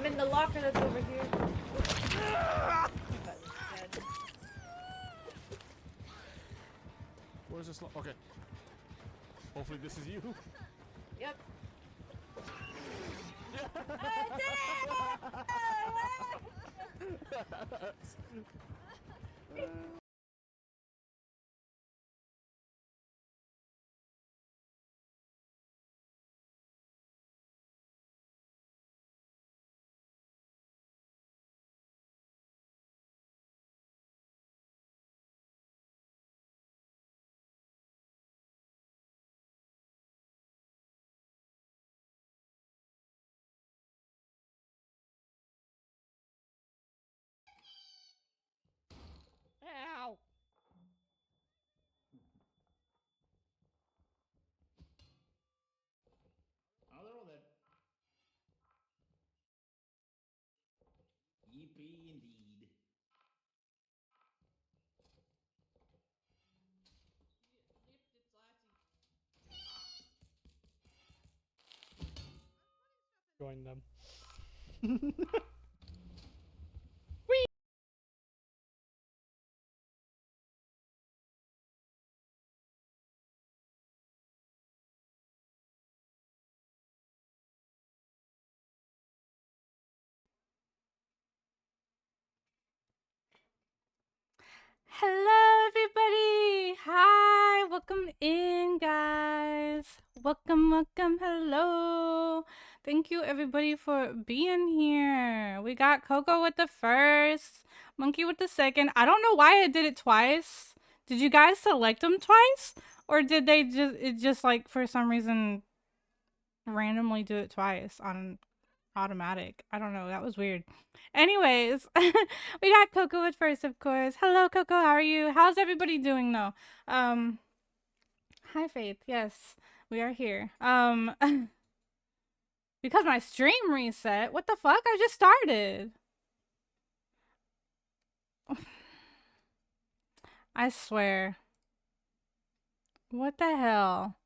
I'm in the locker that's over here. Where's this? Okay. Hopefully this is you. Yep. Ow! Oh, they're all dead. Yippee indeed. Join them. Hello, everybody. Hi, welcome in, guys. Welcome, hello. Thank you, everybody, for being here. We got Coco with the first, Monkey with the second. I don't know why I did it twice. Did you guys select them twice? Or did they just like, for some reason, randomly do it twice on automatic? I don't know. That was weird. Anyways, we got Coco with first, of course. Hello, Coco. How are you? How's everybody doing, though? Hi, Faith. Yes, we are here. Because my stream reset. What the fuck? I just started. I swear. What the hell?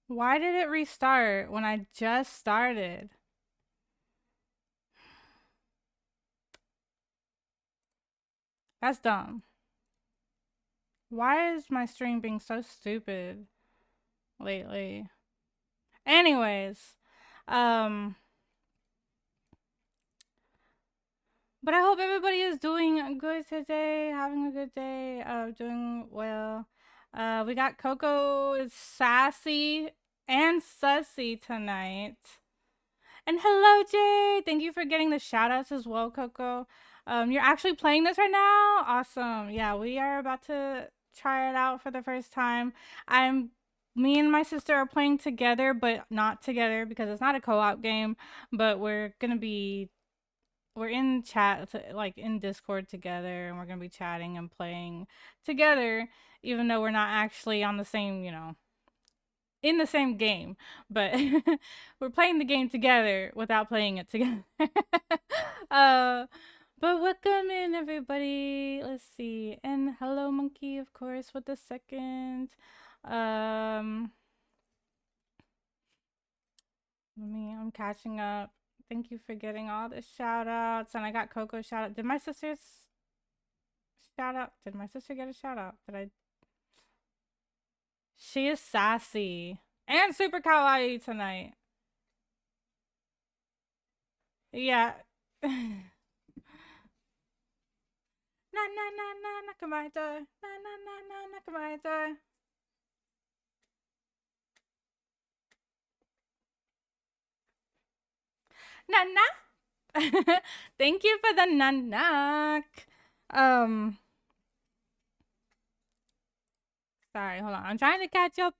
Why did it restart when I just started? That's dumb. Why is my stream being so stupid lately? Anyways, but I hope everybody is doing good today, having a good day, doing well. We got Coco is sassy and sussy tonight. And hello, Jay. Thank you for getting the shout outs as well, Coco. You're actually playing this right now? Awesome. Yeah, we are about to try it out for the first time. Me and my sister are playing together, but not together because it's not a co-op game, but we're in chat, like in Discord together, and we're gonna be chatting and playing together, even though we're not actually on the same, in the same game. But we're playing the game together without playing it together. uh, but welcome in, everybody. Let's see, and hello, Monkey, of course, with the second. I'm catching up. Thank you for getting all the shout outs. And I got Coco shout out. Did my sister's shout out? Did my sister get a shout out? She is sassy and super kawaii tonight. Yeah. Na na na na nakamaito. Na na na na nakamaito. Na na. Thank you for the nanak. Sorry, hold on. I'm trying to catch up.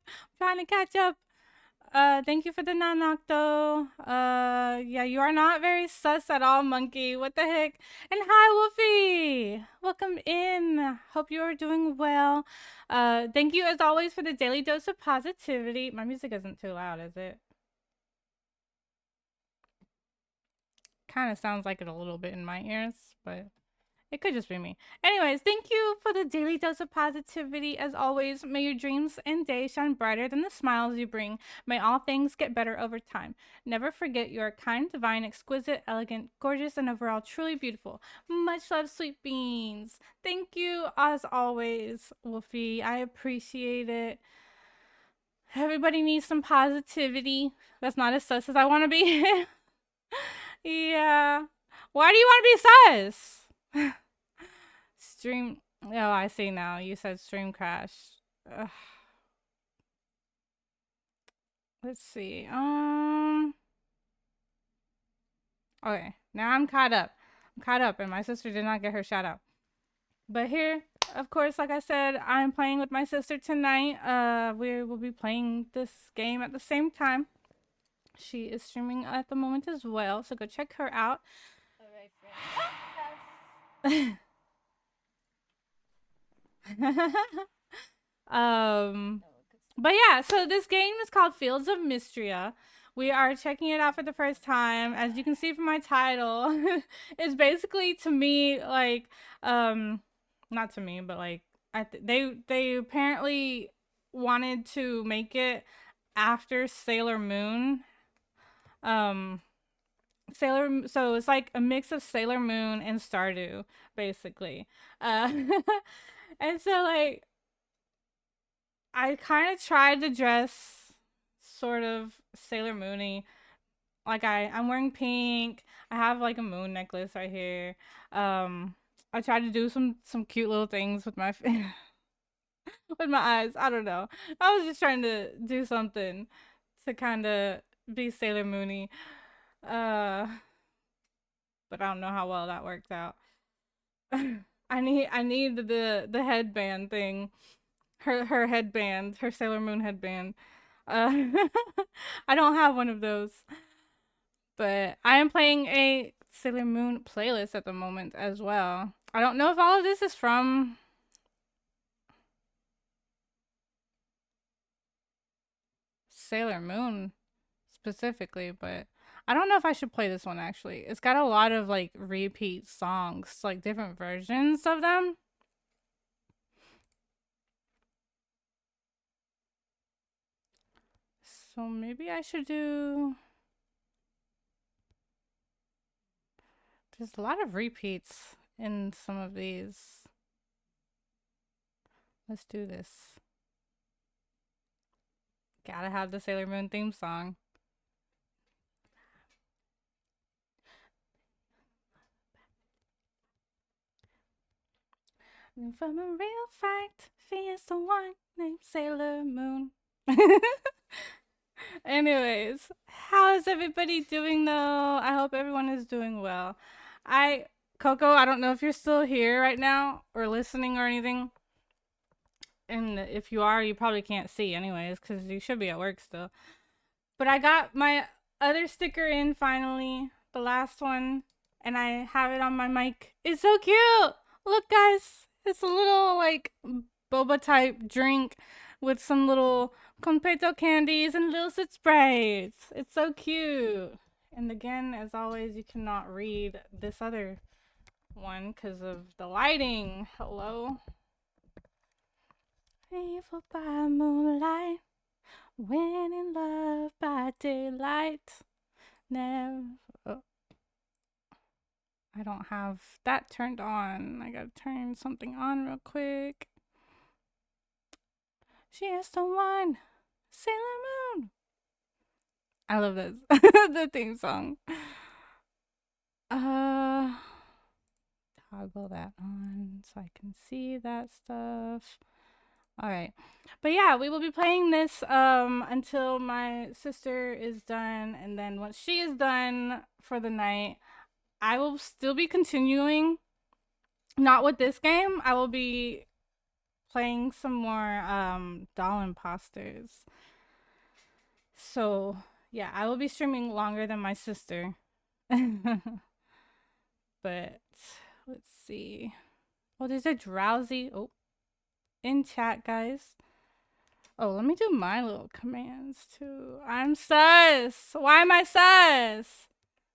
Thank you for the nanak though. Yeah, you are not very sus at all, Monkey. What the heck? And hi, Wolfie. Welcome in. Hope you are doing well. Thank you as always for the daily dose of positivity. My music isn't too loud, is it? Kind of sounds like it a little bit in my ears, but It could just be me. Anyways, thank you for the daily dose of positivity. As always, may your dreams and days shine brighter than the smiles you bring. May all things get better over time. Never forget you are kind, divine, exquisite, elegant, gorgeous, and overall truly beautiful. Much love, sweet beans. Thank you, as always, Wolfie. I appreciate it. Everybody needs some positivity. That's not as sus as I want to be. Yeah. Why do you want to be sus? Stream. Oh, I see now. You said stream crash. Ugh. Let's see. Okay. Now I'm caught up. I'm caught up, and my sister did not get her shout out. But here, of course, like I said, I'm playing with my sister tonight. We will be playing this game at the same time. She is streaming at the moment as well, so go check her out. Alright, But yeah, so this game is called Fields of Mistria. We are checking it out for the first time. As you can see from my title, it's basically to me like not to me, but like they apparently wanted to make it after Sailor Moon. So it's like a mix of Sailor Moon and Stardew, basically. And so like I kind of tried to dress sort of Sailor Moony. Like I'm wearing pink. I have like a moon necklace right here. I tried to do some cute little things with my with my eyes. I don't know. I was just trying to do something to kind of be Sailor Moony. Uh, but I don't know how well that worked out. I need the headband thing. Her headband, her Sailor Moon headband. Uh, I don't have one of those, but I am playing a Sailor Moon playlist at the moment as well. I don't know if all of this is from Sailor Moon specifically, but I don't know if I should play this one actually. It's got a lot of like repeat songs, like different versions of them. So maybe I should do. There's a lot of repeats in some of these. Let's do this. Gotta have the Sailor Moon theme song. From a real fact, she is the one named Sailor Moon. Anyways, how is everybody doing though? I hope everyone is doing well. Coco, I don't know if you're still here right now or listening or anything. And if you are, you probably can't see anyways, because you should be at work still. But I got my other sticker in finally, the last one, and I have it on my mic. It's so cute! Look, guys, it's a little like boba type drink with some little confeito candies and little sit sprays. It's so cute. And again, as always, you cannot read this other one because of the lighting. Hello. Evil by moonlight, when in love by daylight. Never. Oh. I don't have that turned on. I gotta turn something on real quick. She is the one, Sailor Moon. I love this. The theme song. Toggle that on so I can see that stuff. All right. But yeah, we will be playing this until my sister is done, and then once she is done for the night, I will still be continuing. Not with this game. I will be playing some more doll imposters. So yeah, I will be streaming longer than my sister. But let's see. Oh, there's a drowsy. Oh, in chat, guys. Oh, let me do my little commands too. I'm sus. Why am I sus?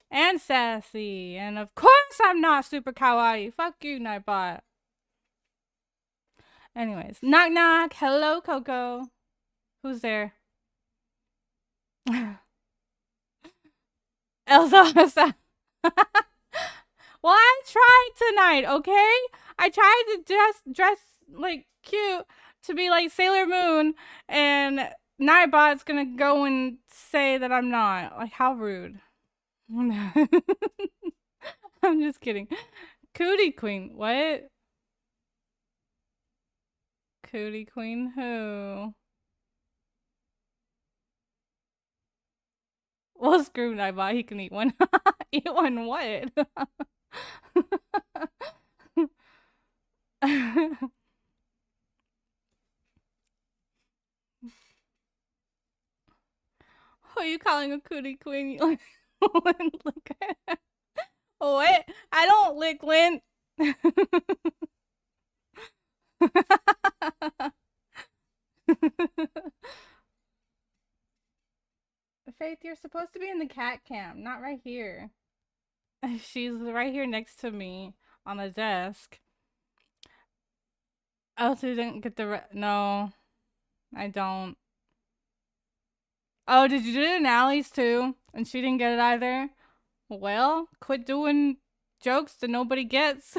and sassy. And of course I'm not super kawaii. Fuck you, Nightbot. Anyways, knock knock. Hello, Coco. Who's there? Elsa. Well, I tried tonight, okay? I tried to just dress like cute to be like Sailor Moon, and Nightbot's gonna go and say that I'm not. Like, how rude. I'm just kidding. Cootie Queen. What? Cootie Queen who? Well, screw Nightbot. He can eat one. Eat one what? Who are you calling a cootie queen? You look at what? I don't lick lint. Faith, you're supposed to be in the cat camp, not right here. She's right here next to me on the desk. Oh, so you didn't get the no, I don't. Oh, did you do it in Allie's too? And she didn't get it either? Well, quit doing jokes that nobody gets.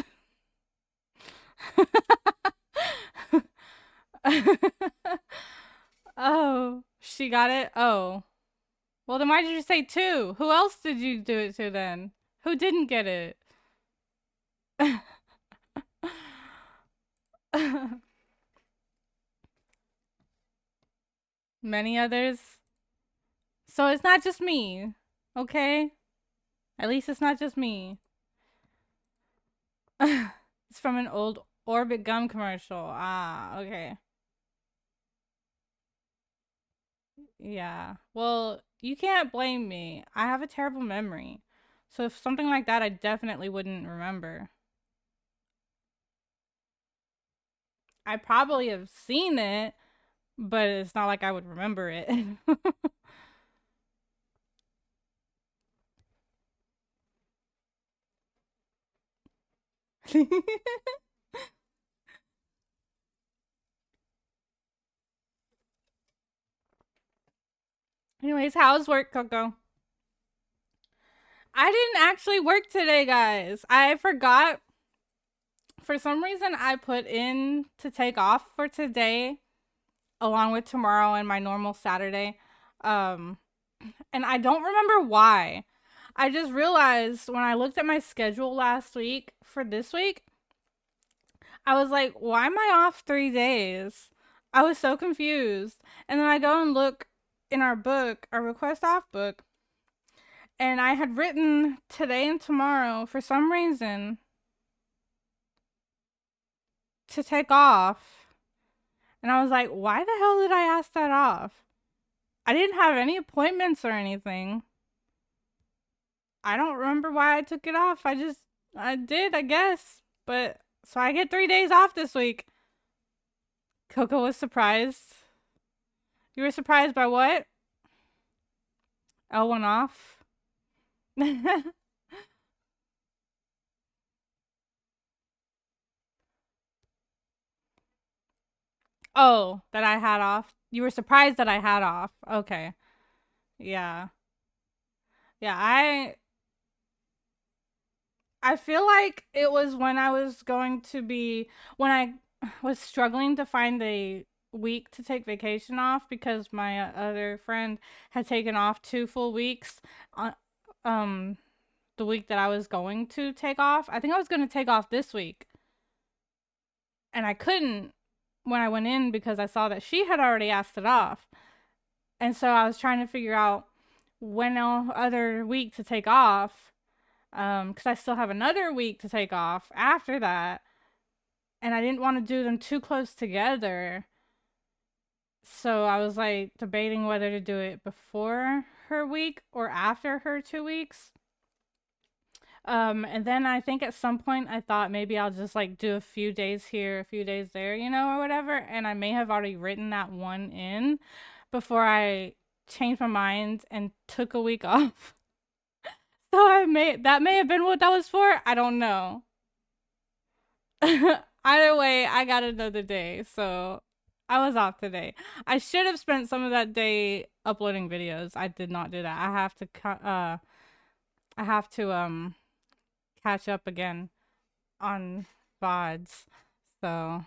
Oh, she got it? Oh. Well, then why did you say two? Who else did you do it to then? Who didn't get it? Many others? So it's not just me, okay? At least it's not just me. It's from an old Orbit gum commercial. Ah, okay. Yeah. Well, you can't blame me. I have a terrible memory. So if something like that, I definitely wouldn't remember. I probably have seen it, but it's not like I would remember it. Anyways, how's work, Coco? I didn't actually work today, guys. I forgot. For some reason, I put in to take off for today, along with tomorrow and my normal Saturday. Um, and I don't remember why. I just realized when I looked at my schedule last week for this week, I was like, why am I off 3 days? I was so confused. And then I go and look in our book, our request off book, and I had written today and tomorrow for some reason to take off. And I was like, why the hell did I ask that off? I didn't have any appointments or anything. I don't remember why I took it off. I did, I guess. But, so I get 3 days off this week. Coco was surprised. You were surprised by what? L went off? Oh, that I had off. You were surprised that I had off. Okay. Yeah. Yeah, I feel like it was when I was going to be when I was struggling to find a week to take vacation off because my other friend had taken off 2 full weeks on the week that I was going to take off. I think I was going to take off this week. And I couldn't when I went in because I saw that she had already asked it off. And so I was trying to figure out when other week to take off because I still have another week to take off after that, and I didn't want to do them too close together. So I was like debating whether to do it before her week or after her 2 weeks. And then I think at some point I thought maybe I'll just like do a few days here, a few days there, or whatever. And I may have already written that one in before I changed my mind and took a week off. So that may have been what that was for. I don't know. Either way, I got another day, so I was off today. I should have spent some of that day uploading videos. I did not do that. I have to catch up again on VODs. So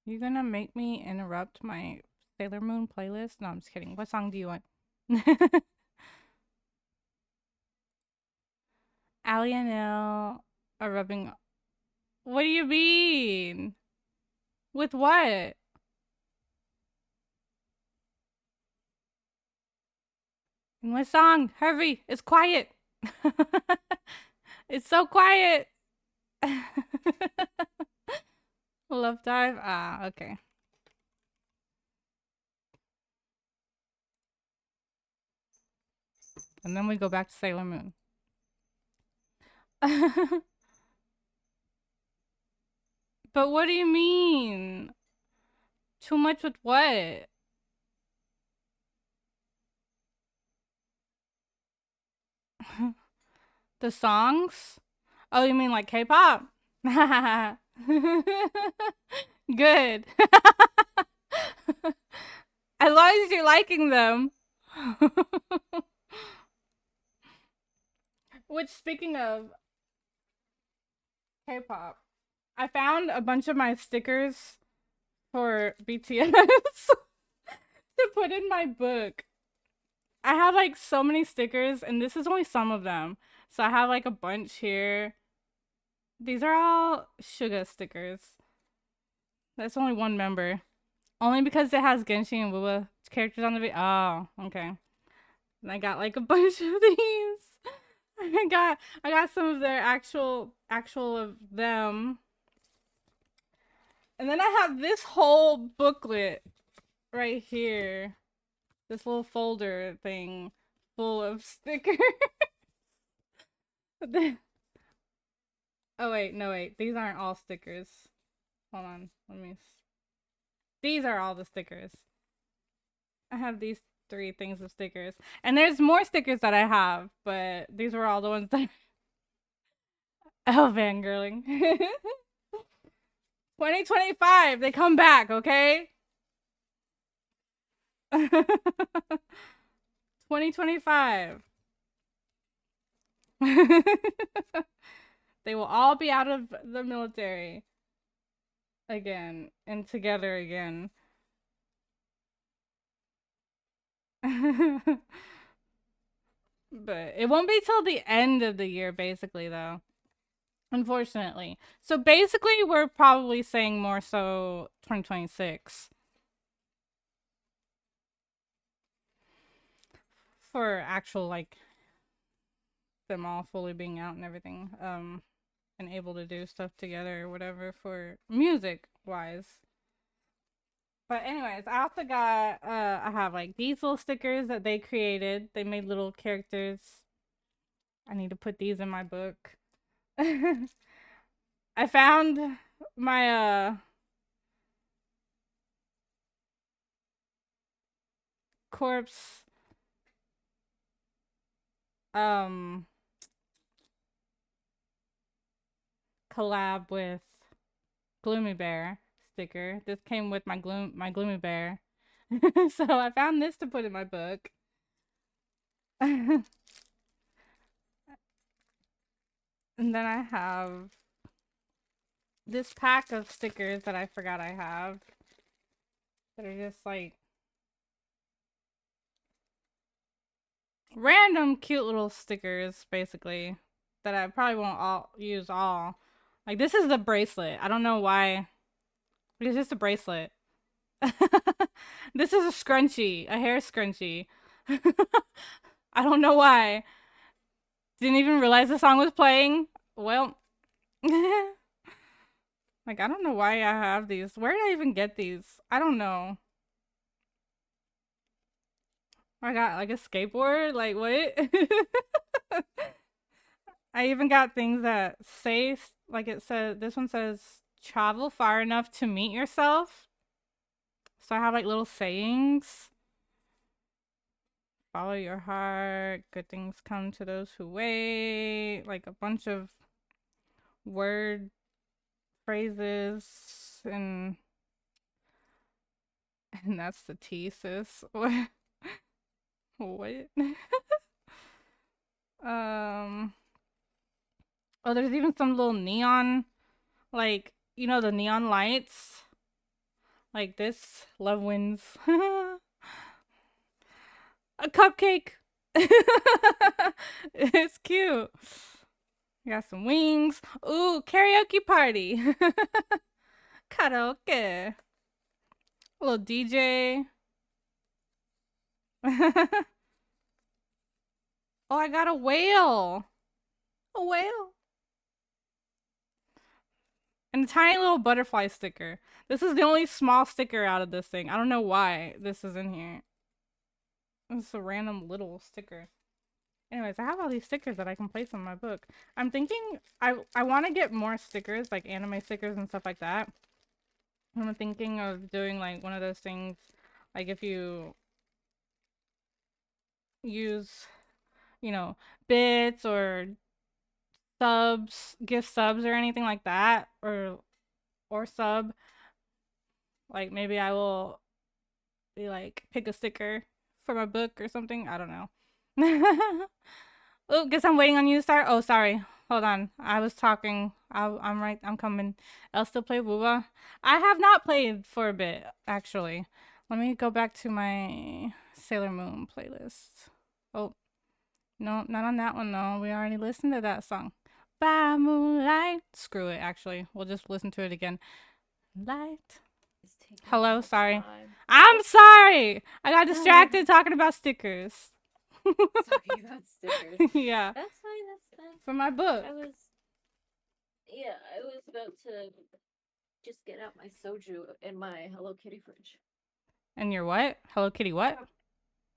you gonna make me interrupt my Sailor Moon playlist? No, I'm just kidding. What song do you want? Allie and Elle are rubbing. What do you mean? With what? In what song? Hurry! It's quiet. It's so quiet. Love dive. Ah, okay. And then we go back to Sailor Moon. But what do you mean? Too much with what? The songs? Oh, you mean like K-pop? Good. As long as you're liking them. Which, speaking of K-pop, I found a bunch of my stickers for BTS to put in my book. I have like so many stickers, and this is only some of them. So I have like a bunch here. These are all Suga stickers. That's only one member. Only because it has Genshi and Wuwa characters on the video. Oh, okay. And I got like a bunch of these. I got some of their actual of them. And then I have this whole booklet right here. This little folder thing full of stickers. Oh wait, no wait. These aren't all stickers. Hold on. These are all the stickers. I have these 3 things of stickers. And there's more stickers that I have, but these were all the ones that Oh, fangirling. 2025, they come back, okay? 2025. They will all be out of the military again and together again. But it won't be till the end of the year, basically, though. Unfortunately. So basically, we're probably saying more so 2026. For actual, like, them all fully being out and everything. And able to do stuff together or whatever for music-wise. But anyways, I also got, I have, like, these little stickers that they created. They made little characters. I need to put these in my book. I found my corpse collab with Gloomy Bear sticker. This came with my Gloomy Bear. So I found this to put in my book. And then I have this pack of stickers that I forgot I have. That are just like random cute little stickers, basically. That I probably won't use all. Like, this is the bracelet. I don't know why. It's just a bracelet. This is a scrunchie. A hair scrunchie. I don't know why. Didn't even realize the song was playing. Well. Like, I don't know why I have these. Where did I even get these? I don't know. I got, like, a skateboard? Like, what? I even got things that say, like it says, this one says, travel far enough to meet yourself. So I have like little sayings. follow your heart. Good things come to those who wait. Like a bunch of word phrases and that's the T, sis. What? What? Oh, there's even some little neon, like, you know, the neon lights. Like this. Love wins. A cupcake. It's cute. Got some wings. Ooh, karaoke party. Karaoke. A little DJ. Oh, I got a whale. A whale. And a tiny little butterfly sticker. This is the only small sticker out of this thing. I don't know why this is in here. It's a random little sticker. Anyways, I have all these stickers that I can place on my book. I'm thinking I want to get more stickers, like anime stickers and stuff like that. I'm thinking of doing like one of those things, like if you use, you know, bits or subs, gift subs or anything like that, or sub, like maybe I will be like pick a sticker for my book or something. I don't know. Oh, guess I'm waiting on you to start. Oh, sorry. Hold on. I was talking. I'm right. I'm coming. I'll still play Woowa. I have not played for a bit, actually. Let me go back to my Sailor Moon playlist. Oh, no, not on that one, though. We already listened to that song. By moonlight. Screw it, actually. We'll just listen to it again. Light. Hello, sorry. I'm sorry! I got distracted talking about stickers. Talking about stickers. Yeah. That's fine, that's fine. For my book. I was about to just get out my soju in my Hello Kitty fridge. And your what? Hello Kitty what?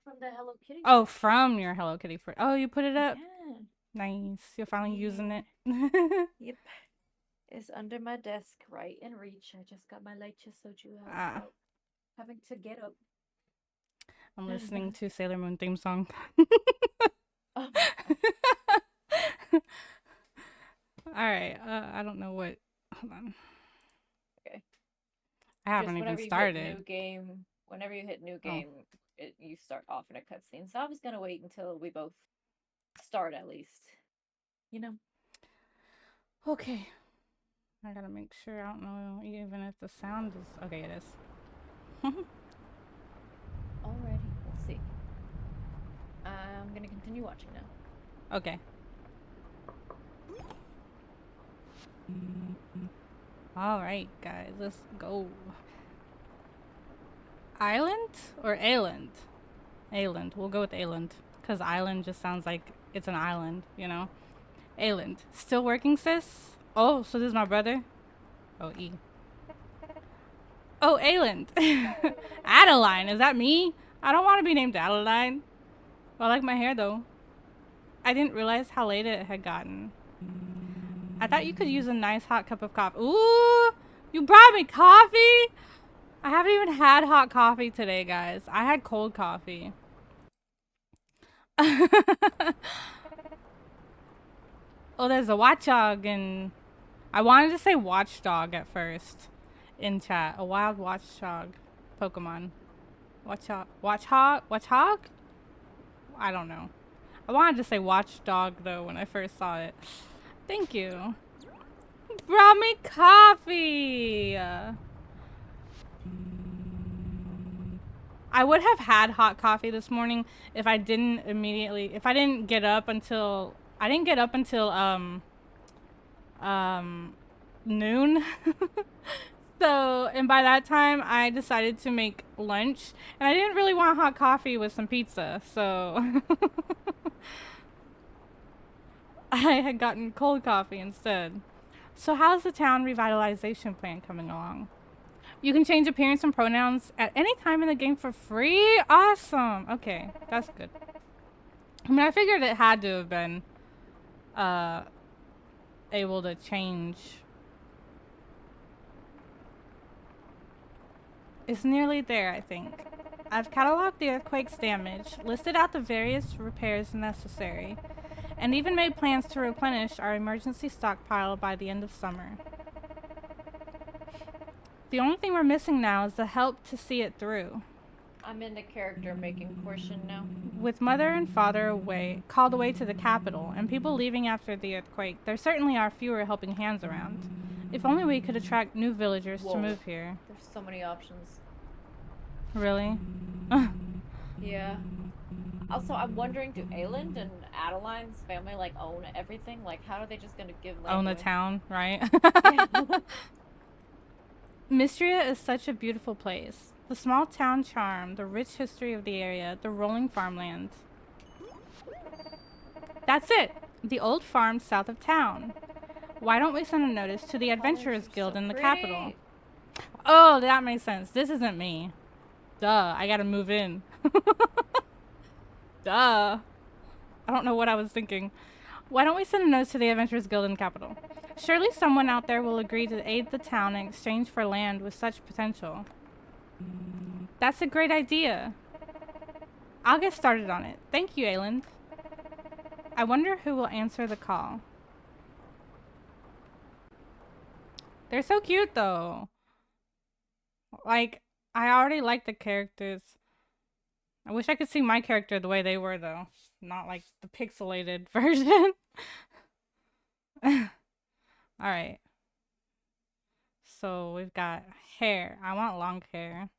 From the Hello Kitty fridge. Oh, from your Hello Kitty fridge. Oh, you put it up? Yeah. Nice. You're finally using it. Yep. It's under my desk, right in reach. I just got my leche soju out without having to get up. I'm listening to Sailor Moon theme song. Oh. Alright, I don't know what. Hold on. Okay. I haven't even started. Whenever you hit new game, you start off in a cutscene. So I was gonna wait until we both start at least. You know? Okay. I gotta make sure. I don't know even if the sound is. Okay, it is. Alrighty, let's see. I'm gonna continue watching now. Okay. Alright, guys, let's go. Island or Island? Island. We'll go with Island. Because island just sounds like it's an island, you know? Island. Still working, sis? Oh, so this is my brother? Oh, E. Oh, Island. Adeline, is that me? I don't want to be named Adeline. I like my hair, though. I didn't realize how late it had gotten. I thought you could use a nice hot cup of coffee. Ooh, you brought me coffee? I haven't even had hot coffee today, guys. I had cold coffee. Oh, there's a watchdog and I wanted to say watchdog at first in chat. A wild watchdog Pokemon. Watchhog? I don't know. I wanted to say watchdog though when I first saw it. Thank you. Brought me coffee. I would have had hot coffee this morning if I didn't get up until noon. So, and by that time I decided to make lunch and I didn't really want hot coffee with some pizza. So I had gotten cold coffee instead. So how's the town revitalization plan coming along? You can change appearance and pronouns at any time in the game for free? Awesome. Okay, that's good. I mean, I figured it had to have been able to change. It's nearly there, I think. I've cataloged the earthquake's damage, listed out the various repairs necessary, and even made plans to replenish our emergency stockpile by the end of summer. The only thing we're missing now is the help to see it through. I'm in the character making portion now. With mother and father called away to the capital, and people leaving after the earthquake, there certainly are fewer helping hands around. If only we could attract new villagers to move here. There's so many options. Really? Yeah. Also, I'm wondering, do Ayland and Adeline's family like own everything? Like, how are they just gonna give land Own the away? town, right? Yeah. Mistria is such a beautiful place. The small town charm, the rich history of the area, the rolling farmland. That's it! The old farm south of town. Why don't we send a notice to the Adventurers Guild in the capital? Oh, that makes sense. This isn't me. Duh, I gotta move in. Duh. I don't know what I was thinking. Why don't we send a notice to the Adventurers Guild in the capital? Surely someone out there will agree to aid the town in exchange for land with such potential. That's a great idea. I'll get started on it. Thank you, Ayland. I wonder who will answer the call. They're so cute, though. Like, I already like the characters. I wish I could see my character the way they were, though. Not like the pixelated version. Alright. So, we've got hair. I want long hair.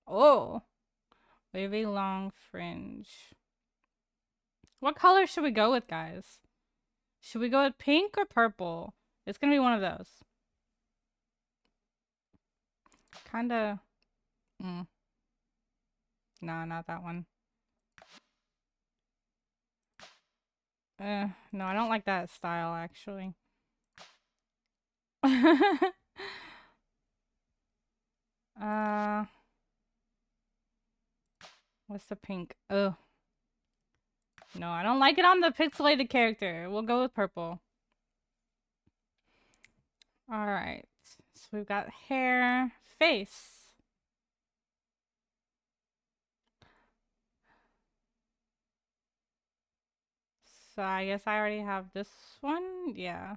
Oh! Wavy long fringe. What color should we go with, guys? Should we go with pink or purple? It's gonna be one of those. Kinda. No, not that one. No, I don't like that style, actually. What's the pink? Oh. No, I don't like it on the pixelated character. We'll go with purple. Alright. So we've got hair, face. So I guess I already have this one? Yeah.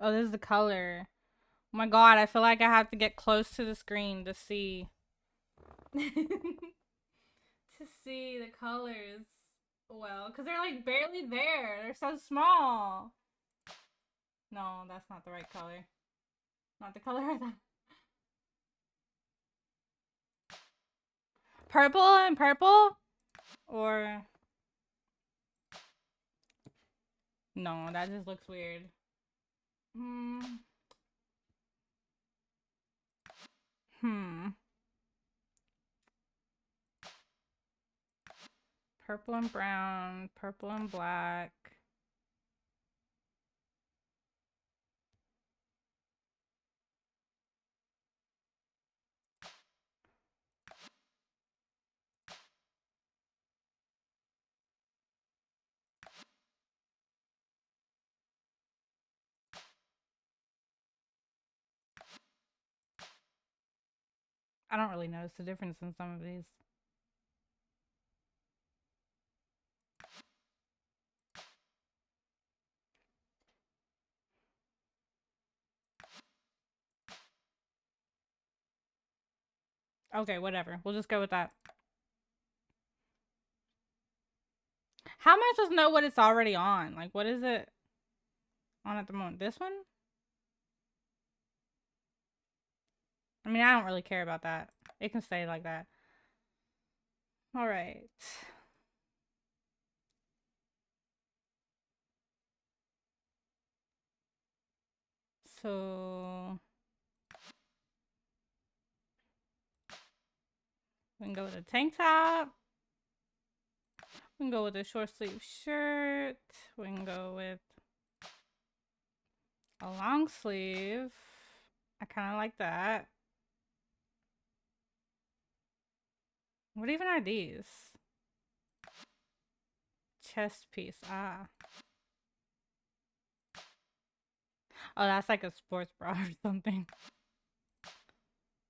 Oh, this is the color. Oh my god, I feel like I have to get close to the screen to see. To see the colors well, because they're like barely there. They're so small. No, that's not the right color. Not the color I thought. Purple and purple? Or... No, that just looks weird. Purple and brown, purple and black. I don't really notice the difference in some of these. Okay, whatever. We'll just go with that. How am I supposed to know what it's already on? Like, what is it on at the moment? This one? I mean, I don't really care about that. It can stay like that. Alright. So... we can go with a tank top. We can go with a short sleeve shirt. We can go with a long sleeve. I kind of like that. What even are these? Chest piece. Ah. Oh, that's like a sports bra or something.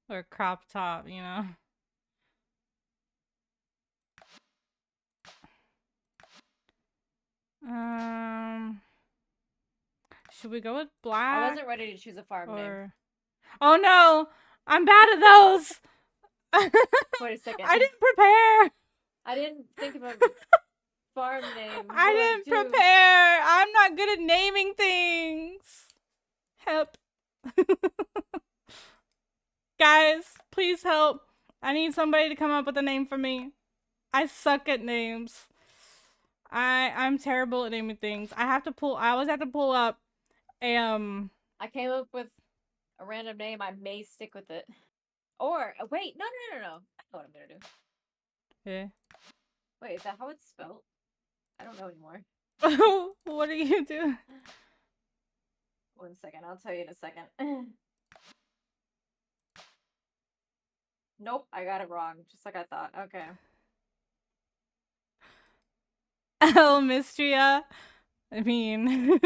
Or a crop top, you know? Should we go with black? I wasn't ready to choose a farm name. Oh no! I'm bad at those! Wait a second. I didn't prepare! I didn't think of a farm name. I didn't prepare! I'm not good at naming things! Help. Guys, please help. I need somebody to come up with a name for me. I suck at names. I'm terrible at naming things. I always have to pull up I came up with a random name. I may stick with it. Or wait, no. I know what I'm gonna do. Yeah. Wait, is that how it's spelled? I don't know anymore. What are you doing? 1 second, I'll tell you in a second. Nope, I got it wrong, just like I thought. Okay. Mistria. I mean,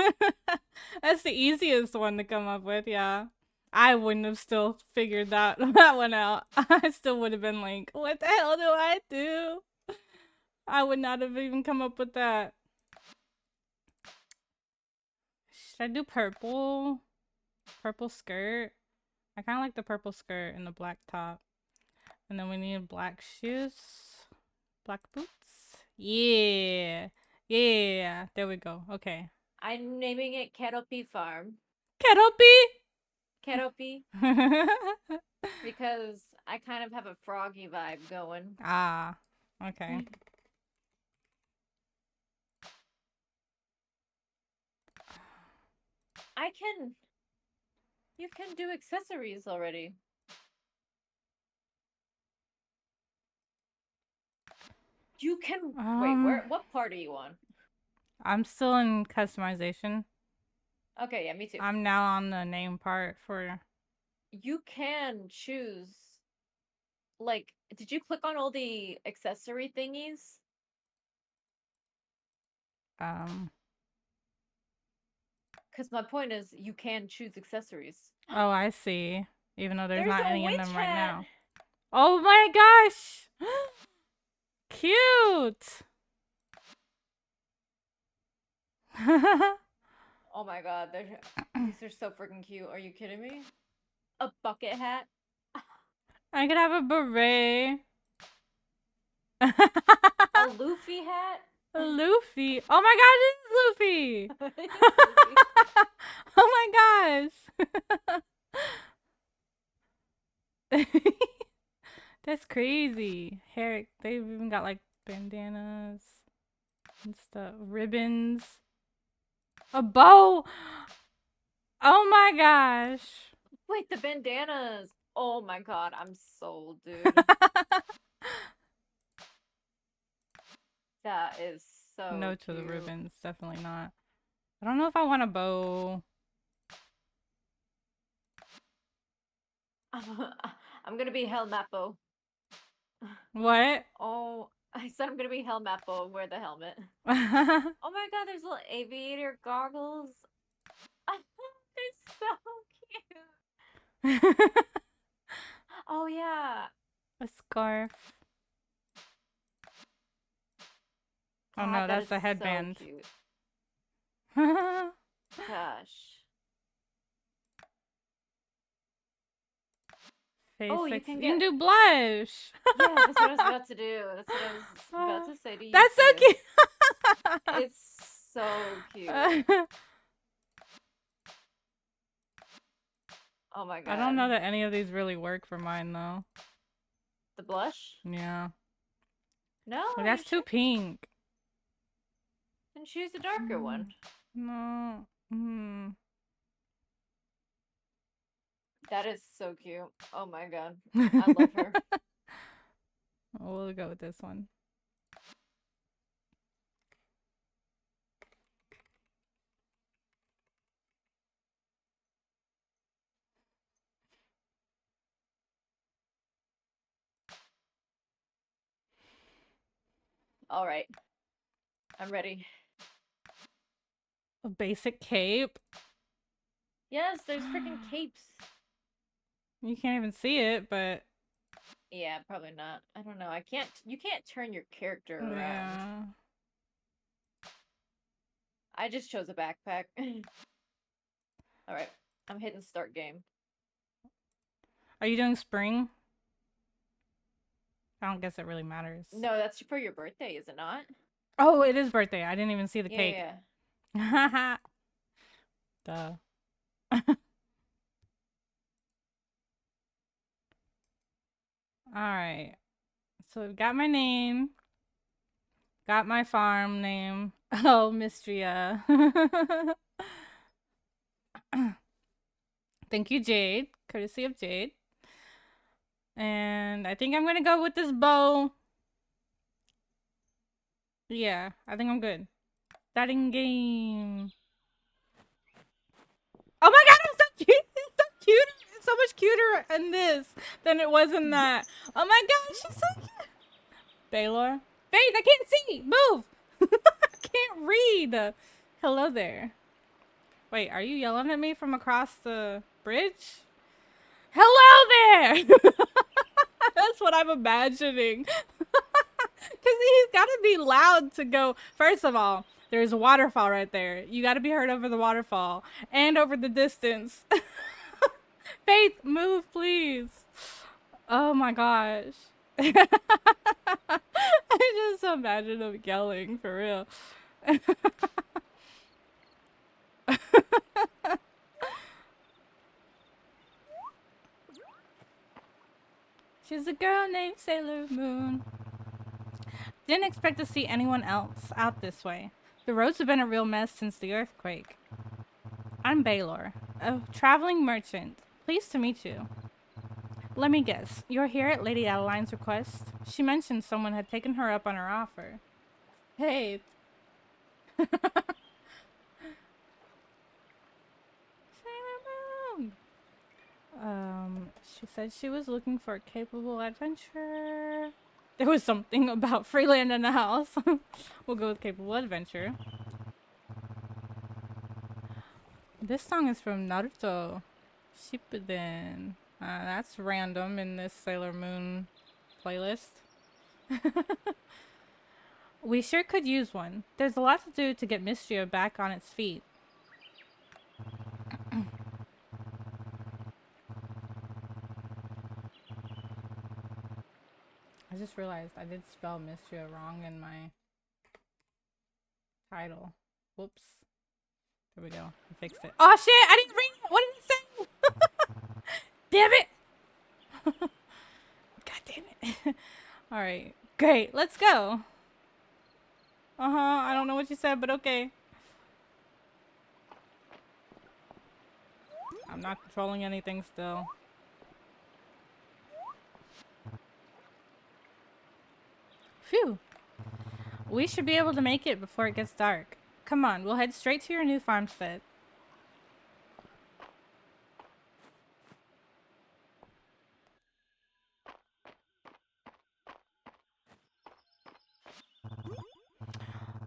that's the easiest one to come up with, yeah. I wouldn't have still figured that one out. I still would have been like, what the hell do I do? I would not have even come up with that. Should I do purple? Purple skirt? I kind of like the purple skirt and the black top. And then we need black shoes. Black boots. Yeah. Yeah. There we go. Okay. I'm naming it Keropi Farm. Keropi? Because I kind of have a froggy vibe going. Ah. Okay. You can do accessories already. You can wait, what part are you on? I'm still in customization. Okay, yeah, me too. I'm now on the name part for... You can choose... Like, did you click on all the accessory thingies? Because my point is, you can choose accessories. Oh, I see. Even though there's not any in them right hat. now. Oh my gosh! Cute! Oh my god, these are so freaking cute. Are you kidding me? A bucket hat? I could have a beret. A Luffy hat? A Luffy. Oh my god, it is Luffy! Oh my gosh! That's crazy. Hair, they've even got like bandanas and stuff. Ribbons. A bow! Oh my gosh. Wait, the bandanas. Oh my god, I'm sold, dude. That is so No to cute. the ribbons, definitely not. I don't know if I want a bow. I'm gonna be Hell Mappo. What? Oh, I said I'm gonna be Hell Mappo and wear the helmet. Oh my god, there's little aviator goggles. They're so cute. Oh yeah. A scarf. Oh God, no, that's a headband. So cute. Gosh. Face Oh, you can do blush. Yeah, that's what I was about to do. That's what I was about to say to you. That's so cute. It's so cute. Oh my god. I don't know that any of these really work for mine though. The blush? Yeah. No. Well, that's too pink. Then choose a darker one. No. That is so cute. Oh my god. I love her. We'll go with this one. All right. I'm ready. A basic cape? Yes, there's freaking capes. You can't even see it, but Yeah, probably not. I don't know. You can't turn your character around. yeah. I just chose a backpack. Alright. I'm hitting start game. Are you doing spring? I don't guess it really matters. No, that's for your birthday, is it not? Oh, it is birthday. I didn't even see the Yeah, cake. yeah. Duh. Alright. So we've got my name. Got my farm name. Oh, Mistria. Thank you, Jade. Courtesy of Jade. And I think I'm gonna go with this bow. Yeah, I think I'm good. Starting game. Oh my god, it's so cute! It's so cute! It's so much cuter in this than it was in that. Oh my god, she's so cute! Baylor? Faith, I can't see! Move! I can't read! Hello there. Wait, are you yelling at me from across the bridge? Hello there! That's what I'm imagining. Because he's got to be loud to go. First of all, there's a waterfall right there. You got to be heard over the waterfall and over the distance. Faith, move, please. Oh my gosh. I just imagine him yelling for real. She's a girl named Sailor Moon. Didn't expect to see anyone else out this way. The roads have been a real mess since the earthquake. I'm Baylor, a traveling merchant. Pleased to meet you. Let me guess, you're here at Lady Adeline's request? She mentioned someone had taken her up on her offer. Hey. Sailor Moon! She said she was looking for a capable adventurer. There was something about Freeland in the house. We'll go with capable adventure. This song is from Naruto Shippuden. That's random in this Sailor Moon playlist. We sure could use one. There's a lot to do to get Mistria back on its feet. I just realized I did spell Mistria wrong in my title. Whoops. There we go. I fixed it. Oh shit! I didn't read it! What did it say? Damn it! God damn it. Alright. Great. Let's go. I don't know what you said, but okay. I'm not controlling anything still. Phew. We should be able to make it before it gets dark. Come on, we'll head straight to your new farmstead.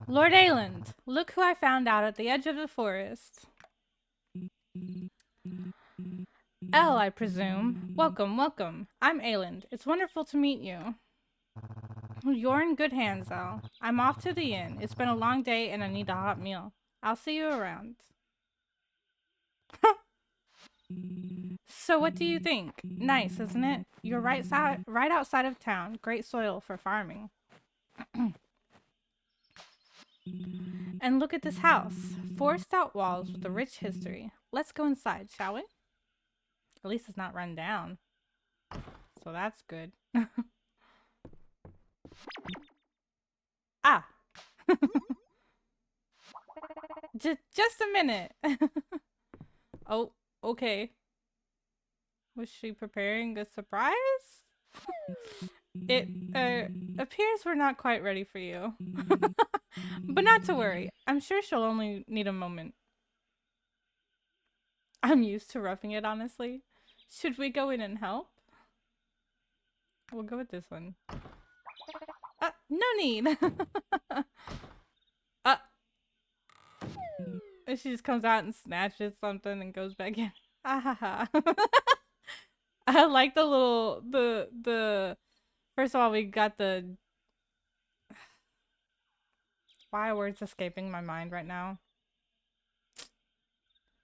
Lord Ayland, look who I found out at the edge of the forest. Elle, I presume. Welcome, welcome. I'm Ayland. It's wonderful to meet you. You're in good hands, Elle. I'm off to the inn. It's been a long day and I need a hot meal. I'll see you around. So what do you think? Nice, isn't it? You're right outside of town. Great soil for farming. And look at this house. 4 stout walls with a rich history. Let's go inside, shall we? At least it's not run down. So that's good. Ah! Just a minute. Oh, okay. Was she preparing a surprise? It appears we're not quite ready for you. But not to worry. I'm sure she'll only need a moment. I'm used to roughing it, honestly. Should we go in and help? We'll go with this one. No need. And she just comes out and snatches something and goes back in. Ah ha ha. I like the little the first of all we got the why are words escaping my mind right now?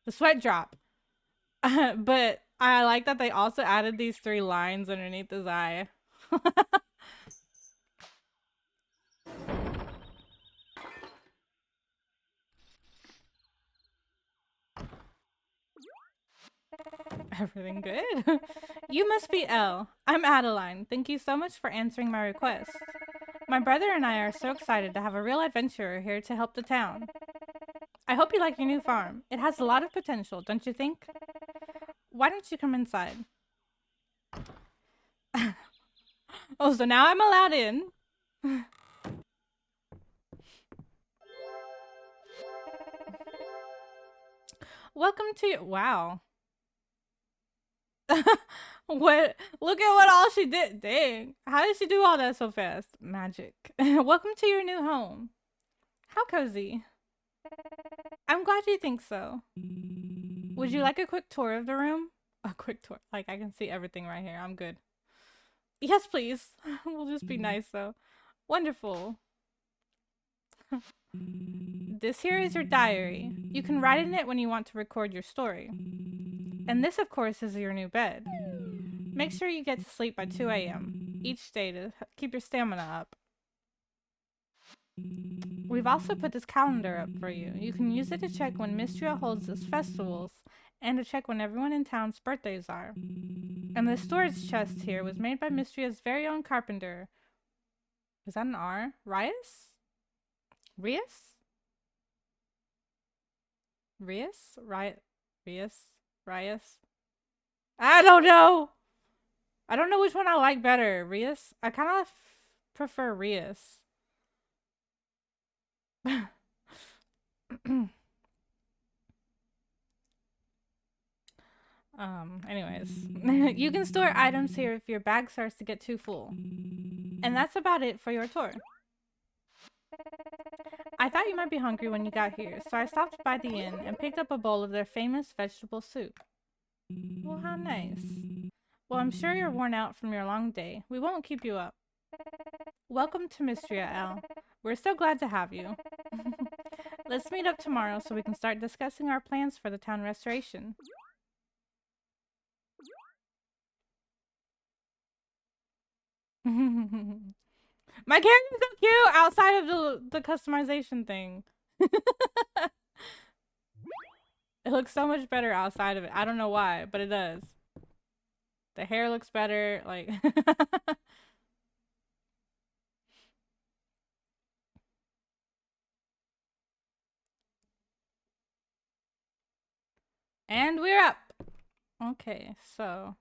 The sweat drop. But I like that they also added these 3 lines underneath his eye. Everything good? You must be Elle. I'm Adeline. Thank you so much for answering my request. My brother and I are so excited to have a real adventurer here to help the town. I hope you like your new farm. It has a lot of potential, don't you think? Why don't you come inside? Oh, so now I'm allowed in. Welcome to wow. What? Look at what all she did. Dang. How did she do all that so fast? Magic. Welcome to your new home. How cozy. I'm glad you think so. Would you like a quick tour of the room? A quick tour. Like, I can see everything right here. I'm good. Yes, please. We'll just be nice, though. Wonderful. This here is your diary. You can write in it when you want to record your story. And this, of course, is your new bed. Make sure you get to sleep by 2 a.m. each day to keep your stamina up. We've also put this calendar up for you. You can use it to check when Mistria holds its festivals and to check when everyone in town's birthdays are. And the storage chest here was made by Mistria's very own carpenter. Is that an R? Rias? Rias? Rias? Rias? Rias? I don't know! I don't know which one I like better. Rias? I kind of prefer Rias. Anyways. You can store items here if your bag starts to get too full. And that's about it for your tour. I thought you might be hungry when you got here, so I stopped by the inn and picked up a bowl of their famous vegetable soup. Well, how nice. Well, I'm sure you're worn out from your long day. We won't keep you up. Welcome to Mistria, Elle. We're so glad to have you. Let's meet up tomorrow so we can start discussing our plans for the town restoration. My character's so cute outside of the customization thing. It looks so much better outside of it. I don't know why, but it does. The hair looks better, like... And we're up! Okay, so...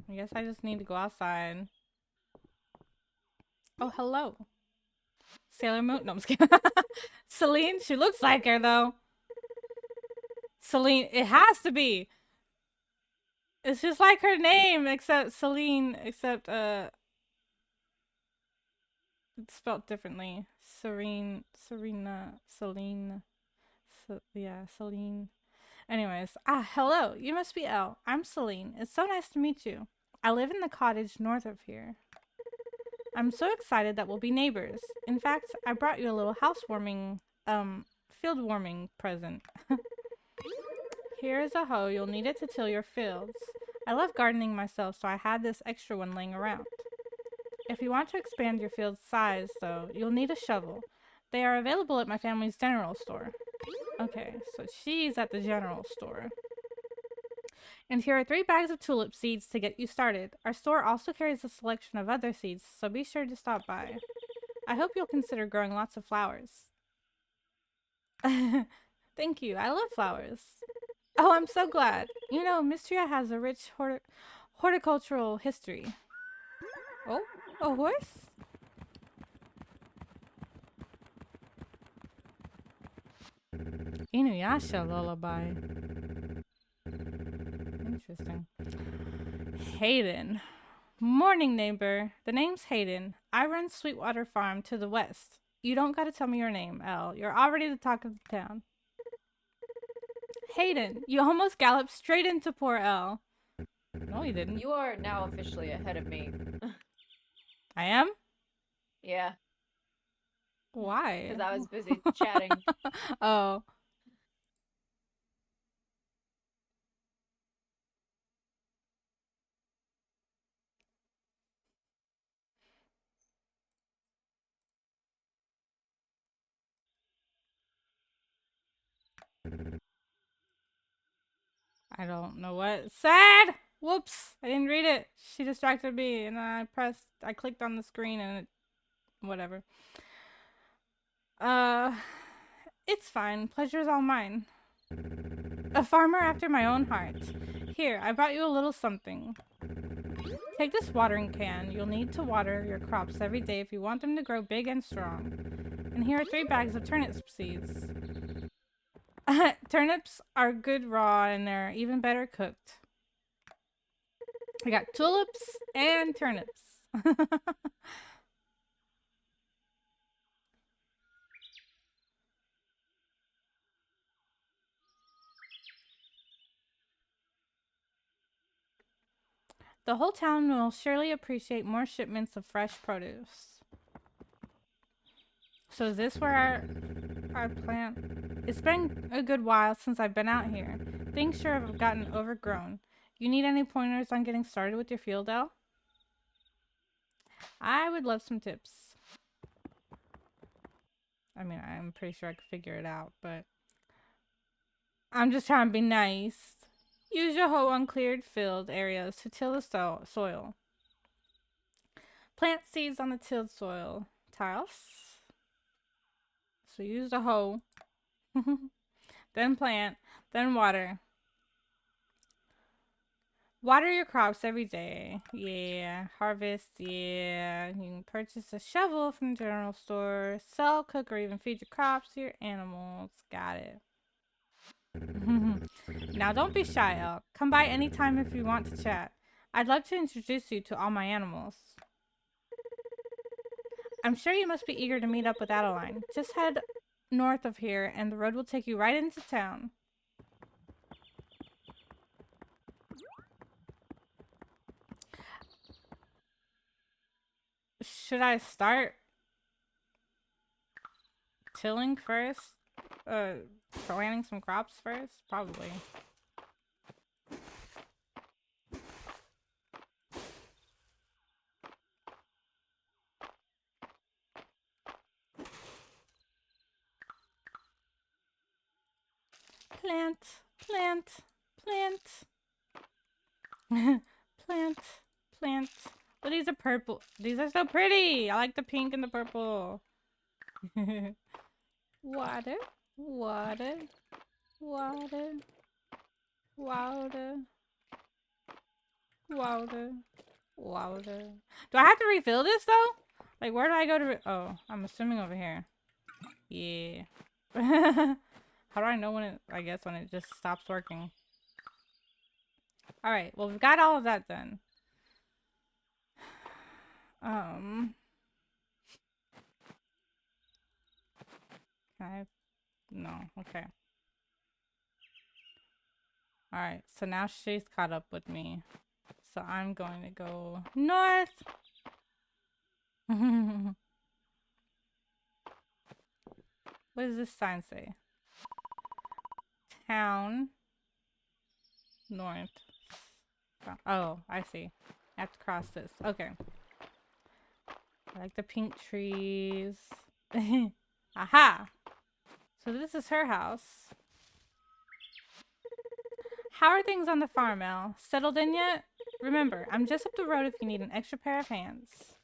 I guess I just need to go outside. Oh, hello. Sailor Moon? No, I'm just kidding. Celine? She looks like her, though. Celine. It has to be. It's just like her name, except Celine, except, it's spelled differently. Serena, Celine. Yeah, Celine. Anyways, hello. You must be Elle. I'm Celine. It's so nice to meet you. I live in the cottage north of here. I'm so excited that we'll be neighbors. In fact, I brought you a little housewarming, field warming present. Here is a hoe. You'll need it to till your fields. I love gardening myself, so I had this extra one laying around. If you want to expand your field's size, though, you'll need a shovel. They are available at my family's general store. Okay, so she's at the general store. And here are 3 bags of tulip seeds to get you started. Our store also carries a selection of other seeds, so be sure to stop by. I hope you'll consider growing lots of flowers. Thank you, I love flowers. Oh, I'm so glad. You know, Mistria has a rich horticultural history. Oh, a horse? Inuyasha lullaby. Interesting. Hayden. Morning, neighbor. The name's Hayden. I run Sweetwater Farm to the west. You don't gotta tell me your name, Elle. You're already the talk of the town. Hayden, you almost galloped straight into poor Elle. No, you didn't. You are now officially ahead of me. I am? Yeah, Why? because I was busy chatting. Oh. I don't know what it said. Whoops. I didn't read it. She distracted me and I clicked on the screen and it, whatever. Uh, it's fine. Pleasure's all mine. A farmer after my own heart. Here, I brought you a little something. Take this watering can. You'll need to water your crops every day if you want them to grow big and strong. And here are 3 bags of turnip seeds. Turnips are good raw and they're even better cooked. I got tulips and turnips. The whole town will surely appreciate more shipments of fresh produce. So is this where our plant? It's been a good while since I've been out here. Things sure have gotten overgrown. You need any pointers on getting started with your field, Elle? I would love some tips. I mean, I'm pretty sure I could figure it out, but I'm just trying to be nice. Use your hoe on cleared field areas to till the soil. Plant seeds on the tilled soil tiles. So use the hoe. Then plant. Then water. Water your crops every day. Yeah. Harvest. Yeah. You can purchase a shovel from the general store. Sell, cook, or even feed your crops to your animals. Got it. Now don't be shy, Elle. Come by anytime if you want to chat. I'd love to introduce you to all my animals. I'm sure you must be eager to meet up with Adeline. Just head north of here and the road will take you right into town. Should I start tilling first? Planting some crops first? Probably. Plant, plant, plant. Plant, plant. Oh, these are purple. These are so pretty. I like the pink and the purple. Water, water, water, water, water, water. Do I have to refill this though? Like, where do I go to? Oh, I'm assuming over here. Yeah. How do I know when it? I guess when it just stops working. All right. Well, we've got all of that done. Can I? No. Okay. Alright, so now she's caught up with me. So I'm going to go north. What does this sign say? Town. North. Oh, I see. I have to cross this. Okay. I like the pink trees. Aha! So this is her house. How are things on the farm, Elle? Settled in yet? Remember, I'm just up the road if you need an extra pair of hands.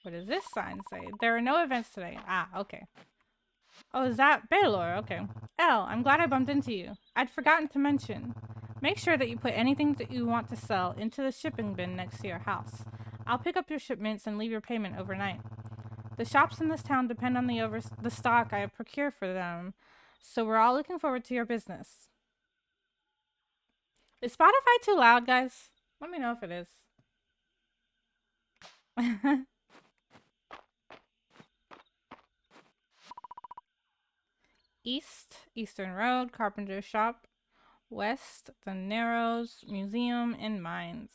What does this sign say? There are no events today. Ah, okay. Oh, is that Baylor? Okay. Elle, I'm glad I bumped into you. I'd forgotten to mention. Make sure that you put anything that you want to sell into the shipping bin next to your house. I'll pick up your shipments and leave your payment overnight. The shops in this town depend on the stock I procure for them, so we're all looking forward to your business. Is Spotify too loud, guys? Let me know if it is. East, Eastern Road, Carpenter Shop. West, the Narrows, Museum, and Mines.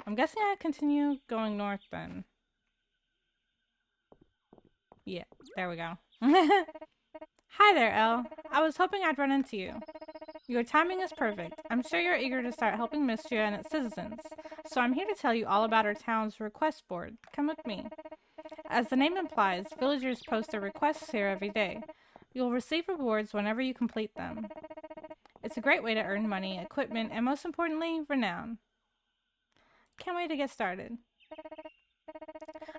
I'm guessing I continue going north then. Yeah, there we go. Hi there, Elle. I was hoping I'd run into you. Your timing is perfect. I'm sure you're eager to start helping Mistria and its citizens. So I'm here to tell you all about our town's request board. Come with me. As the name implies, villagers post their requests here every day. You'll receive rewards whenever you complete them. It's a great way to earn money, equipment, and most importantly, renown. Can't wait to get started.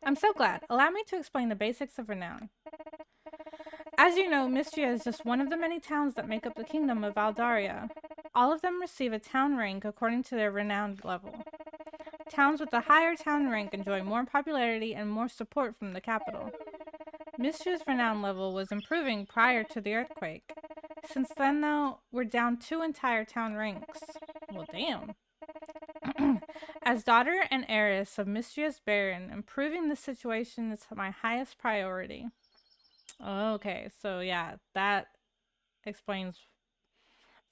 I'm so glad. Allow me to explain the basics of renown. As you know, Mistria is just one of the many towns that make up the kingdom of Aldaria. All of them receive a town rank according to their renown level. Towns with a higher town rank enjoy more popularity and more support from the capital. Mistria's renown level was improving prior to the earthquake. Since then, though, we're down 2 entire town ranks. Well, damn. As daughter and heiress of Mistria's Baron, improving the situation is my highest priority. Okay, so yeah, that explains.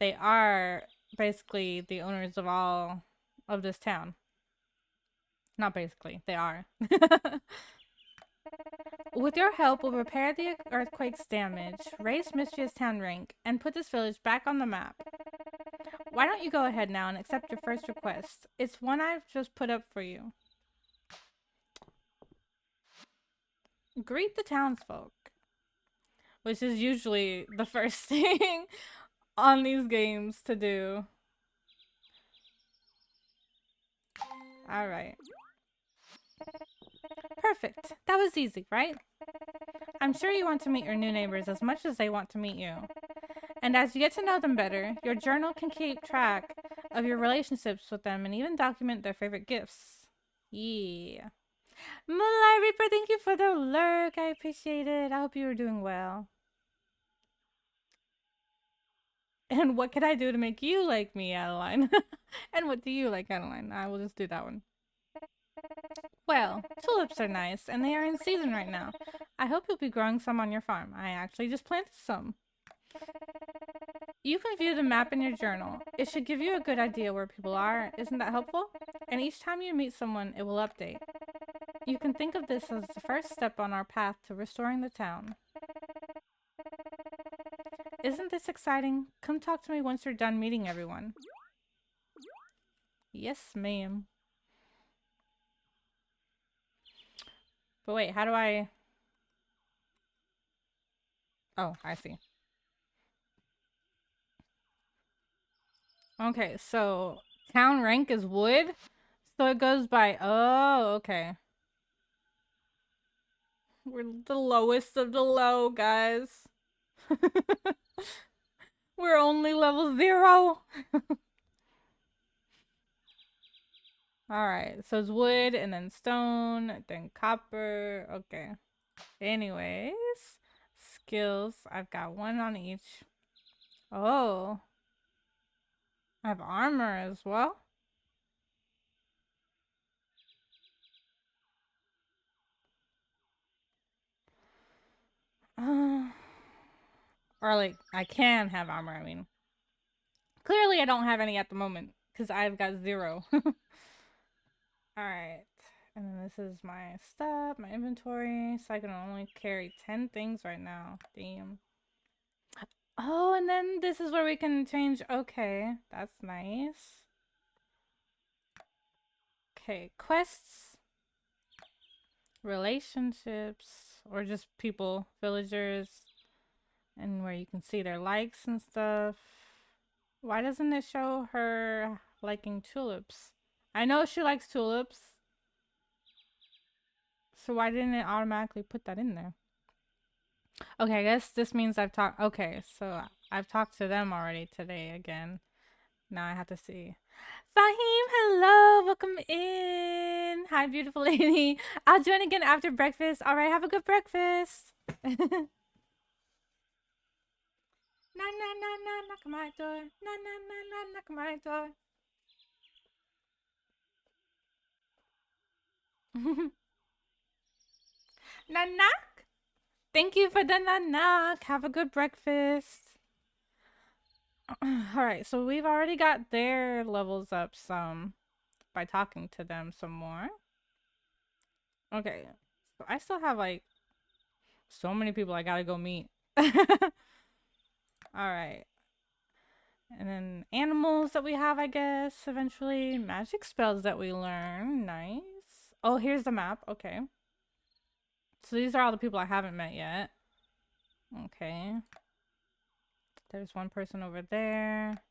They are basically the owners of all of this town. Not basically, they are. With your help, we'll repair the earthquake's damage, raise Mistria's town rank, and put this village back on the map. Why don't you go ahead now and accept your first request? It's one I've just put up for you. Greet the townsfolk. Which is usually the first thing on these games to do. Alright. Perfect. That was easy, right? I'm sure you want to meet your new neighbors as much as they want to meet you. And as you get to know them better, your journal can keep track of your relationships with them and even document their favorite gifts. Yeah. Moonlight Reaper, thank you for the lurk. I appreciate it. I hope you are doing well. And what could I do to make you like me, Adeline? And what do you like, Adeline? I will just do that one. Well, tulips are nice, and they are in season right now. I hope you'll be growing some on your farm. I actually just planted some. You can view the map in your journal. It should give you a good idea where people are. Isn't that helpful? And each time you meet someone, it will update. You can think of this as the first step on our path to restoring the town. Isn't this exciting? Come talk to me once you're done meeting everyone. Yes, ma'am. But wait, how do I... Oh, I see. Okay, so town rank is wood. So it goes by... Oh, okay. We're the lowest of the low, guys. We're only level 0. Alright, so it's wood and then stone, then copper. Okay. Anyways, skills. I've got 1 on each. Oh. I have armor as well. Or like, I can have armor, I mean. Clearly I don't have any at the moment, because I've got 0. Alright. And then this is my stuff, my inventory, so I can only carry 10 things right now. Damn. Oh, and then this is where we can change. Okay, that's nice. Okay, quests, relationships, or just people, villagers, and where you can see their likes and stuff. Why doesn't it show her liking tulips? I know she likes tulips. So why didn't it automatically put that in there? Okay, I guess this means I've talked. Okay, so I've talked to them already today again. Now I have to see. Fahim, hello, welcome in. Hi, beautiful lady. I'll join again after breakfast. All right, have a good breakfast. Na na na na, knock on my door. Na na na na, knock on my door. Na knock. Thank you for the na knock. Have a good breakfast. Alright, so we've already got their levels up some by talking to them some more. Okay, so I still have like so many people I gotta go meet. Alright. And then animals that we have, I guess, eventually. Magic spells that we learn. Nice. Oh, here's the map. Okay. So these are all the people I haven't met yet. Okay. There's one person over there.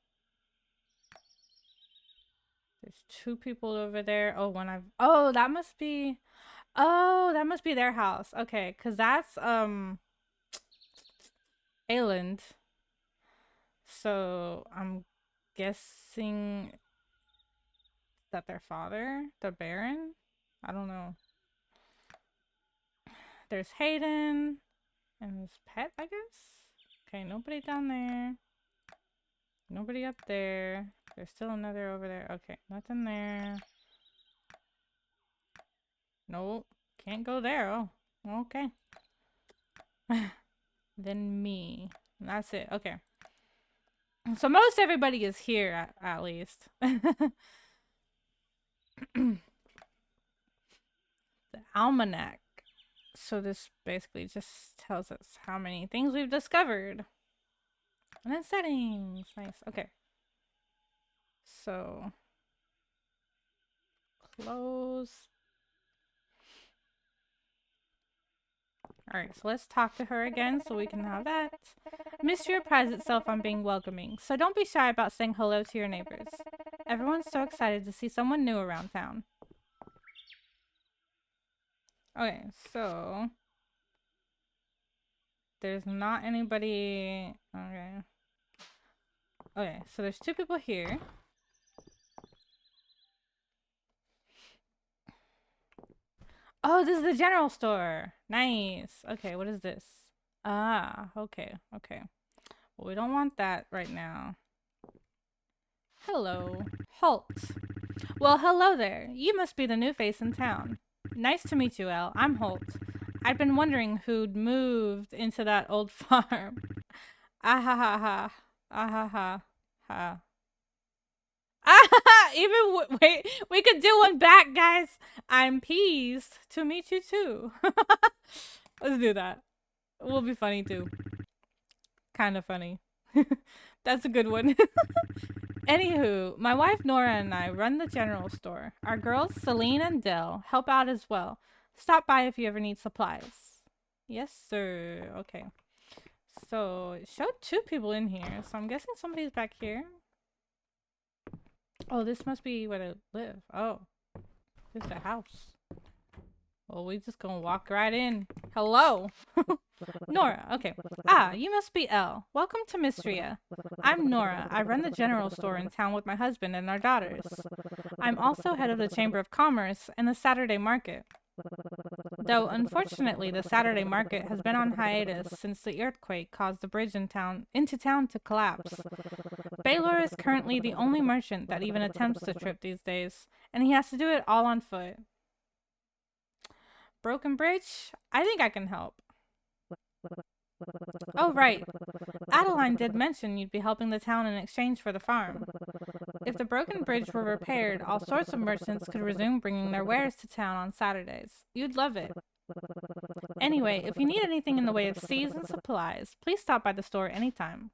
There's two people over there. Oh, one I've... Oh, that must be... Oh, that must be their house. Okay, because that's, Ayland. So, I'm guessing that their father? The Baron? I don't know. There's Hayden. And his pet, I guess? Okay, nobody down there. Nobody up there. There's still another over there. Okay, nothing there. Nope. Can't go there. Oh, okay. Then me. And that's it. Okay. So most everybody is here, at least. The almanac. So this basically just tells us how many things we've discovered. And then settings. Nice. Okay. So close. Alright, so let's talk to her again so we can have that. Mistria prides itself on being welcoming, so don't be shy about saying hello to your neighbors. Everyone's so excited to see someone new around town. Okay, so there's not anybody... Okay. Okay, so there's two people here. Oh, this is the general store. Nice. Okay, what is this? Ah, okay, okay. Well, we don't want that right now. Hello. Halt. Well, hello there. You must be the new face in town. Nice to meet you, Elle. I'm Holt. I'd been wondering who'd moved into that old farm. Ah ha ha ha. Ah ha ha ha. Ah, wait, we could do one back, guys. I'm pleased to meet you too. Let's do that. We'll be funny too. Kind of funny. That's a good one. Anywho, my wife Nora and I run the general store. Our girls, Celine and Dell, help out as well. Stop by if you ever need supplies. Yes, sir. Okay. So, it showed two people in here, so I'm guessing somebody's back here. Oh, this must be where they live. Oh, this is the house. Well, we just gonna walk right in. Hello! Nora, okay. Ah, you must be Elle. Welcome to Mistria. I'm Nora. I run the general store in town with my husband and our daughters. I'm also head of the Chamber of Commerce and the Saturday Market. Though, unfortunately, the Saturday Market has been on hiatus since the earthquake caused the bridge into town to collapse. Baylor is currently the only merchant that even attempts the trip these days, and he has to do it all on foot. Broken bridge? I think I can help. Oh, right. Adeline did mention you'd be helping the town in exchange for the farm. If the broken bridge were repaired, all sorts of merchants could resume bringing their wares to town on Saturdays. You'd love it. Anyway, if you need anything in the way of seeds and supplies, please stop by the store anytime.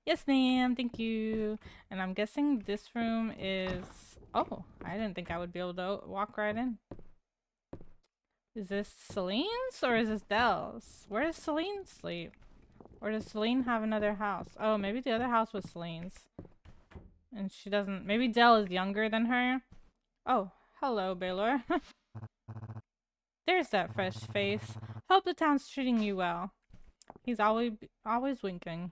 Yes, ma'am. Thank you. And I'm guessing this room is... Oh, I didn't think I would be able to walk right in. Is this Celine's or is this Dell's? Where does Celine sleep? Or does Celine have another house? Oh, maybe the other house was Celine's. And she doesn't... Maybe Dell is younger than her. Oh, hello, Baylor. There's that fresh face. Hope the town's treating you well. He's always winking.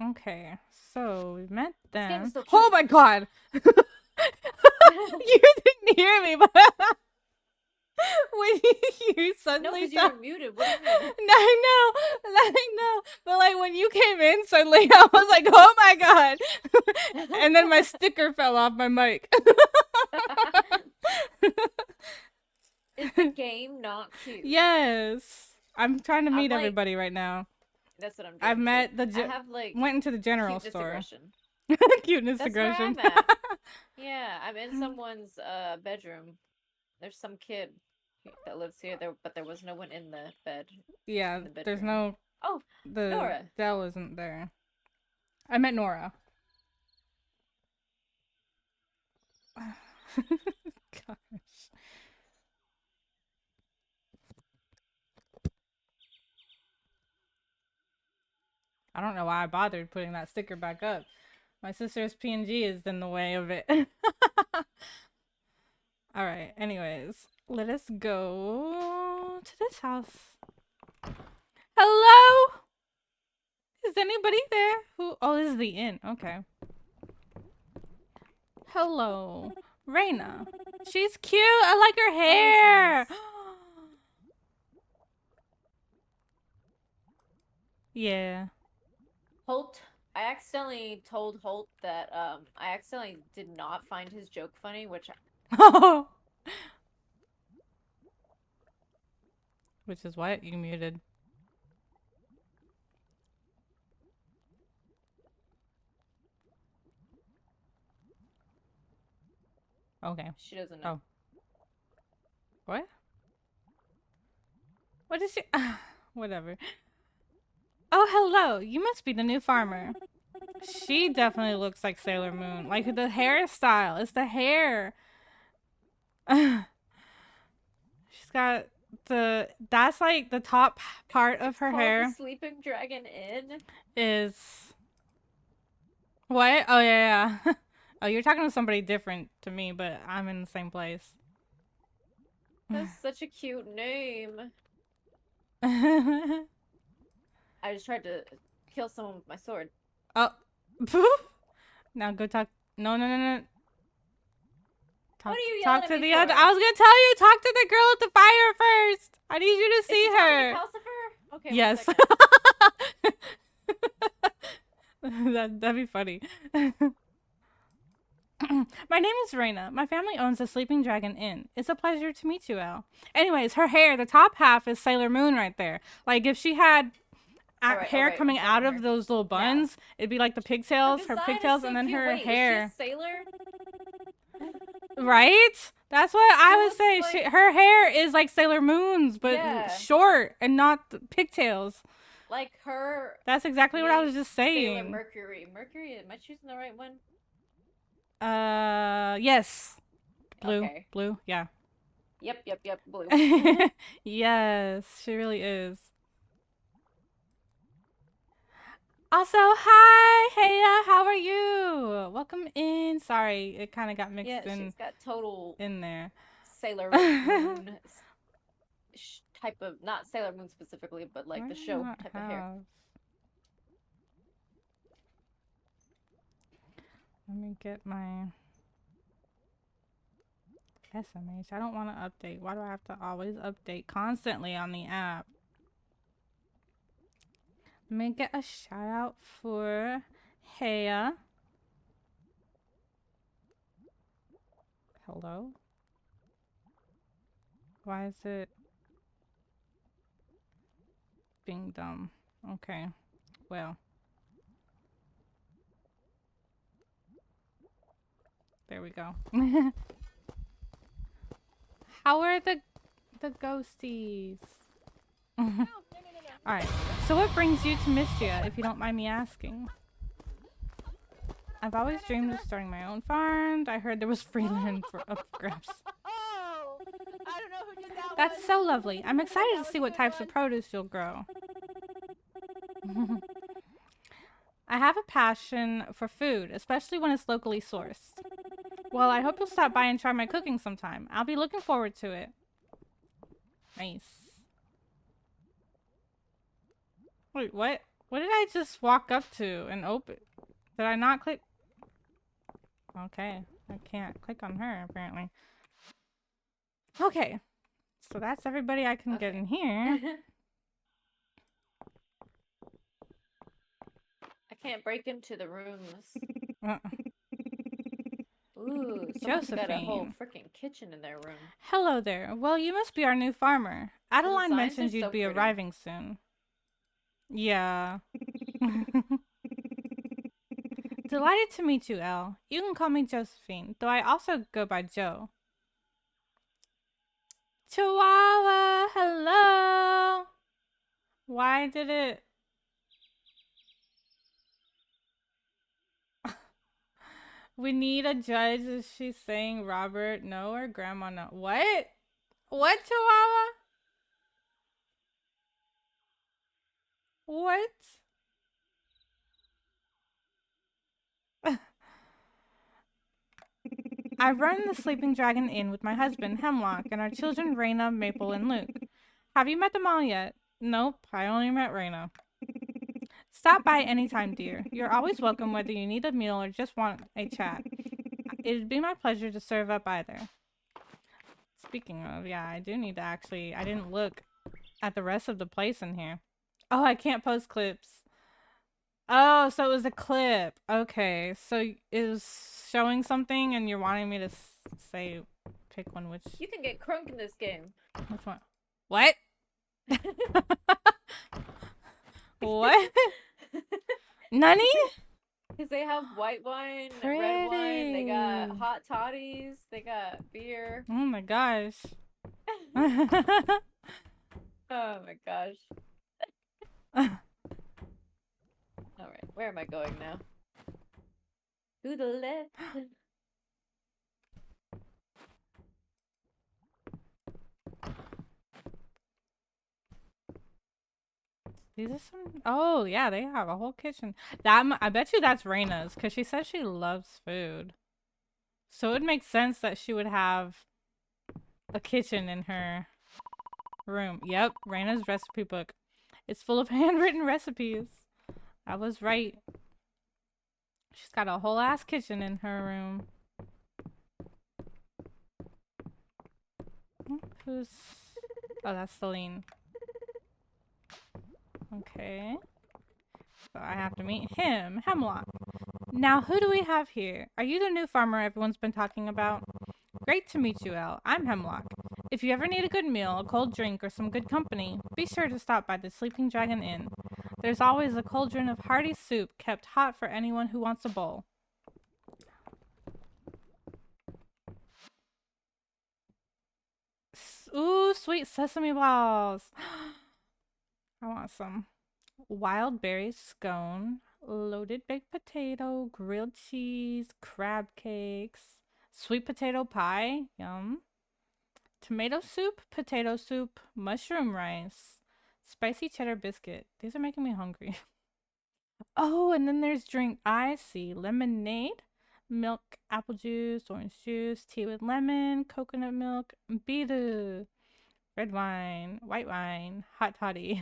Okay, so we met them. So Oh my god! You didn't hear me, but when you No, suddenly because you were muted. What do you mean? No, I know, but like when you came in suddenly, I was like, "Oh my god!" And then my sticker fell off my mic. Is the game not cute? Yes, I'm trying to I'm meet like- everybody right now. That's what I'm doing. I've met too. the I have like went into the general cuteness store. aggression. Cuteness That's aggression. where I'm at. Yeah, I'm in someone's bedroom. There's some kid that lives here, but there was no one in the bed. Yeah, in the there's bedroom. no. Oh, The Nora. Dell isn't there. I met Nora. Gosh. I don't know why I bothered putting that sticker back up. My sister's PNG is in the way of it. Alright, anyways. Let us go to this house. Hello? Is anybody there? Oh, this is the inn. Okay. Hello. Reina. She's cute. I like her hair. nice. Yeah. Holt. I accidentally told Holt that I accidentally did not find his joke funny, which Which is what? You muted. Okay. she doesn't know. Oh. What? What is she? Whatever. Oh, hello. You must be the new farmer. She definitely looks like Sailor Moon. Like the hairstyle. It's the hair. She's got that's like the top part of her Called hair the Sleeping Dragon Inn. is what? Oh yeah, yeah. Oh, you're talking to somebody different to me, but I'm in the same place. That's such a cute name. Oh. I just tried to kill someone with my sword. Now go talk. No. Talk, What are you talk yelling to at me the other. for? I was gonna tell you. Talk to the girl at the fire first. I need you to Is see she talking her. to Calcifer? Okay. Yes. 1 second. That'd be funny. My name is Reina. My family owns the Sleeping Dragon Inn. It's a pleasure to meet you, Elle. Anyways, her hair, the top half is Sailor Moon right there. Like if she had hair coming out of those little buns, it'd be like the pigtails, her pigtails, and then her hair. Is she a sailor? Right? That's what I It would looks say. like- Her hair is like Sailor Moon's, but Yeah. short and not the pigtails. Like her. That's exactly what I was just Sailor saying. Mercury. Mercury? Am I choosing the right one? Yes. Blue. Okay. Blue, yeah. Yep. Blue. Yes, she really is. Also, hi, Heya, how are you? Welcome in. Sorry, it kind of got mixed Yeah, in she's got total in there. Sailor Moon type of, not Sailor Moon specifically, but like Why the do I show not type of hair. have- Let me get my SMH. I don't want to update. Why do I have to always update constantly on the app? Let me get a shout out for Heya. Hello? Why is it being dumb? Okay. Well. There we go. How are the ghosties? Alright, so what brings you to Mistria, if you don't mind me asking? I've always dreamed of starting my own farm. I heard there was free land for upgrabs. I don't know who did that. That's so lovely. I'm excited to see what types of produce you'll grow. I have a passion for food, especially when it's locally sourced. Well, I hope you'll stop by and try my cooking sometime. I'll be looking forward to it. Nice. Wait, what? What did I just walk up to and open? Did I not click? Okay, I can't click on her, apparently. Okay. So that's everybody I can get Okay. in here. I can't break into the rooms. Uh, Ooh, someone's got a whole Josephine. freaking kitchen in their room. Hello there. Well, you must be our new farmer. The Adeline designs are mentioned you'd so be pretty. arriving soon. Yeah. Delighted to meet you, Elle. You can call me Josephine, though I also go by Joe. Chihuahua, hello. Why did it? We need a judge. Is she saying Robert no or Grandma no? What? What, Chihuahua? What? I run the Sleeping Dragon Inn with my husband, Hemlock, and our children, Raina, Maple, and Luke. Have you met them all yet? Nope, I only met Raina. Stop by anytime, dear. You're always welcome whether you need a meal or just want a chat. It'd be my pleasure to serve up either. Speaking of, yeah, I do need to actually... I didn't look at the rest of the place in here. Oh, I can't post clips. Oh, so it was a clip. Okay, so it was showing something and you're wanting me to say pick one which... You can get crunk in this game. Which one? What? What? Nani? Because they have white wine, Pretty. red wine, they got hot toddies, they got beer. Oh my gosh. Oh my gosh. Alright, where am I going now? To the left. These are some... Oh, yeah, they have a whole kitchen. I bet you that's Raina's, because she says she loves food. So it would make sense that she would have a kitchen in her room. Yep, Raina's recipe book. It's full of handwritten recipes. I was right. She's got a whole ass kitchen in her room. Who's... Oh, that's Celine. Okay. So I have to meet him, Hemlock. Now, who do we have here? Are you the new farmer everyone's been talking about? Great to meet you, Elle. I'm Hemlock. If you ever need a good meal, a cold drink, or some good company, be sure to stop by the Sleeping Dragon Inn. There's always a cauldron of hearty soup kept hot for anyone who wants a bowl. Ooh, sweet sesame balls. I want some. Wild berry scone, loaded baked potato, grilled cheese, crab cakes, sweet potato pie, yum. Tomato soup, mushroom rice, spicy cheddar biscuit. These are making me hungry. Oh, and then there's drink. I see lemonade, milk, apple juice, orange juice, tea with lemon, coconut milk, biru, red wine, white wine, hot toddy.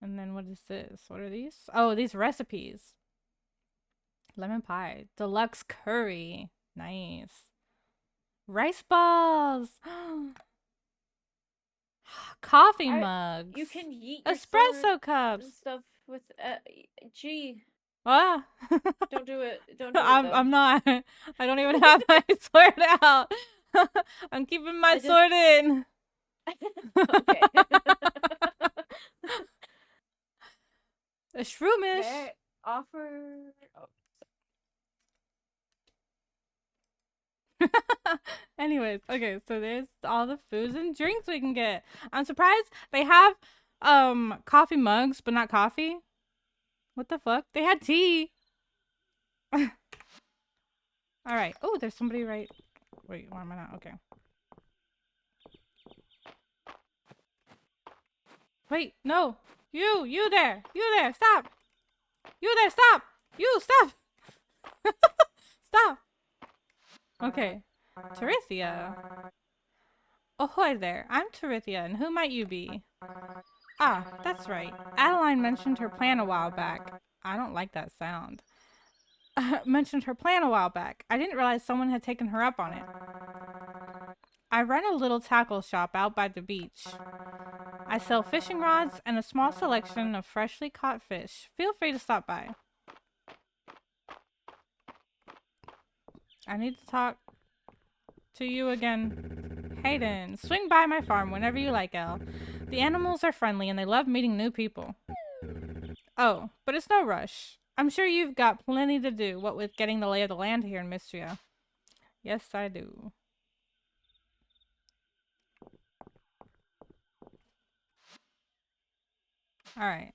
And then what is this? What are these? Oh, these recipes. Lemon pie, deluxe curry. Nice. Rice balls. Coffee mugs. You can yeet your espresso sword cups. and stuff with G. Ah. Don't do it. Don't do it. I'm not. I don't even have my sword out. I'm keeping my sword in. Okay. A shroomish. Offer. Oh. Anyways, okay, so there's all the foods and drinks we can get. I'm surprised they have coffee mugs, but not coffee. What the fuck? They had tea. Alright. Oh, there's somebody right. Wait, why am I not? Okay. Wait, no. You there. You there. Stop. You there. Stop. You, stop. Stop. Okay. Terithia. Ahoy there. I'm Terithia, and who might you be? Ah, that's right. Adeline mentioned her plan a while back. I don't like that sound. Mentioned her plan a while back. I didn't realize someone had taken her up on it. I run a little tackle shop out by the beach. I sell fishing rods and a small selection of freshly caught fish. Feel free to stop by. I need to talk to you again. Hayden, swing by my farm whenever you like, Elle. The animals are friendly and they love meeting new people. Oh, but it's no rush. I'm sure you've got plenty to do, what with getting the lay of the land here in Mistria. Yes, I do. Alright.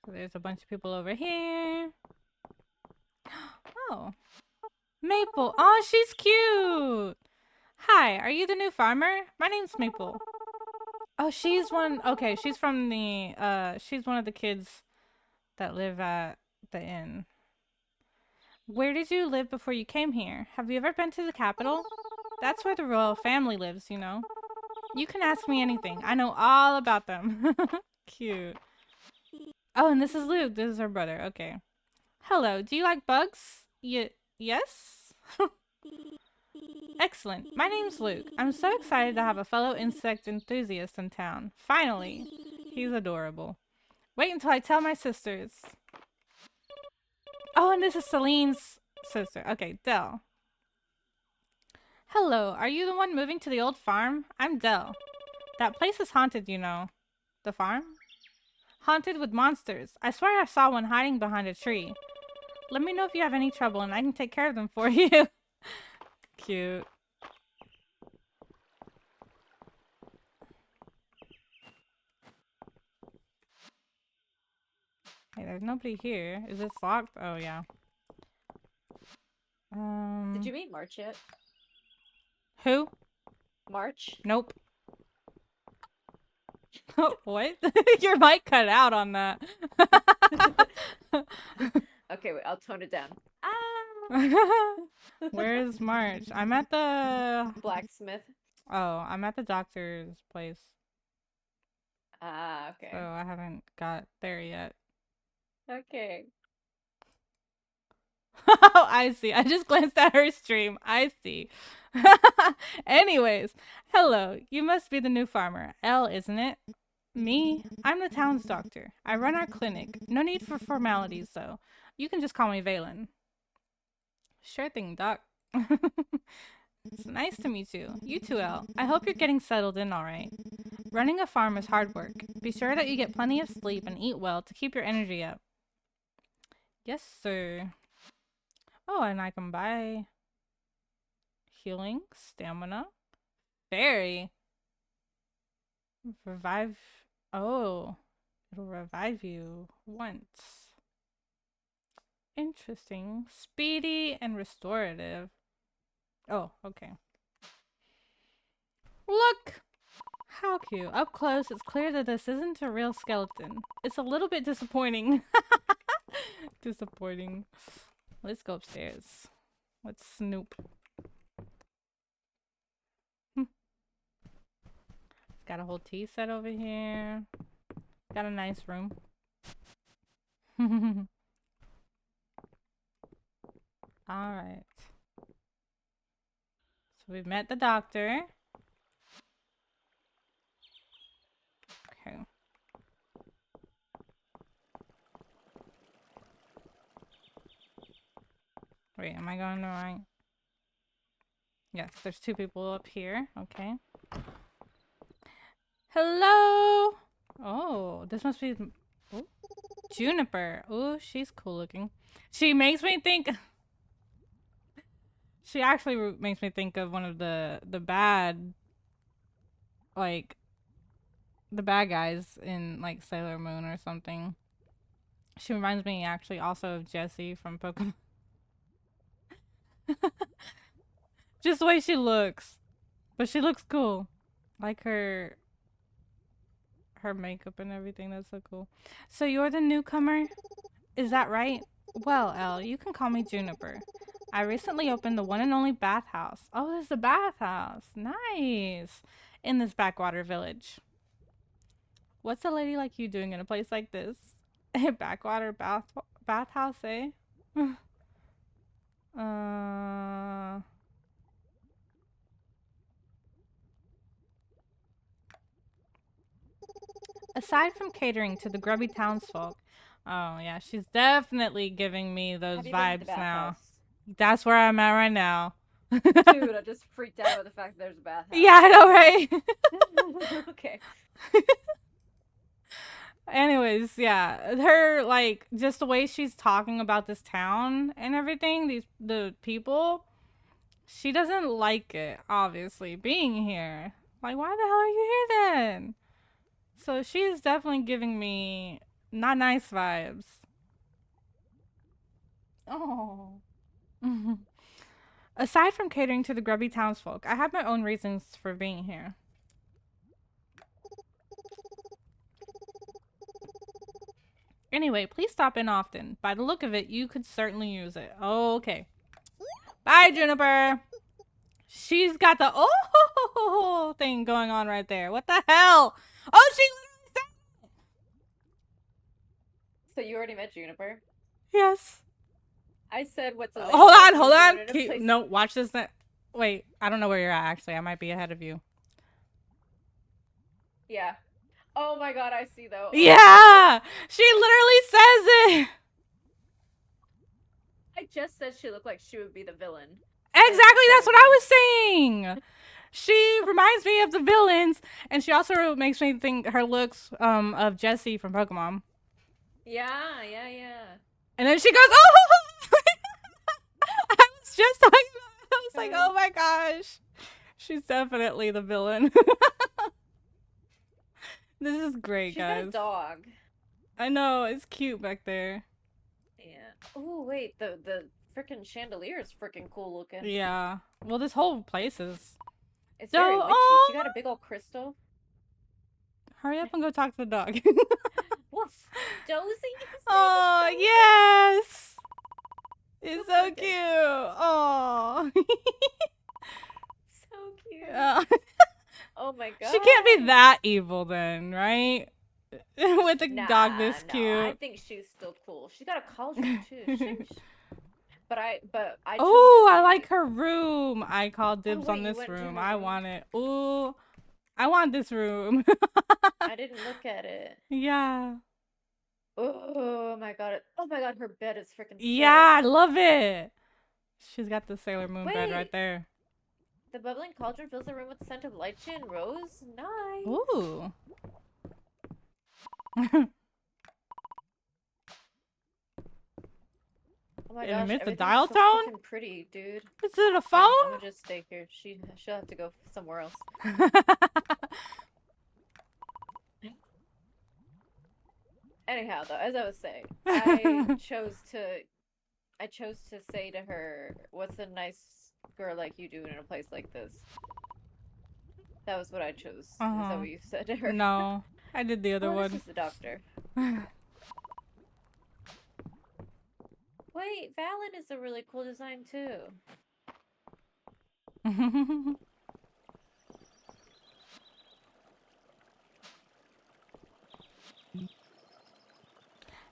So there's a bunch of people over here. Oh. Maple. Oh, she's cute. Hi, are you the new farmer? My name's Maple. Oh, she's one. Okay, she's from the, she's one of the kids that live at the inn. Where did you live before you came here? Have you ever been to the capital? That's where the royal family lives, you know. You can ask me anything. I know all about them. Cute. Oh, and this is Luke. This is her brother. Okay. Hello. Do you like bugs? Yes? Excellent. My name's Luke. I'm so excited to have a fellow insect enthusiast in town. Finally. He's adorable. Wait until I tell my sisters. Oh, and this is Celine's sister. Okay, Dell. Hello. Are you the one moving to the old farm? I'm Dell. That place is haunted, you know. The farm? Haunted with monsters. I swear I saw one hiding behind a tree. Let me know if you have any trouble and I can take care of them for you. Cute. Hey, there's nobody here. Is this locked? Oh, yeah. Did you meet March yet? Who? March? Nope. What? Your mic cut out on that. Okay, wait, I'll tone it down. Ah! Where's March? I'm at the... Blacksmith. Oh, I'm at the doctor's place. Ah, okay. So I haven't got there yet. Okay. Oh, I see. I just glanced at her stream. I see. Anyways, hello. You must be the new farmer. Elle, isn't it? Me? I'm the town's doctor. I run our clinic. No need for formalities, though. You can just call me Valen. Sure thing, Doc. It's nice to meet you. You too, Elle. I hope you're getting settled in all right. Running a farm is hard work. Be sure that you get plenty of sleep and eat well to keep your energy up. Yes, sir. Oh, and I can buy healing, stamina, berry, revive. Oh, it'll revive you once. Interesting. Speedy and restorative. Oh, okay. Look! How cute. Up close, it's clear that this isn't a real skeleton. It's a little bit disappointing. Disappointing. Let's go upstairs. Let's snoop. Got a whole tea set over here. Got a nice room. Alright. So we've met the doctor. Okay. Wait, am I going the right? Yes, there's two people up here. Okay. Hello! Oh, this must be... Ooh. Juniper. Oh, she's cool looking. She makes me think... She actually makes me think of one of the bad... Like... The bad guys in, like, Sailor Moon or something. She reminds me, actually, also of Jessie from Pokemon. Just the way she looks. But she looks cool. Like her makeup and everything. That's so cool. So you're the newcomer? Is that right? Well, Elle, you can call me Juniper. I recently opened the one and only bathhouse. Oh, there's a bathhouse. Nice. In this backwater village. What's a lady like you doing in a place like this? A backwater bathhouse, eh? Aside from catering to the grubby townsfolk, oh yeah, she's definitely giving me those Have you been to the vibes now. bathhouse? That's where I'm at right now. Dude, I just freaked out about the fact that there's a bathhouse. Yeah, I know, right? Okay. Anyways, yeah, her like just the way she's talking about this town and everything, the people, she doesn't like it, obviously, being here. Like, why the hell are you here then? So she's definitely giving me not nice vibes. Oh. Aside from catering to the grubby townsfolk, I have my own reasons for being here. Anyway, please stop in often. By the look of it, you could certainly use it. Okay. Bye, Juniper. She's got the oh thing going on right there. What the hell? Oh, she literally said it. So you already met Juniper? Yes. I said what's a Hold on. No, watch this. Wait, I don't know where you're at, actually. I might be ahead of you. Yeah. Oh my god, I see though. Yeah! She literally says it! I just said she looked like she would be the villain. Exactly, that's what I was saying! She reminds me of the villains, and she also makes me think her looks of Jessie from Pokemon. Yeah. And then she goes, oh! I was just talking about it. I was like, oh my gosh. She's definitely the villain. This is great, guys. She's got a dog. I know, it's cute back there. Yeah. Oh wait, the freaking chandelier is freaking cool looking. Yeah. Well, this whole place is. It's very witchy. She got a big old crystal. Hurry up and go talk to the dog. Woof. Dozy? Oh, yes! It's so cute. Oh. So cute. Oh my god. She can't be that evil then, right? With a dog this cute. I think she's still cool. She's got a cauldron too. But I Oh, I like her room. I called dibs wait, on this room. room. I want it. Ooh, I want this room. I didn't look at it. Yeah. Oh my god. Oh my god, her bed is freaking sick. Yeah, I love it. She's got the Sailor Moon bed right there. The bubbling cauldron fills the room with the scent of lychee and rose. Nice. Ooh. Oh my And gosh, amidst the everything's dial so tone? freaking pretty, dude. Is it a phone? I'm gonna just stay here. She'll have to go somewhere else. Anyhow, though, as I was saying, I chose to say to her, "What's a nice girl like you doing in a place like this?" That was what I chose. Is that what you said to her? No, I did the other one. This is the doctor. Wait, Valen is a really cool design too.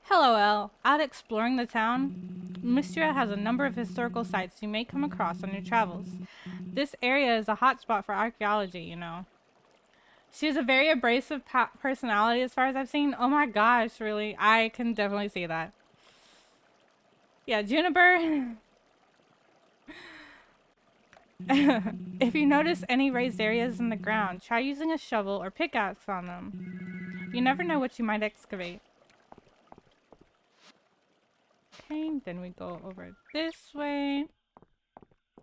Hello, Elle. Out exploring the town, Mistria has a number of historical sites you may come across on your travels. This area is a hotspot for archaeology, you know. She has a very abrasive personality as far as I've seen. Oh my gosh, really? I can definitely see that. Yeah, Juniper. If you notice any raised areas in the ground, try using a shovel or pickaxe on them. You never know what you might excavate. Okay, then we go over this way.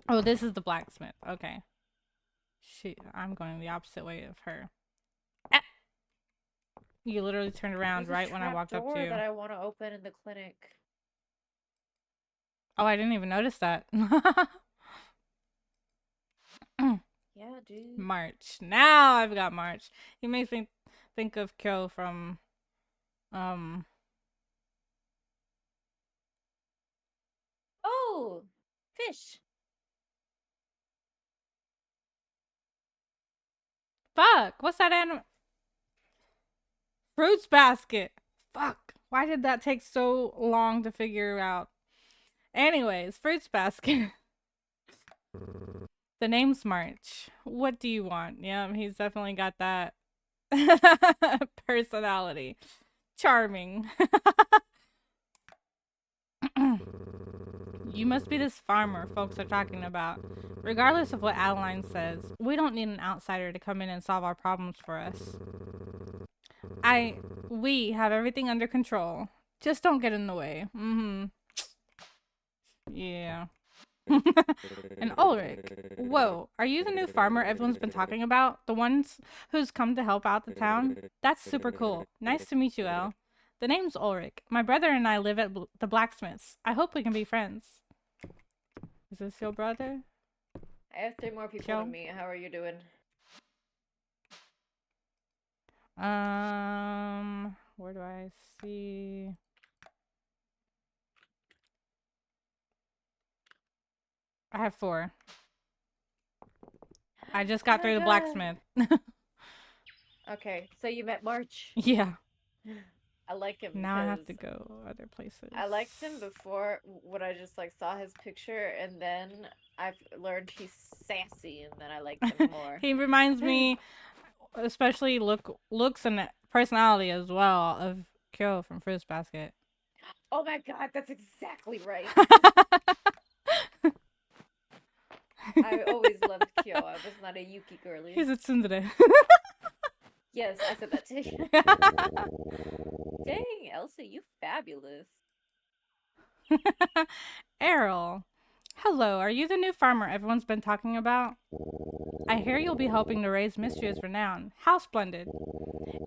Oh, this is the blacksmith. Okay. I'm going the opposite way of her. Ah! You literally turned around right when I walked up to you. That I want to open in the clinic. Oh, I didn't even notice that. Yeah, dude. March. Now I've got March. He makes me think of Kyo from Oh, fish. Fuck, what's that animal? Fruits basket. Fuck. Why did that take so long to figure out? Anyways, fruits basket. The name's March. What do you want? Yeah, he's definitely got that. Personality. Charming. You must be this farmer folks are talking about. Regardless of what Adeline says, we don't need an outsider to come in and solve our problems for us. We have everything under control. Just don't get in the way. Yeah. And Ulrich. Whoa, are you the new farmer everyone's been talking about? The ones who's come to help out the town? That's super cool. Nice to meet you, El. The name's Ulrich. My brother and I live at the blacksmiths. I hope we can be friends. Is this your brother? I have 3 more people to meet. How are you doing? Where do I see? I have 4. I just got through the blacksmith. Okay, so you met March. Yeah. I like him. Now I have to go other places. I liked him before when I just like saw his picture, and then I've learned he's sassy, and then I liked him more. He reminds me, especially looks and personality as well, of Kyo from Fruits Basket. Oh my god, that's exactly right. I always loved Kyo. I was not a Yuki girly. He's a tsundere. Yes, I said that too. Dang, Elsa, you fabulous. Errol. Hello, are you the new farmer everyone's been talking about? I hear you'll be helping to raise Mistria's renown. How splendid.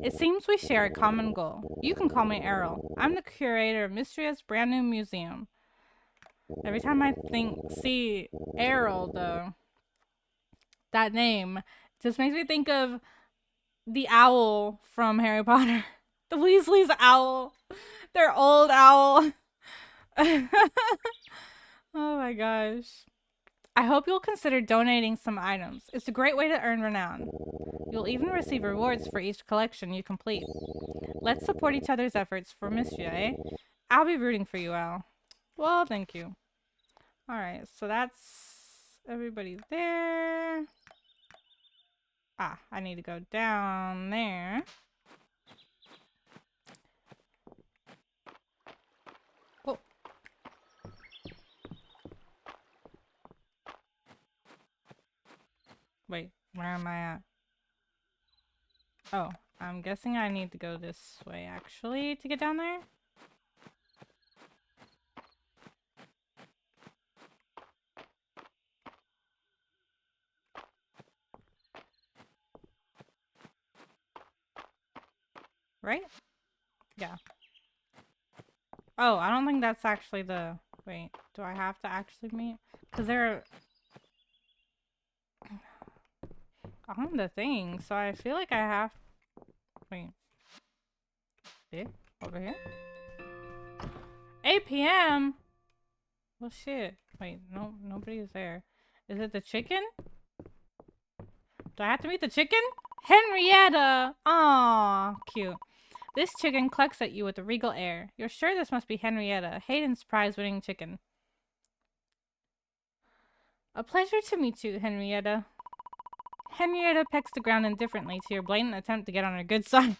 It seems we share a common goal. You can call me Errol. I'm the curator of Mistria's brand new museum. Every time I see Errol, though, that name just makes me think of the owl from Harry Potter. The Weasley's owl. Their old owl. Oh my gosh. I hope you'll consider donating some items. It's a great way to earn renown. You'll even receive rewards for each collection you complete. Let's support each other's efforts for Mistria, eh? I'll be rooting for you, Al. Well, thank you. Alright, so that's everybody there. Ah, I need to go down there. Oh. Wait, where am I at? Oh, I'm guessing I need to go this way, actually, to get down there? Right? Yeah. Oh, I don't think that's actually the... Wait, do I have to actually meet? Because they're... on the thing, so I feel like I have... Wait. See? Over here? 8 p.m.? Well, shit. Wait, no, nobody's there. Is it the chicken? Do I have to meet the chicken? Henrietta! Aww, cute. This chicken clucks at you with a regal air. You're sure this must be Henrietta, Hayden's prize-winning chicken. A pleasure to meet you, Henrietta. Henrietta pecks the ground indifferently to your blatant attempt to get on her good side.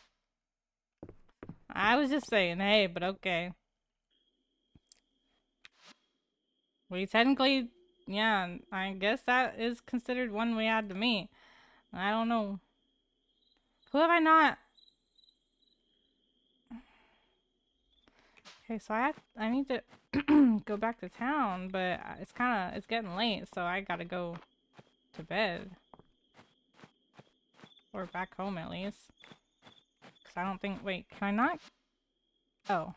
I was just saying, hey, but okay. We technically, yeah, I guess that is considered one we had to meet. I don't know. Who have I not? Okay, so I need to go back to town, but it's getting late, so I gotta go to bed. Or back home at least. Cause I don't think, wait, can I not? Oh,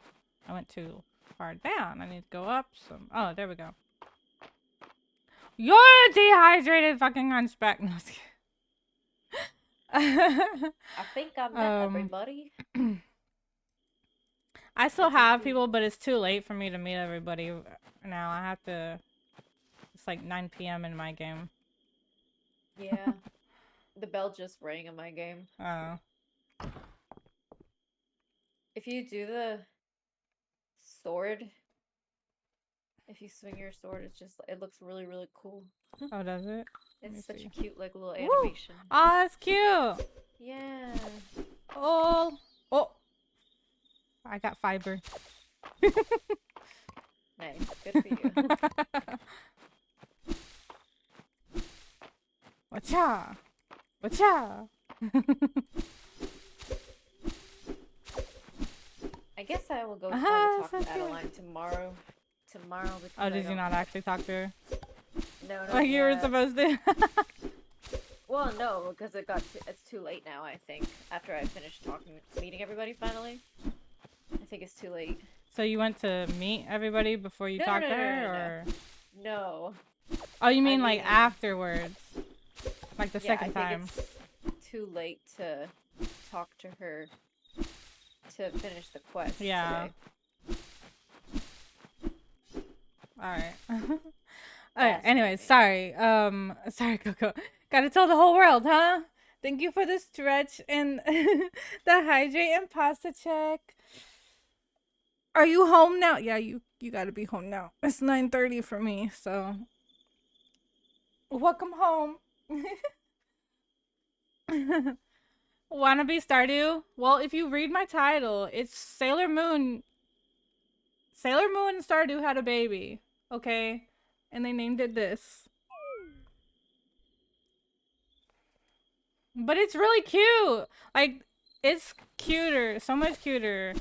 I went too far down. I need to go up some, oh, there we go. You're a dehydrated fucking hunchback. No, I think I met everybody. I still have people, but it's too late for me to meet everybody now. I have to... It's like 9 p.m. in my game. Yeah. The bell just rang in my game. Oh. If you do the sword If you swing your sword, it's just it looks really really cool. Oh, does it? Let me It's such see. a cute like little Woo! animation. Oh, that's cute. Yeah. Oh, oh. I got fiber. Nice. Good for you. Wacha! Wacha! I guess I will go try Ah, to talk so to cute. Adeline tomorrow. Because Oh, I did you don't- not actually talk to her? No, no. Like you were supposed to? Well, no, because it's too late now. I think after I finished meeting everybody finally, I think it's too late. So you went to meet everybody before you No, talked no, to no, her, no, no, or? No. Oh, you mean I like mean- afterwards? Like the Yeah, second I time? think it's too late to talk to her to finish the quest. Yeah. Today. Alright. Alright, That's anyway, what sorry. Sorry, Coco. Gotta tell the whole world, huh? Thank you for the stretch and the hydrate and pasta check. Are you home now? Yeah, you gotta be home now. It's 9:30 for me, so welcome home. Wanna be Stardew? Well, if you read my title, it's Sailor Moon. Sailor Moon and Stardew had a baby, okay? And they named it this. But it's really cute. Like, it's cuter, so much cuter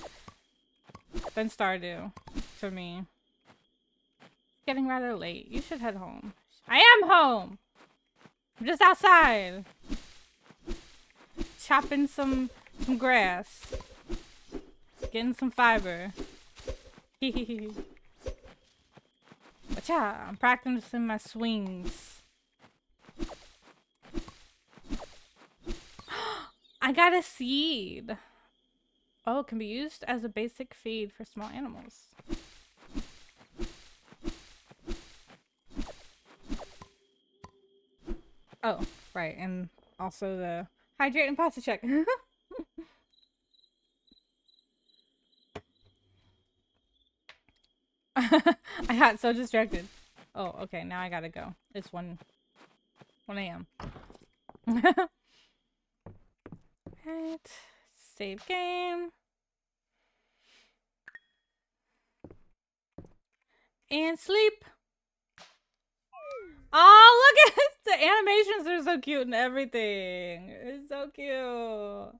than Stardew for me. It's getting rather late. You should head home. I am home. I'm just outside. Chopping some grass. Getting some fiber. Wacha, I'm practicing my swings. I got a seed. Oh, it can be used as a basic feed for small animals. Oh, right, and also the hydrate and pasta check. I got so distracted. Oh, okay, now I gotta go. It's 1 a.m. Right. Save game. And sleep. Oh, look at the animations are so cute and everything. It's so cute.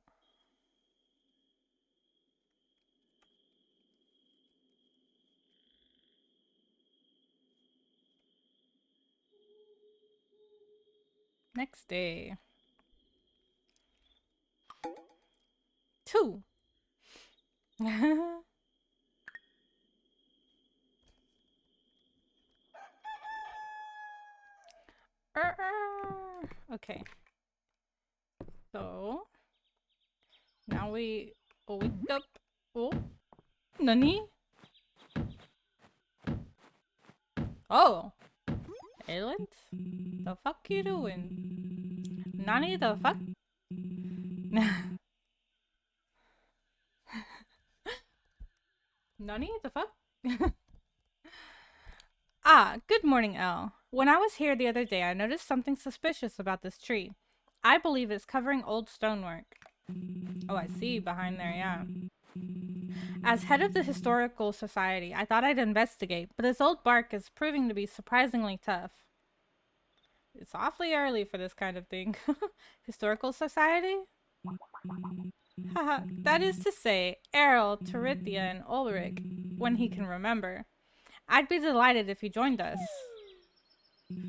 Next day. 2. Okay. So now we wake up. Oh, Nani? Oh, Ailent? The fuck you doing? Nani the fuck? Nani the fuck? Ah, good morning, Elle. When I was here the other day, I noticed something suspicious about this tree. I believe it's covering old stonework. Oh, I see, behind there, yeah. As head of the Historical Society, I thought I'd investigate, but this old bark is proving to be surprisingly tough. It's awfully early for this kind of thing. Historical Society? Haha, that is to say, Errol, Terithia, and Ulrich, when he can remember. I'd be delighted if he joined us.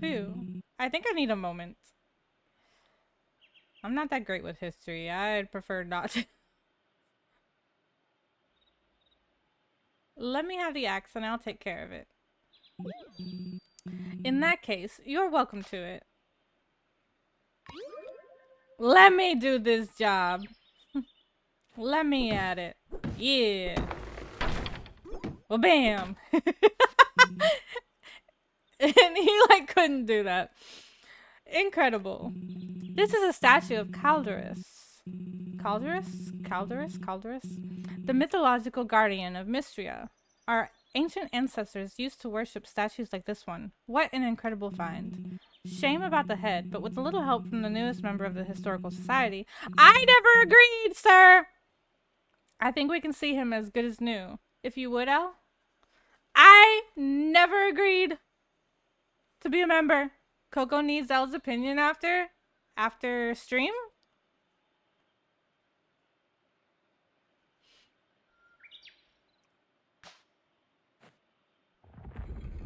Phew. I think I need a moment. I'm not that great with history. I'd prefer not to. Let me have the axe and I'll take care of it. In that case, you're welcome to it. Let me do this job. Let me at it. Yeah. Well, bam. And he like couldn't do that. Incredible. This is a statue of Calderus. Calderus? The mythological guardian of Mistria. Our Ancient ancestors used to worship statues like this one. What an incredible find. Shame about the head, but with a little help from the newest member of the Historical Society. I never agreed, sir! I think we can see him as good as new. If you would, Al. I never agreed to be a member. Coco needs El's opinion after stream?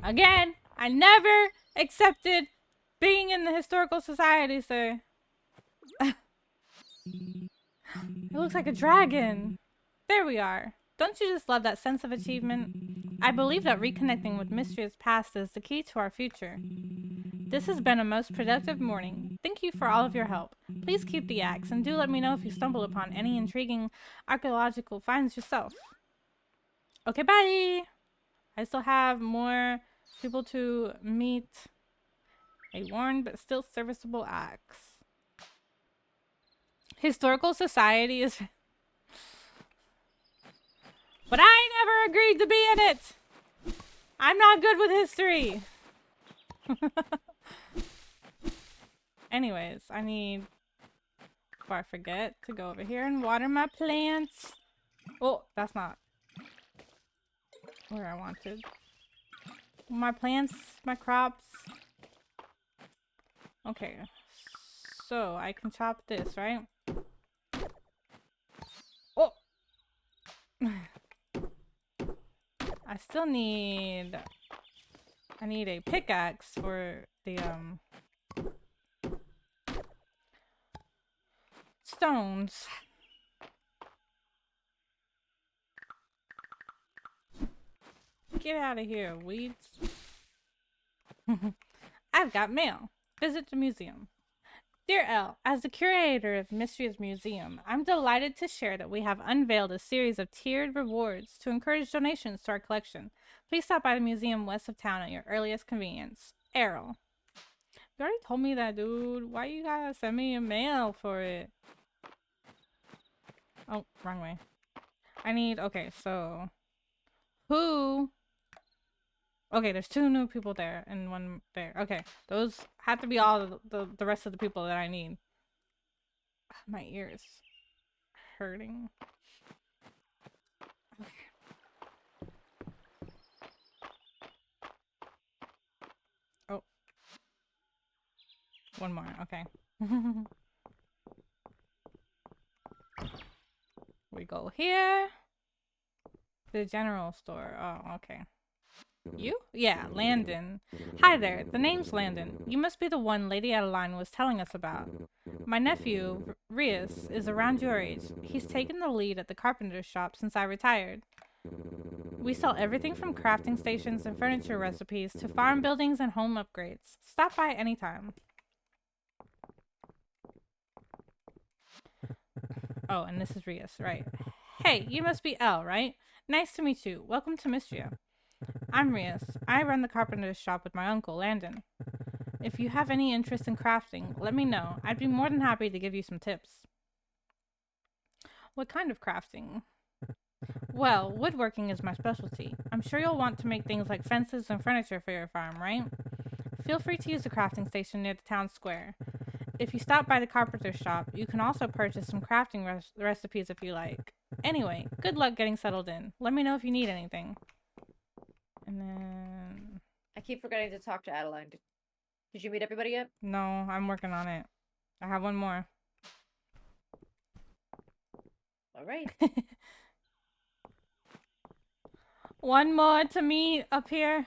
Again, I never accepted being in the Historical Society, sir. It looks like a dragon. There we are. Don't you just love that sense of achievement? I believe that reconnecting with Mistria's past is the key to our future. This has been a most productive morning. Thank you for all of your help. Please keep the axe, and do let me know if you stumble upon any intriguing archaeological finds yourself. Okay, bye! I still have more people to meet. A worn but still serviceable axe. Historical Society is... But I never agreed to be in it! I'm not good with history! Anyways, I need... Before I forget, to go over here and water my plants. Oh, that's not where I wanted. My plants, my crops. Okay. So, I can chop this, right? Oh! I still need... I need a pickaxe for the, stones. Get out of here, weeds. I've got mail. Visit the museum. Dear Elle, as the curator of Mistria's Museum, I'm delighted to share that we have unveiled a series of tiered rewards to encourage donations to our collection. Please stop by the museum west of town at your earliest convenience. Errol. You already told me that, dude. Why you gotta send me a mail for it? Oh, wrong way. I need... Okay, so... Who... Okay, there's 2 new people there and 1 there. Okay, those have to be all the rest of the people that I need. My ears hurting. Okay. Oh. 1 more, okay. We go here. The general store. Oh, okay. You? Yeah, Landon. Hi there, the name's Landon. You must be the one Lady Adeline was telling us about. My nephew, Rias, is around your age. He's taken the lead at the carpenter's shop since I retired. We sell everything from crafting stations and furniture recipes to farm buildings and home upgrades. Stop by anytime. Oh, and this is Rias, right. Hey, you must be Elle, right? Nice to meet you. Welcome to Mistria. I'm Rias. I run the carpenter's shop with my uncle, Landon. If you have any interest in crafting, let me know. I'd be more than happy to give you some tips. What kind of crafting? Well, woodworking is my specialty. I'm sure you'll want to make things like fences and furniture for your farm, right? Feel free to use the crafting station near the town square. If you stop by the carpenter's shop, you can also purchase some crafting recipes if you like. Anyway, good luck getting settled in. Let me know if you need anything. And then... I keep forgetting to talk to Adeline. Did you meet everybody yet? No, I'm working on it. I have 1 more. Alright. 1 more to meet up here.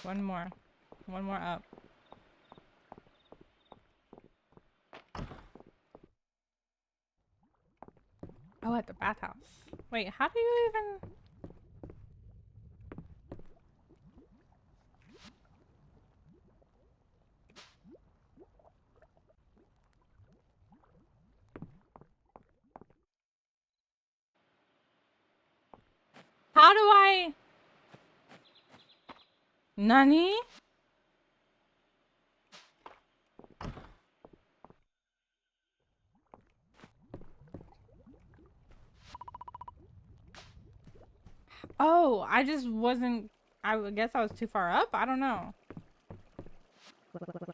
One more up. Oh, at the bathhouse. Wait, how do you even... How do I... Nani? Oh, I just wasn't. I guess I was too far up. I don't know.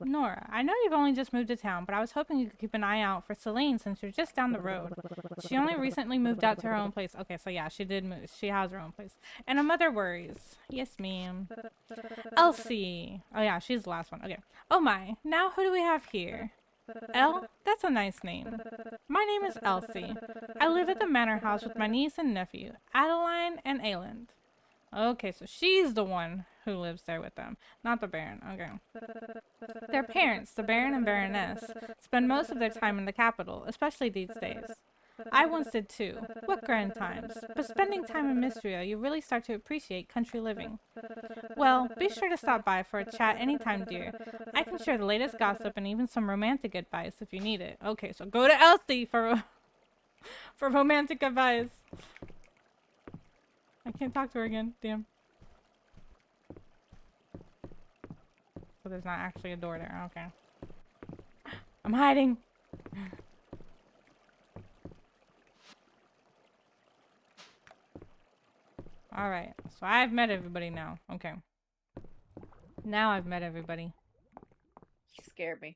Nora, I know you've only just moved to town, but I was hoping you could keep an eye out for Celine since you're just down the road. She only recently moved out to her own place. Okay, so yeah, she did move. She has her own place. And her mother worries. Yes, ma'am. Elsie. Oh yeah, she's the last one. Okay. Oh my. Now who do we have here? Elle? That's a nice name. My name is Elsie. I live at the manor house with my niece and nephew, Adeline and Ayland. Okay, so she's the one who lives there with them, not the Baron. Okay. Their parents, the Baron and Baroness, spend most of their time in the capital, especially these days. I once did too. What grand times. But spending time in Mistria, you really start to appreciate country living. Well, be sure to stop by for a chat anytime, dear. I can share the latest gossip and even some romantic advice if you need it. Okay, so go to Elsie for romantic advice. I can't talk to her again. Damn. So there's not actually a door there. Okay. I'm hiding. Alright. So I've met everybody now. Okay. Now I've met everybody. You scared me.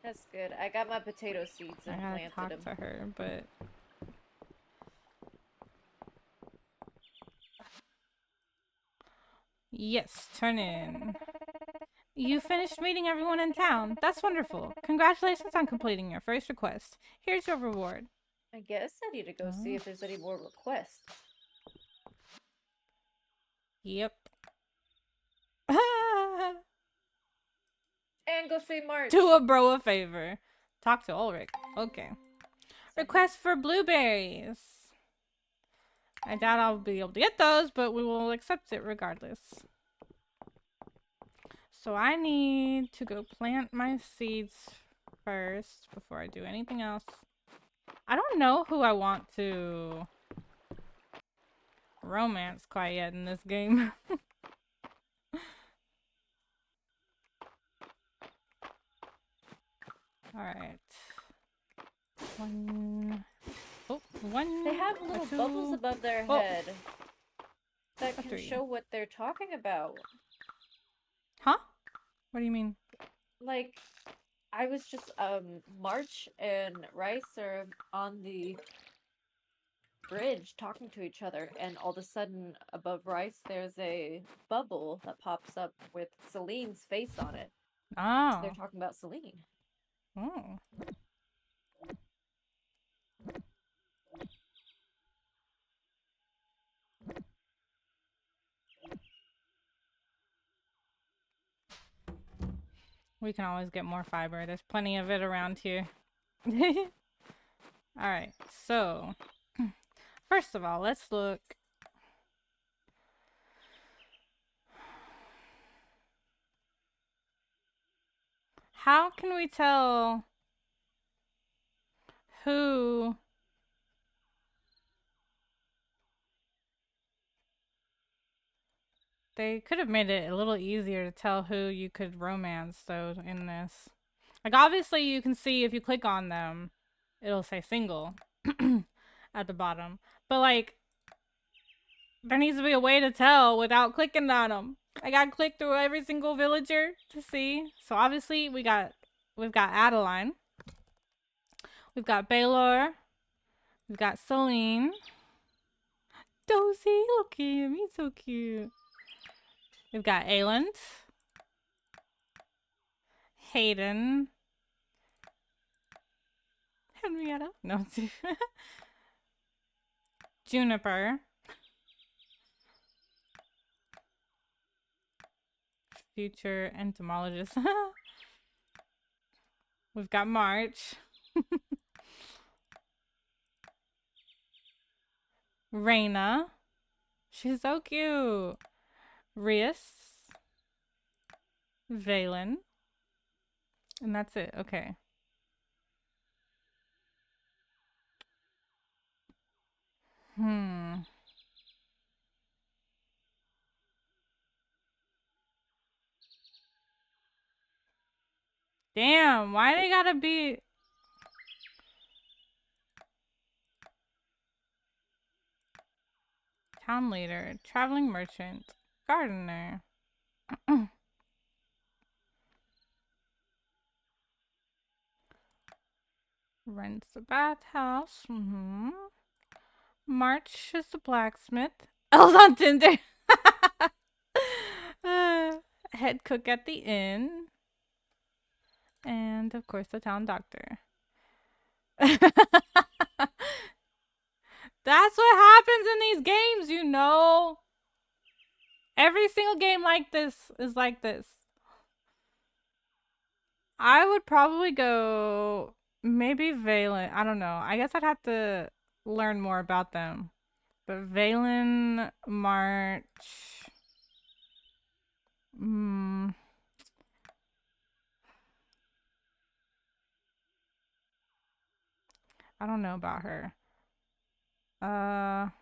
That's good. I got my potato seeds I and gotta planted talk them. to her, but... Yes, turn in. You finished meeting everyone in town. That's wonderful. Congratulations on completing your first request. Here's your reward. I guess I need to go see if there's any more requests. Yep. And go see March. Do a bro a favor. Talk to Ulrich. Okay. Request for blueberries. I doubt I'll be able to get those, but we will accept it regardless. So I need to go plant my seeds first before I do anything else. I don't know who I want to romance quite yet in this game. Alright. One. Oh, one. They have little two, bubbles above their oh, head that can three. show what they're talking about. Huh? What do you mean? Like, I was just, March and Rice are on the bridge talking to each other, and all of a sudden, above Rice, there's a bubble that pops up with Celine's face on it. Oh. So they're talking about Celine. Oh. We can always get more fiber. There's plenty of it around here. Alright, so first of all, let's look. How can we tell who they could have made it a little easier to tell who you could romance though in this. Like obviously you can see if you click on them, it'll say single at the bottom. But like there needs to be a way to tell without clicking on them. I gotta click through every single villager to see. So obviously we've got Adeline. We've got Baylor. We've got Celine. Dozy, look at him, he's so cute. We've got Ayland. Hayden. Henrietta. No. Juniper. Future entomologist. We've got March. Raina. She's so cute. Rias. Valen. And that's it. Okay. Damn, why they gotta be... town leader, traveling merchant, gardener. Rents the bathhouse. March is the blacksmith. Elle's on Tinder. Head cook at the inn. And of course the town doctor. That's what happens in these games, you know. Every single game like this is like this. I would probably go maybe Valen. I don't know. I guess I'd have to learn more about them. But Valen, March. I don't know about her. I'm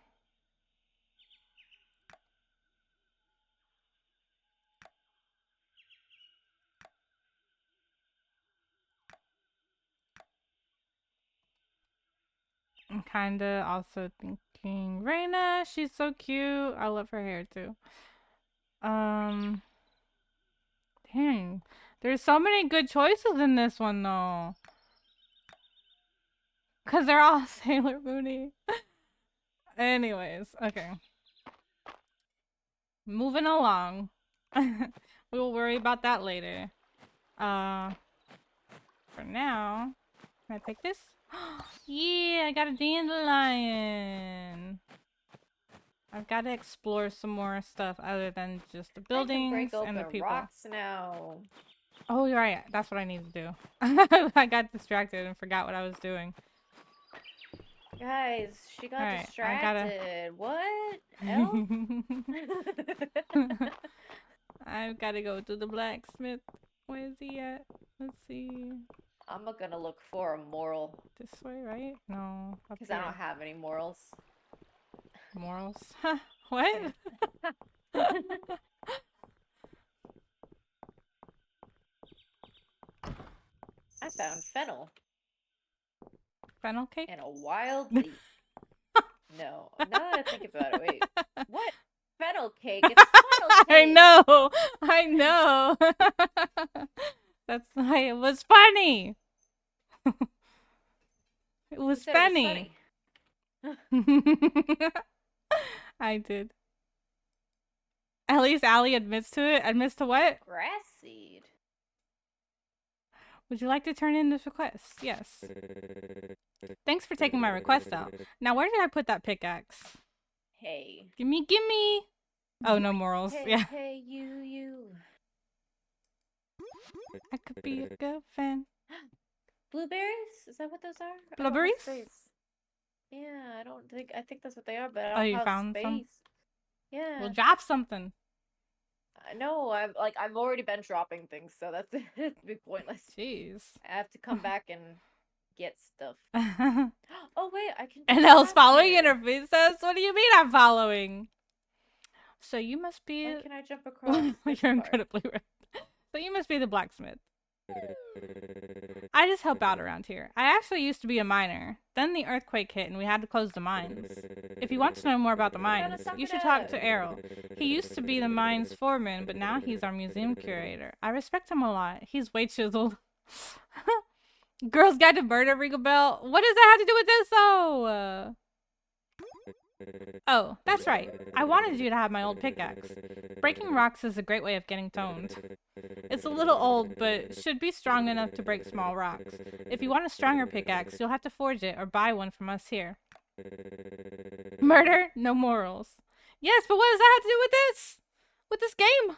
kinda also thinking Reina. She's so cute. I love her hair too. Dang. There's so many good choices in this one though. Cause they're all Sailor Moony. Anyways, okay. Moving along. We will worry about that later. For now, can I pick this? Yeah, I got a dandelion. I've got to explore some more stuff other than just the buildings and the people. Rocks now. Oh, you're right. That's what I need to do. I got distracted and forgot what I was doing. Guys, she got Alright, distracted. What? Elle? I've got to go to the blacksmith. Where is he at? Let's see. I'm gonna look for a moral. This way, right? No. Because I don't have any morals. Morals? What? I found fennel. Fennel cake? And a wild leaf. No. Now that I think about it, wait. What? Fennel cake? It's funnel cake! I know! I know! That's why it was funny! It was funny! I did. At least Allie admits to it. Admits to what? Grass seed. Would you like to turn in this request? Yes. Thanks for taking my request out. Now, where did I put that pickaxe? Hey. Gimme, gimme! Oh, no morals. Hey, yeah. Hey, you. I could be a good fan. Blueberries? Is that what those are? Blueberries? Yeah, I think that's what they are, but I Oh, don't you have found space. some? Yeah. Well, drop something. I know, I've already been dropping things, so that's it'd be pointless. Jeez. I have to come back and get stuff. Oh wait, I can. And Elle's following interface says, "What do you mean I'm following?" So you must be. When can I jump across? You're incredibly right. So you must be the blacksmith. I just help out around here. I actually used to be a miner. Then the earthquake hit and we had to close the mines. If you want to know more about the mines, you should talk to Errol. He used to be the mines foreman, but now he's our museum curator. I respect him a lot. He's way chiseled. Girls Guide to Murder, Regal Bell. What does that have to do with this, though? Oh, that's right. I wanted you to have my old pickaxe. Breaking rocks is a great way of getting toned. It's a little old, but should be strong enough to break small rocks. If you want a stronger pickaxe, you'll have to forge it or buy one from us here. Murder? No morals. Yes, but what does that have to do with this? With this game?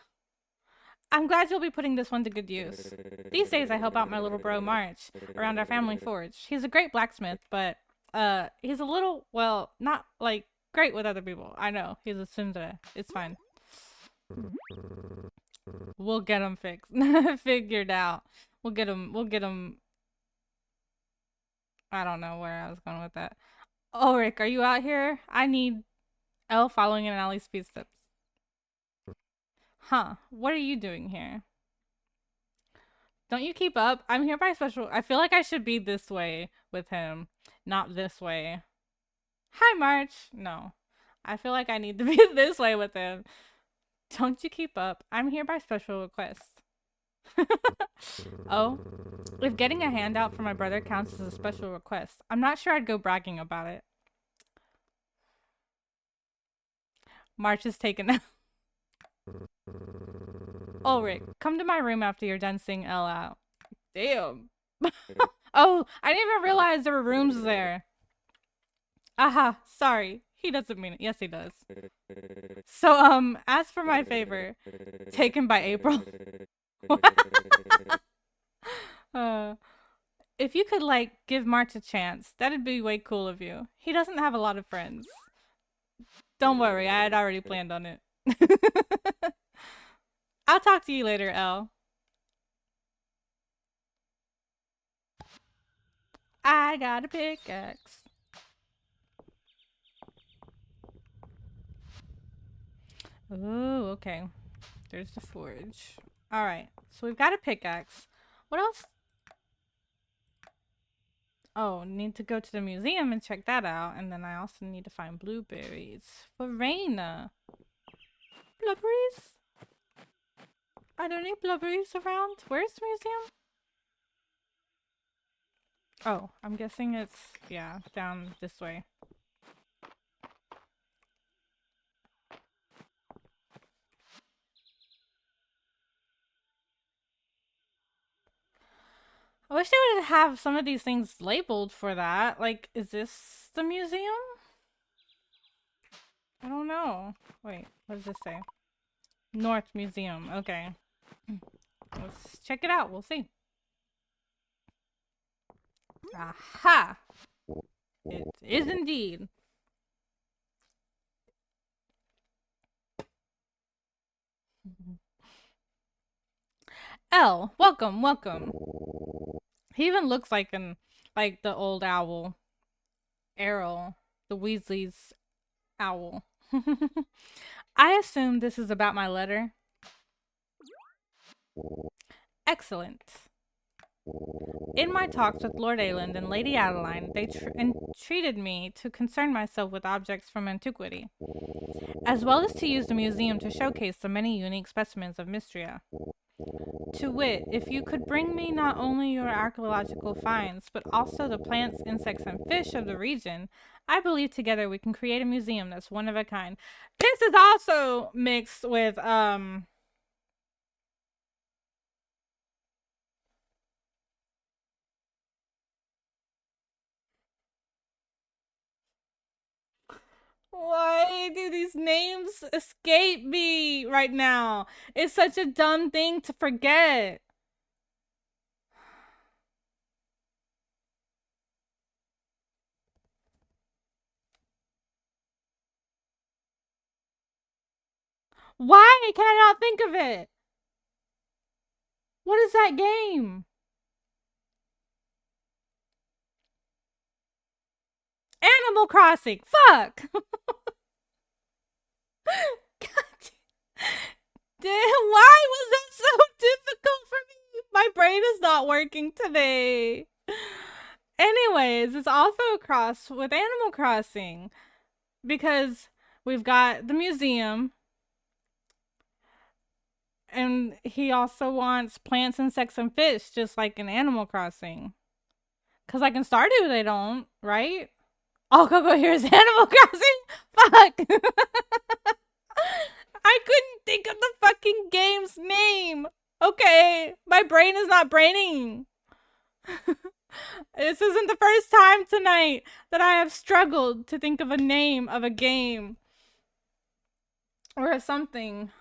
I'm glad you'll be putting this one to good use. These days I help out my little bro March around our family forge. He's a great blacksmith, but he's a little, well, not like great with other people. I know. He's a tsundere. It's fine. We'll get him fixed. Figured out. We'll get him. I don't know where I was going with that. Ulrich, are you out here? I need Elle following in Allie's footsteps. Huh. What are you doing here? Don't you keep up? I'm here by special. I feel like I should be this way with him, not this way. Hi, March. No. I feel like I need to be this way with him. Don't you keep up. I'm here by special request. Oh, if getting a handout for my brother counts as a special request, I'm not sure I'd go bragging about it. March is taken out. Ulrich, come to my room after you're done seeing Elle out. Damn. Oh, I didn't even realize there were rooms there. Aha, sorry. He doesn't mean it. Yes, he does. So, as for my favor, taken by April. If you could, like, give March a chance, that'd be way cool of you. He doesn't have a lot of friends. Don't worry, I had already planned on it. I'll talk to you later, Elle. I got a pickaxe. Oh, okay. There's the forge. Alright, so we've got a pickaxe. What else? Oh, need to go to the museum and check that out. And then I also need to find blueberries for Raina. Blueberries? Are there any blueberries around? Where's the museum? Oh, I'm guessing it's, yeah, down this way. I wish they would have some of these things labeled for that. Like, is this the museum? I don't know. Wait, what does this say? North Museum. Okay. Let's check it out. We'll see. Aha! It is indeed. Elle, welcome, welcome. He even looks like the old owl. Errol, the Weasley's owl. I assume this is about my letter. Excellent. In my talks with Lord Ayland and Lady Adeline, they entreated me to concern myself with objects from antiquity, as well as to use the museum to showcase the many unique specimens of Mistria. To wit, if you could bring me not only your archaeological finds, but also the plants, insects, and fish of the region, I believe together we can create a museum that's one of a kind. This is also mixed with, why do these names escape me right now? It's such a dumb thing to forget. Why can I not think of it? What is that game? Animal Crossing. Fuck. God. Why was that so difficult for me? My brain is not working today. Anyways, it's also a cross with Animal Crossing because we've got the museum and he also wants plants, insects, and fish just like in Animal Crossing. Because like in Stardew they don't, right? Oh, go, here's Animal Crossing? Fuck! I couldn't think of the fucking game's name. Okay, my brain is not braining. This isn't the first time tonight that I have struggled to think of a name of a game. Or something.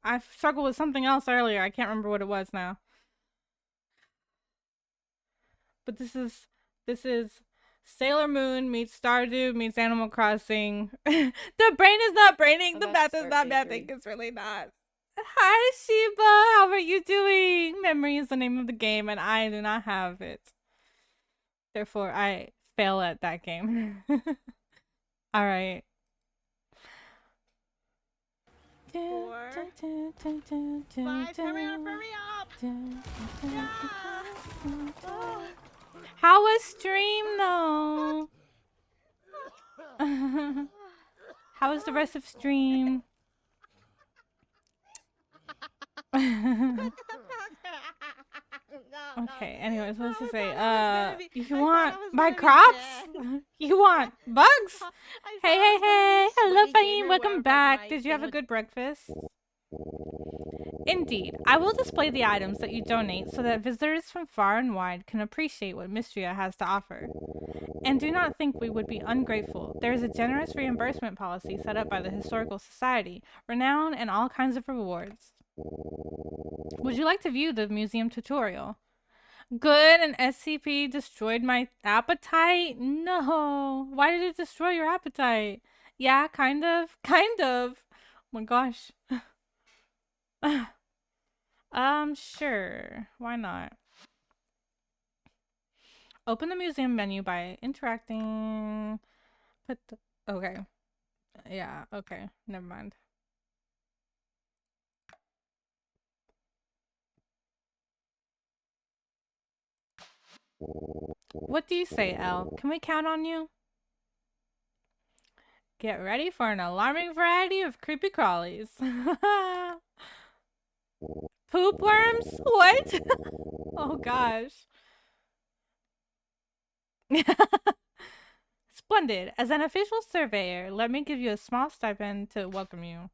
I struggled with something else earlier. I can't remember what it was now. But this is Sailor Moon meets Stardew meets Animal Crossing. The brain is not braining. The math is not mathing. It's really not. Hi, Sheba. How are you doing? Memory is the name of the game, and I do not have it. Therefore, I fail at that game. All right. 4, 5, hurry up! Yeah. Oh. How was stream though? How was the rest of stream? Okay, anyways, what was to say? You want my crops? You want bugs? Hey, hey, hey! Hello, Fahim! Welcome back! Did you have a good breakfast? Indeed. I will display the items that you donate so that visitors from far and wide can appreciate what Mistria has to offer. And do not think we would be ungrateful. There is a generous reimbursement policy set up by the Historical Society, renown, and all kinds of rewards. Would you like to view the museum tutorial? Good, and SCP destroyed my appetite? No. Why did it destroy your appetite? Yeah, kind of. Kind of. Oh my gosh. Sure. Why not? Open the museum menu by interacting. Okay. Yeah, okay. Never mind. What do you say, Elle? Can we count on you? Get ready for an alarming variety of creepy crawlies. Poop worms? What? Oh gosh. Splendid. As an official surveyor, let me give you a small stipend to welcome you.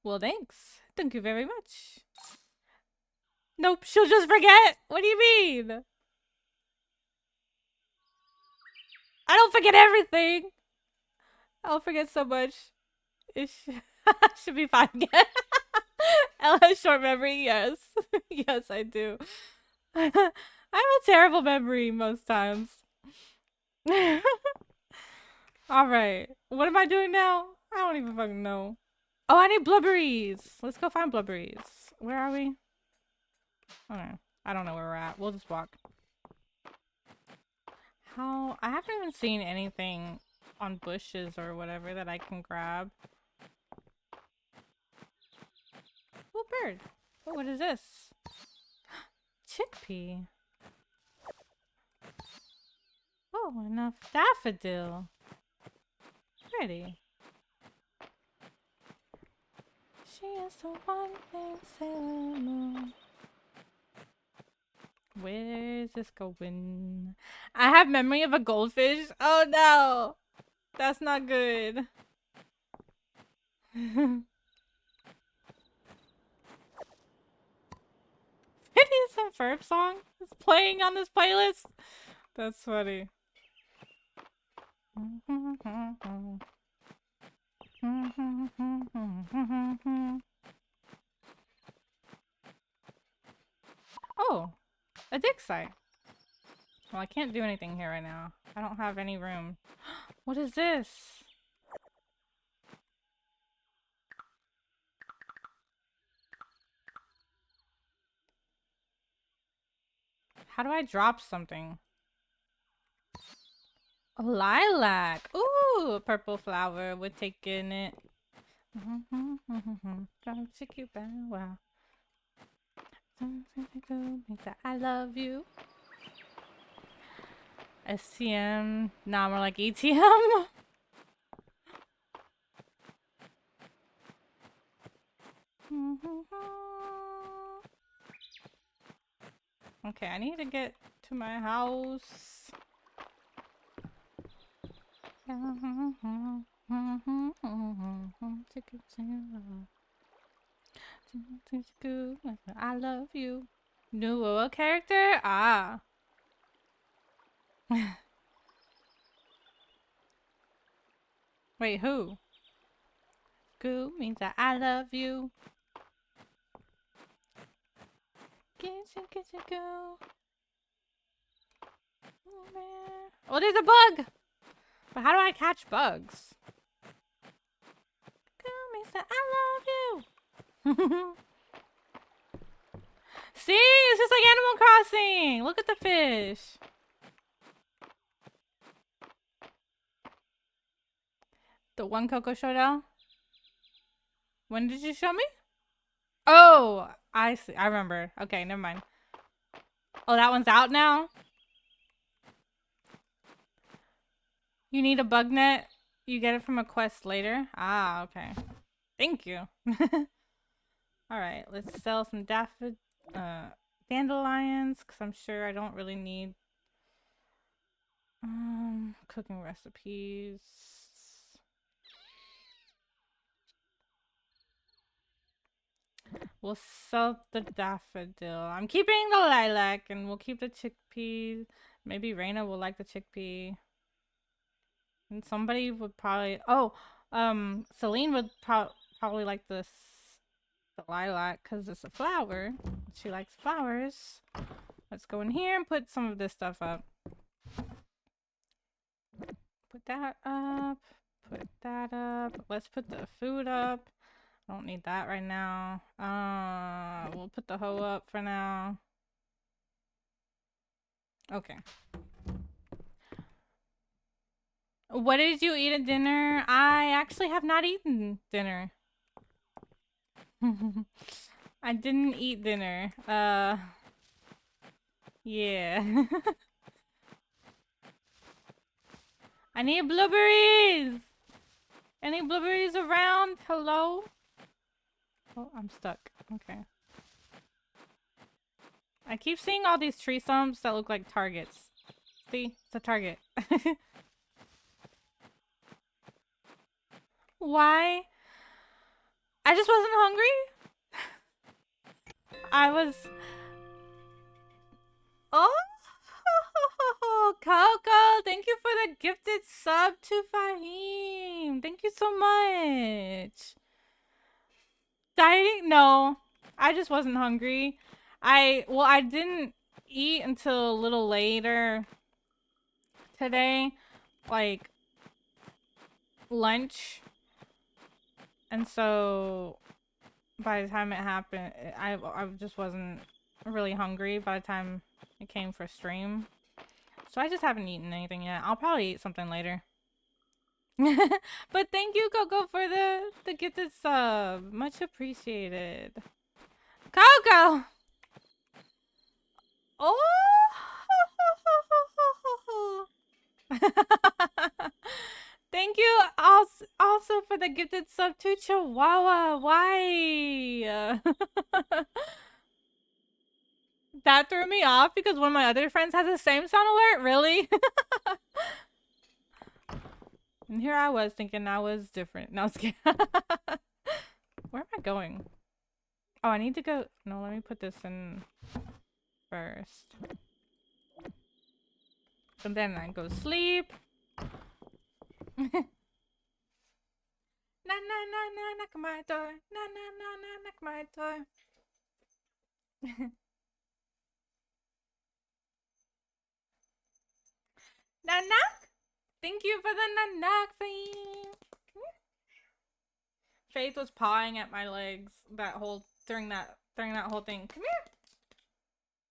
Well, thanks. Thank you very much. Nope, she'll just forget. What do you mean? I don't forget everything. I'll forget so much. It should be fine again. Ella has short memory, yes. Yes, I do. I have a terrible memory most times. Alright. What am I doing now? I don't even fucking know. Oh, I need blubberries. Let's go find blubberries. Where are we? Okay. I don't know where we're at. We'll just walk. How? I haven't even seen anything on bushes or whatever that I can grab. Oh, bird. Oh, what is this? Chickpea. Oh, enough daffodil. Pretty. She is the one thing Sailor Moon. Where is this going? I have memory of a goldfish. Oh no! That's not good. Phineas and Ferb song is playing on this playlist. That's funny. Oh, a dig site. Well, I can't do anything here right now. I don't have any room. What is this? How do I drop something? A lilac. Ooh, a purple flower. We're taking it. Wow. I love you. STM. Nah, more like ATM. Okay, I need to get to my house. I love you. New character? Ah. Wait, who? Goo means that I love you. Get you go. Oh, man. Oh, there's a bug! But how do I catch bugs? Goo means that I love you. See? It's just like Animal Crossing! Look at the fish. The one Coco Showdown? When did you show me? Oh, I see. I remember. Okay, never mind. Oh, that one's out now? You need a bug net? You get it from a quest later? Ah, okay. Thank you. Alright, let's sell some dandelions, because I'm sure I don't really need cooking recipes. We'll sell the daffodil. I'm keeping the lilac, and we'll keep the chickpea. Maybe Reina will like the chickpea. And somebody would probably... Oh, Celine would probably like the lilac, because it's a flower. She likes flowers. Let's go in here and put some of this stuff up. Put that up. Put that up. Let's put the food up. I don't need that right now. We'll put the hoe up for now. Okay. What did you eat at dinner? I actually have not eaten dinner. I didn't eat dinner. Yeah. I need blueberries! Any blueberries around? Hello? Oh, I'm stuck. Okay. I keep seeing all these tree stumps that look like targets. See? It's a target. Why? I just wasn't hungry? I was... Oh! Coco! Thank you for the gifted sub to Fahim! Thank you so much! Dieting? No. I just wasn't hungry. Well, I didn't eat until a little later today. Like, lunch. And so, by the time it happened, I just wasn't really hungry by the time it came for stream. So I just haven't eaten anything yet. I'll probably eat something later. But thank you, Coco, for the gifted sub. Much appreciated. Coco! Oh! Thank you also for the gifted sub to Chihuahua. Why? That threw me off because one of my other friends has the same sound alert. Really? And here I was thinking I was different. No, I was kidding. Where am I going? Oh, I need to go. No, let me put this in first. And then I go sleep. Na na na na, knock my door. Na na na na, knock my door. Na knock. Thank you for the na knock thing. Faith was pawing at my legs during that whole thing. Come here.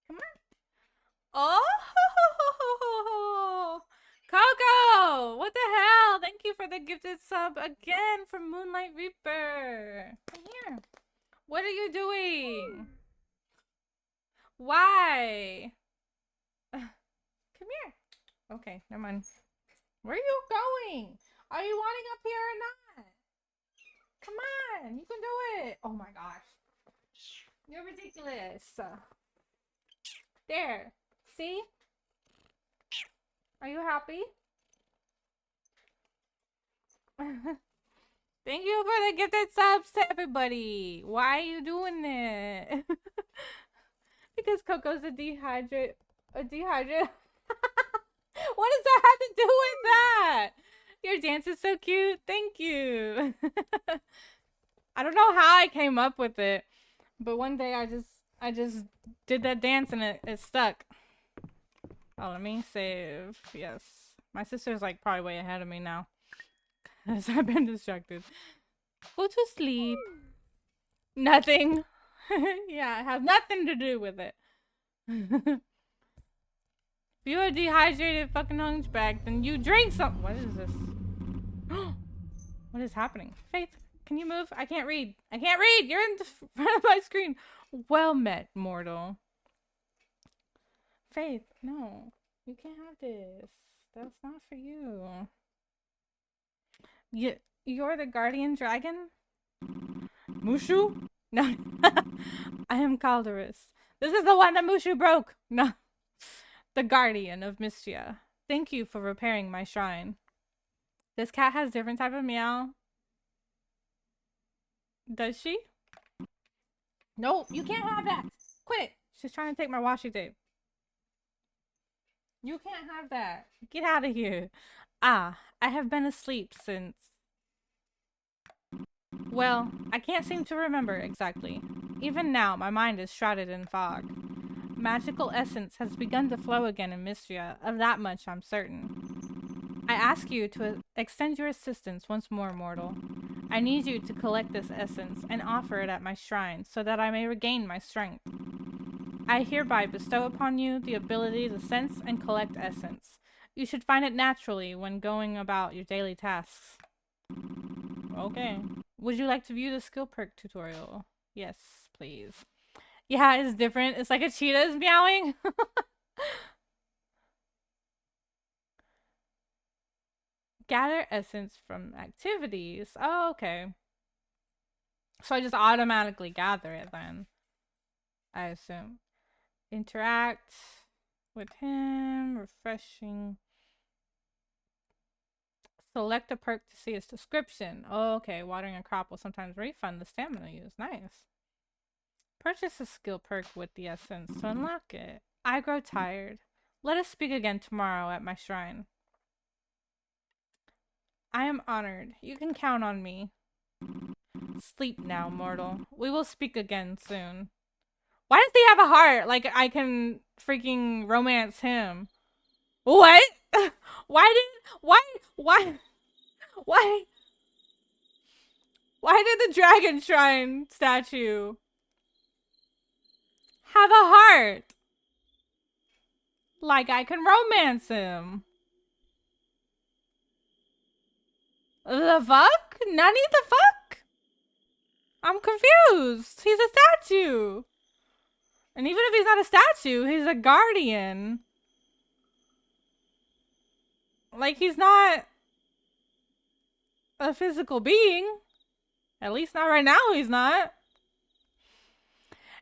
Come on. Oh, Coco! What the hell? Thank you for the gifted sub again from Moonlight Reaper. Come here. What are you doing? Why? Come here. Okay, never mind. Where are you going? Are you wanting up here or not? Come on, you can do it. Oh my gosh. You're ridiculous. There. See? Are you happy? Thank you for the gifted subs to everybody. Why are you doing it? Because Coco's a dehydrate. What does that have to do with that? Your dance is so cute. Thank you. I don't know how I came up with it, but one day I just did that dance and it stuck. Oh, let me save. Yes. My sister's like probably way ahead of me now. Because I've been distracted. Go to sleep. Nothing. Yeah, it has nothing to do with it. If you're a dehydrated fucking hunchback, then you drink something. What is this? What is happening? Faith, can you move? I can't read. I can't read! You're in the front of my screen. Well met, mortal. Faith, no. You can't have this. That's not for you. You're the guardian dragon? Mushu? No. I am Calderus. This is the one that Mushu broke. No. The guardian of Mistria. Thank you for repairing my shrine. This cat has different type of meow. Does she? No, you can't have that. Quit it. She's trying to take my washi tape. You can't have that. Get out of here. Ah, I have been asleep since... Well, I can't seem to remember exactly. Even now, my mind is shrouded in fog. Magical essence has begun to flow again in Mistria, of that much I'm certain. I ask you to extend your assistance once more, mortal. I need you to collect this essence and offer it at my shrine so that I may regain my strength. I hereby bestow upon you the ability to sense and collect essence. You should find it naturally when going about your daily tasks. Okay. Would you like to view the skill perk tutorial? Yes, please. Yeah, it's different. It's like a cheetah is meowing. Gather essence from activities. Oh, okay. So I just automatically gather it then, I assume. Interact with him. Refreshing. Select a perk to see its description. Oh, okay. Watering a crop will sometimes refund the stamina used. Nice. Purchase a skill perk with the essence to unlock it. I grow tired. Let us speak again tomorrow at my shrine. I am honored. You can count on me. Sleep now, mortal. We will speak again soon. Why does he have a heart? Like I can freaking romance him. What? Why did the dragon shrine statue have a heart? Like I can romance him. The fuck? Nani the fuck? I'm confused. He's a statue. And even if he's not a statue, he's a guardian. Like he's not a physical being. At least not right now, he's not.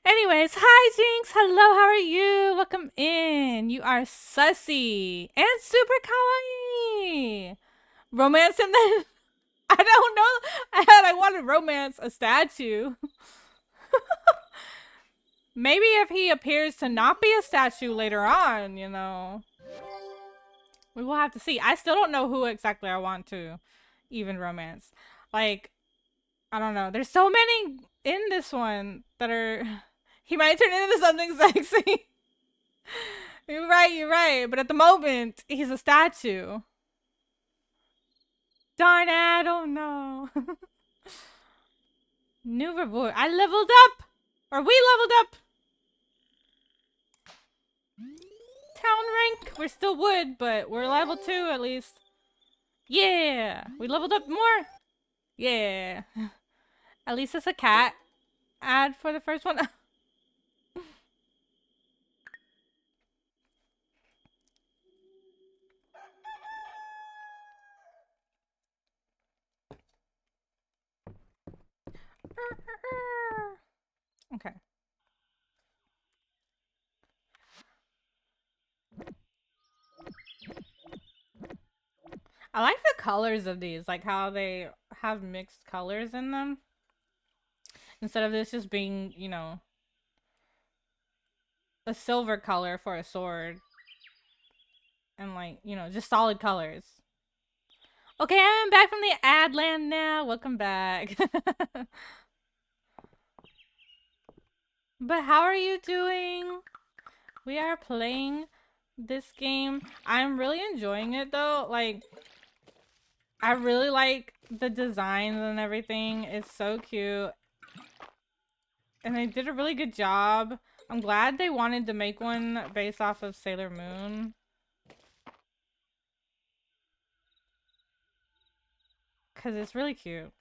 Anyways, hi Jinx. Hello, how are you? Welcome in. You are sussy and super kawaii. Romance him then? I don't know. I want to romance a statue. Maybe if he appears to not be a statue later on, you know. We will have to see. I still don't know who exactly I want to even romance. Like, I don't know. There's so many in this one that are... He might turn into something sexy. You're right. But at the moment, he's a statue. Darn it, I don't know. New reward. I leveled up! Or we leveled up! Town rank. We're still wood, but we're level 2 at least. Yeah! We leveled up more! Yeah. At least it's a cat. Ad for the first one. Okay. I like the colors of these, like how they have mixed colors in them. Instead of this just being, you know, a silver color for a sword. And like, you know, just solid colors. Okay, I'm back from the ad land now. Welcome back. But how are you doing? We are playing this game. I'm really enjoying it though. Like, I really like the designs and everything. It's so cute. And they did a really good job. I'm glad they wanted to make one based off of Sailor Moon. Because it's really cute.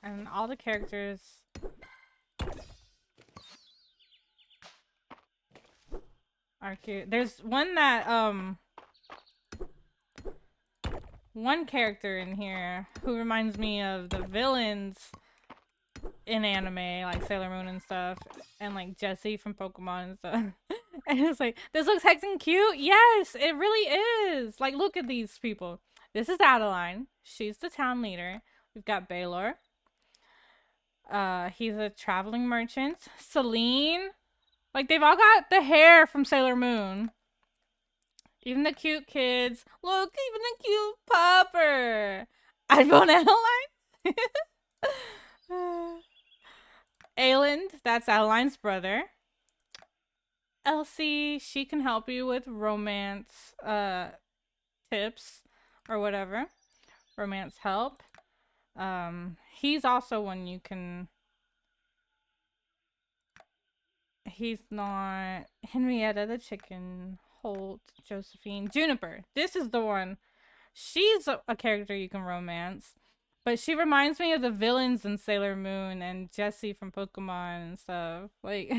And all the characters are cute. There's one that, one character in here who reminds me of the villains in anime, like Sailor Moon and stuff, and like Jessie from Pokemon and stuff. And it's like, this looks heckin' cute. Yes, it really is. Like, look at these people. This is Adeline. She's the town leader. We've got Baylor. He's a traveling merchant. Celine. Like, they've all got the hair from Sailor Moon. Even the cute kids. Look, even the cute popper. I vote Adeline. Ayland, that's Adeline's brother. Elsie, she can help you with romance tips or whatever. Romance help. He's also one you can... He's not... Henrietta the chicken. Holt, Josephine, Juniper. This is the one. She's a character you can romance. But she reminds me of the villains in Sailor Moon and Jessie from Pokemon and stuff. Like...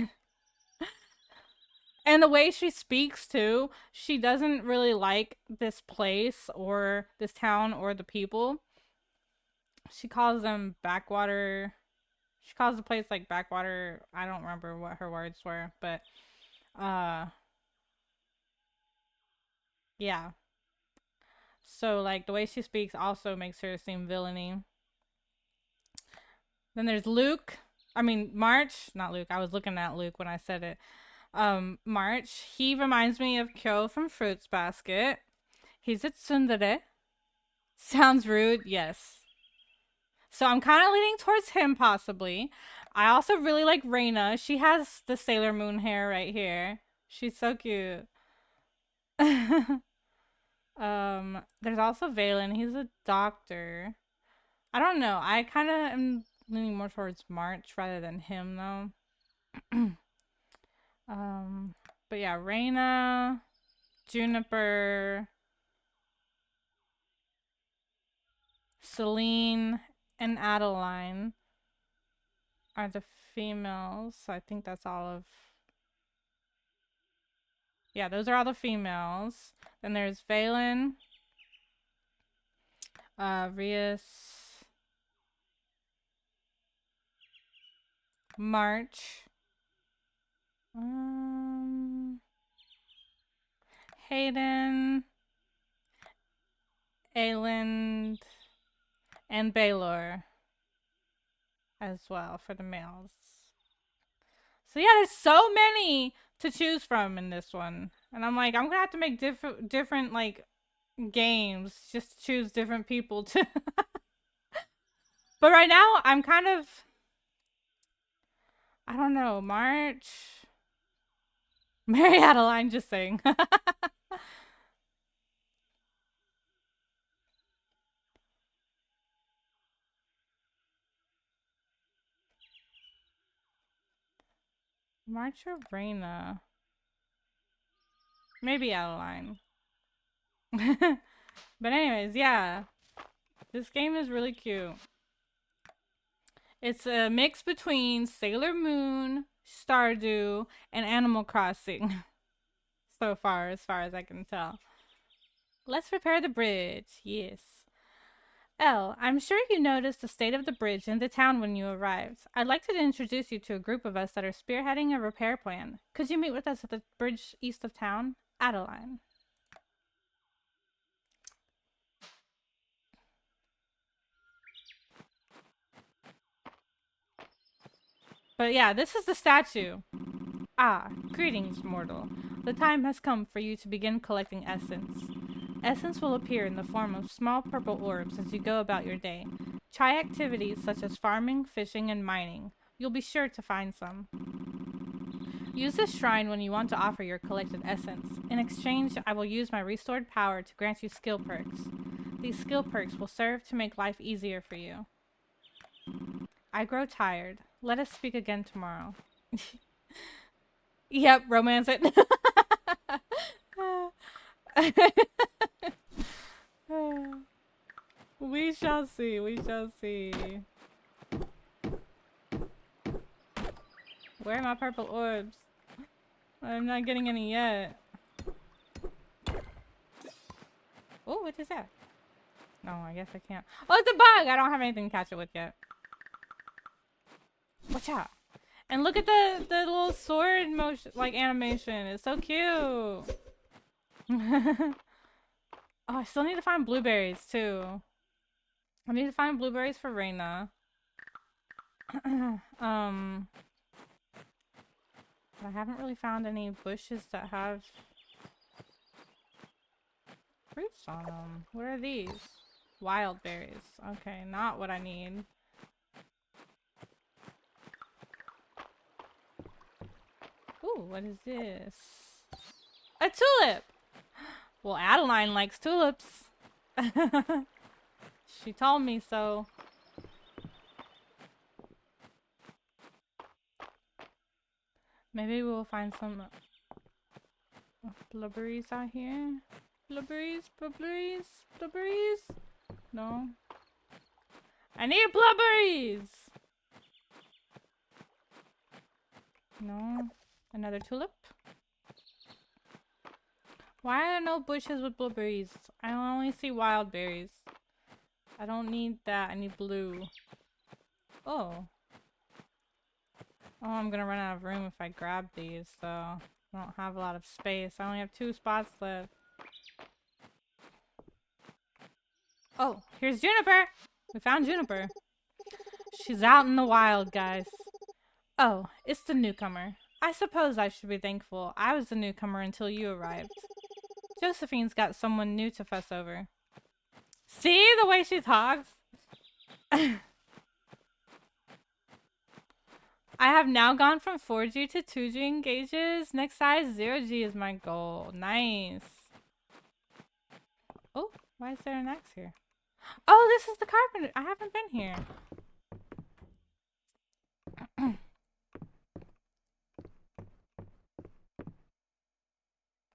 And the way she speaks, too, she doesn't really like this place or this town or the people. She calls them backwater. She calls the place, like, backwater. I don't remember what her words were, but, yeah. So, like, the way she speaks also makes her seem villainy. Then there's Luke. I mean, March. Not Luke. I was looking at Luke when I said it. March, he reminds me of Kyo from Fruits Basket. He's a tsundere. Sounds rude, yes. So I'm kind of leaning towards him, possibly. I also really like Reina. She has the Sailor Moon hair right here. She's so cute. There's also Valen. He's a doctor. I don't know. I kind of am leaning more towards March rather than him, though. But yeah, Reina, Juniper, Celine, and Adeline are the females. I think that's all of... Yeah, those are all the females. Then there's Valen, Rias, March, Hayden, Ayland, and Baylor as well for the males. So yeah, there's so many to choose from in this one. And I'm like, I'm gonna have to make different like games just to choose different people to But right now I'm kind of, I don't know, March. Mary Adeline, just saying. March or Reina? Maybe Adeline. But anyways, yeah. This game is really cute. It's a mix between Sailor Moon, Stardew, and Animal Crossing. So far as I can tell. Let's repair the bridge. Yes. Elle, I'm sure you noticed the state of the bridge in the town when you arrived. I'd like to introduce you to a group of us that are spearheading a repair plan. Could you meet with us at the bridge east of town? Adeline. But yeah, this is the statue. Ah, greetings, mortal. The time has come for you to begin collecting essence. Essence will appear in the form of small purple orbs as you go about your day. Try activities such as farming, fishing, and mining. You'll be sure to find some. Use this shrine when you want to offer your collected essence. In exchange, I will use my restored power to grant you skill perks. These skill perks will serve to make life easier for you. I grow tired. Let us speak again tomorrow. Yep, romance it. We shall see, we shall see. Where are my purple orbs? I'm not getting any yet. Oh, what is that? No, I guess I can't. Oh, it's a bug! I don't have anything to catch it with yet. Watch out. And look at the little sword motion, like animation. It's so cute. Oh, I still need to find blueberries too. I need to find blueberries for Reina. But I haven't really found any bushes that have fruits on them. What are these? Wild berries. Okay, not what I need. Ooh, what is this? A tulip! Well, Adeline likes tulips. She told me so. Maybe we'll find some blueberries out here. Blueberries, blueberries, blueberries. No. I need blueberries! No. Another tulip? Why are there no bushes with blueberries? I only see wild berries. I don't need that. I need blue. Oh. Oh, I'm gonna run out of room if I grab these, so I don't have a lot of space. I only have 2 spots left. Oh, here's Juniper! We found Juniper. She's out in the wild, guys. Oh, it's the newcomer. I suppose I should be thankful I was the newcomer until you arrived. Josephine's got someone new to fuss over. See the way she talks? I have now gone from 4G to 2G engages. Next size 0G is my goal. Nice. Oh, why is there an axe here? Oh, this is the carpenter. I haven't been here.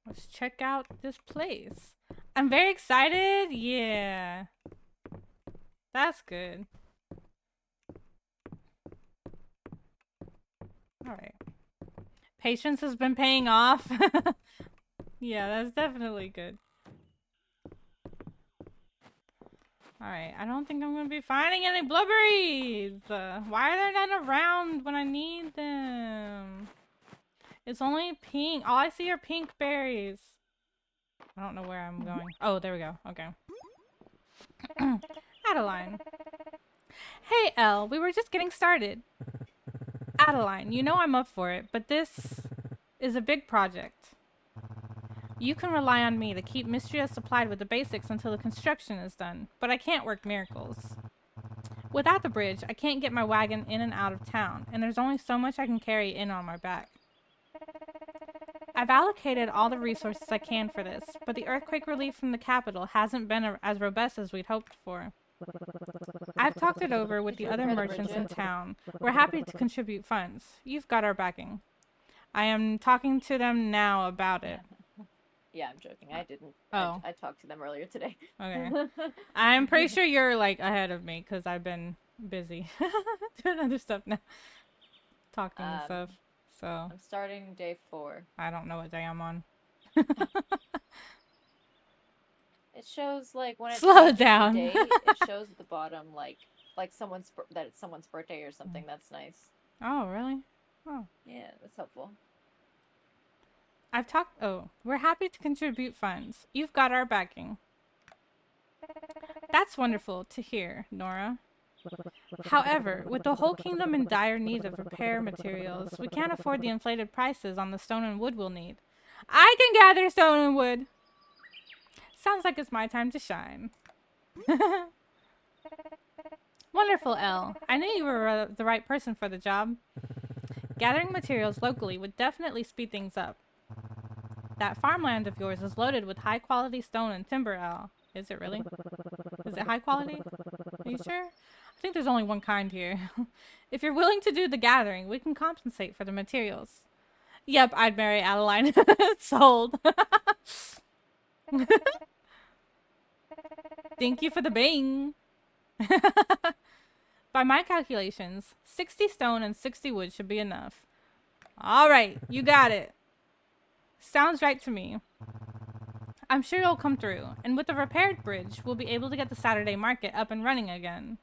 Let's check out this place. I'm very excited. Yeah. That's good. Alright. Patience has been paying off. Yeah, that's definitely good. Alright, I don't think I'm gonna be finding any blueberries! Why are they not around when I need them? It's only pink. All I see are pink berries. I don't know where I'm going. Oh, there we go. Okay. Adeline. Hey, Elle. We were just getting started. Adeline, you know I'm up for it, but this is a big project. You can rely on me to keep Mistria supplied with the basics until the construction is done, but I can't work miracles. Without the bridge, I can't get my wagon in and out of town, and there's only so much I can carry in on my back. I've allocated all the resources I can for this, but the earthquake relief from the capital hasn't been as robust as we'd hoped for. I've talked it over with the other merchants in town. We're happy to contribute funds. You've got our backing. I am talking to them now about it. Yeah, I'm joking. I didn't. Oh. I talked to them earlier today. Okay. I'm pretty sure you're like ahead of me because I've been busy doing other stuff now. Talking and stuff. So I'm starting day 4. I don't know what day I'm on. It shows like when it's Slow down. Day, it shows at the bottom like someone's that it's someone's birthday or something. That's nice. Oh, really? Oh. Yeah, that's helpful. I've talked. Oh, we're happy to contribute funds. You've got our backing. That's wonderful to hear, Nora. However, with the whole kingdom in dire need of repair materials, we can't afford the inflated prices on the stone and wood we'll need. I can gather stone and wood! Sounds like it's my time to shine. Wonderful, Elle. I knew you were the right person for the job. Gathering materials locally would definitely speed things up. That farmland of yours is loaded with high-quality stone and timber, Elle. Is it really? Is it high quality? Are you sure? I think there's only one kind here. If you're willing to do the gathering, we can compensate for the materials. Yep, I'd marry Adeline. Sold. Thank you for the bing. By my calculations, 60 stone and 60 wood should be enough. All right, you got it. Sounds right to me. I'm sure you'll come through, and with the repaired bridge, we'll be able to get the Saturday market up and running again.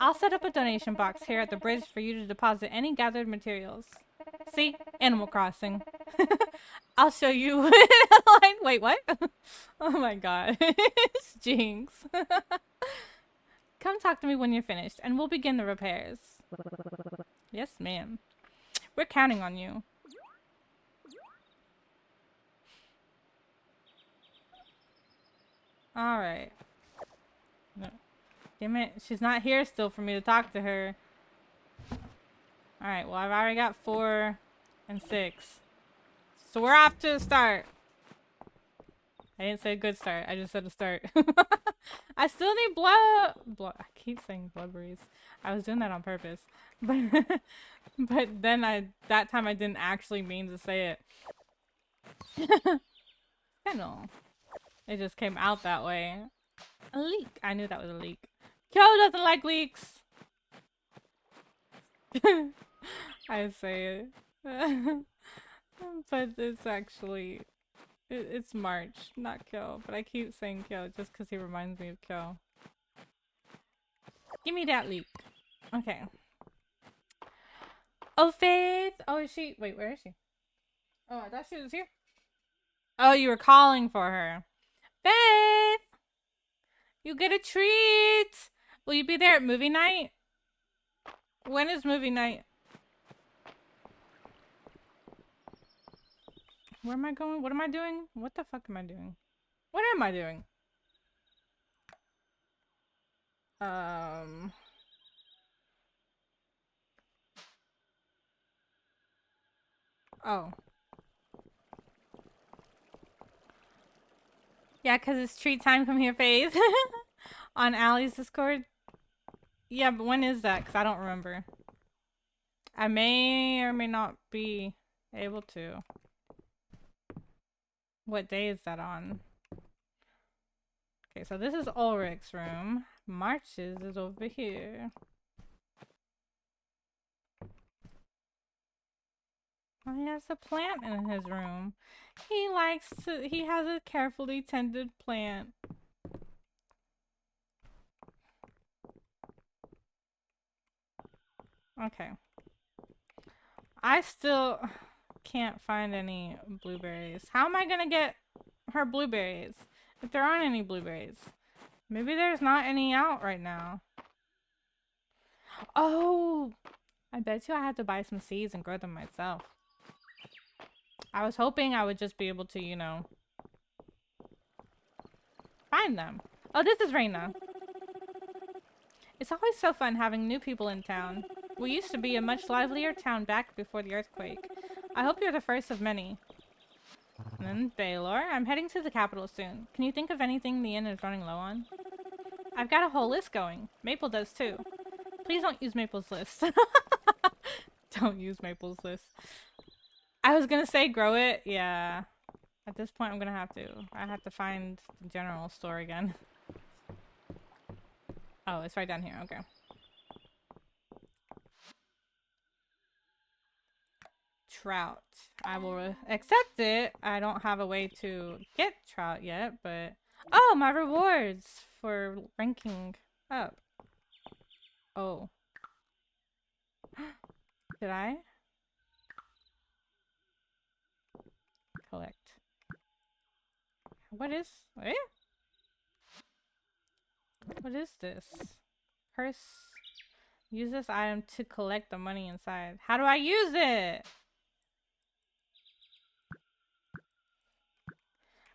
I'll set up a donation box here at the bridge for you to deposit any gathered materials. See? Animal Crossing. I'll show you. Wait, what? Oh my god. It's Jinx. Come talk to me when you're finished, and we'll begin the repairs. Yes, ma'am. We're counting on you. Alright. No. Damn it, she's not here still for me to talk to her. Alright, well I've already got 4 and 6. So we're off to a start. I didn't say a good start, I just said a start. I still need blood. I keep saying blubberries. I was doing that on purpose. But then that time I didn't actually mean to say it. Fennel. It just came out that way. A leak. I knew that was a leak. Kyo doesn't like leaks. I say it. But it's actually... It's March, not Kyo. But I keep saying Kyo just because he reminds me of Kyo. Give me that leak. Okay. Oh, Faith! Oh, is she... Wait, where is she? Oh, I thought she was here. Oh, you were calling for her. Faith! You get a treat! Will you be there at movie night? When is movie night? Where am I going? What am I doing? What the fuck am I doing? What am I doing? Oh. Yeah, because it's treat time. Come here, Faith. On Allie's Discord. Yeah, but when is that? Because I don't remember. I may or may not be able to. What day is that on? Okay, so this is Ulrich's room. March's is over here. Oh, he has a plant in his room. He has a carefully tended plant. Okay. I still can't find any blueberries. How am I gonna get her blueberries if there aren't any blueberries? Maybe there's not any out right now. Oh! I bet you I had to buy some seeds and grow them myself. I was hoping I would just be able to, you know, find them. Oh, this is Reina. It's always so fun having new people in town. We used to be a much livelier town back before the earthquake. I hope you're the first of many. And then Baylor, I'm heading to the capital soon. Can you think of anything the inn is running low on? I've got a whole list going. Maple does too. Please don't use Maple's list. Don't use Maple's list. I was gonna say grow it. Yeah. At this point, I'm gonna have to. I have to find the general store again. Oh, it's right down here. Okay. Trout. I will accept it. I don't have a way to get trout yet, but... Oh, my rewards for ranking up. Oh. Did I? Collect. What is... Eh? What is this? Purse. Use this item to collect the money inside. How do I use it?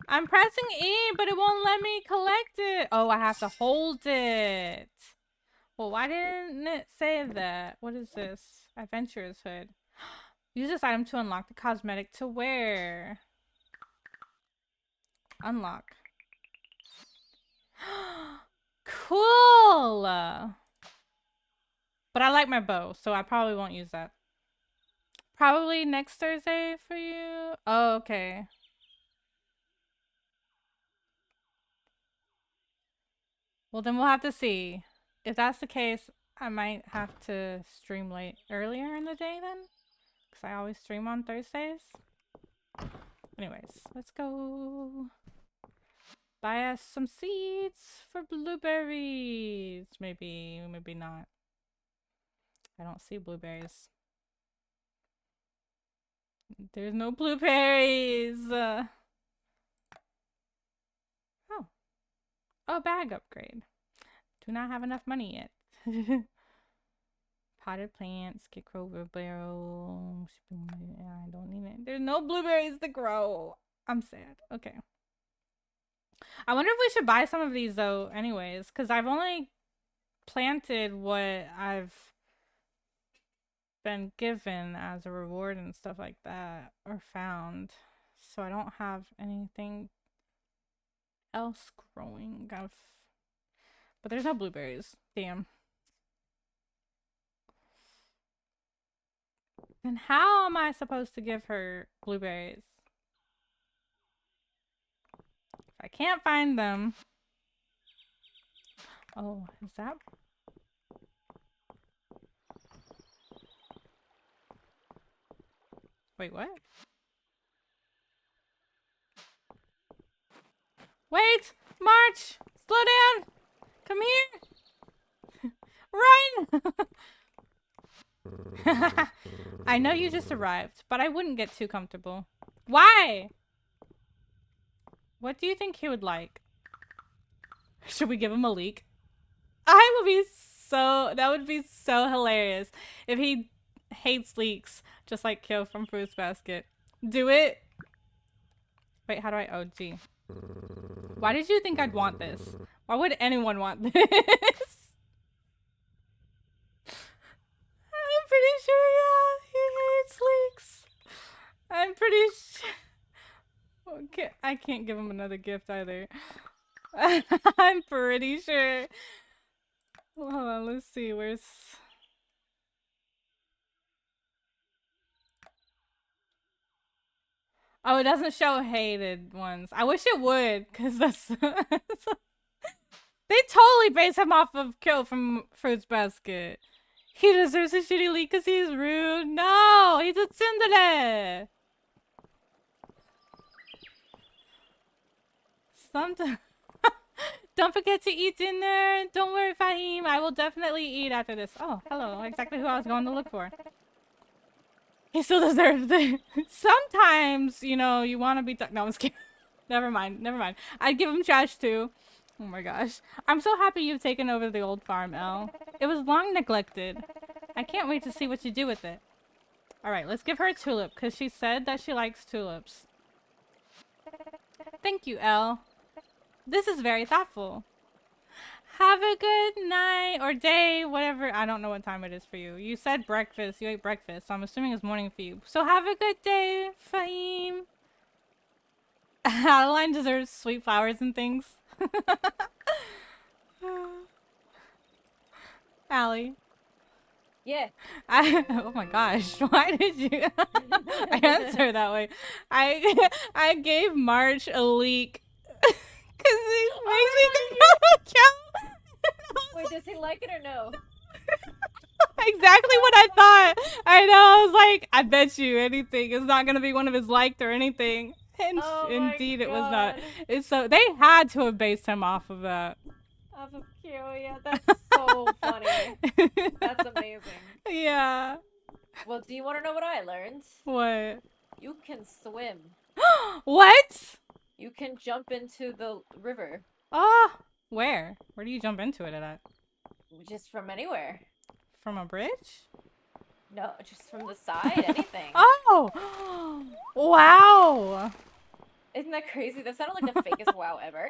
I'm pressing E, but it won't let me collect it. Oh, I have to hold it. Well, why didn't it say that? What is this? Adventurer's Hood. Use this item to unlock the cosmetic to wear. Unlock. Cool! But I like my bow, so I probably won't use that. Probably next Thursday for you? Oh, okay. Well, then we'll have to see. If that's the case, I might have to stream earlier in the day then. Because I always stream on Thursdays. Anyways, let's go. Buy us some seeds for blueberries. Maybe, maybe not. I don't see blueberries. There's no blueberries. Oh. Oh, bag upgrade. Do not have enough money yet. Potted plants, scarecrow, wheelbarrow. I don't need it. There's no blueberries to grow. I'm sad. Okay. I wonder if we should buy some of these though, anyways, because I've only planted what I've been given as a reward and stuff like that, or found. So I don't have anything else growing. But there's no blueberries. Damn. Then how am I supposed to give her blueberries? If I can't find them. Oh, is that? Wait, what? Wait! March! Slow down! Come here! Run! I know you just arrived, but I wouldn't get too comfortable. Why? What do you think he would like? Should we give him a leak? That would be so hilarious if he hates leeks, just like Kyo from Fruits Basket. Do it. Wait, how do I? Oh, G. Why did you think I'd want this? Why would anyone want this? I'm pretty sure, yeah, he hates leeks. I'm pretty sure. Okay, I can't give him another gift either. I'm pretty sure. Hold on, let's see. Where's... Oh, it doesn't show hated ones. I wish it would, because that's... They totally base him off of Kill from Fruits Basket. He deserves a shitty leak because he's rude. No, he's a tsundere. Sometimes... Don't forget to eat dinner. Don't worry, Fahim. I will definitely eat after this. Oh, hello. Exactly who I was going to look for. He still deserves it. Sometimes, you know, you want to be... No, I'm scared. Never mind. Never mind. I'd give him trash, too. Oh, my gosh. I'm so happy you've taken over the old farm, Elle. It was long neglected. I can't wait to see what you do with it. All right, let's give her a tulip, because she said that she likes tulips. Thank you, Elle. This is very thoughtful. Have a good night or day, whatever. I don't know what time it is for you. You said breakfast. You ate breakfast, so I'm assuming it's morning for you. So have a good day, Fahim. Adeline deserves sweet flowers and things. Allie. Yeah. Oh my gosh, why did you I answer that way? I gave March a leak. Cause it makes me think Wait, does he like it or no? exactly what I thought. I know, I was like, I bet you anything it's not gonna be one of his liked or anything. And Oh indeed it was not. God. It's so they had to have based him off of that. Off of Kyo, yeah, that's so funny. That's amazing. Yeah. Well, do you want to know what I learned? What? You can swim. What? You can jump into the river. Oh, where? Where do you jump into it at? Just from anywhere. From a bridge? No, just from the side, anything. Oh! Wow! Isn't that crazy? That sounded like the fakest wow ever.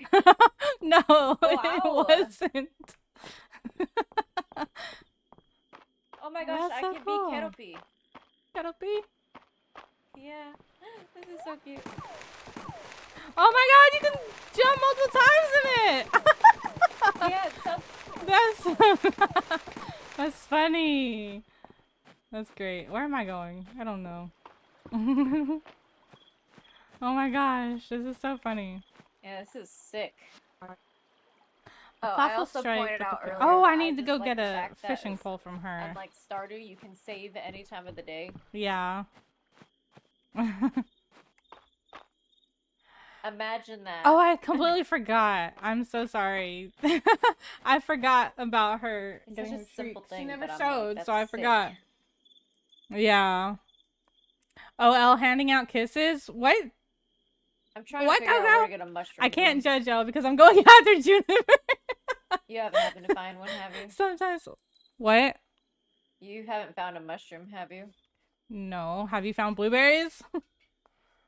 No, Wow. it wasn't. Oh my gosh, That's I so can cool. be Keropi. Gotta be. Yeah. This is so cute. Oh my god, you can jump multiple times in it! Yeah, it's so... That's... That's funny. That's great. Where am I going? I don't know. Oh my gosh, this is so funny. Yeah, this is sick. A Oh, I thoughtful also strike pointed with out the- earlier Oh, that I need to just go like get the a fact that fishing it's- pole from her. And like Stardew, you can save at any time of the day. Yeah. Imagine that. Oh, I completely forgot. I'm so sorry. I forgot about her It's getting such a her treat. simple She thing, never but I'm like, showed, that's so I sick. forgot. Yeah. Oh, Elle handing out kisses? What? I'm trying What, to figure out where Coco? to get a mushroom I can't from. judge Elle because I'm going after Juniper. You haven't happened to find one, have you? Sometimes. What? You haven't found a mushroom, have you? No. Have you found blueberries?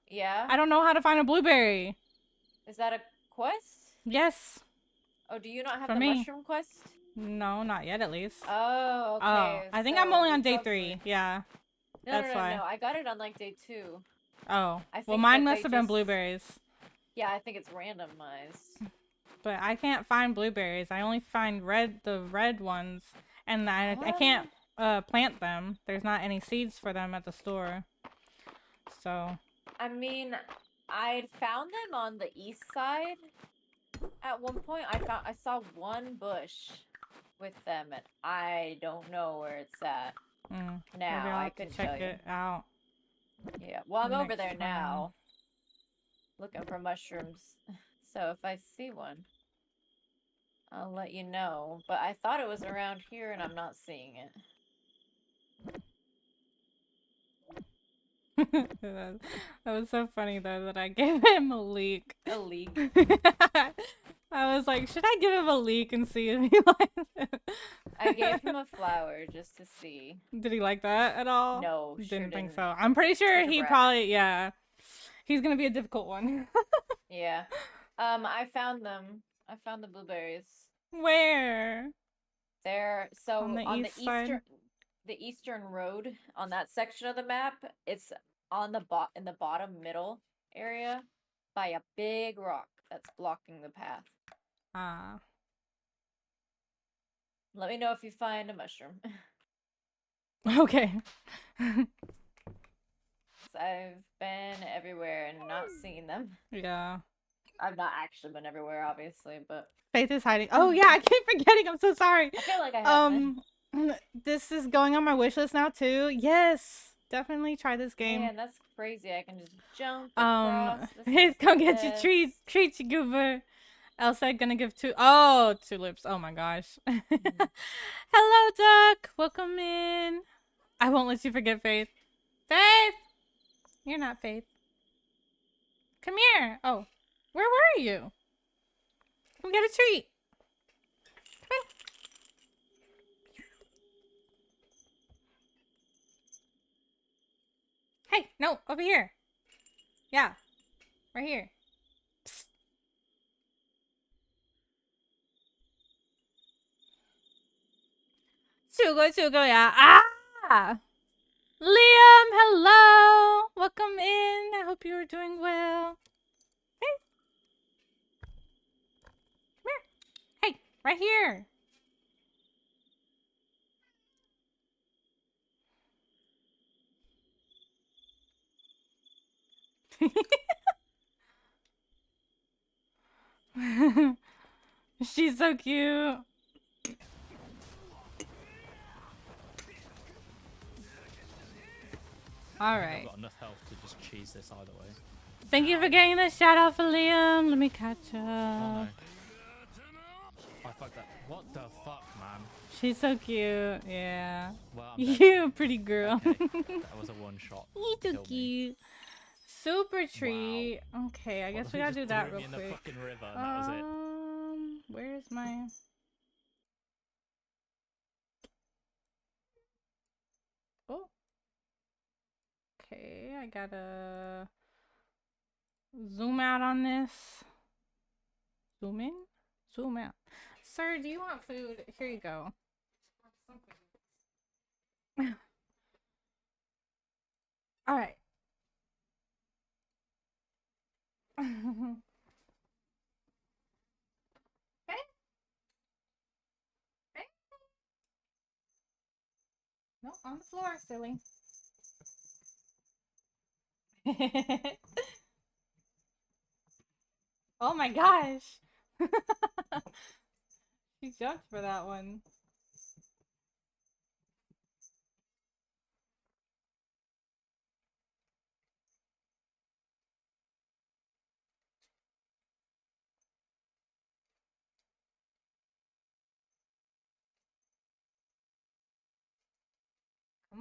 Yeah? I don't know how to find a blueberry. Is that a quest? Yes, Oh, do you not have for the me. mushroom quest? No, not yet at least. Oh, Oh, okay. I think I'm So only we on day probably... 3. Yeah, No, that's no, no, why. no. I got it on like day 2. Oh, I well, think mine that must they have been just... blueberries. Yeah, I think it's randomized. But I can't find blueberries. I only find the red ones, and I can't plant them. There's not any seeds for them at the store. So. I mean, I found them on the east side. At one point, I saw one bush with them, and I don't know where it's at. Maybe Now, I'll I have to couldn't check tell you. it out Yeah, well, I'm over next there time. now, looking for mushrooms. So if I see one, I'll let you know. But I thought it was around here, and I'm not seeing it. that was so funny though that I gave him a leak. A leak. I was like, should I give him a leak and see if he likes it? I gave him a flower just to see. Did he like that at all? No, sure Didn't think didn't. so. I'm pretty sure Such a he brat. probably, yeah. He's gonna be a difficult one. Yeah. I found them. I found the blueberries. Where? They're so On the on the east side? eastern road on that section of the map. It's on the in the bottom middle area by a big rock that's blocking the path. Ah. Let me know if you find a mushroom. Okay. I've been everywhere and not seen them. Yeah. I've not actually been everywhere, obviously, but Faith is hiding. Oh yeah, I keep forgetting. I'm so sorry. I feel like I have been. This is going on my wish list now too. Yes, definitely try this game. Man, that's crazy. I can just jump across. Faith, This come is get your the treat, you goober. Elsa gonna give tulips. Oh my gosh. Hello, Duck. Welcome in. I won't let you forget Faith. Faith, you're not Faith. Come here. Oh, where were you? Come get a treat. Hey, no, over here. Yeah, right here. Psst. Sugo, ah! Liam, hello! Welcome in. I hope you are doing well. Hey. Come here. Hey, right here. She's so cute. Alright. I've got enough health to just cheese this either way. Thank you for getting the shout out for Liam. Let me catch up. Oh no. I fucked that. What the fuck, man? She's so cute. Yeah. Well, I'm dead. You pretty girl. Okay. That was a one shot. You so Killed me. cute. Super treat. Okay, I Well, guess he we gotta just do that threw real me in the quick. fucking river and that was it. Where's my... Oh. Okay, I gotta zoom out on this. Zoom in? Zoom out. Sir, do you want food? Here you go. Alright. Okay. Okay. No, on the floor, silly. Oh my gosh. She jumped for that one.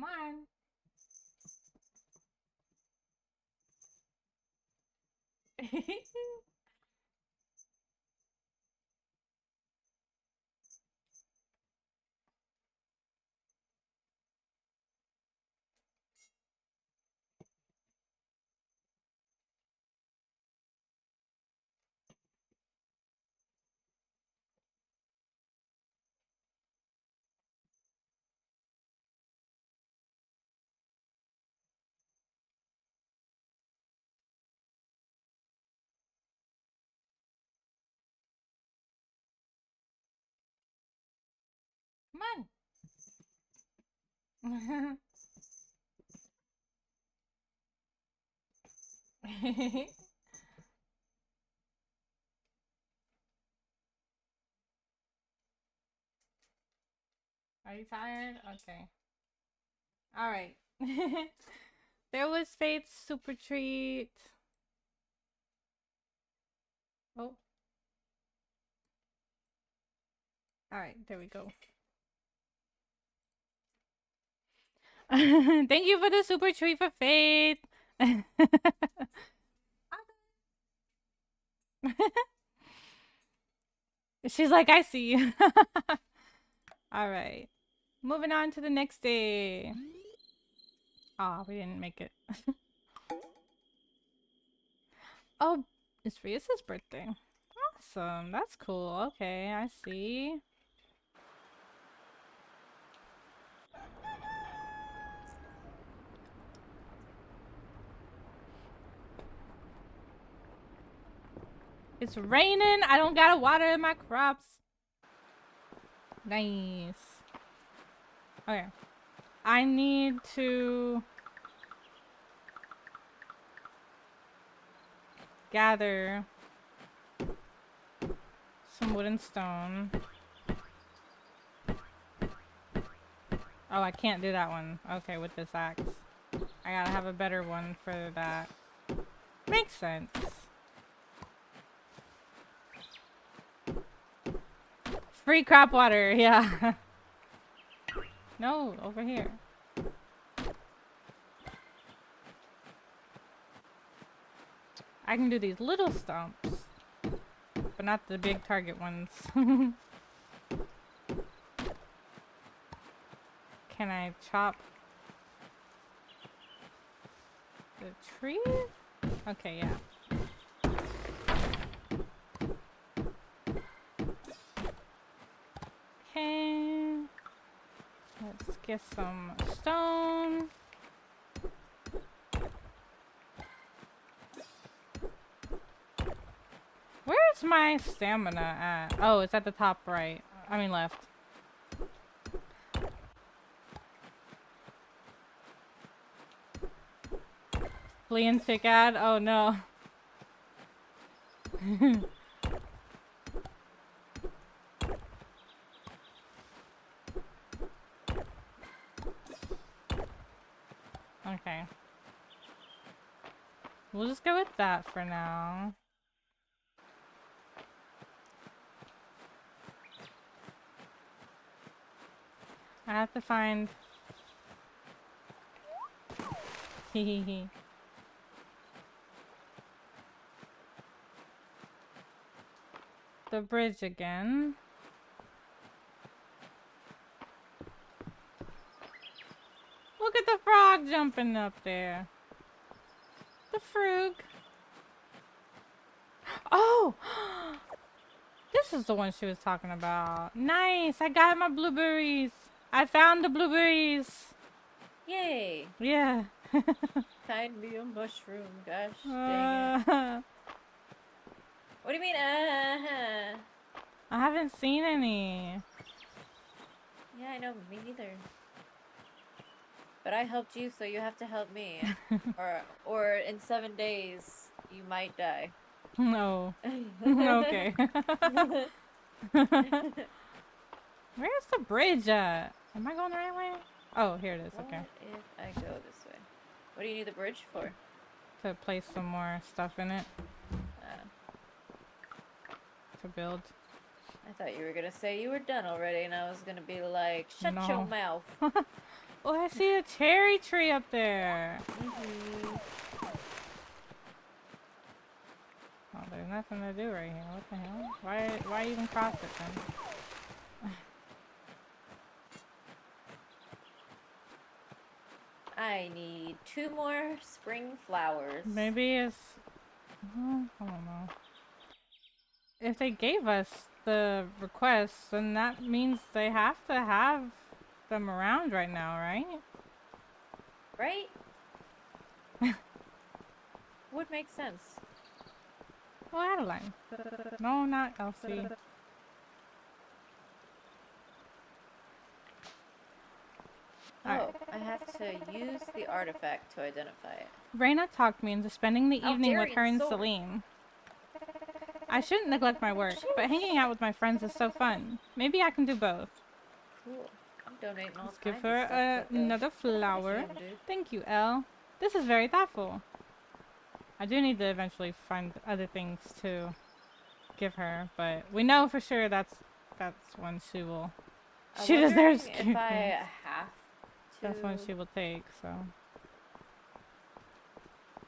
Come on. Come on. Are you tired? Okay. All right. There was Fate's super treat. Oh. All right, there we go. Thank you for the super treat for Fate. She's like, I see you. All right. Moving on to the next day. Oh, we didn't make it. Oh, it's Ria's birthday. Awesome. That's cool. Okay, I see. It's raining. I don't gotta water my crops. Nice. Okay. I need to gather some wood and stone. Oh, I can't do that one. Okay, with this axe. I gotta have a better one for that. Makes sense. Free crop water, yeah. No, over here. I can do these little stumps, but not the big target ones. Can I chop the tree? Okay, yeah. Okay. Let's get some stone. Where's my stamina at? Oh, it's at the top right. I mean left. Flea and tick ad? Oh no. Okay. We'll just go with that for now. I have to find... Hehehe. The bridge again. Look at the frog jumping up there. The frog. Oh! This is the one she was talking about. Nice! I got my blueberries. I found the blueberries. Yay! Yeah. Find me a mushroom, gosh dang it. What do you mean, I haven't seen any. Yeah, I know, me neither. But I helped you, so you have to help me. or in 7 days, you might die. No. Okay. Where's the bridge at? Am I going the right way? Oh, here it is. What Okay. if I go this way? What do you need the bridge for? To place some more stuff in it. To build. I thought you were gonna say you were done already, and I was gonna be like, shut your No. mouth. Oh, I see a cherry tree up there. Mhm. Oh, there's nothing to do right here. What the hell? Why even cross it then? I need 2 more spring flowers. Maybe it's... I don't know. If they gave us the requests, then that means they have to have them around right now, right? Right? Would make sense. Oh, Adeline. No, not Elsie. Alright. Oh, I have to use the artifact to identify it. Raina talked me into spending the evening with her Aldarian and sword. Celine. I shouldn't neglect my work, but hanging out with my friends is so fun. Maybe I can do both. Cool. I'm donating all Let's give kinds of her stuff to the another flower. museum, dude. Thank you, Elle. This is very thoughtful. I do need to eventually find other things to give her, but we know for sure that's one she will. I'm She deserves wondering if I cuteness. have to That's one she will take, so.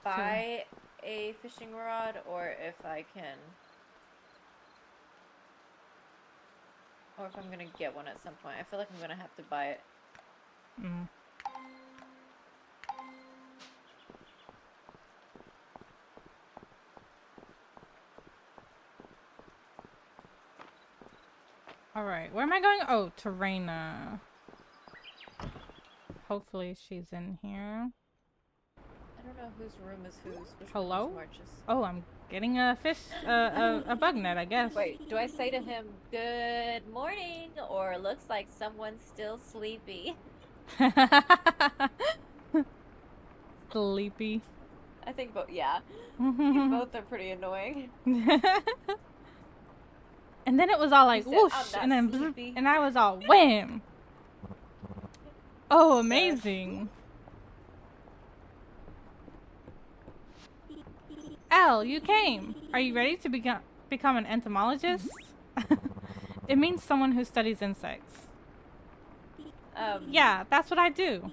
buy a fishing rod or if I can. Or if I'm gonna get one at some point. I feel like I'm gonna have to buy it. Mm. Alright, where am I going? Oh, to Raina. Hopefully she's in here. I don't know whose room is whose. Which Hello? one is March's? Oh, I'm getting a fish, a bug net, I guess. Wait, do I say to him, "Good morning," or "Looks like someone's still sleepy"? Sleepy. I think both. Yeah, both are pretty annoying. And then it was all like said, whoosh, "I'm not and then bloop, sleepy." and I was all wham. Oh, amazing. Elle, you came. Are you ready to become an entomologist? It means someone who studies insects. Yeah, that's what I do.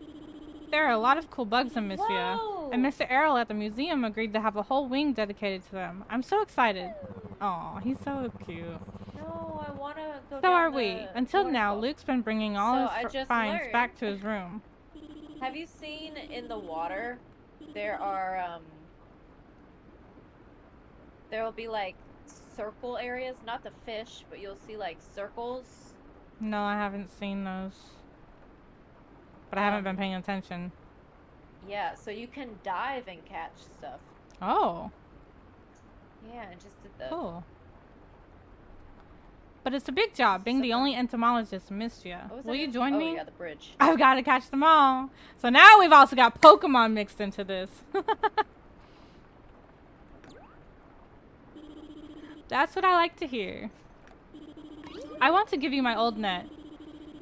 There are a lot of cool bugs in Mistria, and Mr. Errol at the museum agreed to have a whole wing dedicated to them. I'm so excited. Aw, he's so cute. No, I wanna go. So down are we. the Until now, waterfall. Luke's been bringing all So his I just finds back learned- to his room. Have you seen in the water? There are there will be like circle areas, not the fish, but you'll see like circles. No, I haven't seen those. But I haven't been paying attention. Yeah, so you can dive and catch stuff. Oh, Yeah, I just did that. cool. But it's a big job being the only entomologist in Mistria. What was Will that you again? join Oh, me? yeah, the bridge. I've got to catch them all. So now we've also got Pokemon mixed into this. That's what I like to hear. I want to give you my old net.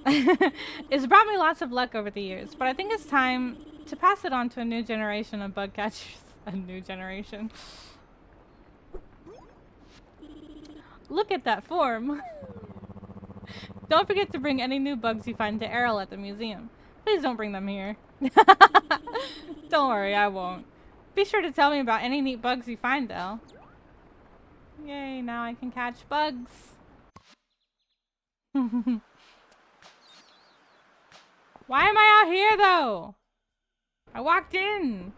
It's brought me lots of luck over the years, but I think it's time to pass it on to a new generation of bug catchers. A new generation. Look at that form. Don't forget to bring any new bugs you find to Errol at the museum. Please don't bring them here. Don't worry, I won't. Be sure to tell me about any neat bugs you find, though. Yay, now I can catch bugs. Why am I out here, though? I walked in.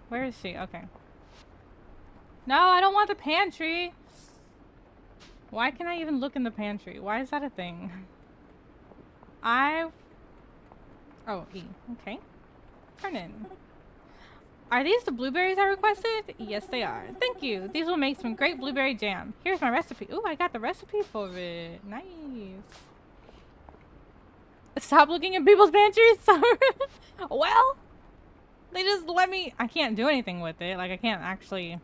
Where is she? Okay. No, I don't want the pantry. Why can I even look in the pantry? Why is that a thing? Oh, E. Okay. Turn in. Are these the blueberries I requested? Yes, they are. Thank you. These will make some great blueberry jam. Here's my recipe. Ooh, I got the recipe for it. Nice. Stop looking at people's pantries. Well, they just let me... I can't do anything with it. Like, I can't actually...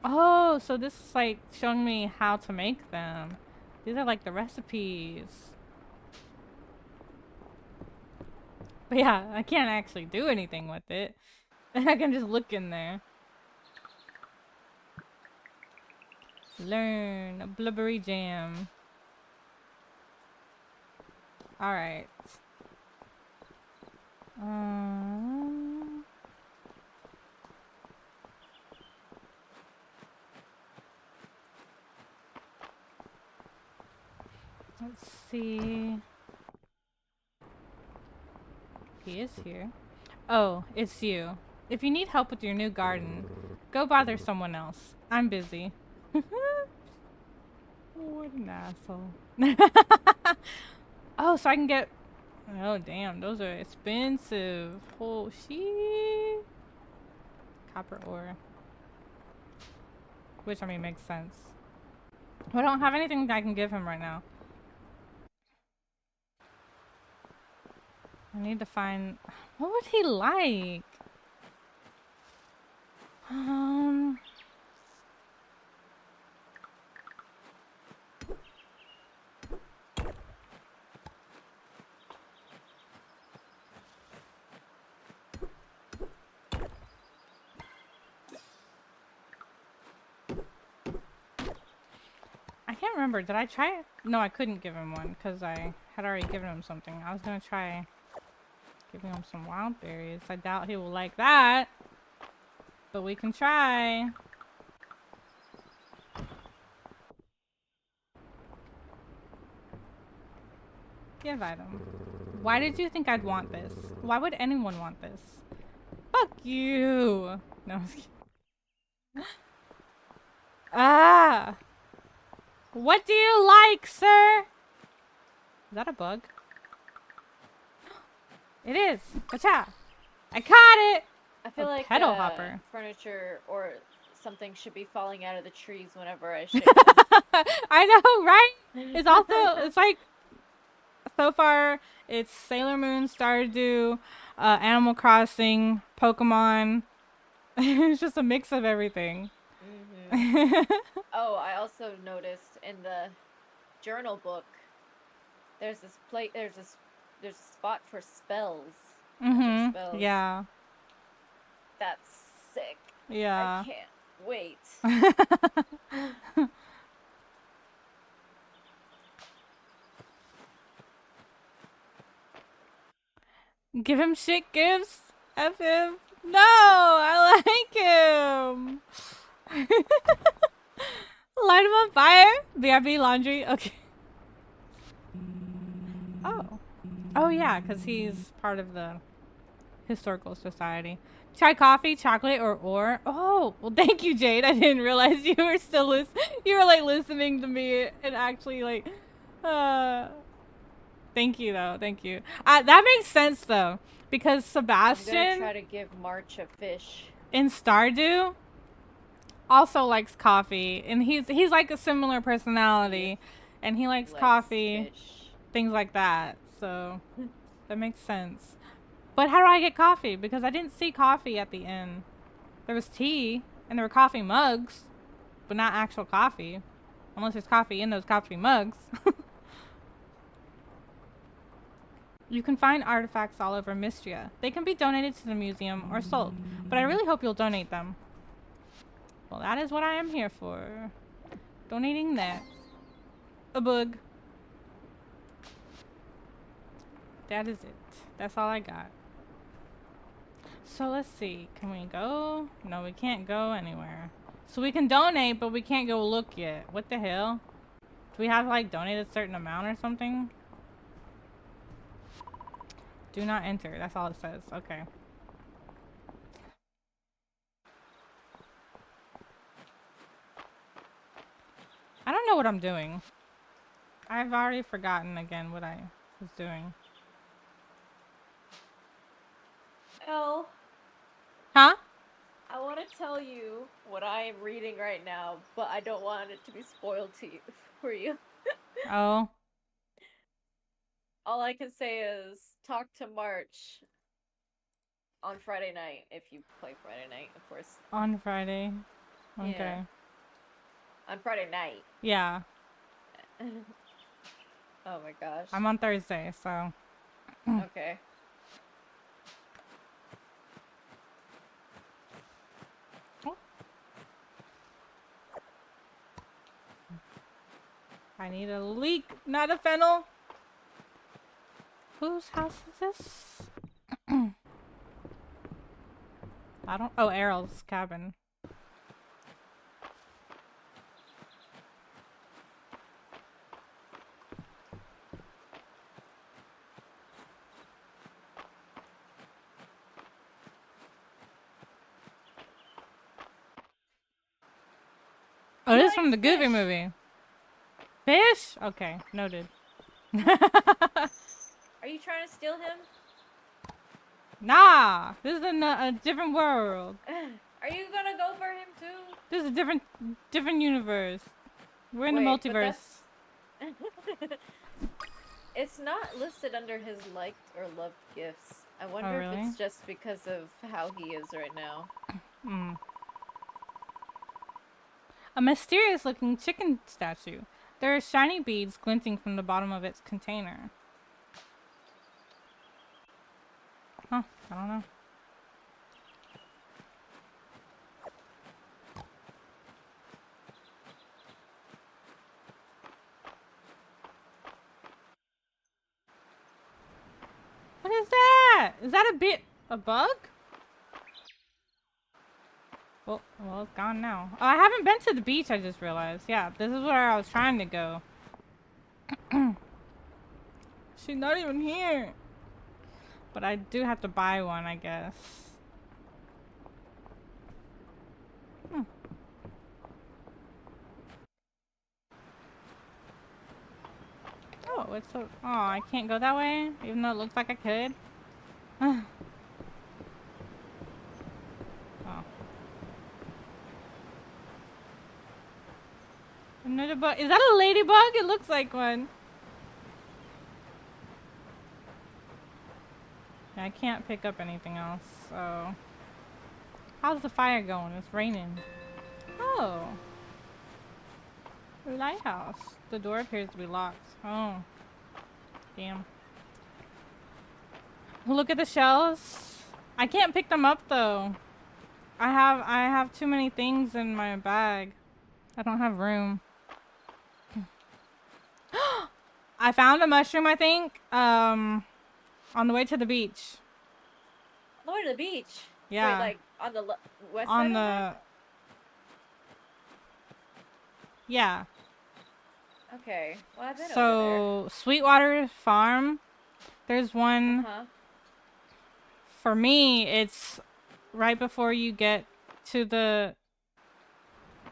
Oh, so this is like showing me how to make them. These are like the recipes. But yeah, I can't actually do anything with it. I can just look in there. Learn blueberry jam. Alright. Let's see. He is here. Oh, it's you. If you need help with your new garden, go bother someone else. I'm busy. What an asshole. Oh, so I can get... Oh, damn. Those are expensive. Oh, shit. Copper ore. Which, I mean, makes sense. I don't have anything I can give him right now. I need to find... What would he like? I can't remember. Did I try it? No, I couldn't give him one because I had already given him something. I was going to try giving him some wild berries. I doubt he will like that. But we can try. Give item. Why did you think I'd want this? Why would anyone want this? Fuck you. No, I'm just kidding. Ah! What do you like, sir? Is that a bug? It is. Gotcha. I caught it. I feel like pedal hopper. furniture or something should be falling out of the trees whenever I shake. I know, right? It's also, it's like, so far, it's Sailor Moon, Stardew, Animal Crossing, Pokemon. It's just a mix of everything. Oh, I also noticed in the journal book, there's this there's a spot for spells. Magic spells. Yeah. That's sick. Yeah. I can't wait. Give him shit gifts. F him. No, I like him. Light him on fire. BRB laundry. Okay. Oh. Oh yeah, because he's part of the historical society. Chai, coffee, chocolate, or ore. Oh, well, thank you, Jade. I didn't realize you were still you were like listening to me and actually like, thank you though. Thank you. That makes sense though, because Sebastian I'm gonna try to give March a fish. in Stardew also likes coffee, and he's like a similar personality, and he likes coffee, things like that. So that makes sense. But how do I get coffee? Because I didn't see coffee at the inn. There was tea, and there were coffee mugs, but not actual coffee. Unless there's coffee in those coffee mugs. You can find artifacts all over Mistria. They can be donated to the museum or sold, but I really hope you'll donate them. Well, that is what I am here for. Donating that. A bug. That is it. That's all I got. So let's see. Can we go? No, we can't go anywhere. So we can donate, but we can't go look yet. What the hell? Do we have to like donate a certain amount or something? Do not enter. That's all it says. Okay. I don't know what I'm doing. I've already forgotten again what I was doing. Elle, Huh? I want to tell you what I am reading right now, but I don't want it to be spoiled to you for you. Oh. All I can say is talk to March on Friday night if you play Friday night, of course. On Friday. Okay. Yeah. On Friday night. Yeah. Oh my gosh. I'm on Thursday, so. Okay. I need a leek, not a fennel. Whose house is this? I don't. Oh, Errol's cabin. Oh, this is from the Goofy Fish. movie. Fish? Okay, noted. Are you trying to steal him? Nah, this is a different world. Are you gonna go for him too? This is a different universe. We're in the Wait, but multiverse. that's... It's not listed under his liked or loved gifts. I wonder if really? it's just because of how he is right now. Hmm. A mysterious-looking chicken statue. There are shiny beads glinting from the bottom of its container. Huh, I don't know. What is that? Is that a bug? Well, it's gone now. Oh, I haven't been to the beach, I just realized. Yeah, this is where I was trying to go. She's not even here. But I do have to buy one, I guess. Hmm. Oh, it's so... Oh, I can't go that way? Even though it looks like I could? Oh. Another bug. Is that a ladybug? It looks like one. I can't pick up anything else, so... How's the fire going? It's raining. Oh. A lighthouse. The door appears to be locked. Oh. Damn. Look at the shells. I can't pick them up though. I have too many things in my bag. I don't have room. I found a mushroom, I think. On the way to the beach. On the way to the beach? Yeah. Wait, like, on the west On side the... of that? Yeah. Okay. Well, I've been over So, Sweetwater Farm. There's there. one... Uh-huh. For me, it's right before you get to the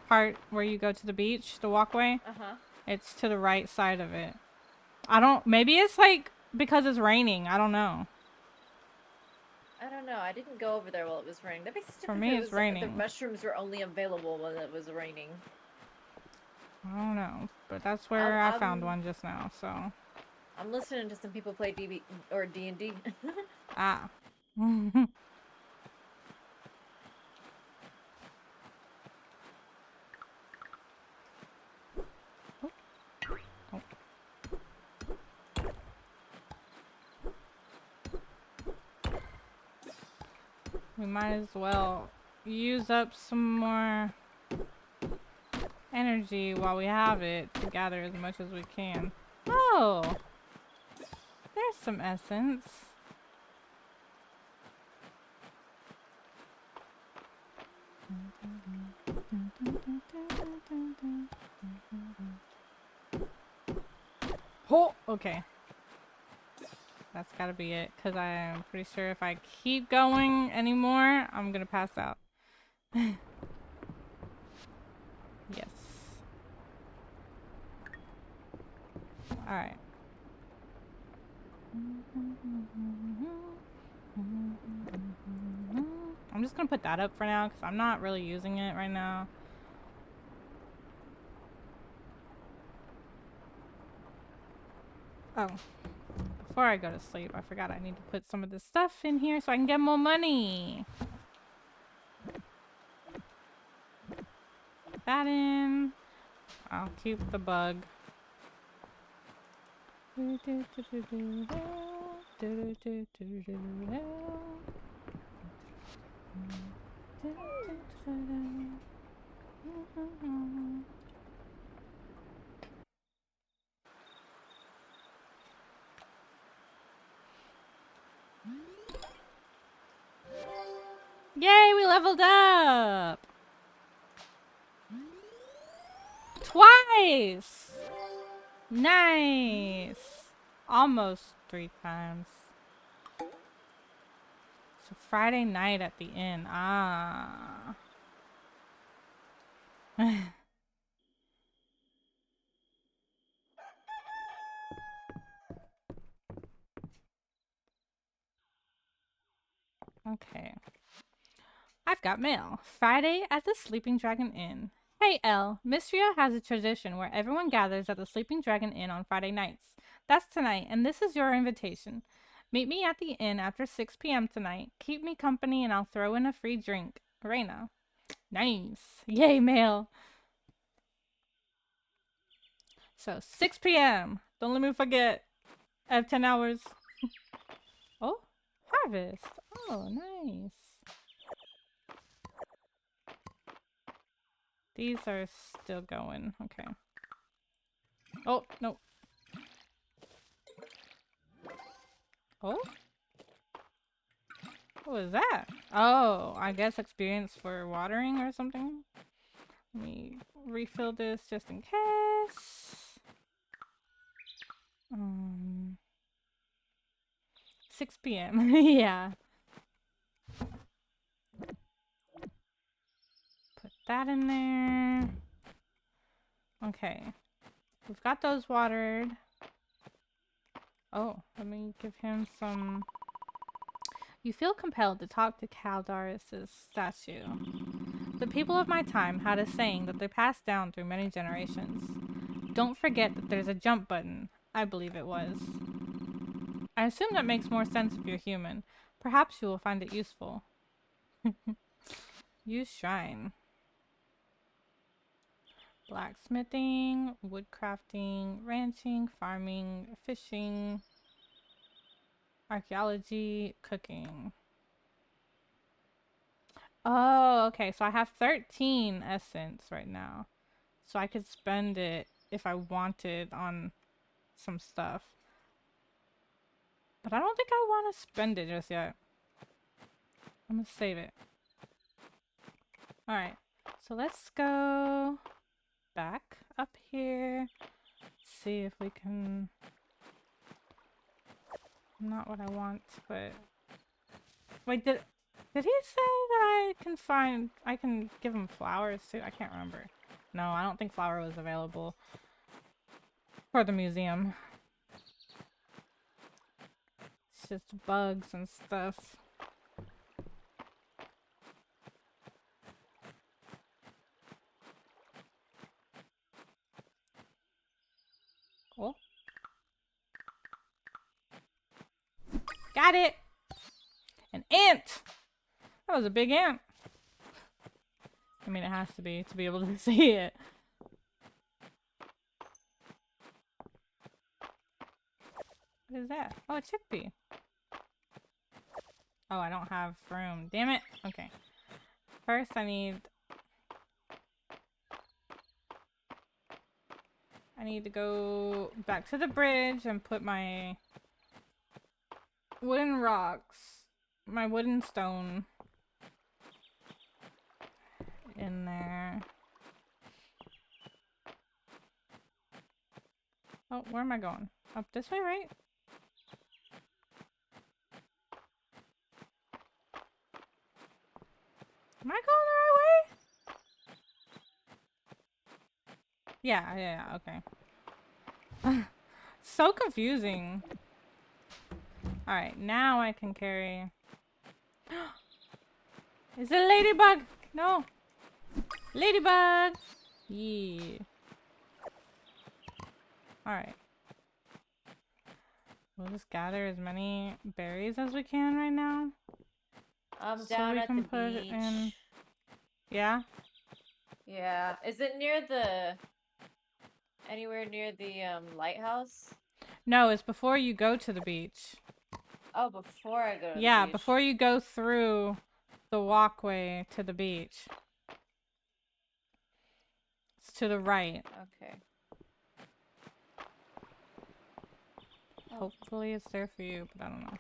part where you go to the beach, the walkway. Uh-huh. It's to the right side of it. I don't... Maybe it's like because it's raining. I don't know. I don't know. I didn't go over there while it was raining. That'd be stupid For me, if it's the raining. mushrooms were only available when it was raining. I don't know. But that's where I found one just now, so... I'm listening to some people play DB or D&D. Ah. We might as well use up some more energy while we have it to gather as much as we can. Oh! There's some essence. Oh! Okay. That's gotta be it, because I'm pretty sure if I keep going anymore, I'm gonna pass out. Yes. Alright. I'm just gonna put that up for now, because I'm not really using it right now. Oh. Before I go to sleep, I forgot I need to put some of this stuff in here so I can get more money. Put that in. I'll keep the bug. leveled up! Twice! Nice! Almost 3 times. So Friday night at the inn. Ah. Okay. I've got mail. Friday at the Sleeping Dragon Inn. Hey, Elle. Mistria has a tradition where everyone gathers at the Sleeping Dragon Inn on Friday nights. That's tonight, and this is your invitation. Meet me at the inn after 6 p.m. tonight. Keep me company, and I'll throw in a free drink. Reina. Nice. Yay, mail. So, 6 p.m. Don't let me forget. I have 10 hours. Oh, harvest. Oh, nice. These are still going. Okay. Oh, no. Oh? What was that? Oh, I guess experience for watering or something. Let me refill this just in case. 6 p.m. Yeah. Put that in there. Okay. We've got those watered. Oh, let me give him some... You feel compelled to talk to Caldaris' statue. The people of my time had a saying that they passed down through many generations. Don't forget that there's a jump button. I believe it was. I assume that makes more sense if you're human. Perhaps you will find it useful. Use shrine. Blacksmithing, woodcrafting, ranching, farming, fishing, archaeology, cooking. Oh, okay. So I have 13 essence right now. So I could spend it if I wanted on some stuff. But I don't think I want to spend it just yet. I'm gonna save it. Alright. So let's go back up here. See if we can... Not what I want, but... Wait, did he say that I can give him flowers too? I can't remember. No, I don't think flower was available for the museum. It's just bugs and stuff. Oh. Got it! An ant! That was a big ant. I mean, it has to be able to see it. What is that? Oh, a chickpea. Oh, I don't have room. Damn it. Okay. First, I need to go back to the bridge and put my wooden rocks, my wooden stone in there. Oh, where am I going? Up this way, right? Am I going the right way? Yeah, okay. So confusing. Alright, now I can carry... Is it a ladybug? No. Ladybug! Yeah. Alright. We'll just gather as many berries as we can right now. I'm So down we at can the put beach. in... Yeah? Yeah. Is it near the... Anywhere near the lighthouse? No, it's before you go to the beach. Oh, before I go to Yeah, the beach. before you go through the walkway to the beach. It's to the right. Okay. Oh. Hopefully it's there for you, but I don't know.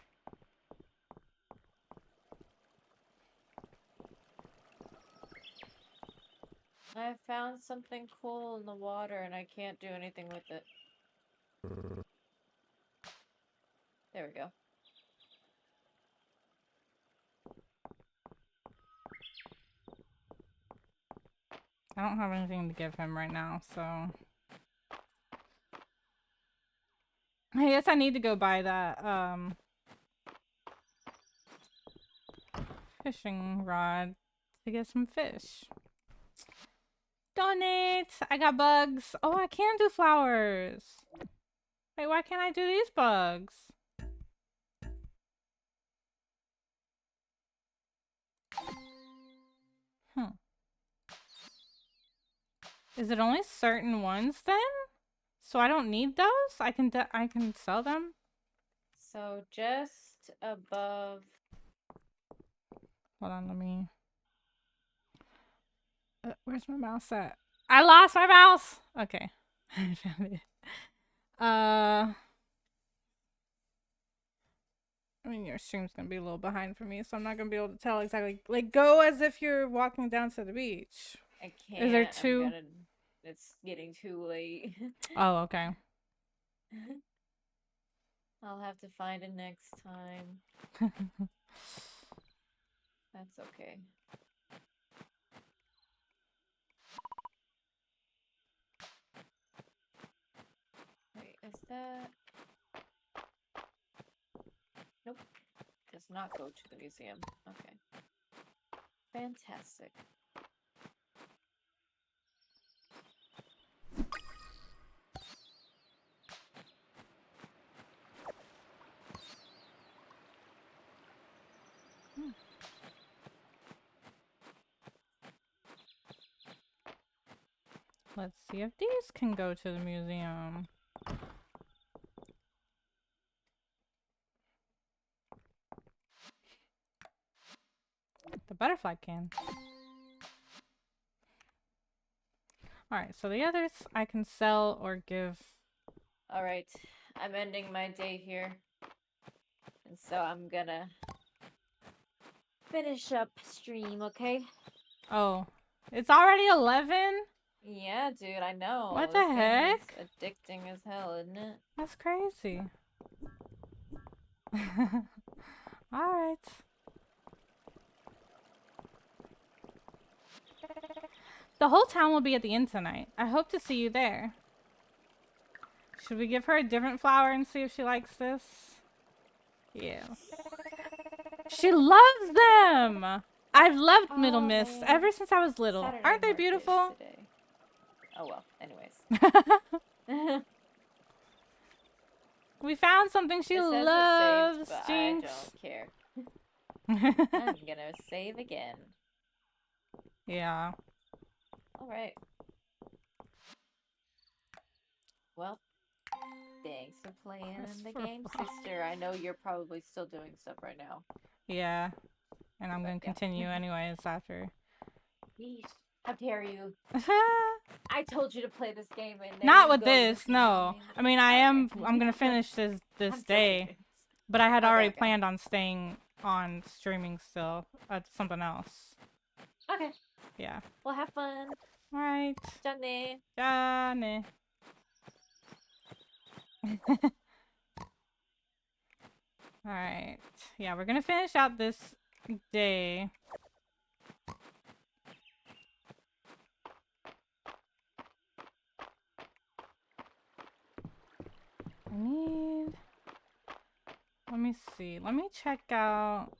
I found something cool in the water and I can't do anything with it. There we go. I don't have anything to give him right now, so. I guess I need to go buy that, fishing rod to get some fish. Donate! I got bugs. Oh, I can do flowers. Wait, why can't I do these bugs? Is it only certain ones then? So I don't need those? I can sell them? So just above. Hold on, let me. Where's my mouse at? I lost my mouse! Okay. I found it. I mean, your stream's gonna be a little behind for me, so I'm not gonna be able to tell exactly. Like, go as if you're walking down to the beach. I can't. Is there two? It's getting too late. Oh, okay. I'll have to find it next time. That's okay. Wait, is that... Nope. Does not go to the museum. Okay. Fantastic. Let's see if these can go to the museum. The butterfly can. Alright, so the others I can sell or give. Alright, I'm ending my day here. And so I'm gonna finish up stream, okay? Oh, it's already 11? Yeah, dude, I know. What This the game heck? is addicting as hell, isn't it? That's crazy. Alright. The whole town will be at the inn tonight. I hope to see you there. Should we give her a different flower and see if she likes this? Yeah. She loves them! I've loved Middle Mist man. ever since I was little. Saturday Aren't they market beautiful? today. Oh well, anyways. We found something she It says loves, it saved, but Jinx. I don't care. I'm gonna save again. Yeah. Alright. Well, thanks for playing Press the for game, block. sister. I know you're probably still doing stuff right now. Yeah. And I'm gonna Yeah. continue anyways after. Yeesh. How dare you? I told you to play this game and there Not you with go this, no. disappointing. I mean, I'm gonna finish this I'm day. joking. But I had Okay, already okay. planned on staying on streaming still. Something else. Okay. Yeah. Well, have fun. Alright. Johnny. Johnny. Alright. Yeah, we're gonna finish out this day. I need... Let me see. Let me check out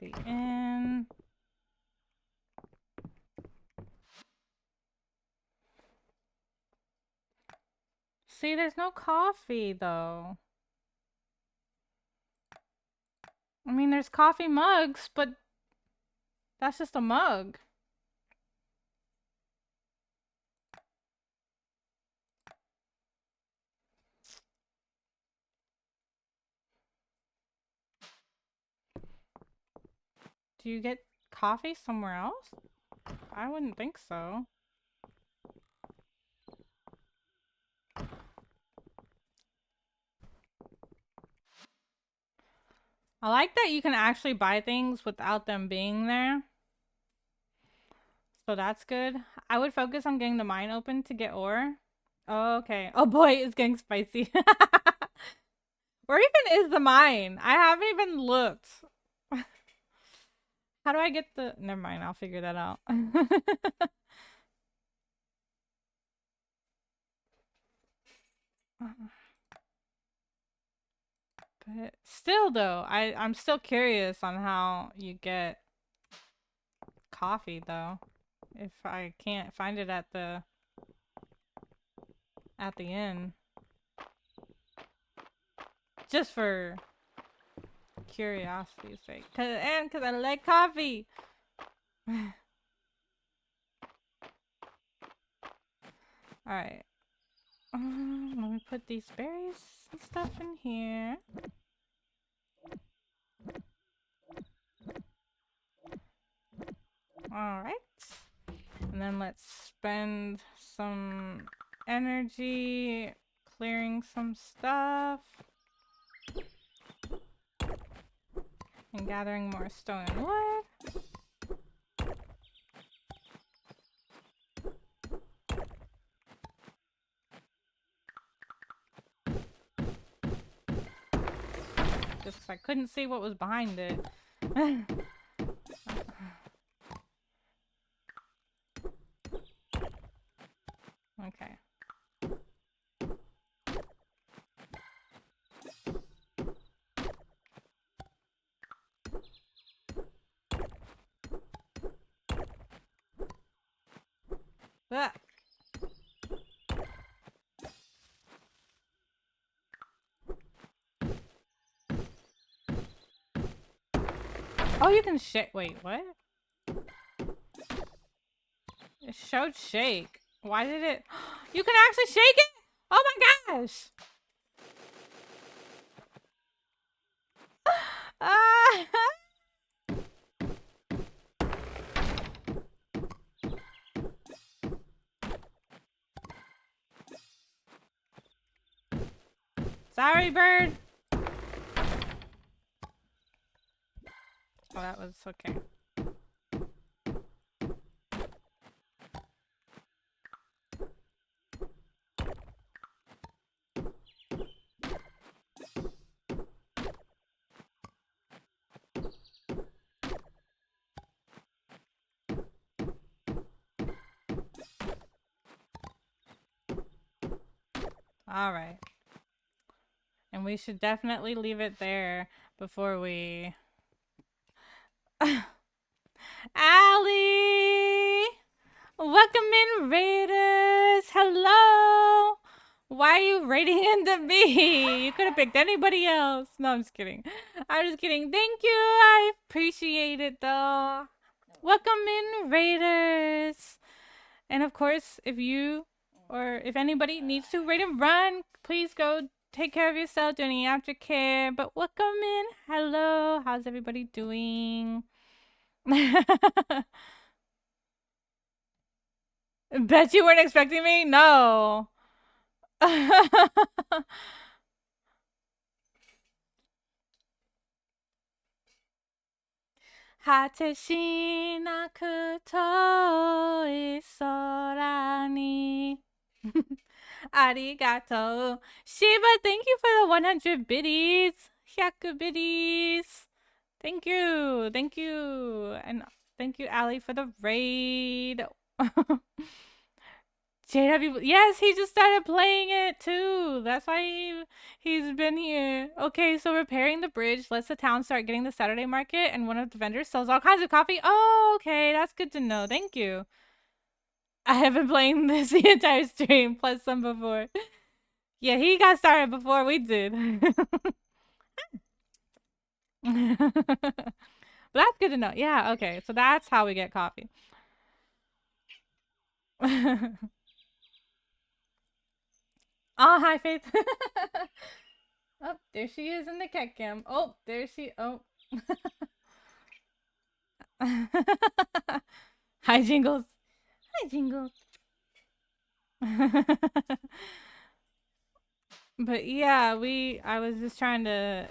the inn. See, there's no coffee, though. I mean, there's coffee mugs, but that's just a mug. Do you get coffee somewhere else? I wouldn't think so. I like that you can actually buy things without them being there. So that's good. I would focus on getting the mine open to get ore. Oh, okay. Oh boy, it's getting spicy. Where even is the mine? I haven't even looked. How do I get the... Never mind, I'll figure that out. But still though, I'm still curious on how you get coffee though. If I can't find it at the inn. Just for curiosity's sake. Cause I like coffee. Alright. Let me put these berries and stuff in here. Alright. And then let's spend some energy clearing some stuff. And gathering more stone and wood. Just 'cause I couldn't see what was behind it. Okay. Ah. Oh, you can shake. Wait, what? It showed shake. Why did it? You can actually shake it? Oh my gosh! Ah! Sorry, bird. Oh, that was okay. All right. And we should definitely leave it there before we... Allie! Welcome in, Raiders! Hello! Why are you raiding into me? You could have picked anybody else. No, I'm just kidding. I'm just kidding. Thank you. I appreciate it, though. Welcome in, Raiders! And of course, if you or if anybody needs to raid and run, please go take care of yourself, do any aftercare. But welcome in. Hello. How's everybody doing? Bet you weren't expecting me? No. Hateしなく遠い空に Arigato. Shiba, thank you for the 100 biddies. 100 biddies. Thank you. Thank you. And thank you, Allie, for the raid. JW, yes, he just started playing it too. That's why he's been here. Okay, so repairing the bridge lets the town start getting the Saturday market, and one of the vendors sells all kinds of coffee. Oh, okay, that's good to know. Thank you. I have been playing this the entire stream, plus some before. Yeah, he got started before we did. But that's good to know. Yeah, okay, so that's how we get coffee. Oh, hi, Faith. Oh, there she is in the cat cam. Oh, there she. Oh. Hi, Jingles. Hi, Jingles. But yeah, I was just trying to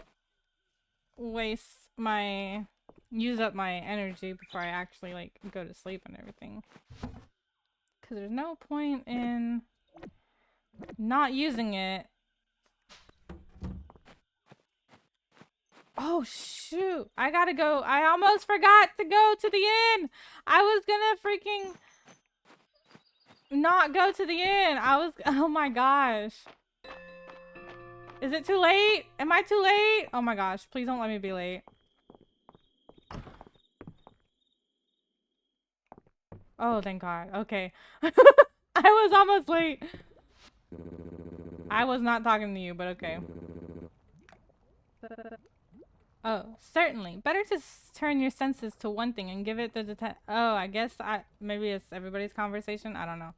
use up my energy before I actually like go to sleep and everything. Cause there's no point in not using it. Oh shoot, I gotta go. I almost forgot to go to the inn. I was gonna freaking not go to the inn. Oh my gosh. Is it too late? Am I too late? Oh my gosh, please don't let me be late. Oh, thank God. Okay. I was almost late. I was not talking to you, but okay. Oh, certainly. Better to turn your senses to one thing and give it the Oh, I guess maybe it's everybody's conversation. I don't know.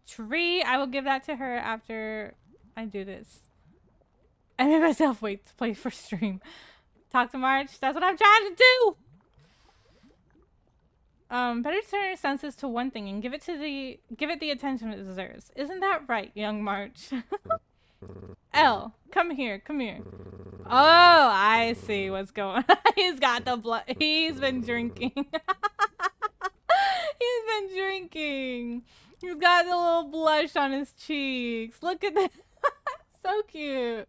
Tree, I will give that to her after I do this. I made myself wait to play for stream. Talk to March. That's what I'm trying to do. Better to turn your senses to one thing and give it the attention it deserves. Isn't that right, young March? Elle, come here, come here. Oh, I see what's going on. He's got the blood. He's been drinking. He's been drinking. He's got the little blush on his cheeks. Look at that. So cute.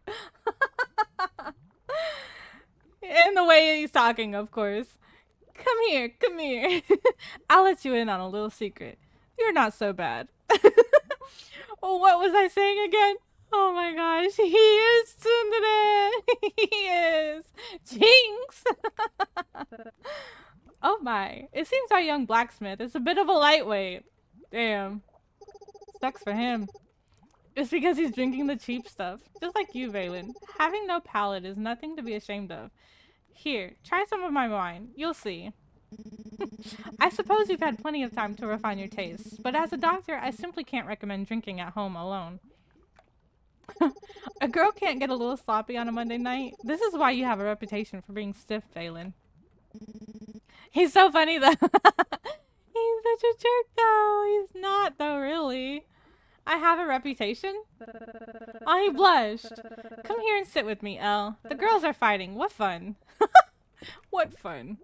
And the way he's talking, of course. Come here, come here. I'll let you in on a little secret. You're not so bad. Oh, what was I saying again? Oh my gosh, he is tsundere. He is. Jinx. Oh my. It seems our young blacksmith is a bit of a lightweight. Damn. Sucks for him. It's because he's drinking the cheap stuff. Just like you, Valen. Having no palate is nothing to be ashamed of. Here, try some of my wine. You'll see. I suppose you've had plenty of time to refine your tastes, but as a doctor, I simply can't recommend drinking at home alone. A girl can't get a little sloppy on a Monday night. This is why you have a reputation for being stiff, Valen. He's so funny, though. He's such a jerk, though. He's not, though, really. I have a reputation? Oh, he blushed. Come here and sit with me, Elle. The girls are fighting. What fun. What fun.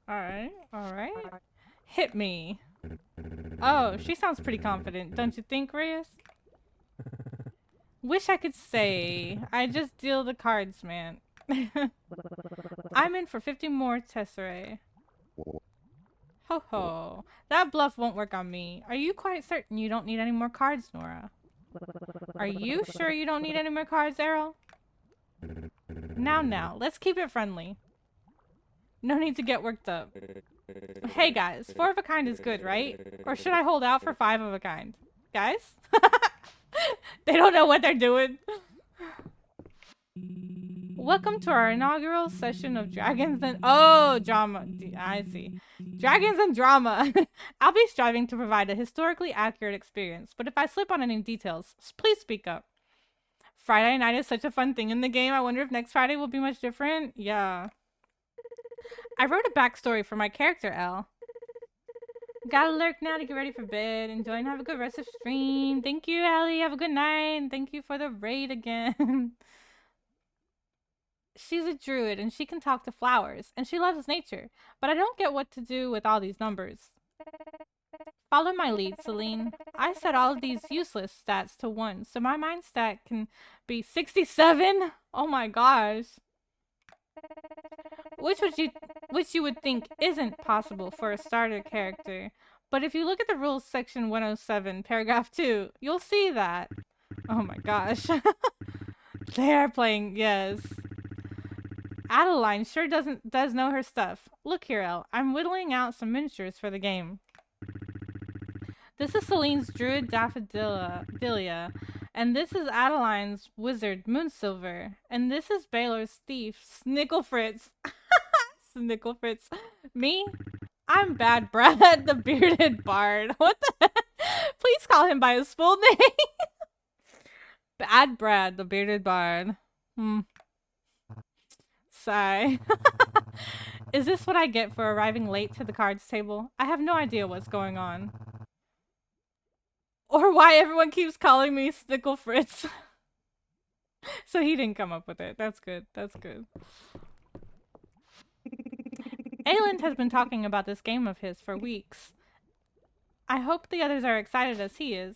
Alright, alright. Hit me. Oh, she sounds pretty confident, don't you think, Reyes? Wish I could say. I just deal the cards, man. I'm in for 50 more tesserae. Ho ho. That bluff won't work on me. Are you quite certain you don't need any more cards, Nora? Are you sure you don't need any more cards, Errol? Now, let's keep it friendly. No need to get worked up. Hey guys, 4 of a kind is good, right? Or should I hold out for 5 of a kind? Guys? They don't know what they're doing. Welcome to our inaugural session of Dragons and... Oh, drama. I see. Dragons and drama. I'll be striving to provide a historically accurate experience, but if I slip on any details, please speak up. Friday night is such a fun thing in the game. I wonder if next Friday will be much different. Yeah. I wrote a backstory for my character, Elle. Gotta lurk now to get ready for bed. Enjoy and have a good rest of stream. Thank you, Ellie. Have a good night. And thank you for the raid again. She's a druid and she can talk to flowers. And she loves nature. But I don't get what to do with all these numbers. Follow my lead, Celine. I set all of these useless stats to 1. So my mind stat can be 67. Oh my gosh. Which you would think isn't possible for a starter character. But if you look at the rules section 107, paragraph 2, you'll see that. Oh my gosh. They are playing, yes. Adeline sure does know her stuff. Look here, Elle. I'm whittling out some miniatures for the game. This is Celine's druid Daffodilia. And this is Adeline's wizard Moonsilver. And this is Baylor's thief Snicklefritz. Snicklefritz. Me? I'm Bad Brad, the bearded bard. What the heck? Please call him by his full name. Bad Brad, the bearded bard. Sigh. Is this what I get for arriving late to the cards table? I have no idea what's going on. Or why everyone keeps calling me Snicklefritz. So he didn't come up with it. That's good. That's good. Ayland has been talking about this game of his for weeks. I hope the others are excited as he is.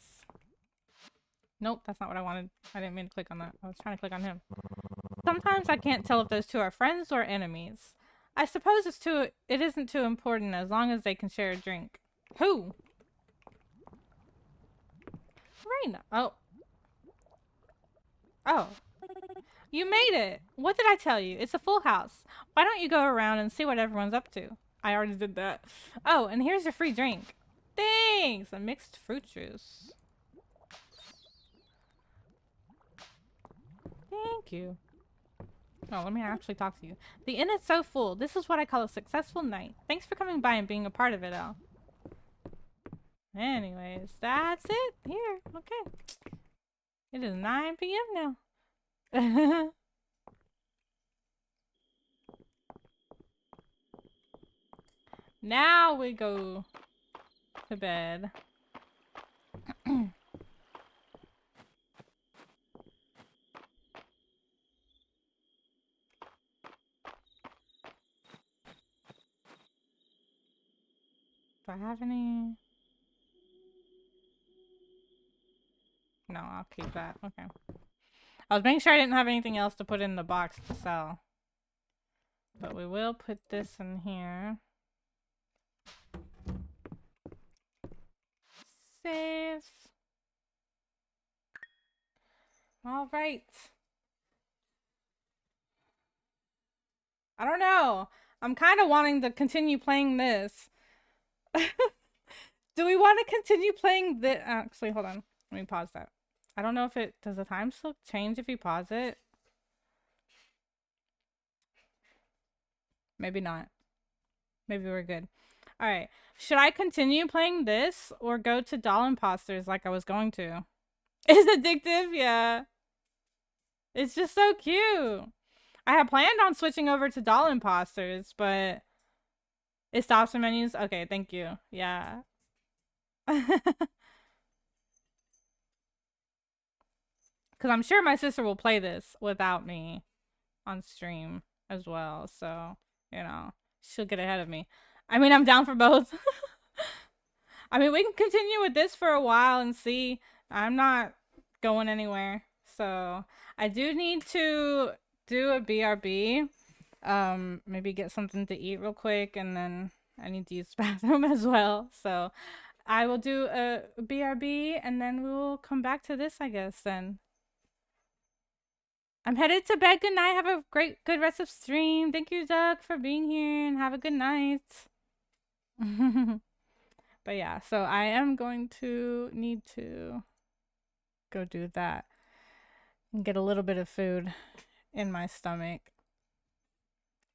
Nope, that's not what I wanted. I didn't mean to click on that. I was trying to click on him. Sometimes I can't tell if those two are friends or enemies. I suppose it isn't too important as long as they can share a drink. Who? Raina. Oh. Oh. You made it! What did I tell you? It's a full house. Why don't you go around and see what everyone's up to? I already did that. Oh, and here's your free drink. Thanks! A mixed fruit juice. Thank you. Oh, let me actually talk to you. The inn is so full. This is what I call a successful night. Thanks for coming by and being a part of it, all. Anyways, that's it. Here, okay. It is 9 p.m. now. Now we go to bed. Do I have any? No, I'll keep that. Okay. I was making sure I didn't have anything else to put in the box to sell. But we will put this in here. Save. All right. I don't know. I'm kind of wanting to continue playing this. Do we want to continue playing this? Actually, hold on. Let me pause that. I don't know if it... Does the time still change if you pause it? Maybe not. Maybe we're good. Alright. Should I continue playing this or go to Doll Imposters like I was going to? It's addictive? Yeah. It's just so cute. I had planned on switching over to Doll Imposters, but... It stops the menus? Okay, thank you. Yeah. Because I'm sure my sister will play this without me on stream as well. So, you know, she'll get ahead of me. I mean, I'm down for both. I mean, we can continue with this for a while and see. I'm not going anywhere. So, I do need to do a BRB. Maybe get something to eat real quick, and then I need to use the bathroom as well. So, I will do a BRB, and then we will come back to this, I guess, then. I'm headed to bed. Good night. Have a good rest of stream. Thank you, Doug, for being here, and have a good night. But yeah, so I am going to need to go do that and get a little bit of food in my stomach.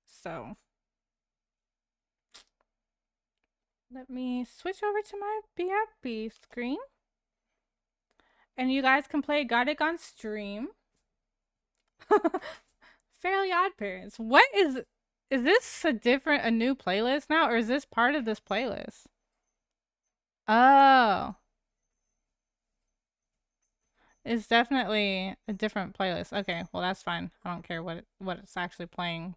So let me switch over to my BRB screen. And you guys can play Gartic on stream. Fairly Odd Parents. What is this a new playlist now, or is this part of this playlist? Oh. It's definitely a different playlist. Okay, well that's fine. I don't care what it's actually playing.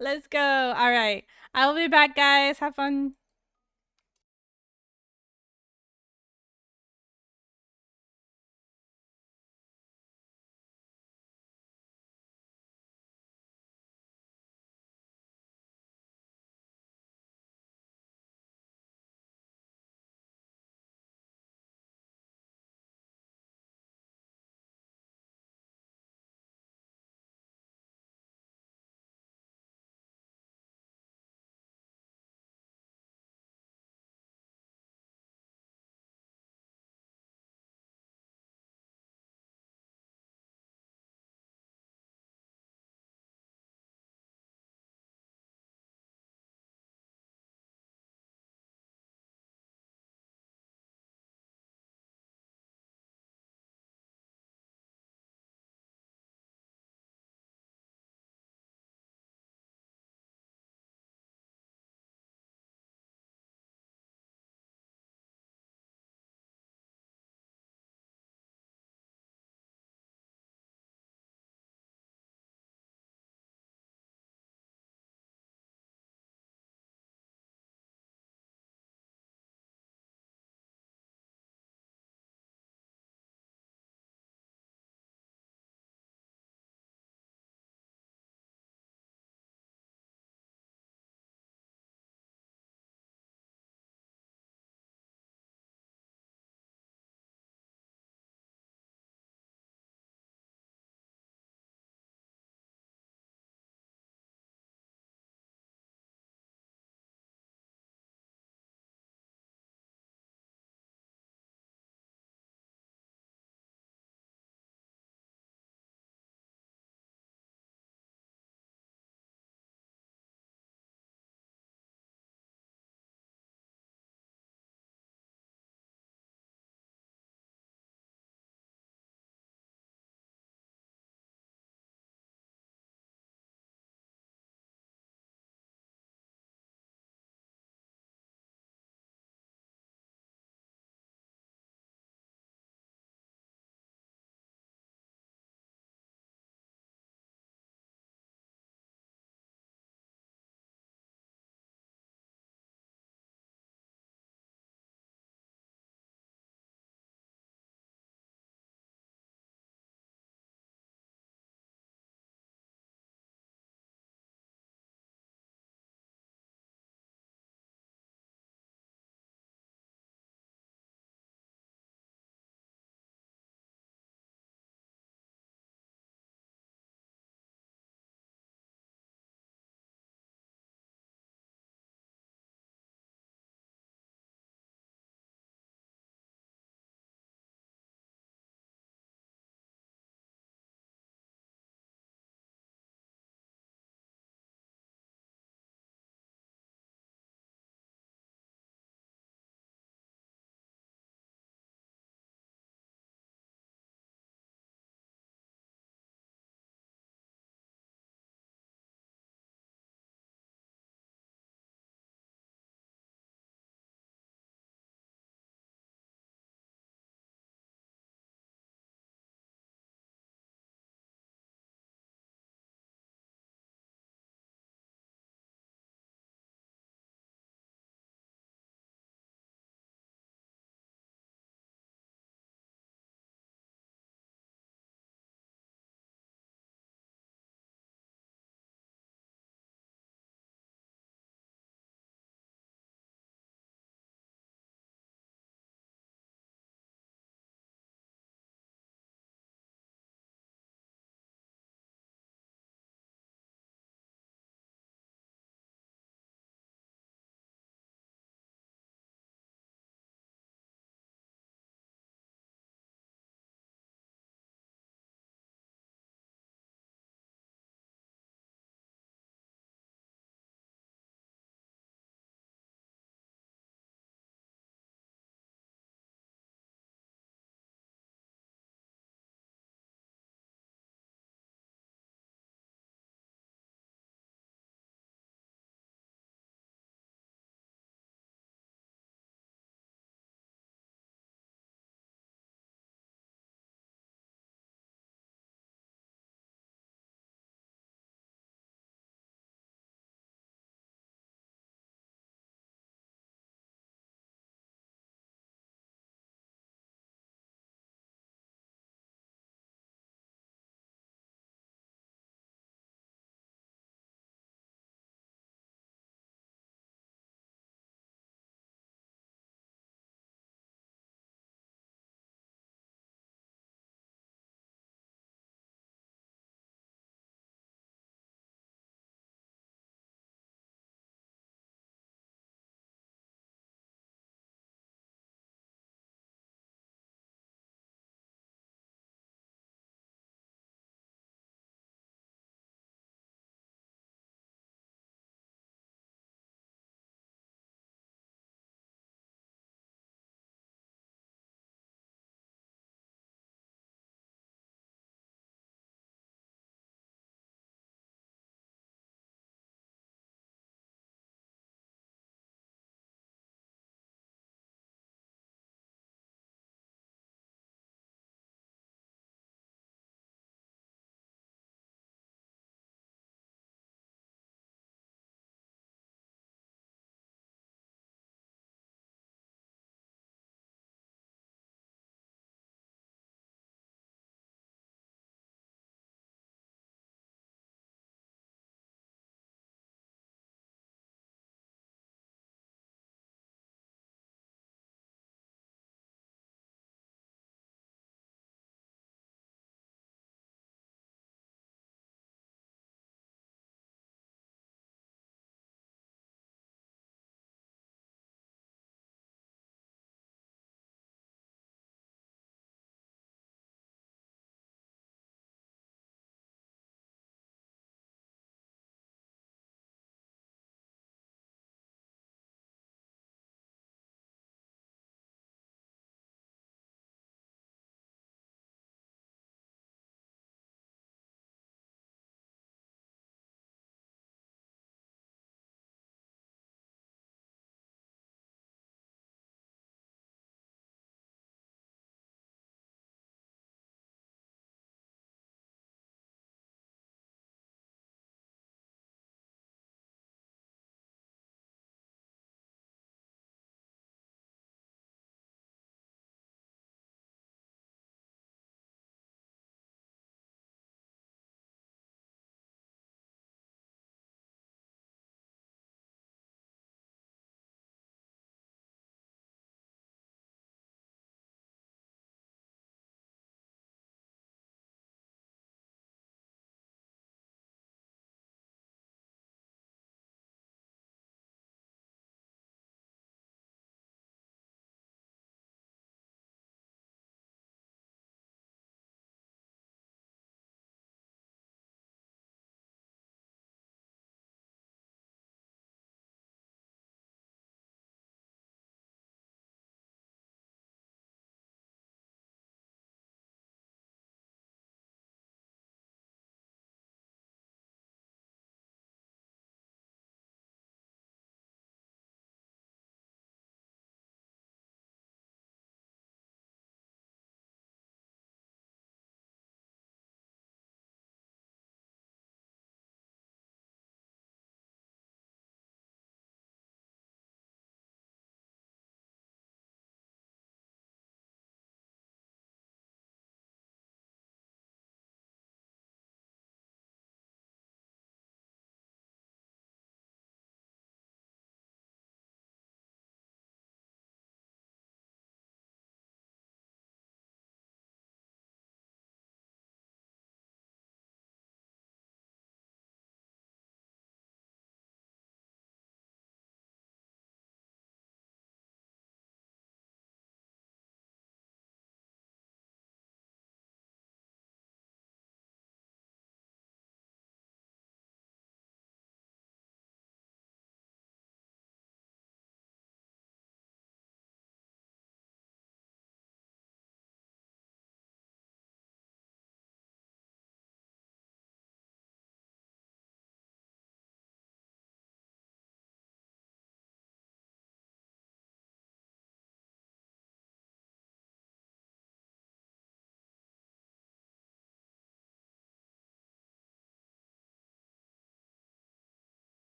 Let's go. All right. I will be back, guys. Have fun.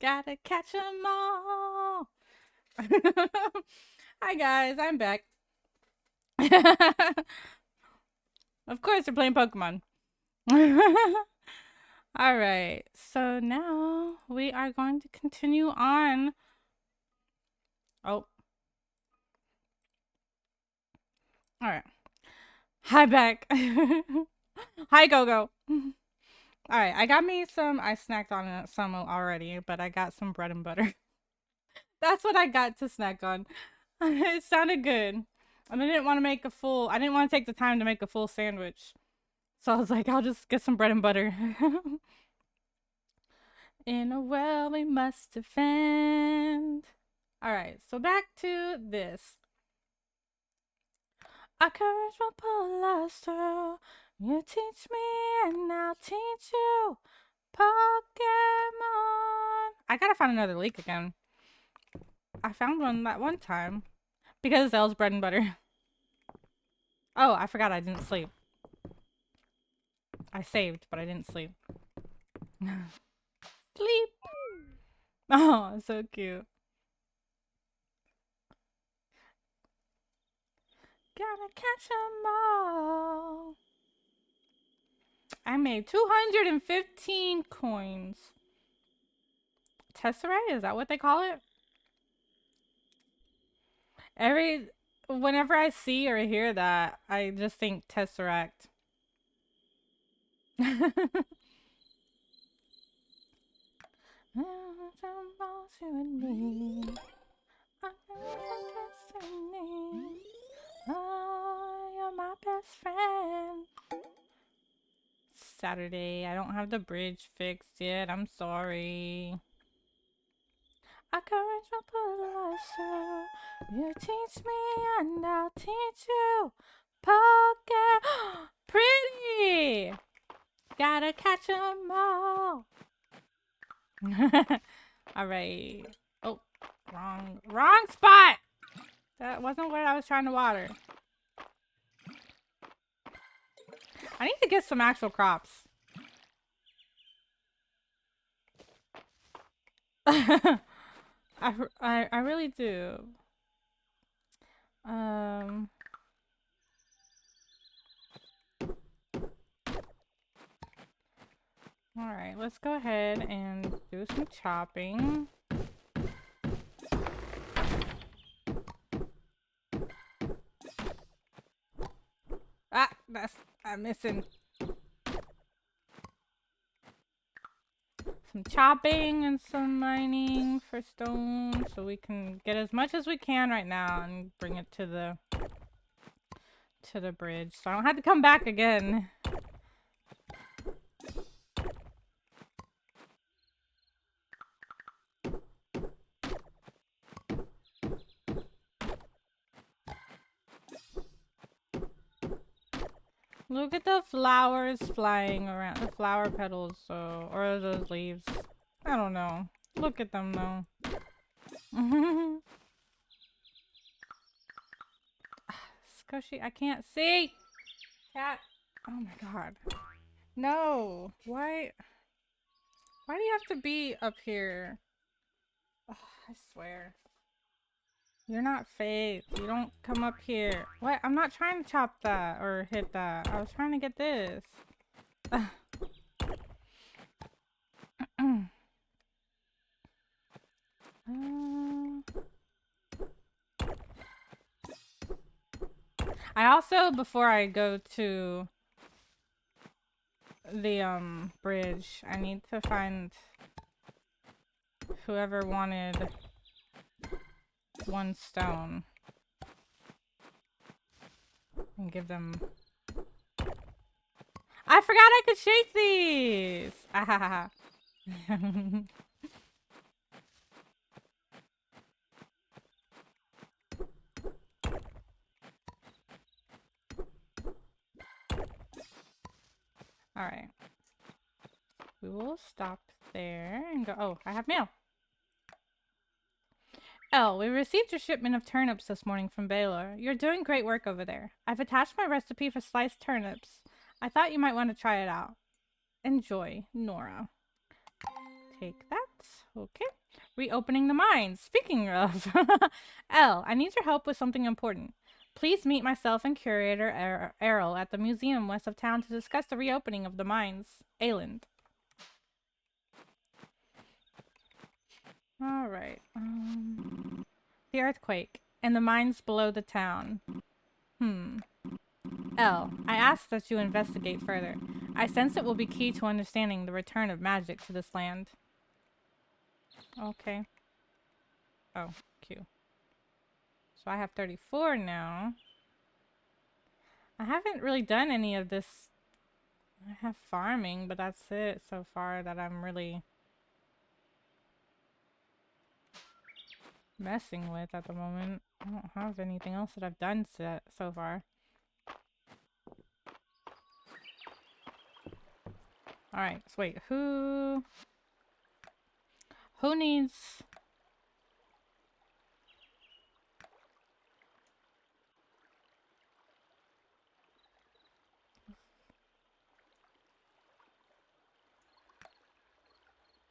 Gotta catch 'em all. Hi guys, I'm back. Of course, we're playing Pokemon. Alright, so now we are going to continue on. Oh. Alright. Hi, back. Hi, Gogo. Alright, I got me some. I snacked on some already, but I got some bread and butter. That's what I got to snack on. It sounded good. And I didn't want to make a full. I didn't want to take the time to make a full sandwich. So I was like, I'll just get some bread and butter. In a world we must defend. Alright, so back to this. Our courage will pull us through. You teach me and I'll teach you. Pokemon. I gotta find another leak again. I found one that one time. Because that was bread and butter. Oh, I forgot I didn't sleep. I saved, but I didn't sleep. Sleep! Oh, so cute. Gotta catch 'em all. I made 215 coins. Tesseract? Is that what they call it? Whenever I see or hear that, I just think Tesseract. Oh, you're my best friend. Saturday, I don't have the bridge fixed yet. I'm sorry. Our courage will pull us through. You teach me and I'll teach you. Pokemon. Pretty! Gotta catch 'em all. Alright. Oh, wrong spot! That wasn't where I was trying to water. I need to get some actual crops. I really do. Alright, let's go ahead and do some chopping. Ah, I'm missing. Some chopping and some mining for stone so we can get as much as we can right now and bring it to the bridge so I don't have to come back again. Look at the flowers flying around, the flower petals, or those leaves. I don't know. Look at them though. Squishy, I can't see. Cat. Oh my god. No. Why do you have to be up here? Ugh, I swear. You're not fake. You don't come up here. What? I'm not trying to chop that or hit that. I was trying to get this. I also, before I go to the bridge, I need to find whoever wanted one stone and give them. I forgot I could shake these. Ah. All right. We will stop there and go. Oh, I have mail. Elle, we received your shipment of turnips this morning from Baylor. You're doing great work over there. I've attached my recipe for sliced turnips. I thought you might want to try it out. Enjoy, Nora. Take that. Okay. Reopening the mines. Speaking of, Elle, I need your help with something important. Please meet myself and curator Errol at the museum west of town to discuss the reopening of the mines. Ayland. All right. The earthquake and the mines below the town. Elle, I ask that you investigate further. I sense it will be key to understanding the return of magic to this land. Okay. Oh, Q. So I have 34 now. I haven't really done any of this. I have farming, but that's it so far that I'm really messing with at the moment. I don't have anything else that I've done so far. Alright, so wait, who needs...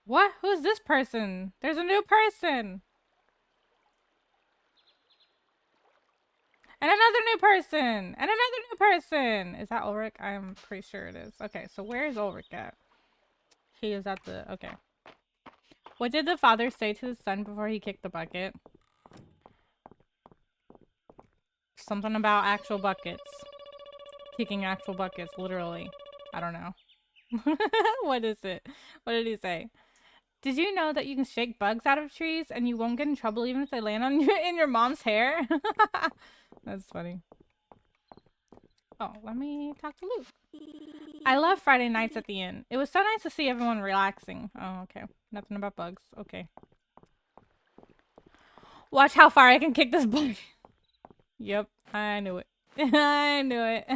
What? Who's this person? There's a new person! And another new person! And another new person! Is that Ulrich? I'm pretty sure it is. Okay, so where is Ulrich at? He is at the... Okay. What did the father say to the son before he kicked the bucket? Something about actual buckets. Kicking actual buckets, literally. I don't know. What is it? What did he say? Did you know that you can shake bugs out of trees and you won't get in trouble even if they land on you in your mom's hair? That's funny. Oh, let me talk to Luke. I love Friday nights at the inn. It was so nice to see everyone relaxing. Oh, okay. Nothing about bugs. Okay. Watch how far I can kick this bug. Yep, I knew it. I knew it.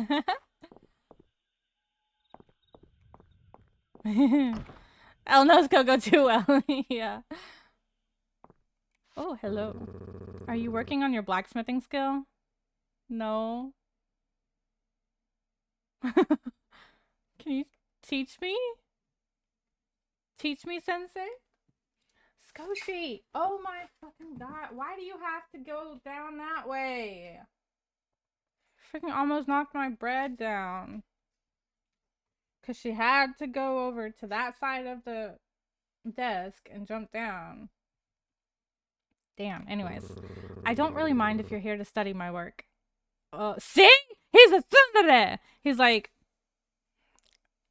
Elle knows Coco too well. Yeah. Oh, hello. Are you working on your blacksmithing skill? No. Can you teach me? Teach me, sensei? Skoshi! Oh my fucking god. Why do you have to go down that way? Freaking almost knocked my bread down. Because she had to go over to that side of the desk and jump down. Damn. Anyways, I don't really mind if you're here to study my work. See? He's a tsundere! He's like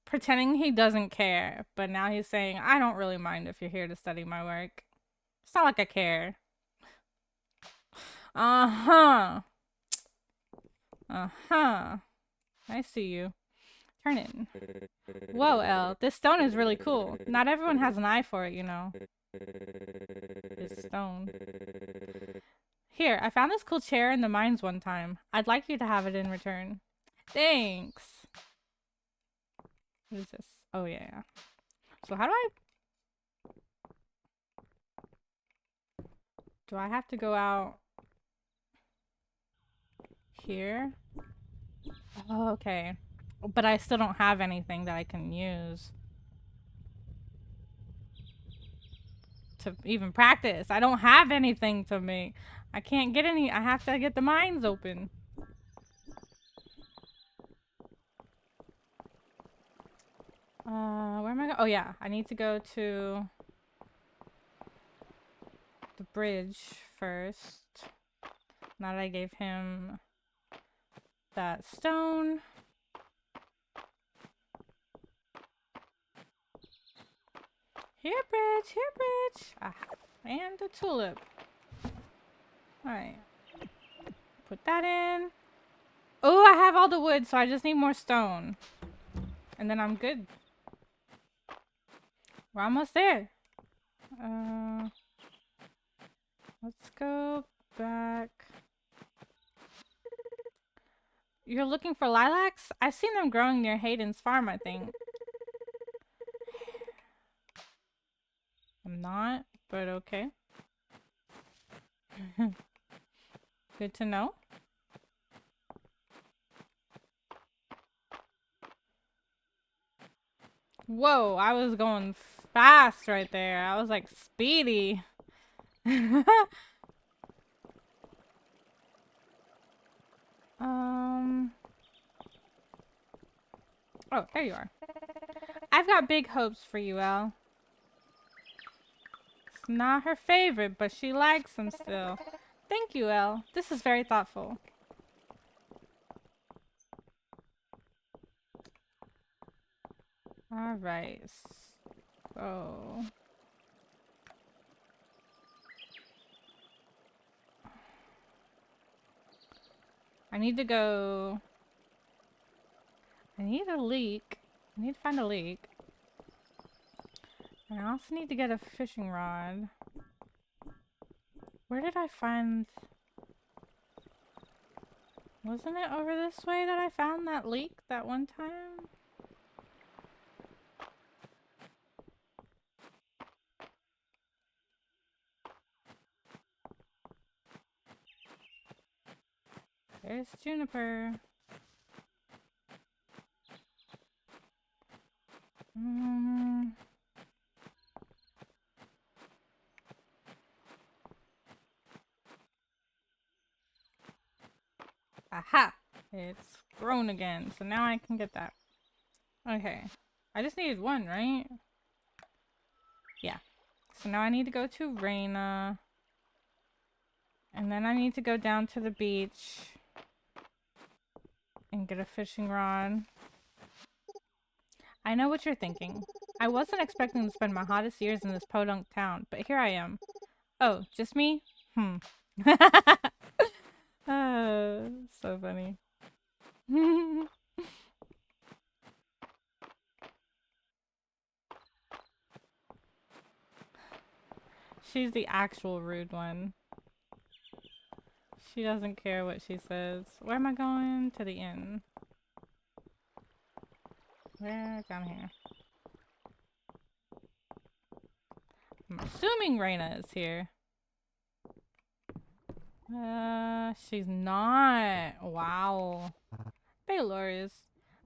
pretending he doesn't care, but now he's saying, I don't really mind if you're here to study my work. It's not like I care. Uh-huh. Uh-huh. I see you. Turn in. Whoa, Elle. This stone is really cool. Not everyone has an eye for it, you know. This stone. Here, I found this cool chair in the mines one time. I'd like you to have it in return. Thanks. What is this? Oh, yeah. So how do I... Do I have to go out... here? Oh, okay. But I still don't have anything that I can use to even practice. I don't have anything to make. I can't get any. I have to get the mines open. Where am I going? Oh, yeah. I need to go to the bridge first. Now that I gave him that stone. Here, bridge. Here, bridge. Aha. And a tulip. Alright. Put that in. Oh, I have all the wood, so I just need more stone. And then I'm good. We're almost there. Let's go back. You're looking for lilacs? I've seen them growing near Hayden's farm, I think. I'm not, but okay. Good to know. Whoa, I was going fast right there. I was like speedy. Oh, there you are. I've got big hopes for you, Elle. It's not her favorite, but she likes them still. Thank you, Elle. This is very thoughtful. Alright. So... I need to go... I need a leak. I need to find a leak. And I also need to get a fishing rod. Where did I find... Wasn't it over this way that I found that leak that one time? There's Juniper. Aha! It's grown again, so now I can get that. Okay. I just needed one, right? Yeah. So now I need to go to Reina. And then I need to go down to the beach and get a fishing rod. I know what you're thinking. I wasn't expecting to spend my hottest years in this podunk town, but here I am. Oh, just me? Oh, so funny. She's the actual rude one. She doesn't care what she says. Where am I going? To the inn. Where? Down here. I'm assuming Reina is here. She's not. Wow. Baylor's.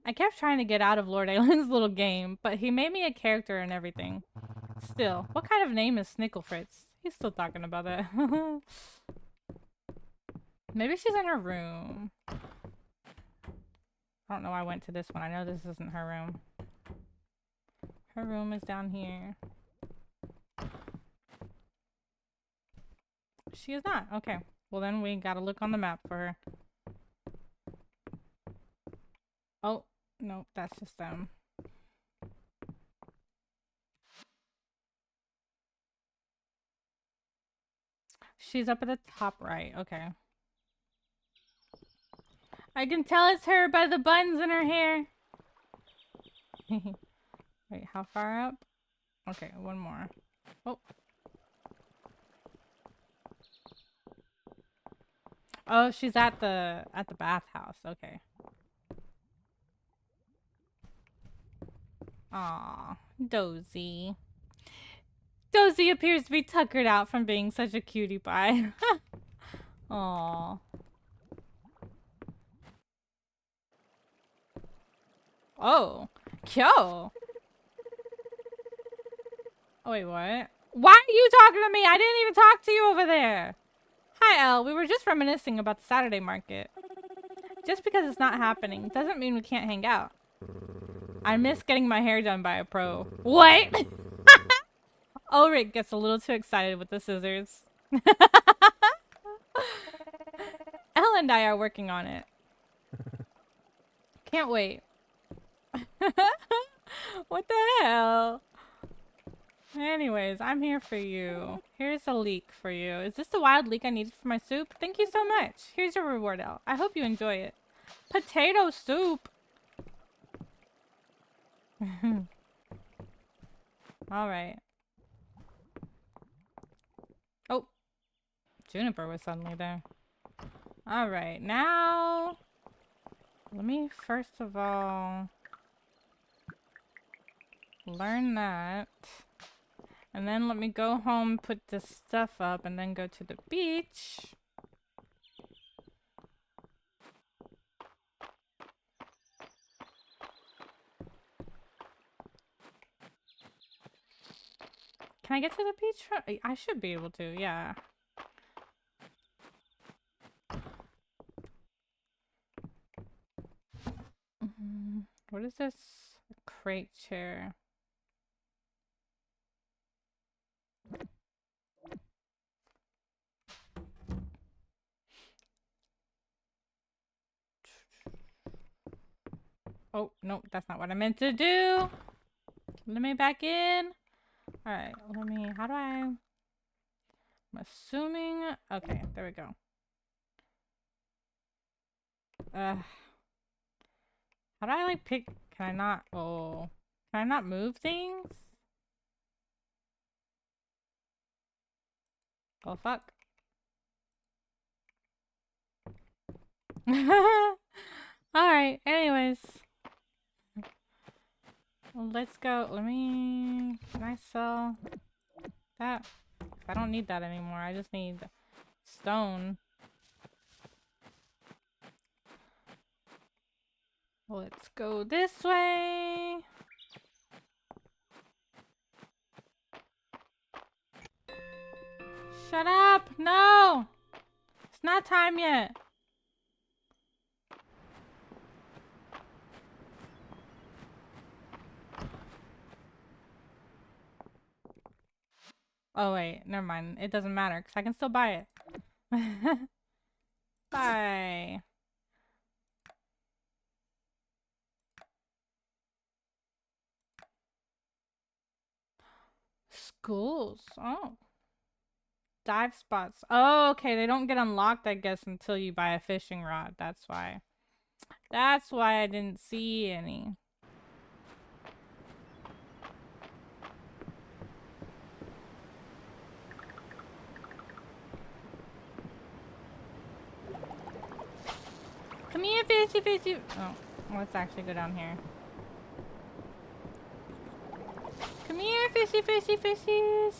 I kept trying to get out of Lord Aylin's little game, but he made me a character and everything. Still, what kind of name is Snicklefritz? He's still talking about that. Maybe she's in her room. I don't know why I went to this one. I know this isn't her room. Her room is down here. She is not. Okay. Well, then we gotta look on the map for her. Oh, no, that's just them. She's up at the top right. Okay. I can tell it's her by the buns in her hair. Wait, how far up? Okay, one more. Oh. Oh, she's at the bathhouse. Okay. Aw, Dozy. Dozy appears to be tuckered out from being such a cutie pie. Aw. Oh, Kyo. Oh, wait, what? Why are you talking to me? I didn't even talk to you over there. Hi, Elle. We were just reminiscing about the Saturday market. Just because it's not happening doesn't mean we can't hang out. I miss getting my hair done by a pro. What? Ulrich gets a little too excited with the scissors. Elle and I are working on it. Can't wait. What the hell? Anyways, I'm here for you. Here's a leek for you. Is this the wild leek I needed for my soup? Thank you so much. Here's your reward, Elle. I hope you enjoy it. Potato soup! Alright. Oh. Juniper was suddenly there. Alright, now... Let me first of all... learn that. And then let me go home, put this stuff up, and then go to the beach. Can I get to the beach? I should be able to, yeah. What is this? A crate chair. Oh, no, that's not what I meant to do. Let me back in. Alright, how do I'm assuming, okay, there we go. How do I like pick, can I not move things? Oh, fuck. Alright, anyways. Let's go. Can I sell that? I don't need that anymore. I just need stone. Let's go this way. Shut up! No! It's not time yet. Oh wait, never mind. It doesn't matter because I can still buy it. Bye. Schools. Oh. Dive spots. Oh, okay. They don't get unlocked, I guess, until you buy a fishing rod. That's why. That's why I didn't see any. Come here, fishy, fishy. Oh, let's actually go down here. Come here, fishy, fishy, fishies.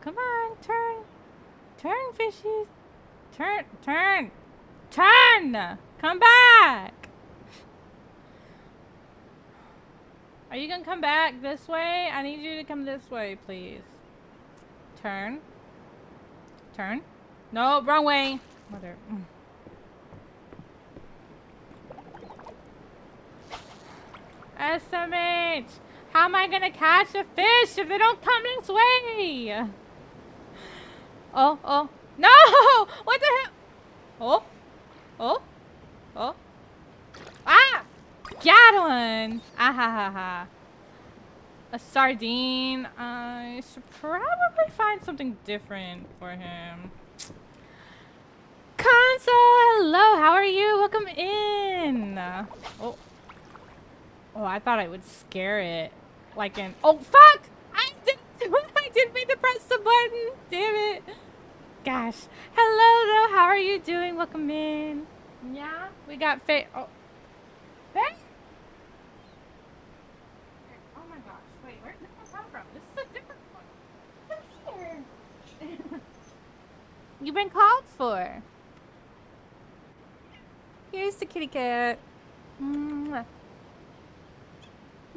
Come on, turn. Turn, fishies. Turn, turn. Turn! Come back! Are you gonna come back this way? I need you to come this way, please. Turn. Turn. No, wrong way. Mother. SMH! How am I gonna catch a fish if they don't come this way? Oh, oh. No! What the hell? Oh. Oh. Oh. Ah! Got one! Ah ha ha ha. A sardine. I should probably find something different for him. Console! Hello, how are you? Welcome in! Oh. Oh, I thought I would scare it. Like in. Oh, fuck! I didn't mean to press the button! Damn it! Gosh. Hello, though. How are you doing? Welcome in. Yeah? We got Oh. Hey! Oh my gosh. Wait, where did this one come from? This is a different one. Come here. You've been called for. Here's the kitty cat. Mwah.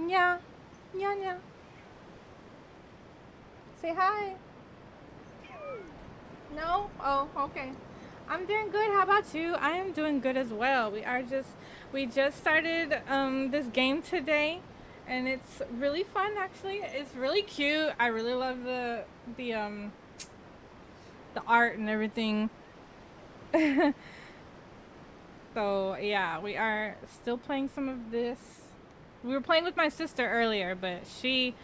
Yeah. Yeah, yeah. Say hi. No? Oh, okay. I'm doing good. How about you? I am doing good as well. We just started this game today, and it's really fun actually. It's really cute. I really love the art and everything. So yeah, we are still playing some of this. We were playing with my sister earlier, but she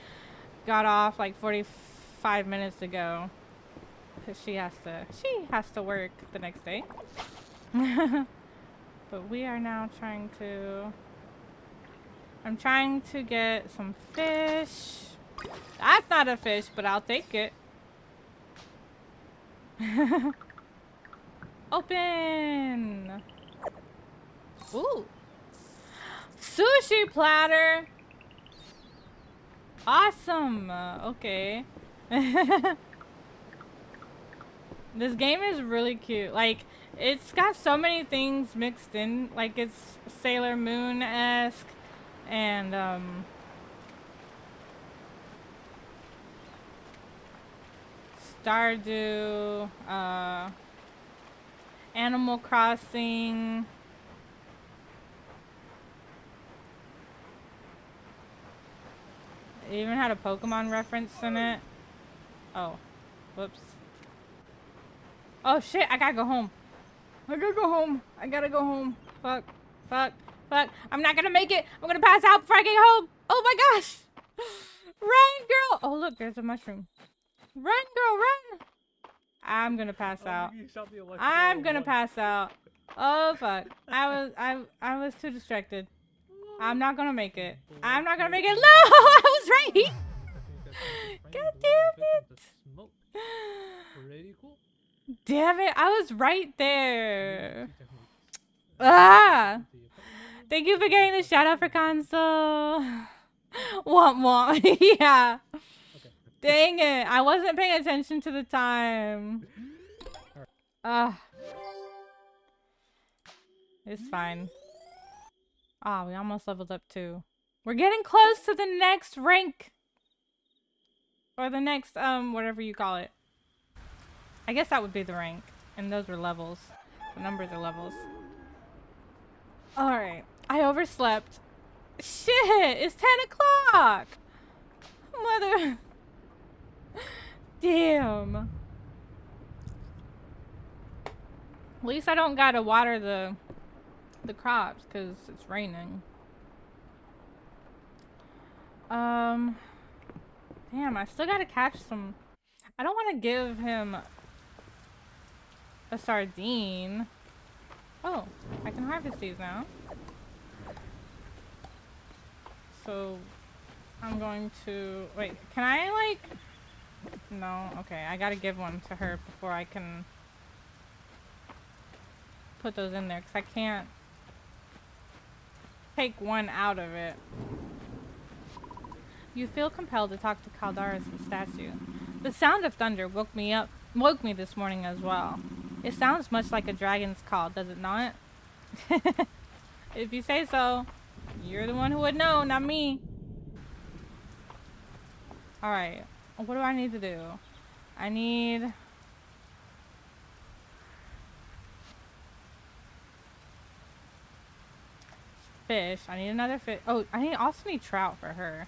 got off like 45 minutes ago. Cause she has to work the next day. But we are now I'm trying to get some fish. That's not a fish, but I'll take it. Open. Ooh. Sushi platter. Awesome. Okay. This game is really cute. Like, it's got so many things mixed in. Like, it's Sailor Moon-esque. And, Stardew, Animal Crossing. It even had a Pokemon reference in it. Oh, whoops. Oh shit, I gotta go home. I gotta go home. I gotta go home. Fuck, fuck, fuck. I'm not gonna make it. I'm gonna pass out before I get home. Oh my gosh. Run, girl. Oh, look, there's a mushroom. Run, girl, run. I'm gonna pass out. I'm gonna pass out. Oh fuck. I was too distracted. I'm not gonna make it. I'm not gonna make it. No, I was right. God damn it. Pretty cool. Damn it, I was right there. Ah! Thank you for getting the shout out for console. Womp womp. Yeah. Dang it. I wasn't paying attention to the time. It's fine. Ah, we almost leveled up too. We're getting close to the next rank. Or the next, whatever you call it. I guess that would be the rank. And those were levels. The numbers are levels. Alright. I overslept. Shit! It's 10 o'clock! Mother... Damn. At least I don't gotta water the crops, because it's raining. Damn, I still gotta catch some... I don't want to give him a sardine. Oh, I can harvest these now. So, I'm going to... Wait, can I, like... No, okay, I gotta give one to her before I can put those in there, because I can't take one out of it. You feel compelled to talk to Caldaris the statue. The sound of thunder woke me this morning as well. It sounds much like a dragon's call, does it not? If you say so. You're the one who would know, not me. Alright. What do I need to do? I need... fish. I need another fish. Oh, I also need trout for her.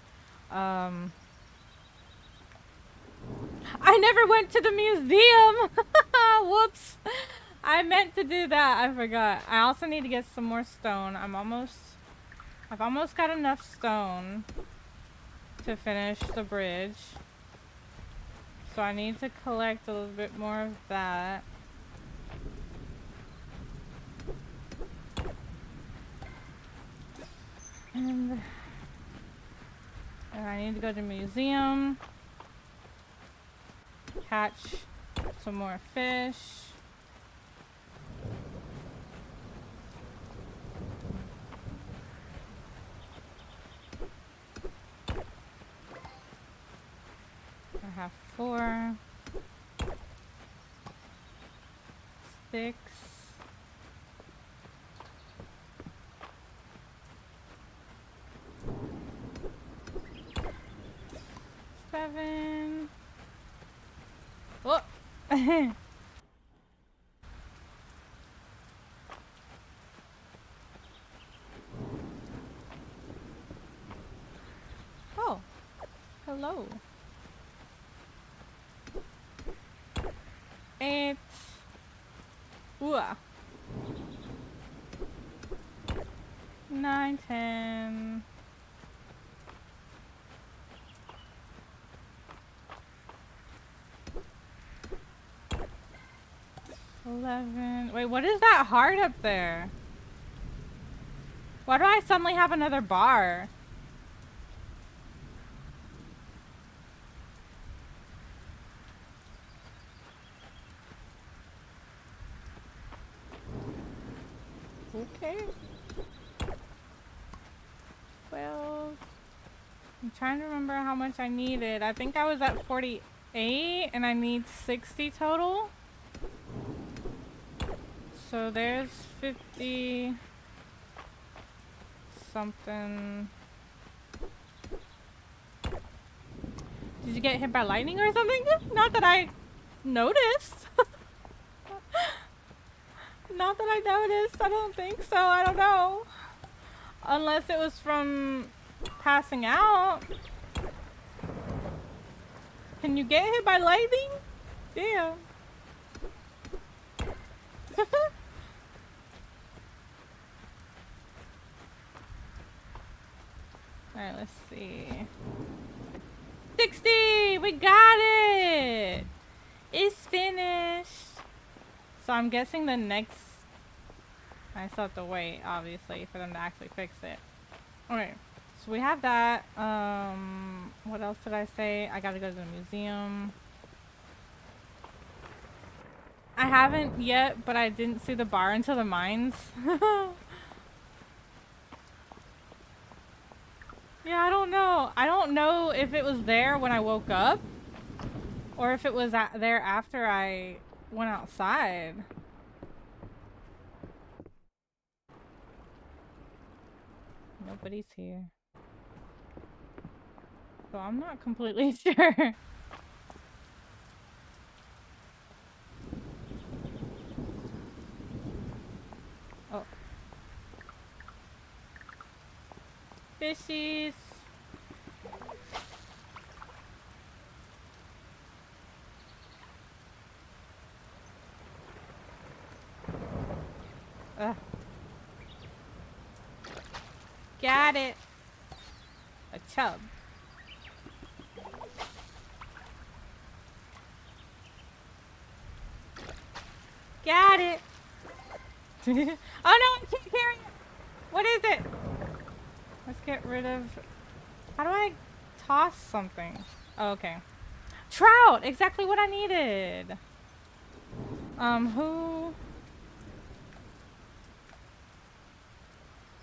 I never went to the museum! Whoops! I meant to do that. I forgot. I also need to get some more stone. I've almost got enough stone to finish the bridge. So I need to collect a little bit more of that. And I need to go to the museum. Catch some more fish. I have 4 sticks. 7. Oh! Oh, hello. 8. Ooh. 9, 10. 11. Wait, what is that heart up there? Why do I suddenly have another bar? Okay. 12. I'm trying to remember how much I needed. I think I was at 48 and I need 60 total. So there's 50 something. Did you get hit by lightning or something? Not that I noticed. Not that I noticed. I don't think so. I don't know. Unless it was from passing out. Can you get hit by lightning? Damn. Alright, let's see. 60! We got it! It's finished. So I'm guessing the next... I still have to wait, obviously, for them to actually fix it. Okay, so we have that. What else did I say? I gotta go to the museum. I haven't yet, but I didn't see the bar until the mines. Yeah, I don't know. I don't know if it was there when I woke up or if it was there after I went outside. Nobody's here. So I'm not completely sure. Oh. Fishies. Ugh. Got it. A chub. Got it. Oh no, I can't carry it. What is it? Let's get rid of... How do I toss something? Oh, okay. Trout! Exactly what I needed. Who?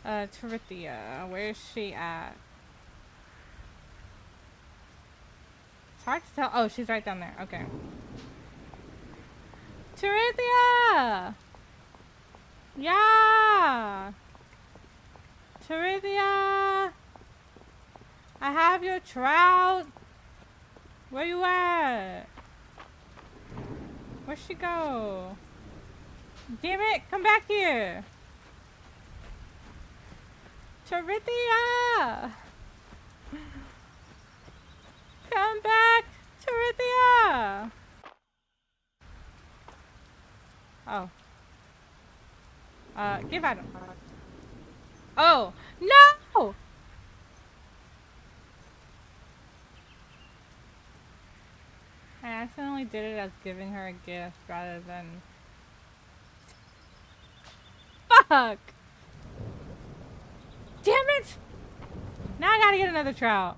Terithia. Where's she at? It's hard to tell. Oh, she's right down there. Okay. Terithia! Yeah! Terithia! I have your trout! Where you at? Where'd she go? Damn it! Come back here! Terithia! Come back! Terithia! Oh. Give Adam. Oh! No! I accidentally did it as giving her a gift rather than... Fuck! Damn it! Now I gotta get another trout.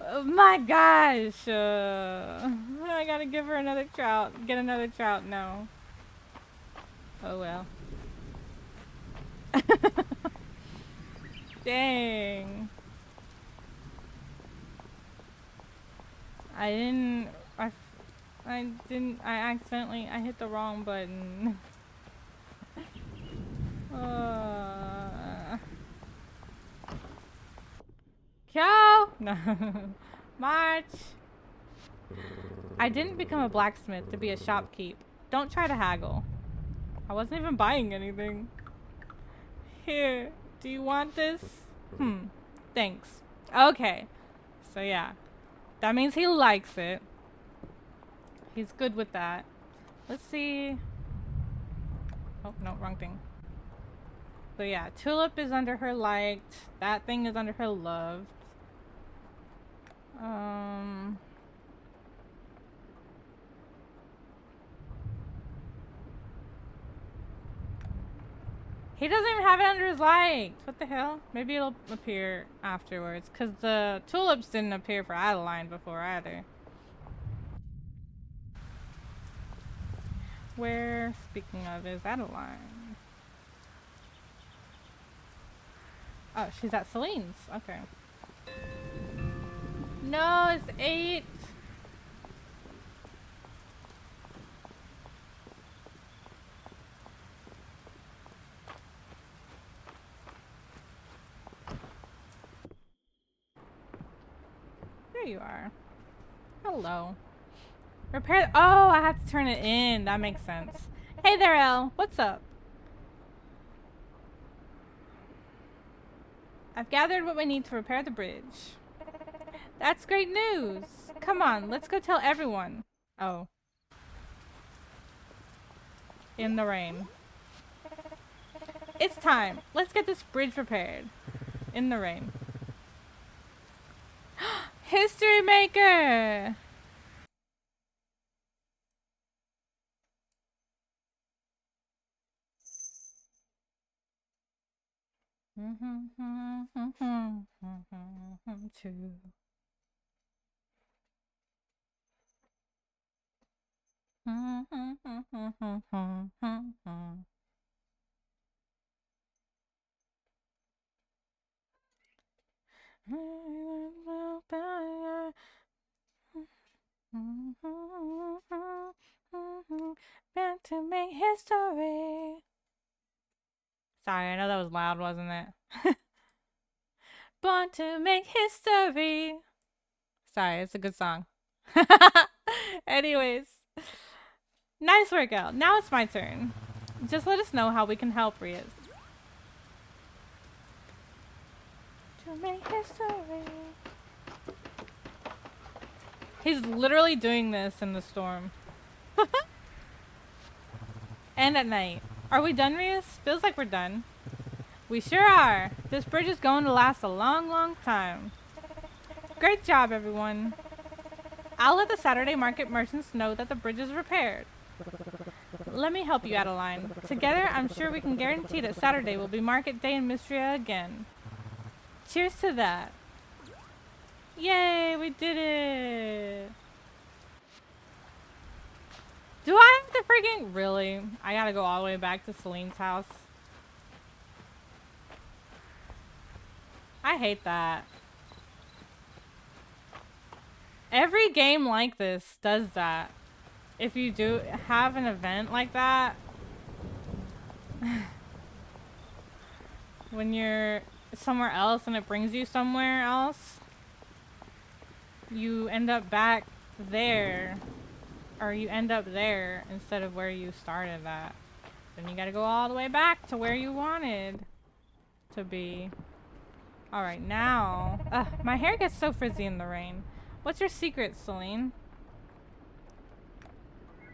Oh my gosh! I gotta give her another trout. Get another trout. No. Oh well. Dang. I hit the wrong button. Kyo! No. March! I didn't become a blacksmith to be a shopkeep. Don't try to haggle. I wasn't even buying anything. Here, do you want this? Thanks. Okay. So yeah. That means he likes it. He's good with that. Let's see. Oh, no, wrong thing. So yeah, Tulip is under her liked. That thing is under her loved. He doesn't even have it under his liked. What the hell? Maybe it'll appear afterwards. Because the tulips didn't appear for Adeline before either. Where, speaking of, is Adeline? Oh, she's at Celine's. Okay. No, it's 8. There you are. Hello. Repair. Oh, I have to turn it in. That makes sense. Hey there, Elle. What's up? I've gathered what we need to repair the bridge. That's great news. Come on, let's go tell everyone. Oh. In the rain. It's time. Let's get this bridge repaired. In the rain. History maker! Two. Meant to make history. Sorry, I know that was loud, wasn't it? Born to make history. Sorry, it's a good song. Anyways. Nice workout. Now it's my turn. Just let us know how we can help, Rias. To make history. He's literally doing this in the storm. And at night. Are we done, Rias? Feels like we're done. We sure are. This bridge is going to last a long, long time. Great job, everyone. I'll let the Saturday market merchants know that the bridge is repaired. Let me help you, Adeline. Together, I'm sure we can guarantee that Saturday will be market day in Mistria again. Cheers to that. Yay, we did it. Do I have to freaking... Really? I gotta go all the way back to Celine's house. I hate that. Every game like this does that. If you do have an event like that, when you're somewhere else and it brings you somewhere else, you end up back there, or you end up there instead of where you started at. Then you gotta go all the way back to where you wanted to be. Alright, now... my hair gets so frizzy in the rain. What's your secret, Celine?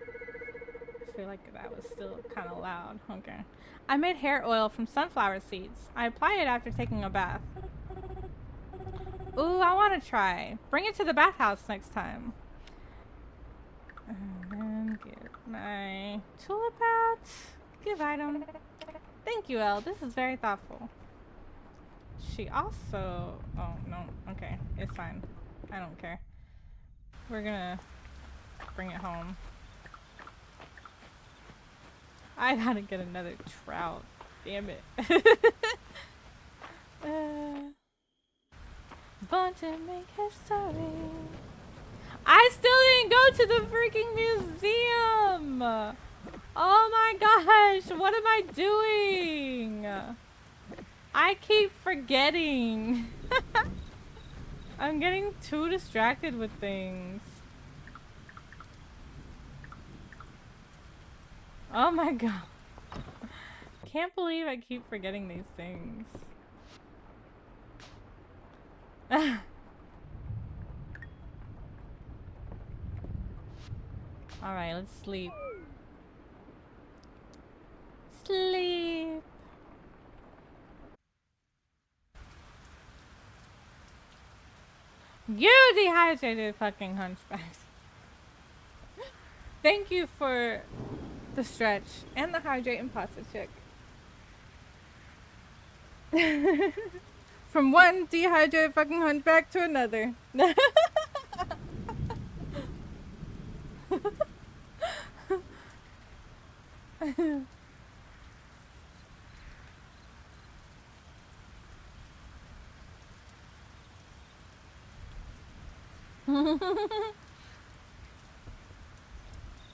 I feel like that was still kind of loud. Okay. I made hair oil from sunflower seeds. I apply it after taking a bath. Ooh, I want to try. Bring it to the bathhouse next time. And then get my tulip out. Give item. Thank you, Elle. This is very thoughtful. She also... Oh, no. Okay. It's fine. I don't care. We're gonna bring it home. I gotta get another trout. Damn it. Born to make history. I still didn't go to the freaking museum! Oh my gosh, what am I doing? I keep forgetting. I'm getting too distracted with things. Oh my god. Can't believe I keep forgetting these things. Alright, let's sleep. Sleep. You dehydrated fucking hunchbacks. Thank you for the stretch and the hydrate and pasta check. From one dehydrated fucking hunchback to another.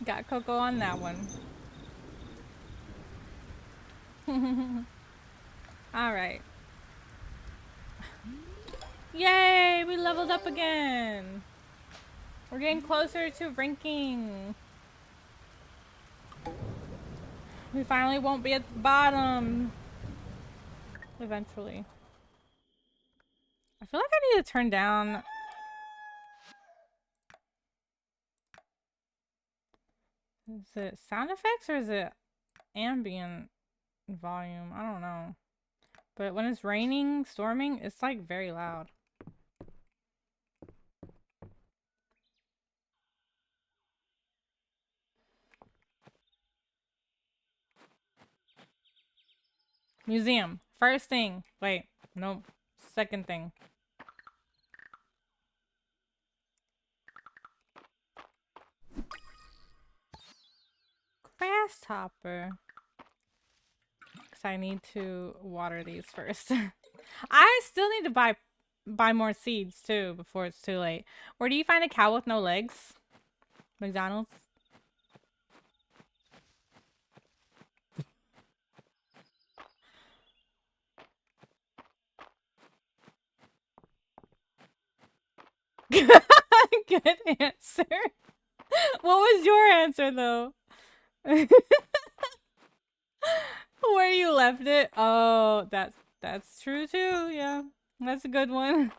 Got Coco on that one. Alright. Yay! We leveled up again! We're getting closer to ranking. We finally won't be at the bottom. Eventually. I feel like I need to turn down... Is it sound effects or is it ambient volume? I don't know. But when it's raining, storming, it's like very loud. Museum. First thing. Wait. Nope. Second thing. Grasshopper. Because I need to water these first. I still need to buy more seeds too before it's too late. Where do you find a cow with no legs? McDonald's? Good answer. What was your answer though? Where you left it? Oh, that's true too. Yeah, that's a good one.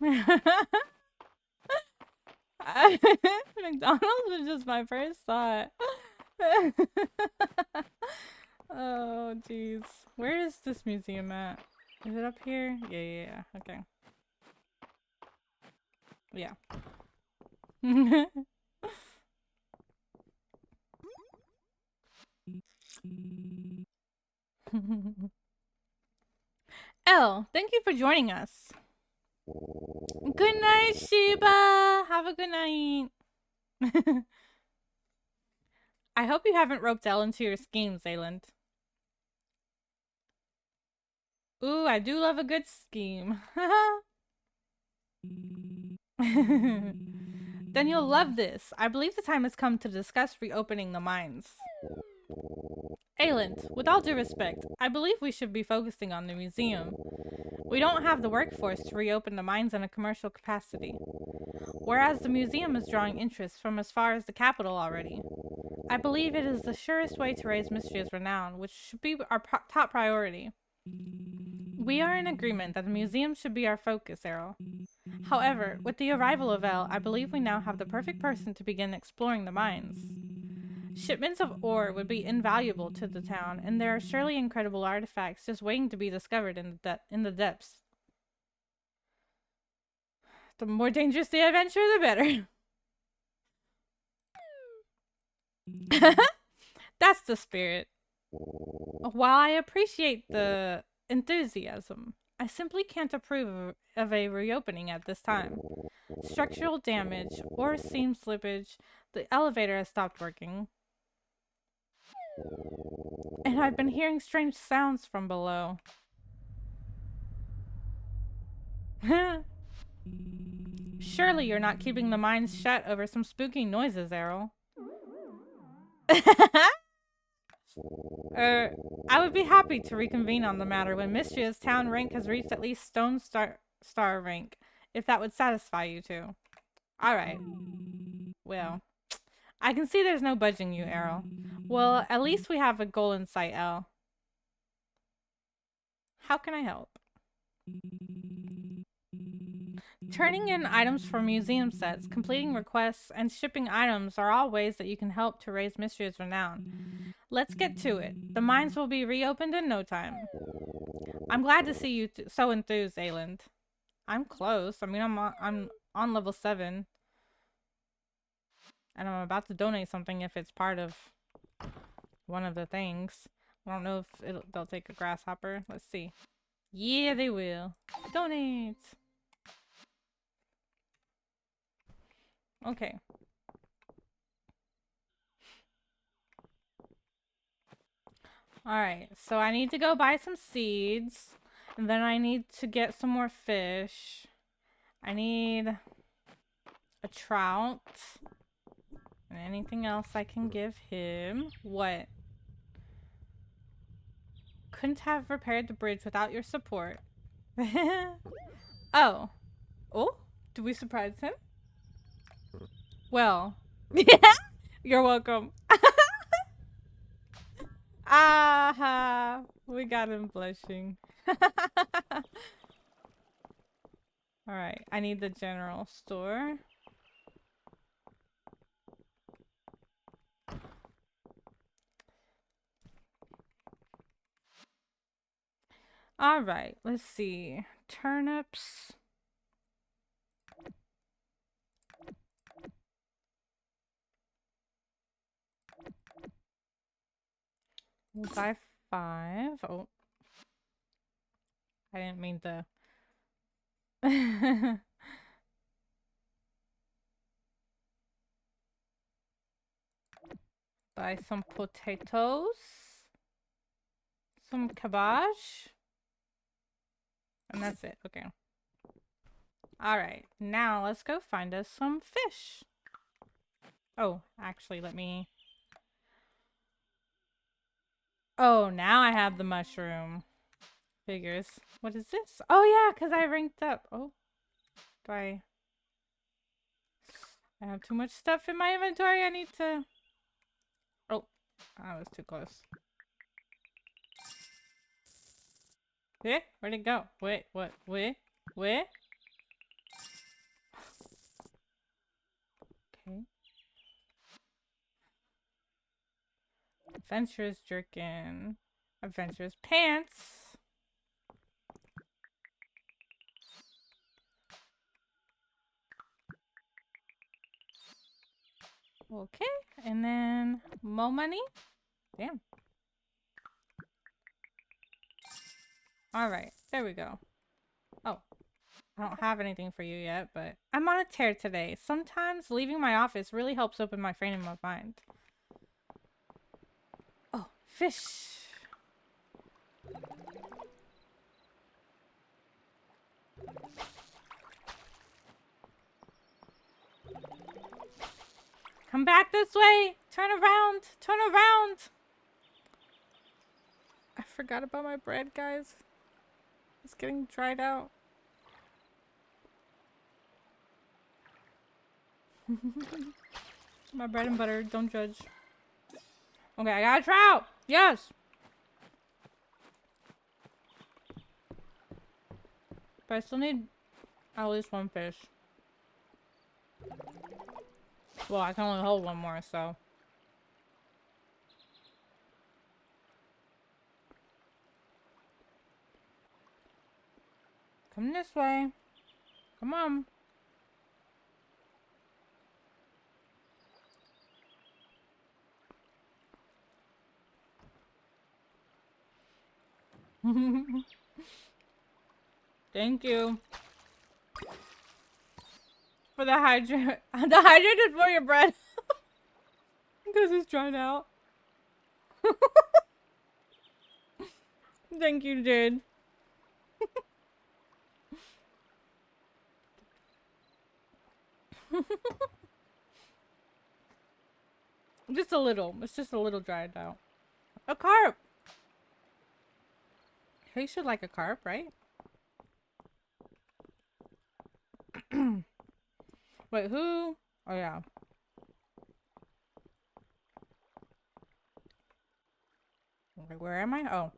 McDonald's was just my first thought. Oh, jeez. Where is this museum at? Is it up here? Yeah. Okay. Yeah. Elle, thank you for joining us. Good night, Sheba. Have a good night. I hope you haven't roped Elle into your schemes, Zayland. Ooh, I do love a good scheme. Then you'll love this. I believe the time has come to discuss reopening the mines. Ayland, with all due respect, I believe we should be focusing on the museum. We don't have the workforce to reopen the mines in a commercial capacity. Whereas the museum is drawing interest from as far as the capital already. I believe it is the surest way to raise Mistria's renown, which should be our top priority. We are in agreement that the museum should be our focus, Errol. However, with the arrival of Elle, I believe we now have the perfect person to begin exploring the mines. Shipments of ore would be invaluable to the town, and there are surely incredible artifacts just waiting to be discovered in the depths. The more dangerous the adventure, the better. That's the spirit. While I appreciate the enthusiasm, I simply can't approve of a reopening at this time. Structural damage, ore seam slippage, the elevator has stopped working. And I've been hearing strange sounds from below. Surely you're not keeping the mines shut over some spooky noises, Errol. I would be happy to reconvene on the matter when Mistria's town rank has reached at least Stone Star rank, if that would satisfy you two. Alright. Well, I can see there's no budging you, Errol. Well, at least we have a goal in sight, Elle. How can I help? Turning in items for museum sets, completing requests, and shipping items are all ways that you can help to raise Mistria's renown. Let's get to it. The mines will be reopened in no time. I'm glad to see you so enthused, Ayland. I'm close. I mean, I'm on level 7. And I'm about to donate something if it's part of one of the things. I don't know if they'll take a grasshopper. Let's see. Yeah, they will. Donate! Okay. Alright, so I need to go buy some seeds. And then I need to get some more fish. I need a trout. And anything else I can give him. What? Couldn't have repaired the bridge without your support. Oh. Oh? Did we surprise him? Well, yeah, you're welcome. Aha, we got him blushing. All right, I need the general store. All right, let's see. Turnips. We'll buy 5. Oh, I didn't mean to. Buy some potatoes. Some cabbage. And that's it. Okay. Alright. Now let's go find us some fish. Oh, actually, let me... Oh, now I have the mushroom. Figures. What is this? Oh, yeah, because I ranked up. Oh. Do I have too much stuff in my inventory? I need to... Oh. I was too close. Eh? Where'd it go? Wait, what? Where? Where? Okay. Adventurous jerkin. Adventurous pants. Okay. And then more money. Damn. Alright. There we go. Oh. I don't have anything for you yet, but I'm on a tear today. Sometimes leaving my office really helps open my frame of mind. Oh, fish. Come back this way. Turn around. Turn around. I forgot about my bread, guys. It's getting dried out. My bread and butter. Don't judge. Okay, I got a trout. Yes. But I still need at least one fish. Well, I can only hold one more, so. Come this way. Come on. Thank you. For the hydrate. The hydrate is for your bread. Because it's dried out. Thank you, dude. Just a little. It's just a little dried out. A carp! Hey, you should like a carp, right? Wait, who? Oh, yeah. Wait, where am I? Oh.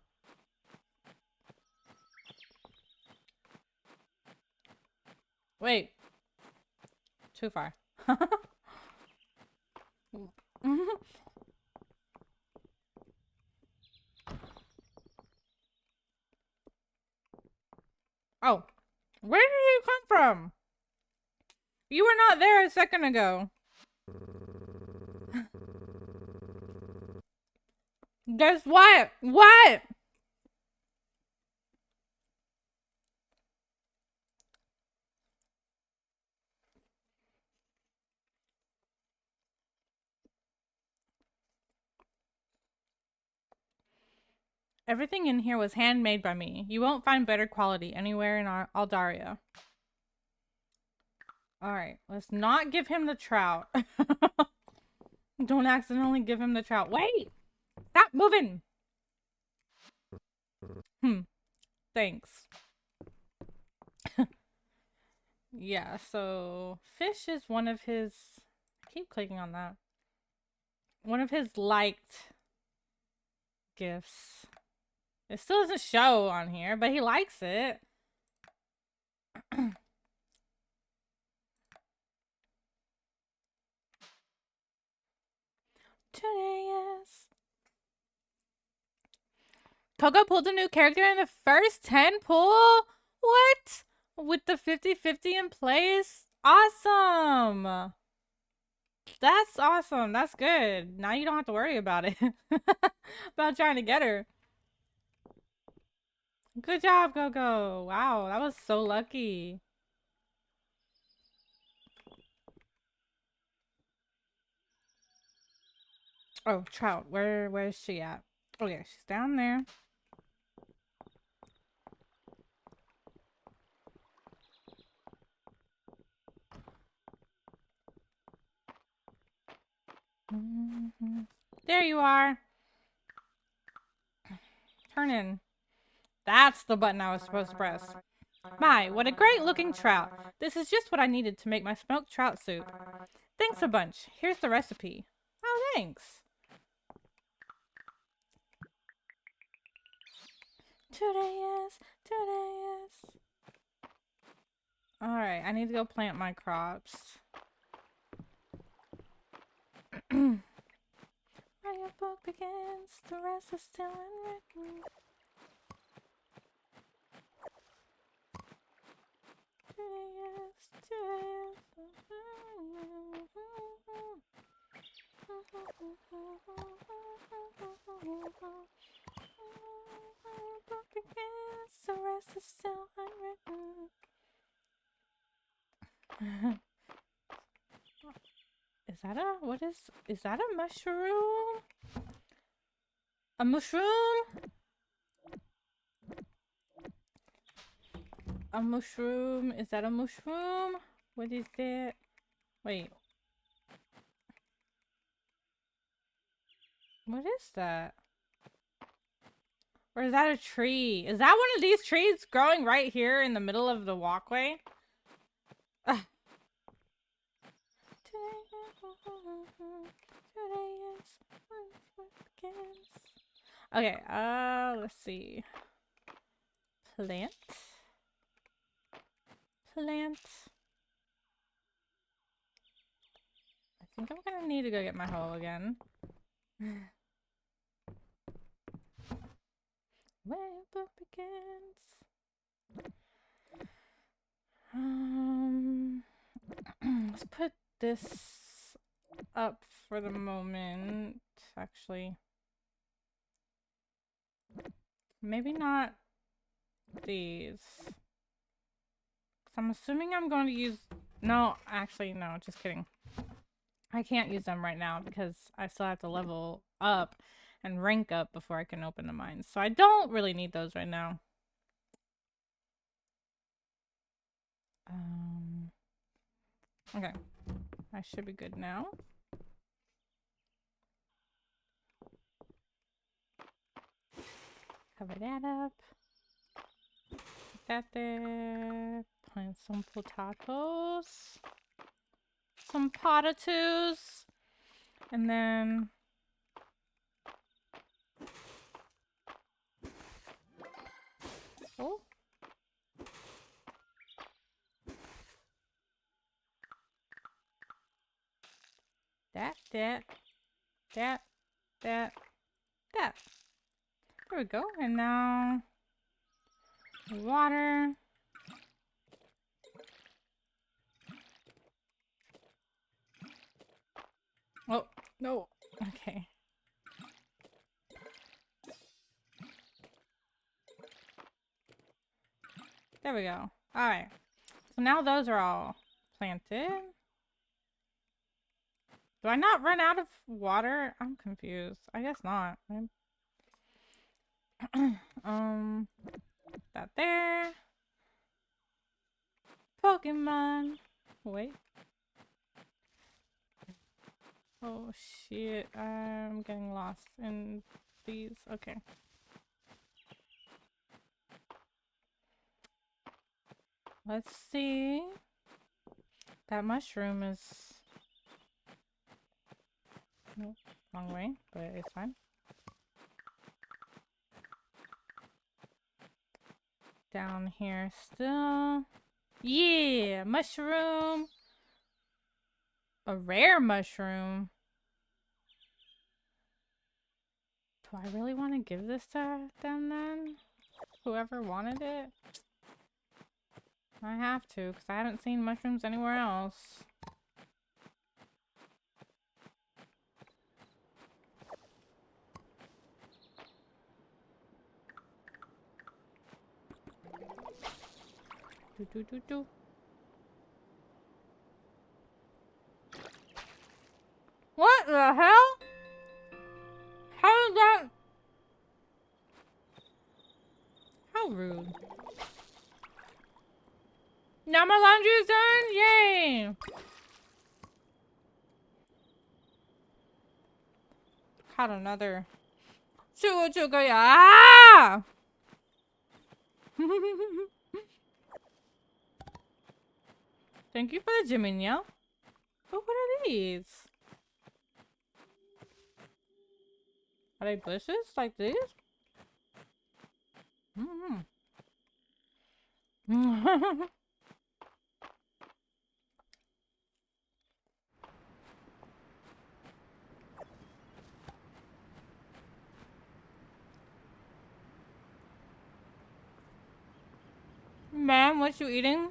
Wait. Too far. Oh. Where did you come from? You were not there a second ago. Guess what? What? Everything in here was handmade by me. You won't find better quality anywhere in our Aldaria. Alright, let's not give him the trout. Don't accidentally give him the trout. Wait! Stop moving! Thanks. Yeah, so fish is one of his keep clicking on that. One of his liked gifts. It still doesn't show on here, but he likes it. Today is... Coco pulled a new character in the first 10 pull? What? With the 50-50 in place? Awesome! That's awesome. That's good. Now you don't have to worry about it. About trying to get her. Good job, Coco. Wow, that was so lucky. Oh, Trout. Where's she at? Oh yeah, she's down there. There you are. Turn in. That's the button I was supposed to press. My, what a great looking trout. This is just what I needed to make my smoked trout soup. Thanks a bunch. Here's the recipe. Oh, thanks. Today is. Alright, I need to go plant my crops. Where your book begins, the rest is still unwritten. Book begins, the rest is still unwritten. Is that a mushroom? A mushroom? A mushroom? Is that a mushroom? What is it? Wait. What is that? Or is that a tree? Is that one of these trees growing right here in the middle of the walkway? Ugh. Okay, let's see. Plant. I think I'm gonna need to go get my hoe again. Where your book begins. Let's put this up for the moment. Actually, maybe not these. 'Cause I'm assuming I'm going to use... No, actually, no, just kidding. I can't use them right now because I still have to level up and rank up before I can open the mines. So I don't really need those right now. Okay. I should be good now. Cover that up. Put that there. Plant some potatoes. Some potatoes. And then... Oh. That. There we go. And now... water. Oh, no. Okay. There we go. Alright. So now those are all planted. Do I not run out of water? I'm confused. I guess not. That there. Pokemon. Wait. Oh shit. I'm getting lost in these. Okay. Let's see. That mushroom is Wrong way, but it's fine. Down here still. Yeah, mushroom. A rare mushroom. Do I really want to give this to them then? Whoever wanted it? I have to, because I haven't seen mushrooms anywhere else. Do. What the hell? How is that? How rude. Now my laundry is done? Yay! Had another. Ah! Thank you for the Jiminya. But what are these? Are they bushes like these? Ma'am, what you eating?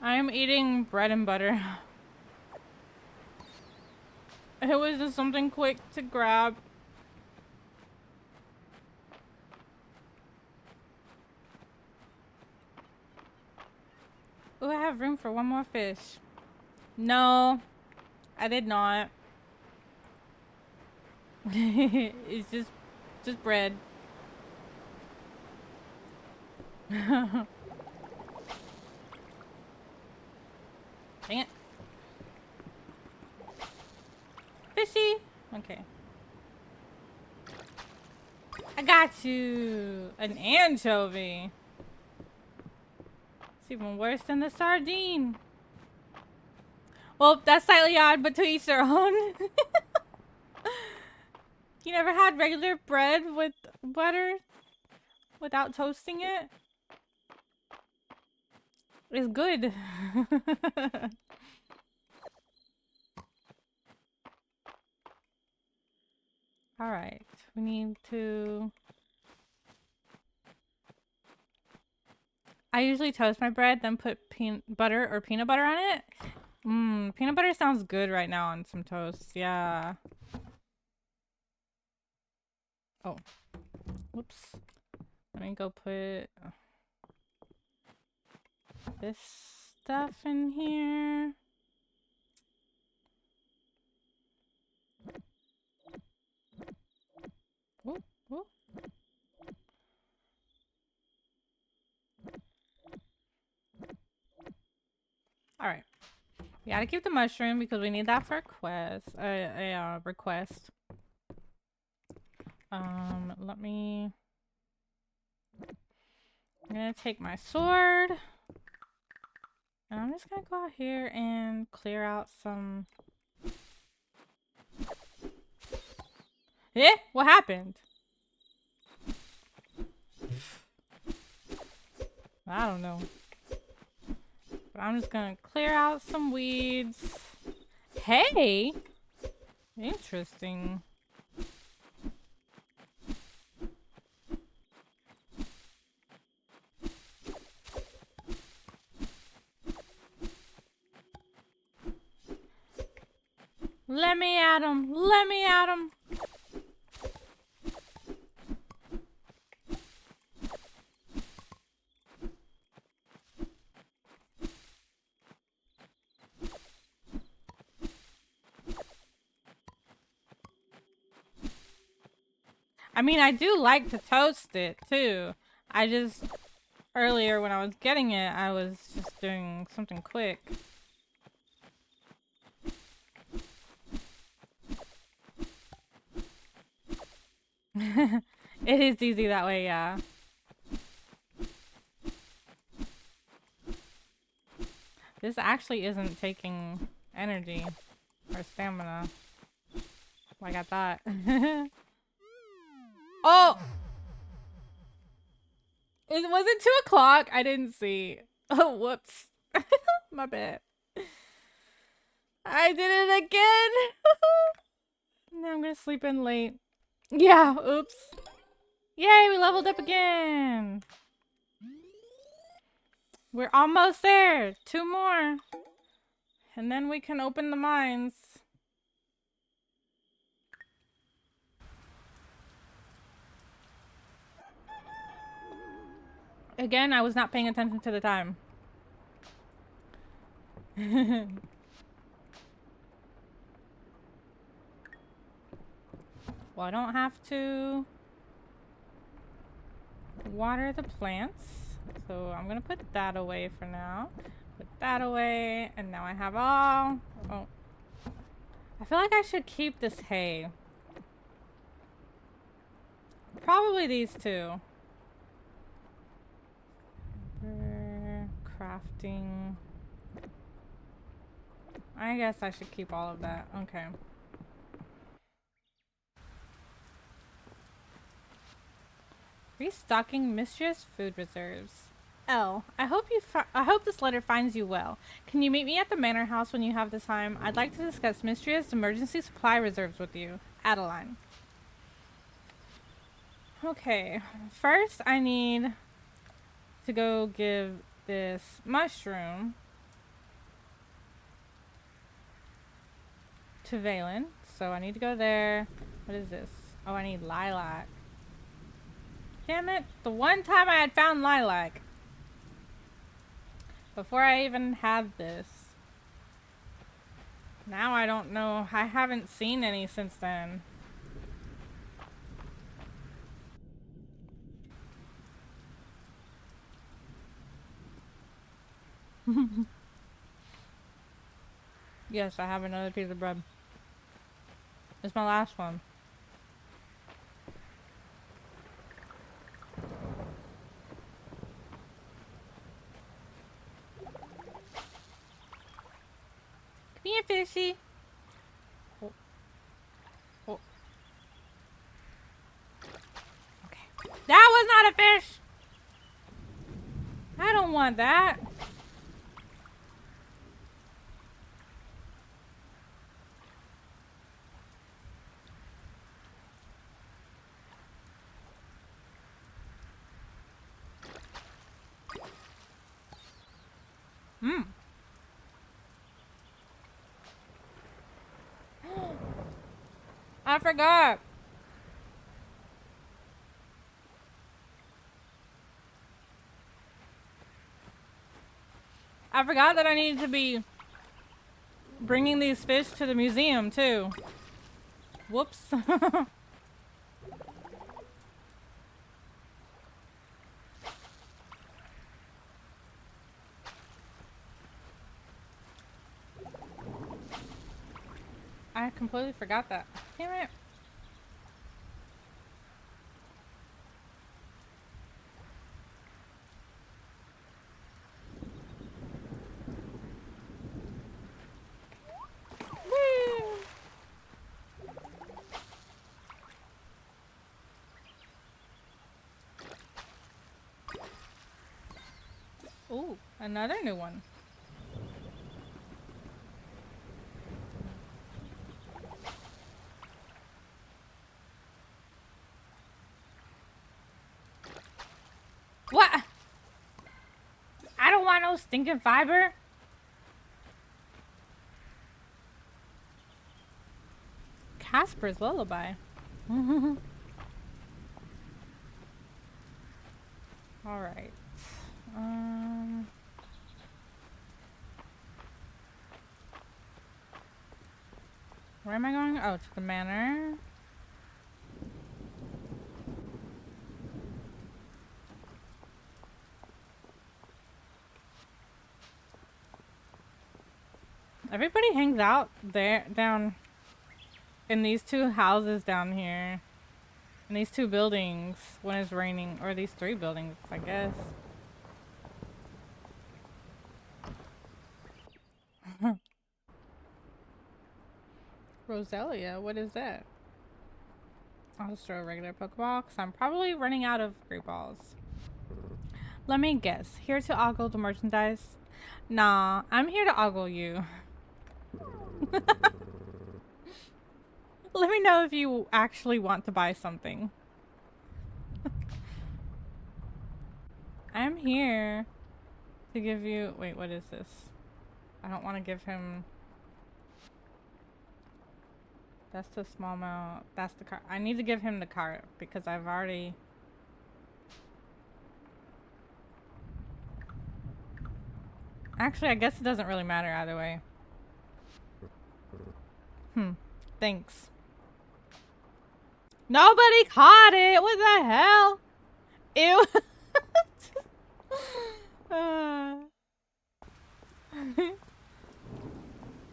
I'm eating bread and butter. It was just something quick to grab. Oh, I have room for one more fish. No, I did not. It's just bread. Dang it. Fishy. Okay. I got you. An anchovy. It's even worse than the sardine. Well, that's slightly odd, but to each their own. You never had regular bread with butter without toasting it? It's good. Alright, we need to... I usually toast my bread, then put butter or peanut butter on it. Peanut butter sounds good right now on some toast, yeah. Oh. Whoops. Let me go put this stuff in here. Ooh, ooh. Alright. We gotta keep the mushroom because we need that for a quest. Request. Let me... I'm gonna take my sword. And I'm just gonna go out here and clear out some... Eh? What happened? I don't know. But I'm just gonna clear out some weeds. Hey! Interesting. Let me at him! Let me at him! I mean, I do like to toast it, too. I just... Earlier, when I was getting it, I was just doing something quick. It is easy that way, yeah. This actually isn't taking energy or stamina like I thought. Oh! Was it 2 o'clock? I didn't see. Oh, whoops. My bad. I did it again! Now I'm gonna sleep in late. Yeah, oops. Yay, we leveled up again! We're almost there! 2 more! And then we can open the mines. Again, I was not paying attention to the time. Well, I don't have to water the plants. So I'm gonna put that away for now. Put that away, and now I have all... Oh. I feel like I should keep this hay. Probably these two. Crafting. I guess I should keep all of that. Okay. Restocking Mistria's food reserves. Elle, I hope this letter finds you well. Can you meet me at the manor house when you have the time? I'd like to discuss Mistria's emergency supply reserves with you. Adeline. Okay, first I need to go give this mushroom to Valen. So I need to go there. What is this? Oh, I need lilac. Damn it, the one time I had found lilac. Before I even had this. Now I don't know. I haven't seen any since then. Yes, I have another piece of bread. It's my last one. Come here, fishy. Oh. Oh. Okay. That was not a fish! I don't want that. Hmm. I forgot. I forgot that I needed to be bringing these fish to the museum too. Whoops. I completely forgot that. Damn it. Ooh, another new one. What? I don't want no stinking fiber. Casper's lullaby. All right. Where am I going? Oh, to the manor. Everybody hangs out there, down in these 2 houses down here. In these 2 buildings when it's raining. Or these 3 buildings, I guess. Roselia, what is that? I'll just throw a regular Pokeball because I'm probably running out of Great Balls. Let me guess. Here to ogle the merchandise? Nah, I'm here to ogle you. Let me know if you actually want to buy something. I'm here to give you... Wait, what is this? I don't want to give him... That's the smallmouth. That's the cart. I need to give him the cart because I've already... Actually, I guess it doesn't really matter either way. Thanks. Nobody caught it! What the hell? Ew.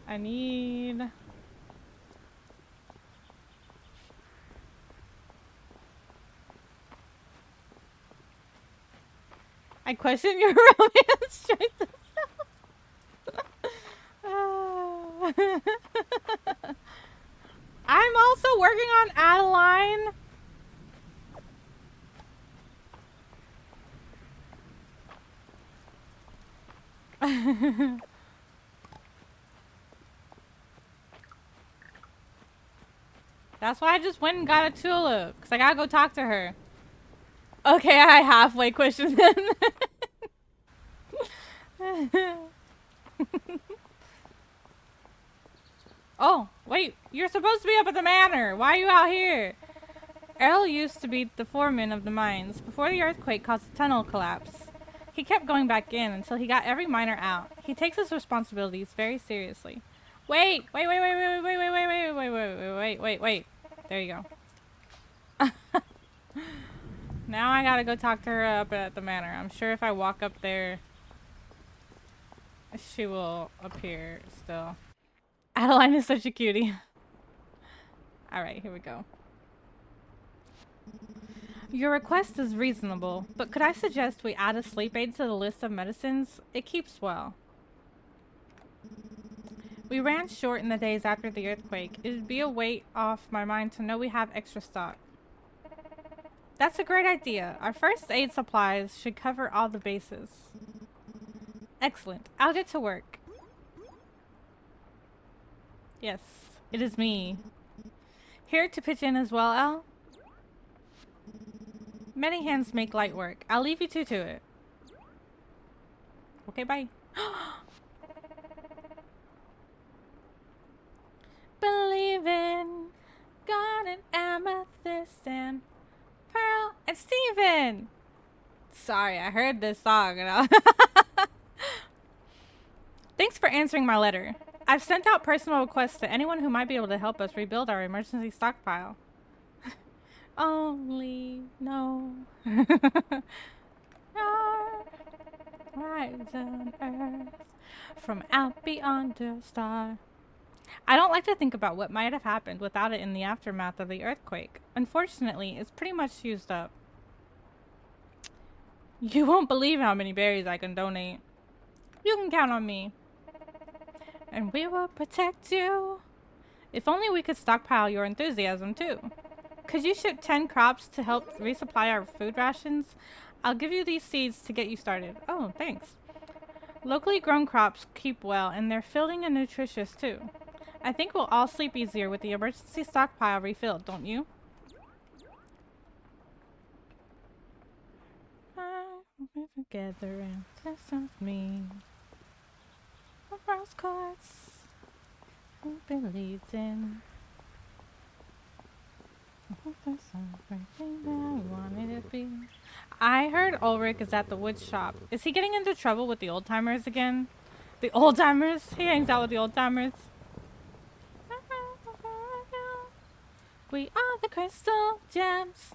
I need... I question your romance choices. I'm also working on Adeline. That's why I just went and got a tulip. Because I gotta go talk to her. Okay, I halfway questioned him. Oh, wait. You're supposed to be up at the manor. Why are you out here? Errol used to be the foreman of the mines before the earthquake caused the tunnel collapse. He kept going back in until he got every miner out. He takes his responsibilities very seriously. Wait. There you go. Now I gotta go talk to her up at the manor. I'm sure if I walk up there, she will appear still. Adeline is such a cutie. Alright, here we go. Your request is reasonable, but could I suggest we add a sleep aid to the list of medicines? It keeps well. We ran short in the days after the earthquake. It'd be a weight off my mind to know we have extra stock. That's a great idea. Our first aid supplies should cover all the bases. Excellent. I'll get to work. Yes, it is me. Here to pitch in as well, Elle? Many hands make light work. I'll leave you two to it. Okay, bye. Believe in God and amethyst and pearl and Steven. Sorry, I heard this song and I Thanks for answering my letter. I've sent out personal requests to anyone who might be able to help us rebuild our emergency stockpile. Only no. Rise on earth from out beyond the star. I don't like to think about what might have happened without it in the aftermath of the earthquake. Unfortunately, it's pretty much used up. You won't believe how many berries I can donate. You can count on me. And we will protect you. If only we could stockpile your enthusiasm too. Could you ship 10 crops to help resupply our food rations? I'll give you these seeds to get you started. Oh, thanks. Locally grown crops keep well, and they're filling and nutritious too. I think we'll all sleep easier with the emergency stockpile refilled, don't you? We're together and this of me. A rose quartz who believed in. There's something that I wanted to be. I heard Ulrich is at the wood shop. Is he getting into trouble with the old timers again? The old timers? He hangs out with the old timers. We are the crystal gems.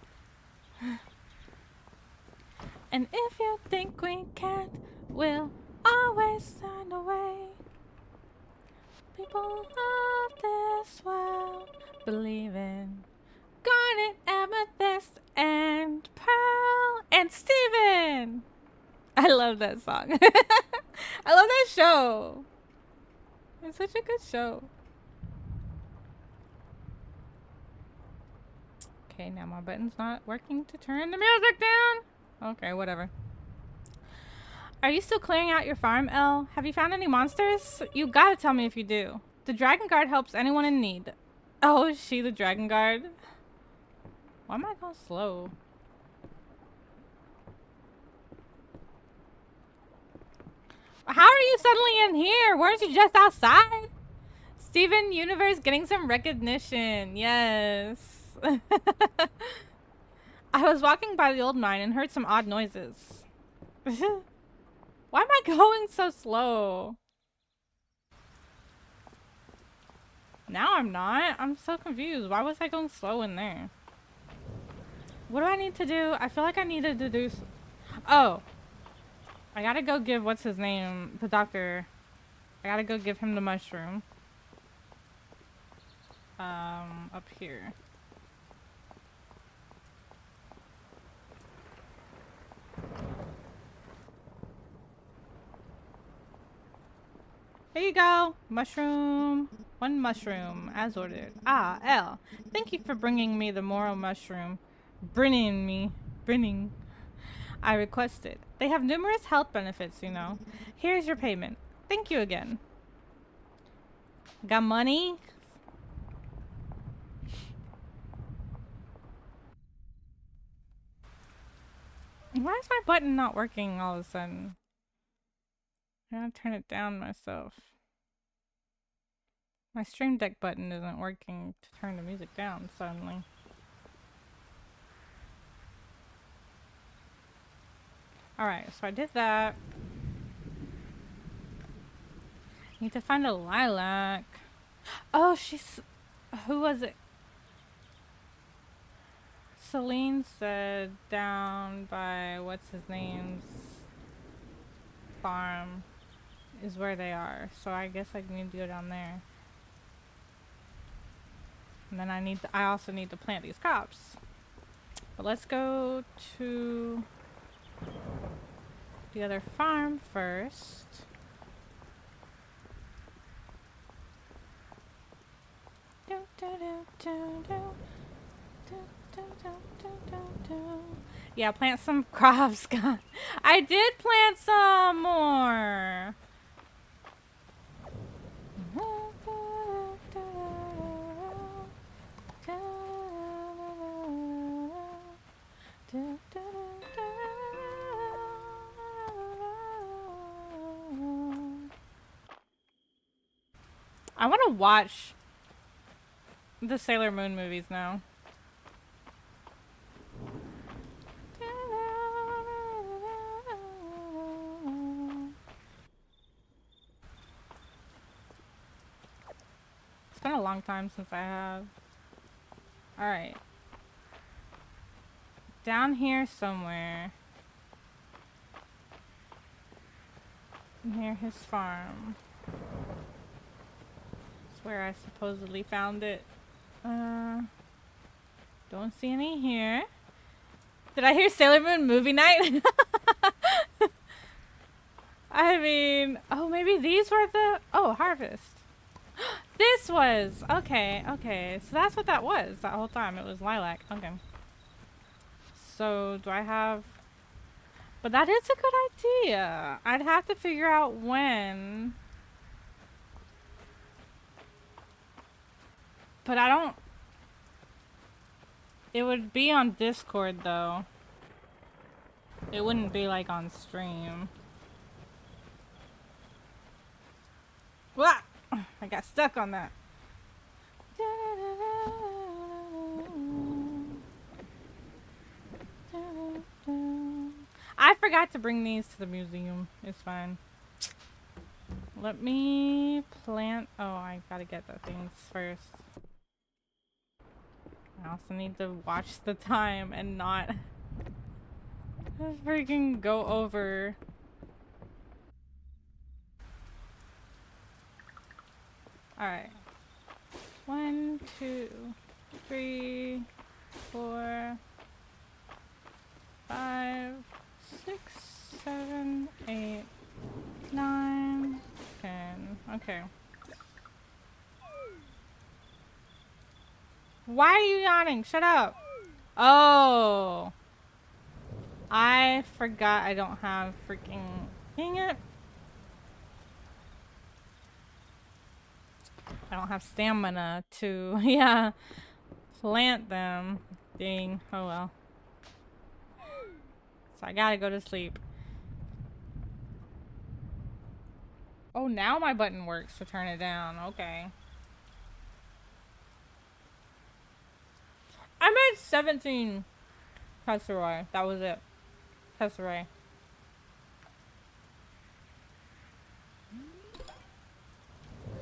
And if you think we can't, we'll always find a way. People of this world believe in garnet, amethyst, and pearl, and Steven. I love that song. I love that show. It's such a good show. Okay, now my button's not working to turn the music down. Okay, whatever. Are you still clearing out your farm, Elle? Have you found any monsters? You gotta tell me if you do. The Dragon Guard helps anyone in need. Oh, is she the Dragon Guard? Why am I going slow? How are you suddenly in here? Weren't you just outside? Steven Universe getting some recognition. Yes. I was walking by the old mine and heard some odd noises. Why am I going so slow? Now I'm not. I'm so confused. Why was I going slow in there? What do I need to do? I feel like I needed to do... Oh. I gotta go give... What's his name? The doctor. I gotta go give him the mushroom. Up here. Here you go. Mushroom. One mushroom, as ordered. Ah, Elle. Thank you for bringing me the moral mushroom. Brinning. I requested. They have numerous health benefits, you know. Here's your payment. Thank you again. Got money? Why is my button not working all of a sudden? I gotta turn it down myself. My Stream Deck button isn't working to turn the music down suddenly. Alright, so I did that. Need to find a lilac. Oh, she's... Who was it? Celine said down by what's his name's farm is where they are. So I guess I need to go down there. And then I also need to plant these crops. But let's go to the other farm first. Yeah, plant some crops. God, I did plant some more. I want to watch the Sailor Moon movies now. It's been a long time since I have. Alright. Down here somewhere. Near his farm. That's where I supposedly found it. Don't see any here. Did I hear Sailor Moon movie night? I mean, oh, maybe these were the... Oh, harvest. This was... Okay. So that's what that was that whole time. It was lilac. Okay. So, do I have... But that is a good idea. I'd have to figure out when. But I don't... It would be on Discord, though. It wouldn't be, like, on stream. Wah! I got stuck on that. I forgot to bring these to the museum. It's fine. Let me plant... Oh, I gotta get the things first. I also need to watch the time and not freaking go over. Alright. 1, 2, 3, 4, 5, 6, 7, 8, 9, 10. Okay. Why are you yawning? Shut up. Oh, I forgot I don't have freaking. Dang it. I don't have stamina to, yeah, plant them. Dang. Oh well. So I gotta go to sleep. Oh, now my button works to turn it down. Okay. I made 17 Tesserae. That was it. Tesserae.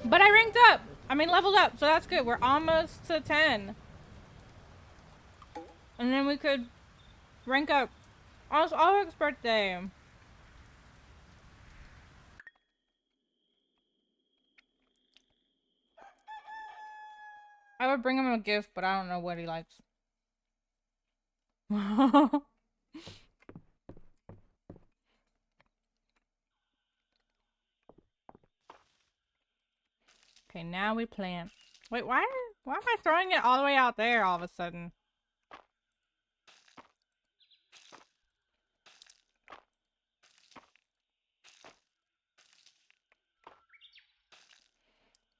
But I ranked up. I mean, leveled up. So that's good. We're almost to 10. And then we could rank up. Oh, it's Ulrich's birthday. I would bring him a gift, but I don't know what he likes. Okay, now we plant. Wait, why am I throwing it all the way out there all of a sudden?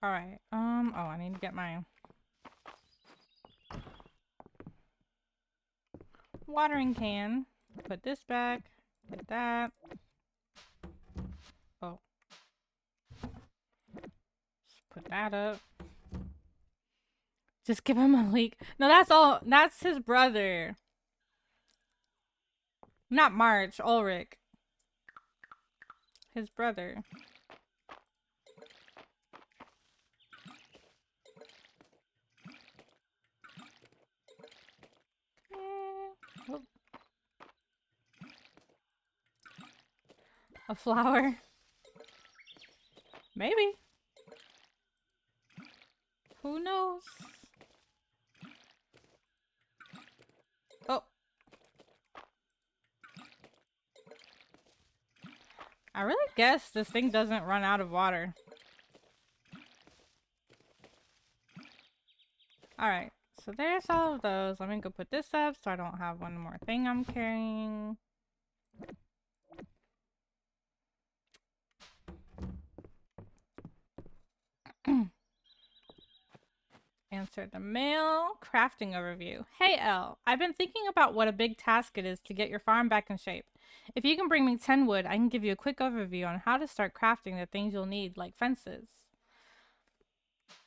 Alright, oh, I need to get my watering can. Put this back. Put that. Oh. Put that up. Just give him a leak. No, that's all. That's his brother. Not March, Ulrich. His brother. Oh. A flower. Maybe. Who knows? Oh. I really guess this thing doesn't run out of water. Alright, so there's all of those. Let me go put this up so I don't have one more thing I'm carrying. Answer the mail. Crafting overview. Hey Elle, I've been thinking about what a big task it is to get your farm back in shape. If you can bring me 10 wood, I can give you a quick overview on how to start crafting the things you'll need, like fences.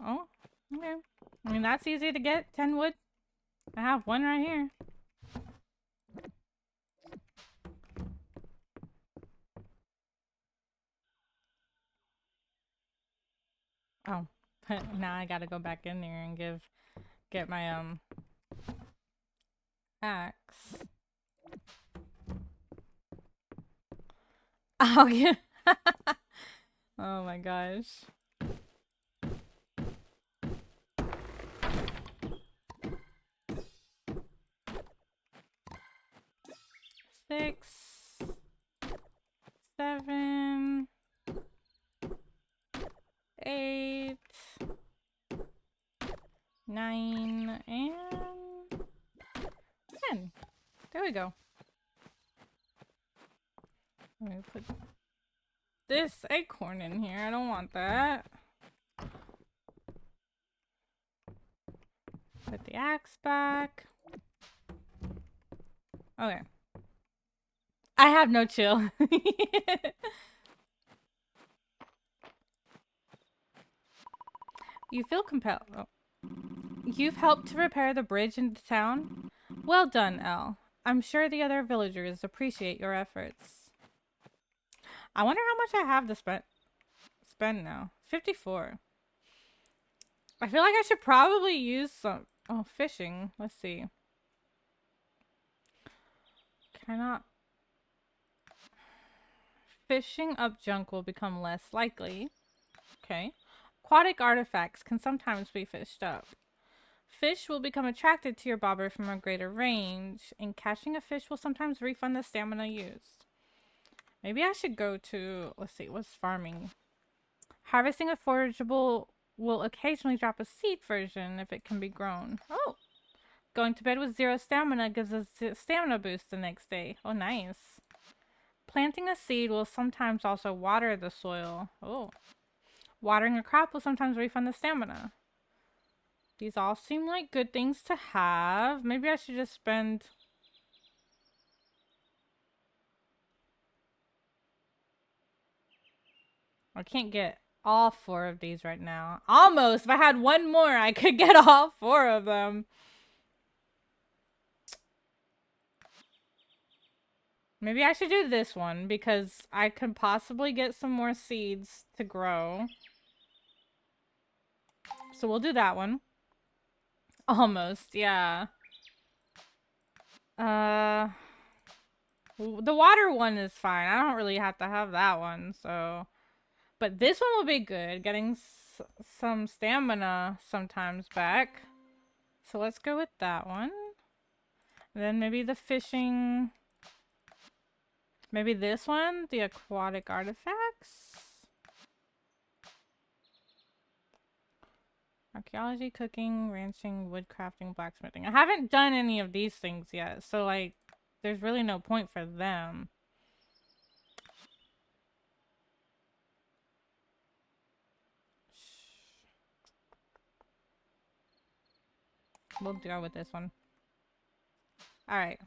Oh, okay. I mean, that's easy to get, 10 wood. I have one right here. Oh, now I gotta go back in there and get my, axe. I'll get... Oh my gosh. Six, 7, 8, 9, and 10. There we go. Let me put this acorn in here. I don't want that. Put the axe back. Okay. I have no chill. You feel compelled. Oh. You've helped to repair the bridge into town? Well done, Elle. I'm sure the other villagers appreciate your efforts. I wonder how much I have to spend now. 54. I feel like I should probably use some... Oh, fishing. Let's see. Can I not... Fishing up junk will become less likely. Okay. Aquatic artifacts can sometimes be fished up. Fish will become attracted to your bobber from a greater range, and catching a fish will sometimes refund the stamina used. Maybe I should go to... Let's see, what's farming? Harvesting a forageable will occasionally drop a seed version if it can be grown. Oh! Going to bed with 0 stamina gives us a stamina boost the next day. Oh, nice. Planting a seed will sometimes also water the soil. Oh. Watering a crop will sometimes refund the stamina. These all seem like good things to have. Maybe I should just spend... I can't get all 4 of these right now. Almost! If I had one more, I could get all 4 of them. Maybe I should do this one because I could possibly get some more seeds to grow. So we'll do that one. Almost, yeah. The water one is fine. I don't really have to have that one, so... But this one will be good. Getting some stamina sometimes back. So let's go with that one. And then maybe the fishing... Maybe this one? The aquatic artifacts? Archaeology, cooking, ranching, woodcrafting, blacksmithing. I haven't done any of these things yet, so like, there's really no point for them. We'll go with this one. Alright.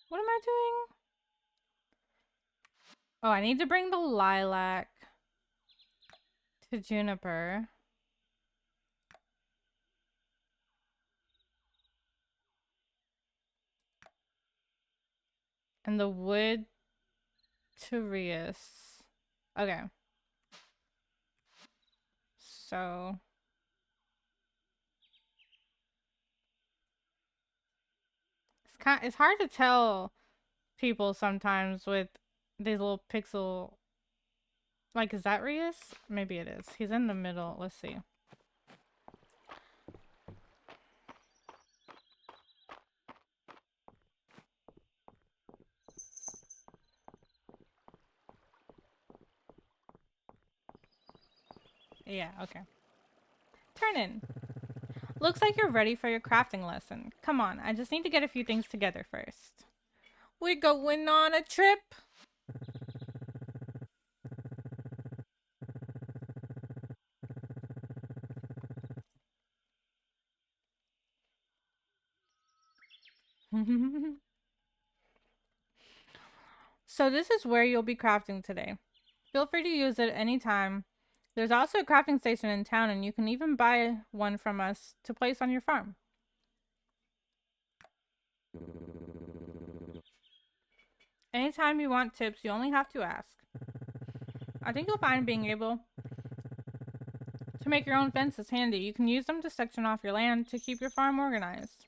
What am I doing? Oh, I need to bring the lilac to Juniper. And the wood to Rias. Okay. So... It's hard to tell people sometimes with these little pixel... Like, is that Rias? Maybe it is. He's in the middle. Let's see. Yeah, okay. Turn in. Looks like you're ready for your crafting lesson. Come on, I just need to get a few things together first. We're going on a trip! So this is where you'll be crafting today. Feel free to use it anytime. There's also a crafting station in town, and you can even buy one from us to place on your farm. Anytime you want tips, you only have to ask. I think you'll find being able to make your own fences handy. You can use them to section off your land to keep your farm organized.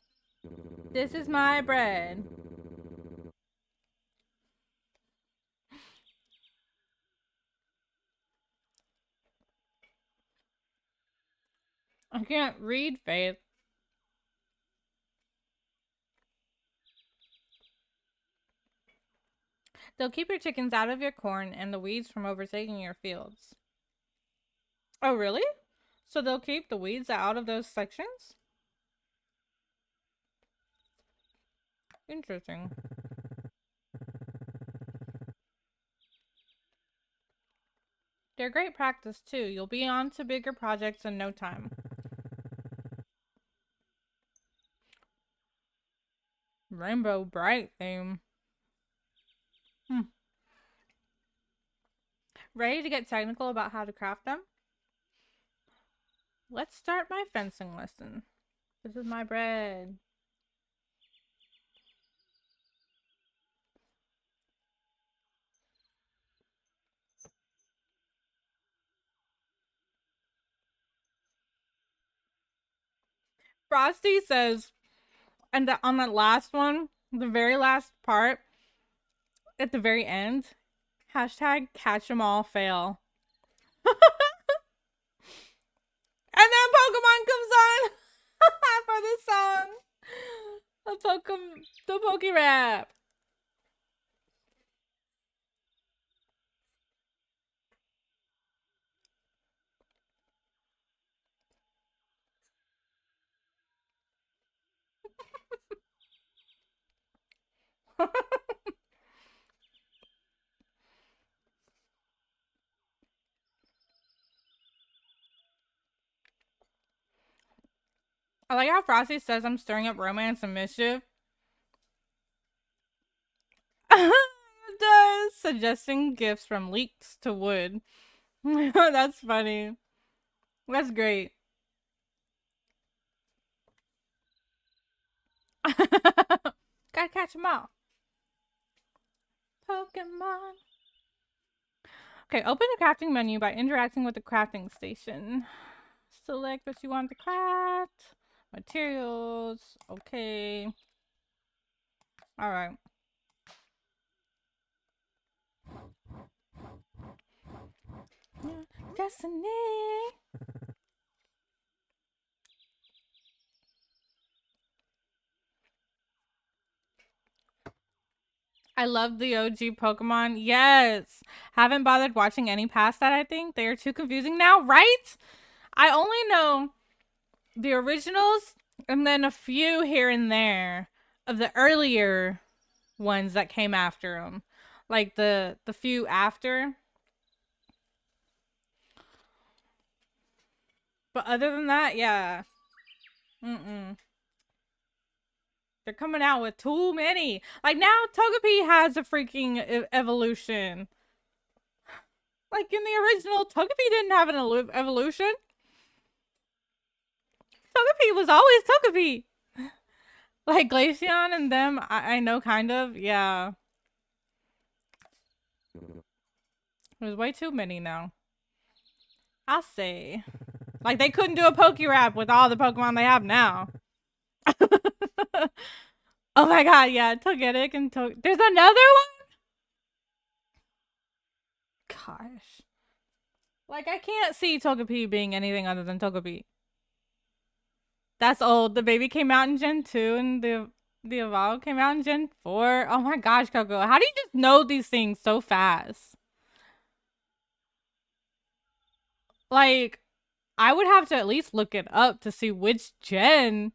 This is my bread. I can't read, Faith. They'll keep your chickens out of your corn and the weeds from overtaking your fields. Oh, really? So they'll keep the weeds out of those sections? Interesting. They're great practice, too. You'll be on to bigger projects in no time. Rainbow Bright theme. Ready to get technical about how to craft them? Let's start my fencing lesson. This is my bread. Frosty says, and on that last one, the very last part, at the very end, hashtag catch 'em all fail. And then Pokemon comes on for this song. The Poke Rap. I like how Frosty says I'm stirring up romance and mischief. It does. Suggesting gifts from leeks to wood. That's funny. That's great. Gotta catch them all. Pokemon. Okay, open the crafting menu by interacting with the crafting station. Select what you want to craft. Materials. Okay. Alright. Destiny. I love the OG Pokemon. Yes. Haven't bothered watching any past that, I think. They are too confusing now, right? I only know the originals and then a few here and there of the earlier ones that came after them. Like the few after. But other than that, yeah. They're coming out with too many. Like now, Togepi has a freaking evolution. Like in the original, Togepi didn't have an evolution. Togepi was always Togepi. Like Glaceon and them, I know kind of. Yeah. There's way too many now. I'll say. Like they couldn't do a Pokerap with all the Pokemon they have now. Oh my god, yeah, Togetic and there's another one? Gosh. Like I can't see Togepi being anything other than Togepi. That's old. The baby came out in Gen 2 and the Evolve came out in Gen 4. Oh my gosh, Coco. How do you just know these things so fast? Like, I would have to at least look it up to see which gen.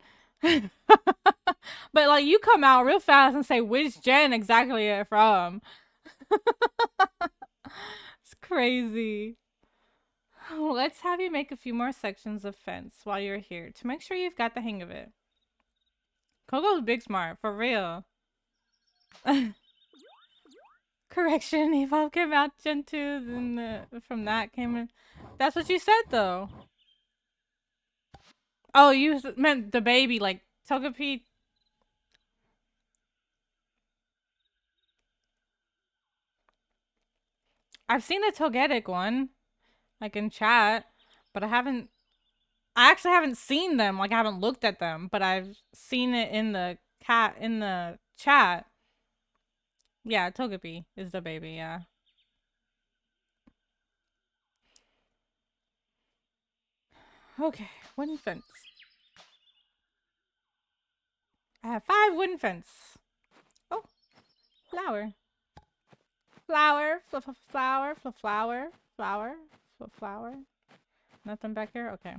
But like you come out real fast and say which gen exactly it from. It's crazy. Let's have you make a few more sections of fence while you're here to make sure you've got the hang of it. Coco's big smart, for real. Correction, Evolve came out Gen 2, then from that came in. That's what you said, though. Oh, you meant the baby, like Togepi. I've seen the Togetic one, like in chat, but I actually haven't seen them. Like I haven't looked at them, but I've seen it in the chat. Yeah, Togepi is the baby, yeah. Okay, wooden fence. I have 5 wooden fence. Oh, flower. Flower, flower, flower, flower, flower. Nothing back here? Okay.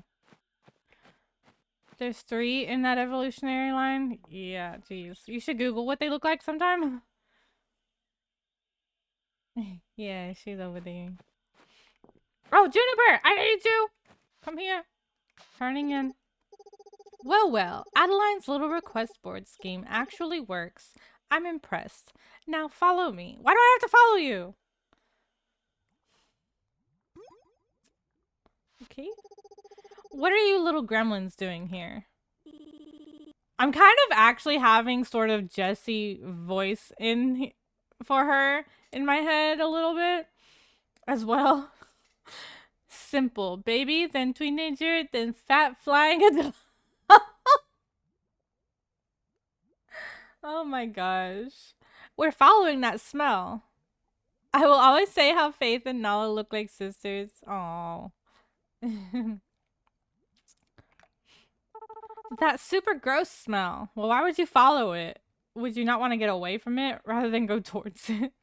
There's 3 in that evolutionary line? Yeah, jeez. You should Google what they look like sometime. Yeah, she's over there. Oh, Juniper! I need you! Come here. Turning in. Well, Adeline's little request board scheme actually works. I'm impressed. Now follow me. Why do I have to follow you? Okay. What are you little gremlins doing here? I'm kind of actually having sort of Jessie voice for her in my head a little bit as well. Simple. Baby, then teenager, then fat flying adult. Oh my gosh. We're following that smell. I will always say how Faith and Nala look like sisters. Aww. That super gross smell. Well, why would you follow it? Would you not want to get away from it rather than go towards it?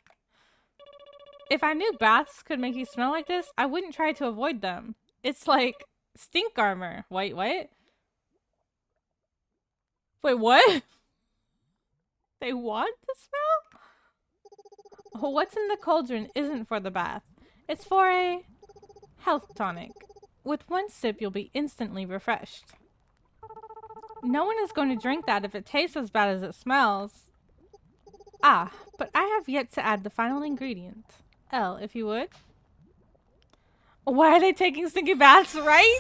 If I knew baths could make you smell like this, I wouldn't try to avoid them. It's like stink armor. Wait, what? Wait, what? They want the smell? What's in the cauldron isn't for the bath. It's for a health tonic. With one sip, you'll be instantly refreshed. No one is going to drink that if it tastes as bad as it smells. Ah, but I have yet to add the final ingredient. Elle, if you would. Why are they taking stinky baths, right?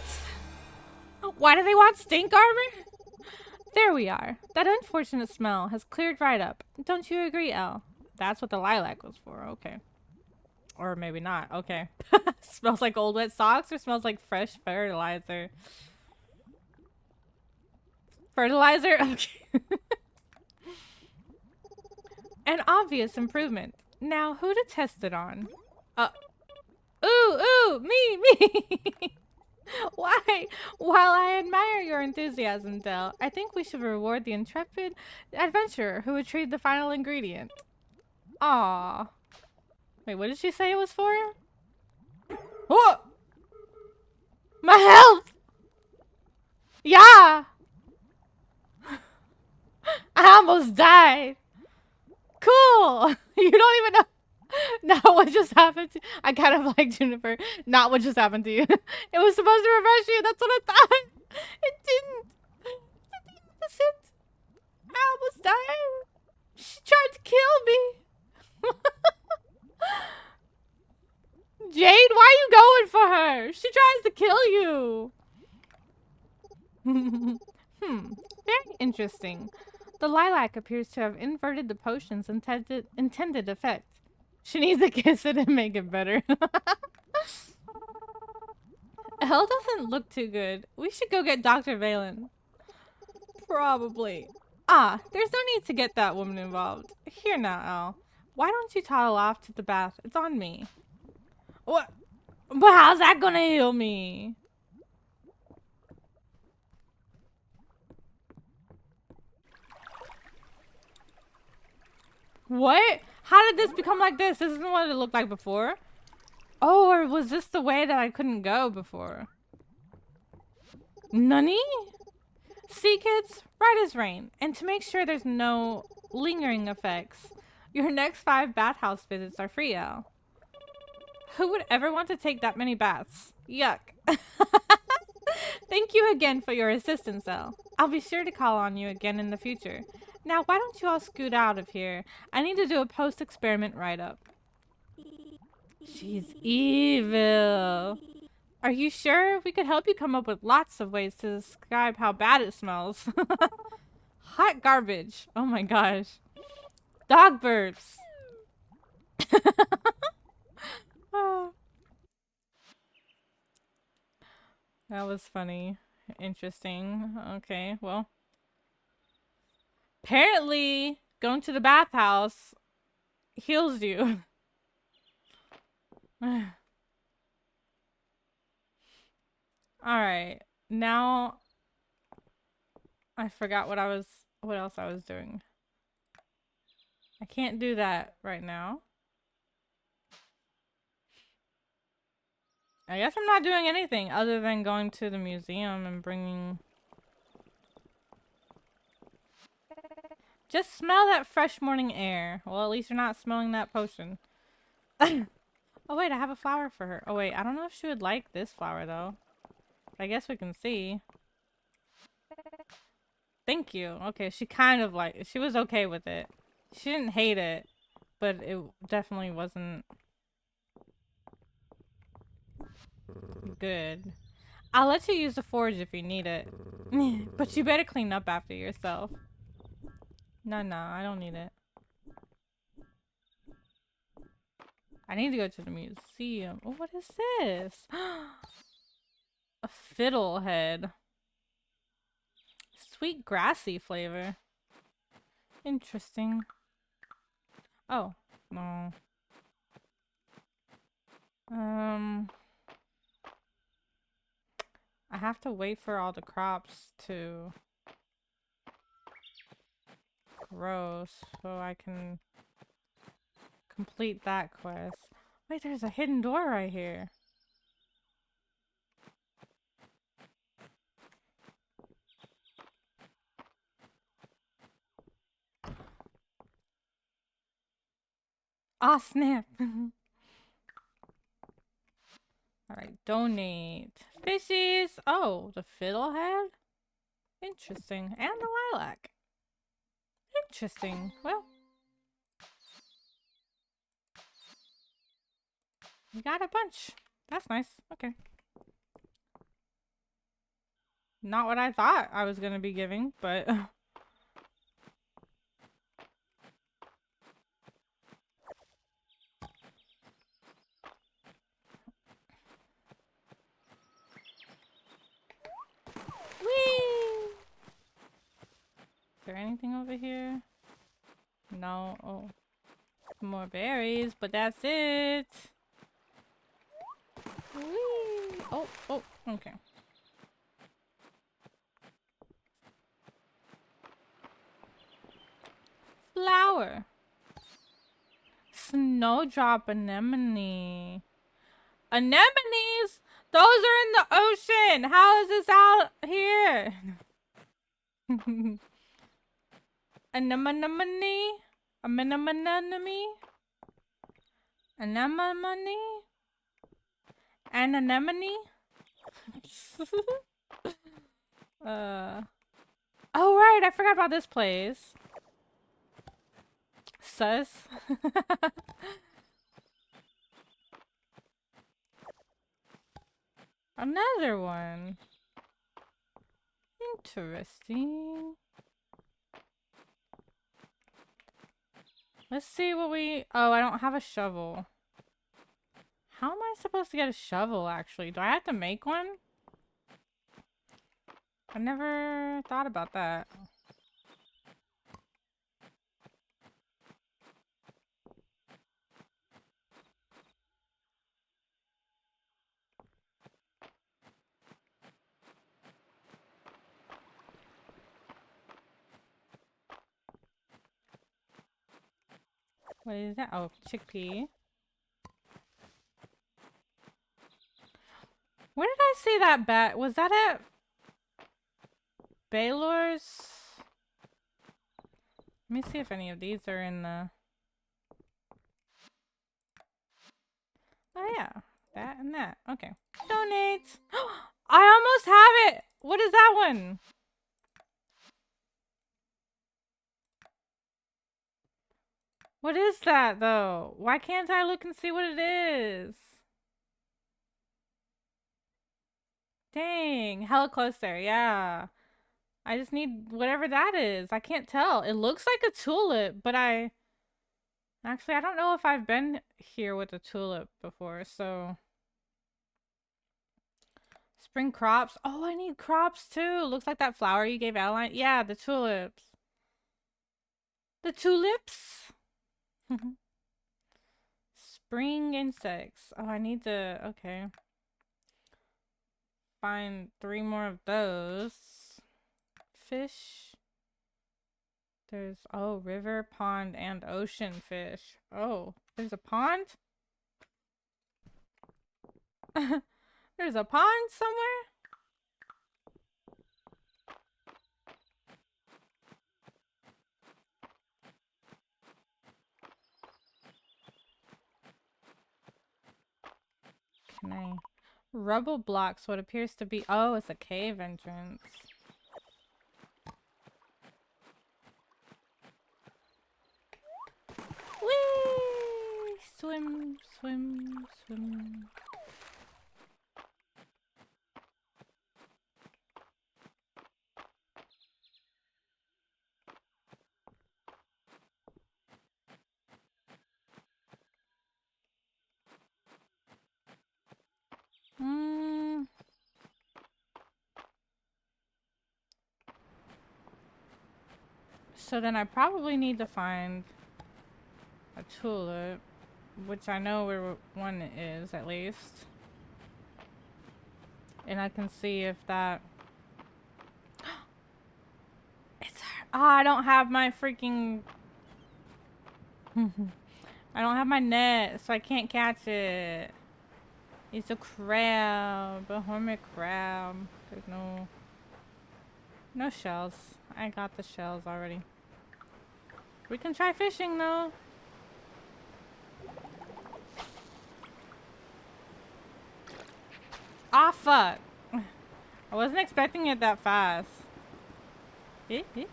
Why do they want stink armor? There we are. That unfortunate smell has cleared right up. Don't you agree, Elle? That's what the lilac was for. Okay. Or maybe not. Okay. Smells like old wet socks or smells like fresh fertilizer? Fertilizer? Okay. An obvious improvement. Now, who to test it on? Ooh, me. Why? While I admire your enthusiasm, Del, I think we should reward the intrepid adventurer who retrieved the final ingredient. Aww. Wait, what did she say it was for? What? My health! Yeah! I almost died. Cool! You don't even know. Not what just happened to I kind of like Juniper. Not what just happened to you. It was supposed to refresh you. That's what I thought. It didn't. That's it. I almost died. She tried to kill me. Jade, why are you going for her? She tries to kill you. Very interesting. The lilac appears to have inverted the potion's intended effect. She needs to kiss it and make it better. Elle doesn't look too good. We should go get Dr. Valen. Probably. Ah, there's no need to get that woman involved. Here now, Elle. Why don't you toddle off to the bath? It's on me. What? But how's that gonna heal me? What? How did this become like this? This isn't what it looked like before. Oh, or was this the way that I couldn't go before? Nani? See, kids, right as rain. And to make sure there's no lingering effects, your next 5 bathhouse visits are free, Elle. Who would ever want to take that many baths? Yuck. Thank you again for your assistance, Elle. I'll be sure to call on you again in the future. Now, why don't you all scoot out of here? I need to do a post-experiment write-up. She's evil. Are you sure? We could help you come up with lots of ways to describe how bad it smells. Hot garbage. Oh my gosh. Dog burps. That was funny. Interesting. Okay, well. Apparently, going to the bathhouse heals you. Alright. Now, I forgot what else I was doing. I can't do that right now. I guess I'm not doing anything other than going to the museum and bringing... Just smell that fresh morning air. Well, at least you're not smelling that potion. Oh wait, I have a flower for her. Oh wait, I don't know if she would like this flower though. I guess we can see. Thank you. Okay, she kind of she was okay with it. She didn't hate it, but it definitely wasn't good. I'll let you use the forge if you need it. But you better clean up after yourself. No, I don't need it. I need to go to the museum. Oh, what is this? A fiddlehead. Sweet grassy flavor. Interesting. Oh, no. I have to wait for all the crops to grow so I can complete that quest. Wait, there's a hidden door right here. Ah, snap. Alright, donate. Fishies! Oh, the fiddlehead? Interesting. And the lilac. Interesting. Well, we got a bunch. That's nice. Okay. Not what I thought I was gonna be giving, but... Whee! Is there anything over here? No. Oh. More berries, but that's it. Whee! Oh, oh, okay. Flower. Snowdrop anemone. Anemones? Those are in the ocean. How is this out here? Anemone? Anemone? Anemone? An anemone? Oh right, I forgot about this place. Sus. Another one. Interesting. Let's see what we... Oh, I don't have a shovel. How am I supposed to get a shovel, actually? Do I have to make one? I never thought about that. What is that? Oh, chickpea. Where did I see that bat? Was that at Baylor's? Let me see if any of these are in the... Oh yeah, that and that. Okay. Donate! I almost have it! What is that one? What is that, though? Why can't I look and see what it is? Dang, hella close there, yeah. I just need whatever that is. I can't tell. It looks like a tulip, but Actually, I don't know if I've been here with a tulip before, so... Spring crops. Oh, I need crops, too. Looks like that flower you gave Adeline. Yeah, the tulips. The tulips? Spring insects. Oh, I need to... Okay. Find 3 more of those. Fish. There's... Oh, river, pond, and ocean fish. Oh, there's a pond? There's a pond somewhere? Can I... Rubble blocks what appears to be... Oh, it's a cave entrance. Whee! Swim, swim, swim. So then I probably need to find a tulip, which I know where one is at least. And I can see if that... It's her. Ah, I don't have my freaking... I don't have my net, so I can't catch it. It's a crab, a hermit crab. There's no shells. I got the shells already. We can try fishing though. Ah, fuck. I wasn't expecting it that fast. Eh, eh.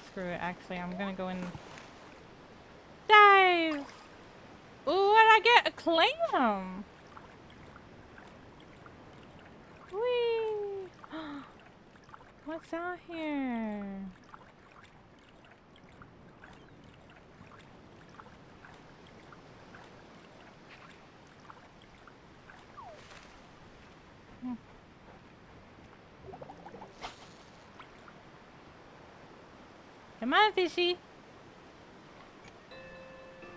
Screw it, actually. I'm gonna go and dive. Ooh, and I get a clam. Whee. What's out here? Come on, fishy.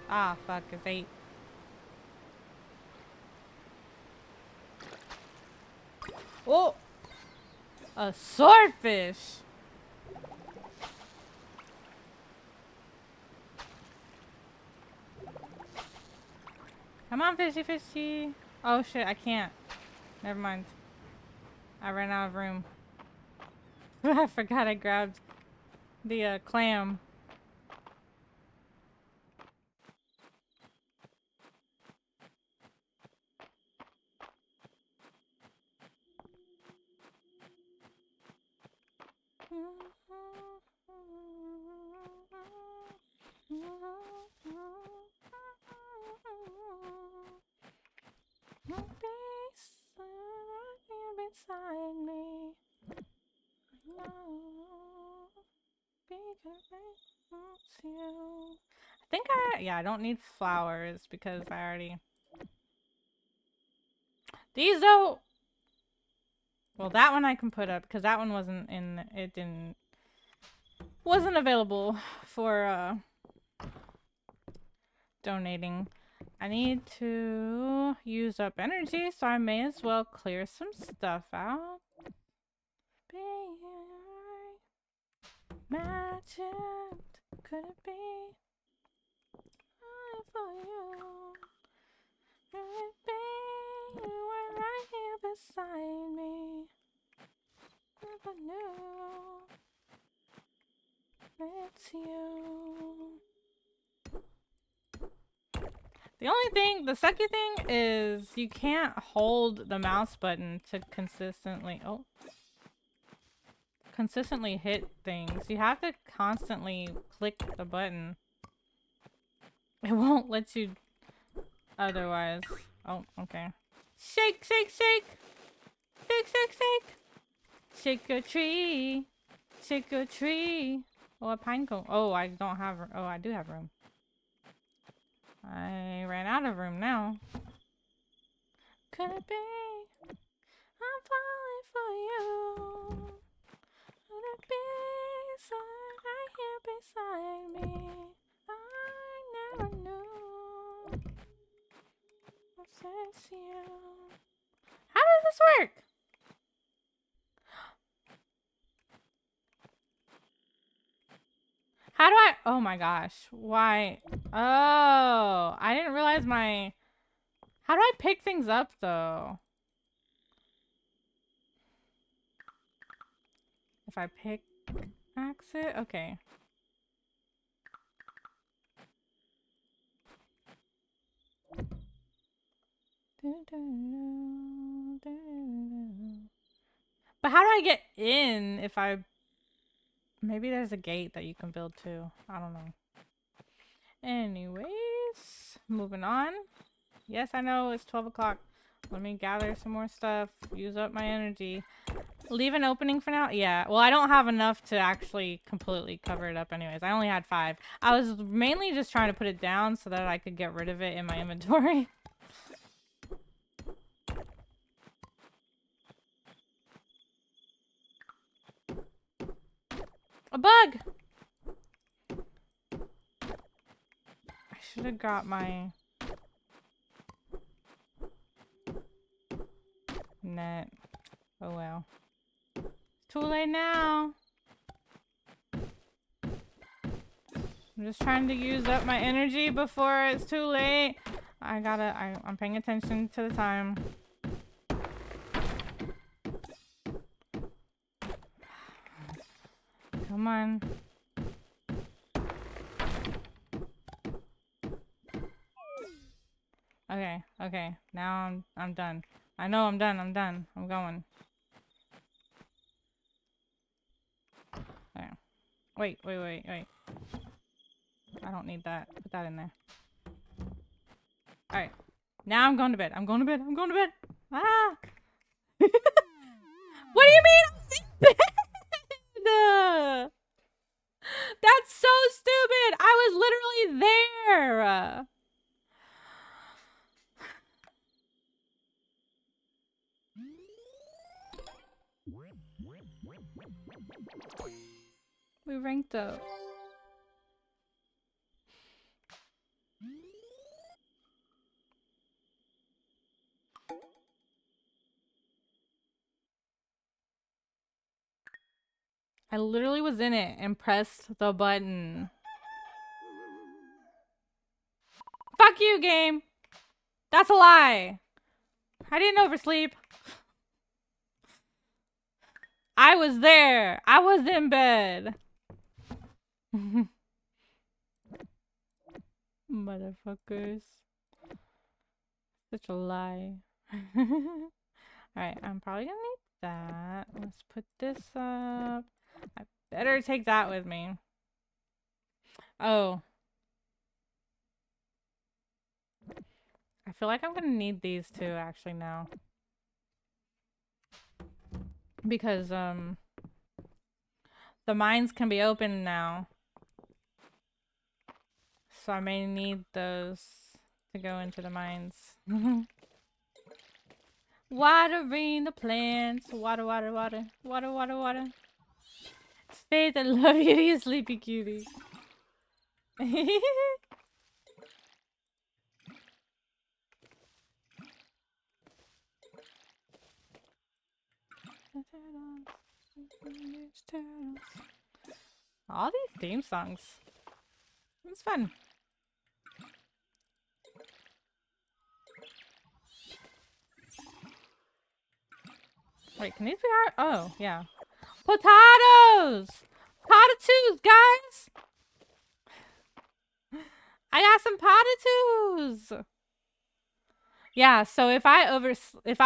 Ah, fuck, it's 8. Oh! A swordfish! Come on, fishy, fishy. Oh shit, I can't. Never mind. I ran out of room. I forgot I grabbed the clam. Beside me. I think yeah, I don't need flowers because I already. These though. Well, that one I can put up because that one wasn't in. It wasn't available for donating. I need to use up energy, so I may as well clear some stuff out. Magic, could it be for you? Could it be you were right here beside me? Never knew it's you. The sucky thing is you can't hold the mouse button to consistently hit things. You have to constantly click the button. It won't let you otherwise. Oh, okay. Shake, shake, shake! Shake, shake, shake! Shake a tree! Shake a tree! Oh, a pine cone. Oh, I don't have. Oh, I do have room. I ran out of room now. Could it be? I'm falling for you. Could it be someone right here beside me? I never knew. It's you. How does this work? How do I? Oh my gosh. Why? Oh, I didn't realize my. How do I pick things up though? If I pick exit, okay. But how do I get in if I... Maybe there's a gate that you can build too. I don't know. Anyways, moving on. Yes, I know it's 12 o'clock. Let me gather some more stuff. Use up my energy. Leave an opening for now? Yeah. Well, I don't have enough to actually completely cover it up anyways. I only had 5. I was mainly just trying to put it down so that I could get rid of it in my inventory. A bug! I should have got my net. Oh well. It's too late now. I'm just trying to use up my energy before it's too late. I'm paying attention to the time. Come on. Okay, okay. Now I'm done. I know I'm done. I'm done. I'm going. Okay. Wait. I don't need that. Put that in there. All right. Now I'm going to bed. I'm going to bed. I'm going to bed. Ah! What do you mean I'm in bed? That's so stupid. I was literally there. We ranked up. I literally was in it and pressed the button. Fuck you, game. That's a lie. I didn't oversleep. I was there. I was in bed. Motherfuckers. Such a lie. Alright, I'm probably gonna need that. Let's put this up. I better take that with me. Oh. I feel like I'm gonna need these two actually now. Because, the mines can be opened now. So I may need those to go into the mines. Watering the plants. Water, water, water. Water, water, water. Faith, I love you, you sleepy cutie. All these theme songs. It's fun. Wait, can these be our— oh, yeah. Potatoes! Potatoes, guys! I got some potatoes! Yeah, so if I if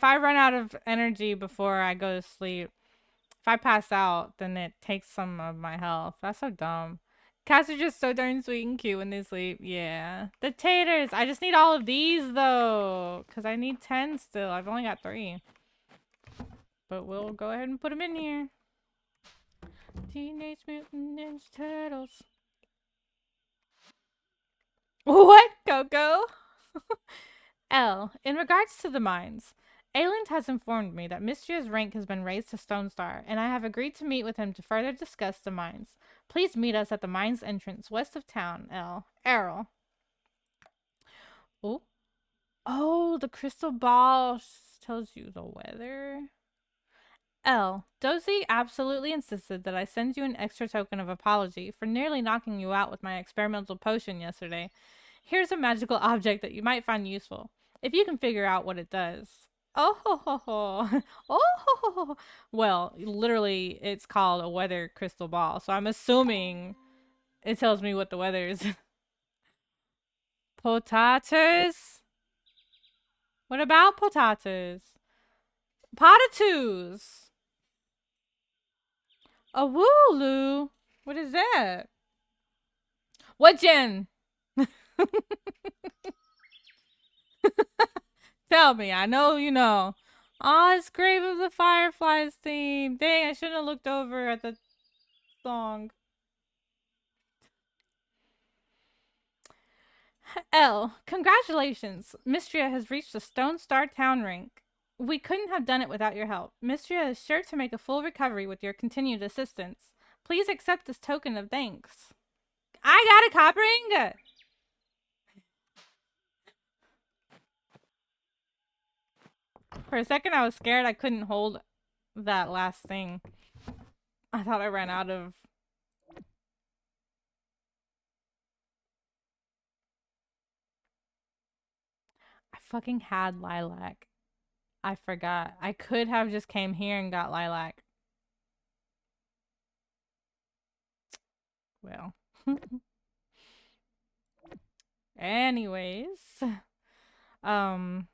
I run out of energy before I go to sleep, if I pass out, then it takes some of my health. That's so dumb. Cats are just so darn sweet and cute when they sleep. Yeah. The taters! I just need all of these, though. Because I need 10 still. I've only got 3. But we'll go ahead and put them in here. Teenage Mutant Ninja Turtles. What, Coco? L. In regards to the mines, Ayland has informed me that Mistria's rank has been raised to Stone Star, and I have agreed to meet with him to further discuss the mines. Please meet us at the mines entrance west of town, L. Errol. Oh. Oh, the crystal ball tells you the weather. L. Dozy absolutely insisted that I send you an extra token of apology for nearly knocking you out with my experimental potion yesterday. Here's a magical object that you might find useful, if you can figure out what it does. Oh ho ho ho. Oh ho ho ho. Well, literally, it's called a weather crystal ball, so I'm assuming it tells me what the weather is. Potatoes? What about potatoes? Potatoes! A wooloo? What is that? What, Jen? Tell me, I know you know. Aw, it's Grave of the Fireflies theme. Dang, I shouldn't have looked over at the song. L, congratulations. Mistria has reached the Stone Star Town rank. We couldn't have done it without your help. Mistria is sure to make a full recovery with your continued assistance. Please accept this token of thanks. I got a copper ingot! For a second, I was scared I couldn't hold that last thing. I thought I ran out of... I fucking had lilac. I forgot. I could have just came here and got lilac. Well. Anyways. Um,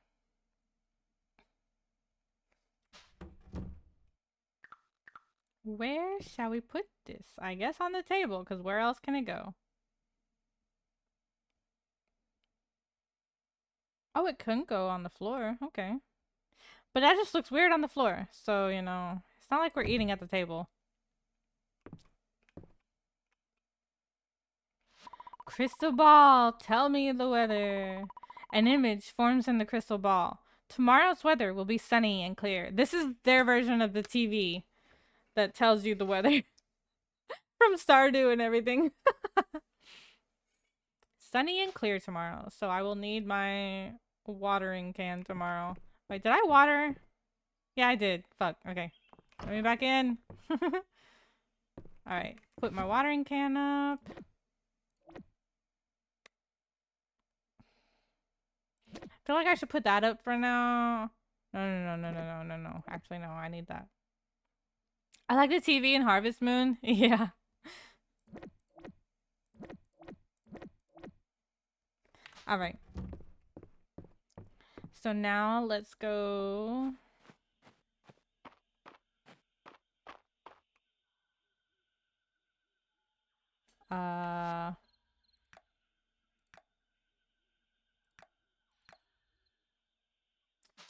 where shall we put this? I guess on the table, because where else can it go? Oh, it couldn't go on the floor. Okay. But that just looks weird on the floor. So, you know, it's not like we're eating at the table. Crystal ball, tell me the weather. An image forms in the crystal ball. Tomorrow's weather will be sunny and clear. This is their version of the TV that tells you the weather from Stardew and everything. Sunny and clear tomorrow. So I will need my watering can tomorrow. Wait, did I water? Yeah, I did. Fuck. Okay. Let me back in. Alright. Put my watering can up. I feel like I should put that up for now. No. Actually, no. I need that. I like the TV in Harvest Moon. Yeah. Alright. So now let's go...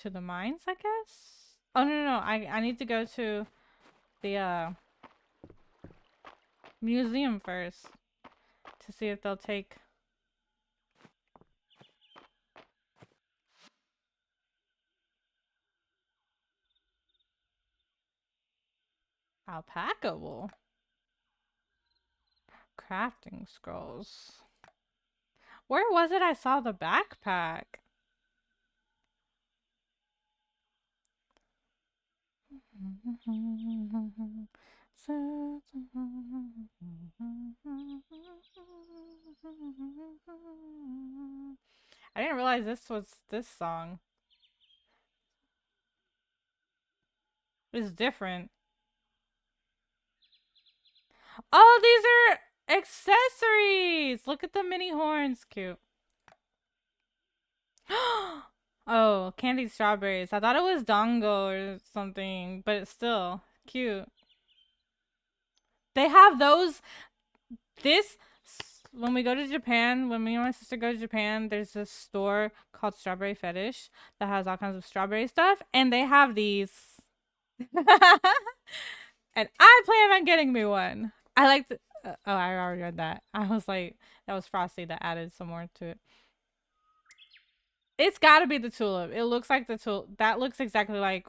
to the mines, I guess? Oh, no. I need to go to the, museum first. To see if they'll take... alpaca wool. Crafting scrolls. Where was it I saw the backpack? I didn't realize this was this song. It's different. Oh, these are accessories! Look at the mini horns. Cute. Oh, candied strawberries. I thought it was dongo or something, but it's still cute. They have those. When we go to Japan, when me and my sister go to Japan, there's this store called Strawberry Fetish that has all kinds of strawberry stuff, and they have these. And I plan on getting me one. I like the. Oh, I already read that. I was like, that was Frosty that added some more to it. It's gotta be the tulip. It looks like the tulip. That looks exactly like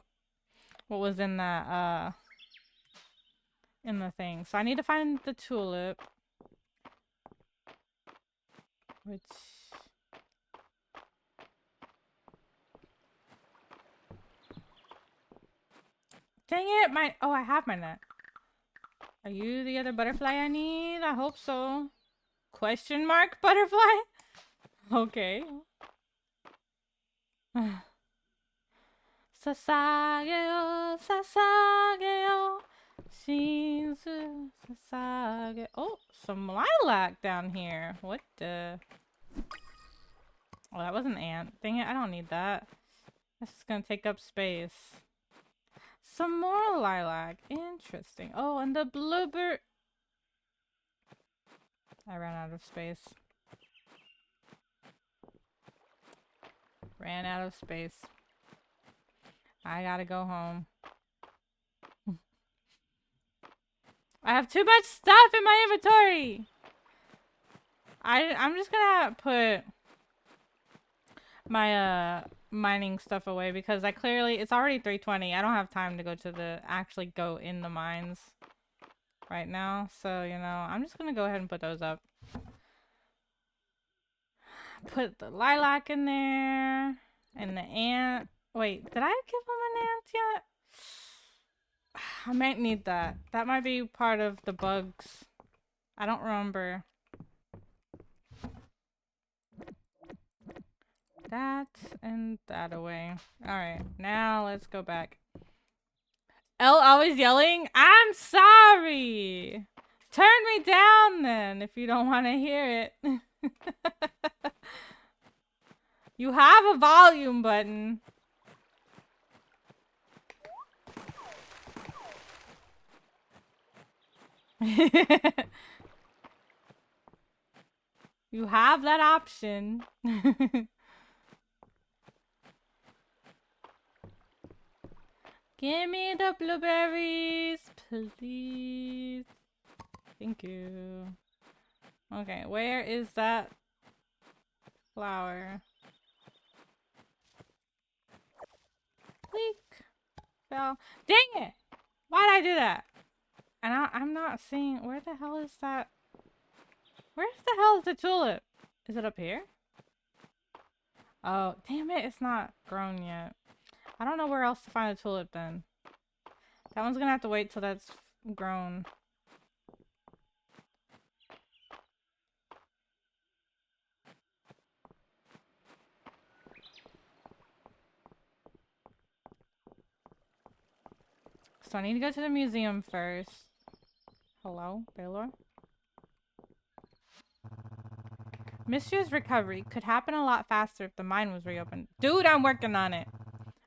what was in that, in the thing. So I need to find the tulip. Which... Dang it! Oh, I have my net. Are you the other butterfly I need? I hope so. Question mark butterfly? Okay. Sasageo, sasageo, shinzu, sasage. Oh, some lilac down here. What the? Oh, that was an ant. Dang it, I don't need that. This is gonna take up space. Some more lilac. Interesting. Oh, and the bluebird. I ran out of space. Ran out of space. I gotta go home. I have too much stuff in my inventory! I'm just gonna put my mining stuff away because it's already 3:20. I don't have time to go to actually go in the mines right now. So, you know, I'm just gonna go ahead and put those up. Put the lilac in there. And the ant. Wait, did I give him an ant yet? I might need that. That might be part of the bugs. I don't remember. That and that away. Alright, now let's go back. Elle always yelling? I'm sorry! Turn me down then if you don't want to hear it. You have a volume button. You have that option. Give me the blueberries, please. Thank you. Okay, where is that flower? Click. Fell. Dang it! Why'd I do that? And I'm not seeing. Where the hell is that? Where the hell is the tulip? Is it up here? Oh, damn it. It's not grown yet. I don't know where else to find a tulip then. That one's gonna have to wait till that's grown. So I need to go to the museum first. Hello, Baylor? Mistria's recovery could happen a lot faster if the mine was reopened. Dude, I'm working on it.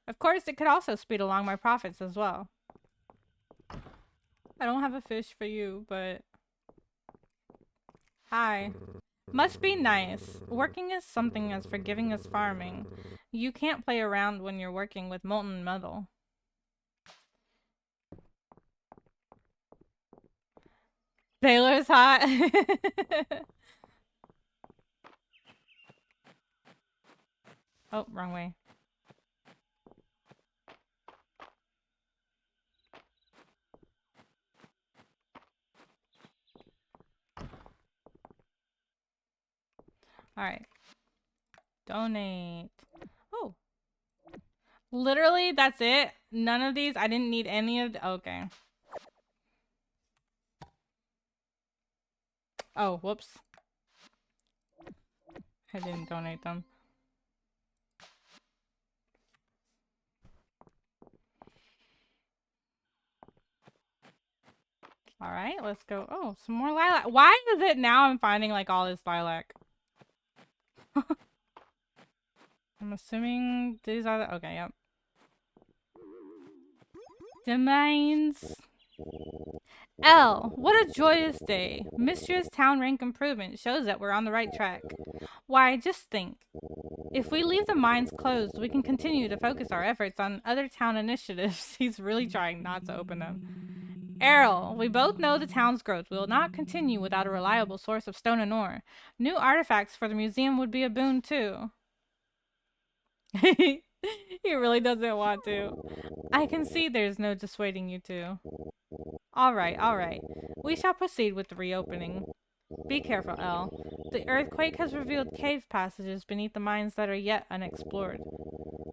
Of course, it could also speed along my profits as well. I don't have a fish for you, but... Hi. Must be nice. Working is something as forgiving as farming. You can't play around when you're working with molten metal. Baylor's hot. Oh, wrong way. Alright. Donate. Oh. Literally, that's it? None of these? I didn't need any of the... Okay. Oh, whoops. I didn't donate them. Alright, let's go. Oh, some more lilac. Why is it now I'm finding like all this lilac? I'm assuming these are the... Okay, yep. Domains. L. What a joyous day. Mistria's town rank improvement shows that we're on the right track. Why, just think. If we leave the mines closed, we can continue to focus our efforts on other town initiatives. He's really trying not to open them. Errol, we both know the town's growth will not continue without a reliable source of stone and ore. New artifacts for the museum would be a boon, too. He really doesn't want to. I can see there's no dissuading you two. Alright, alright. We shall proceed with the reopening. Be careful, Elle. The earthquake has revealed cave passages beneath the mines that are yet unexplored.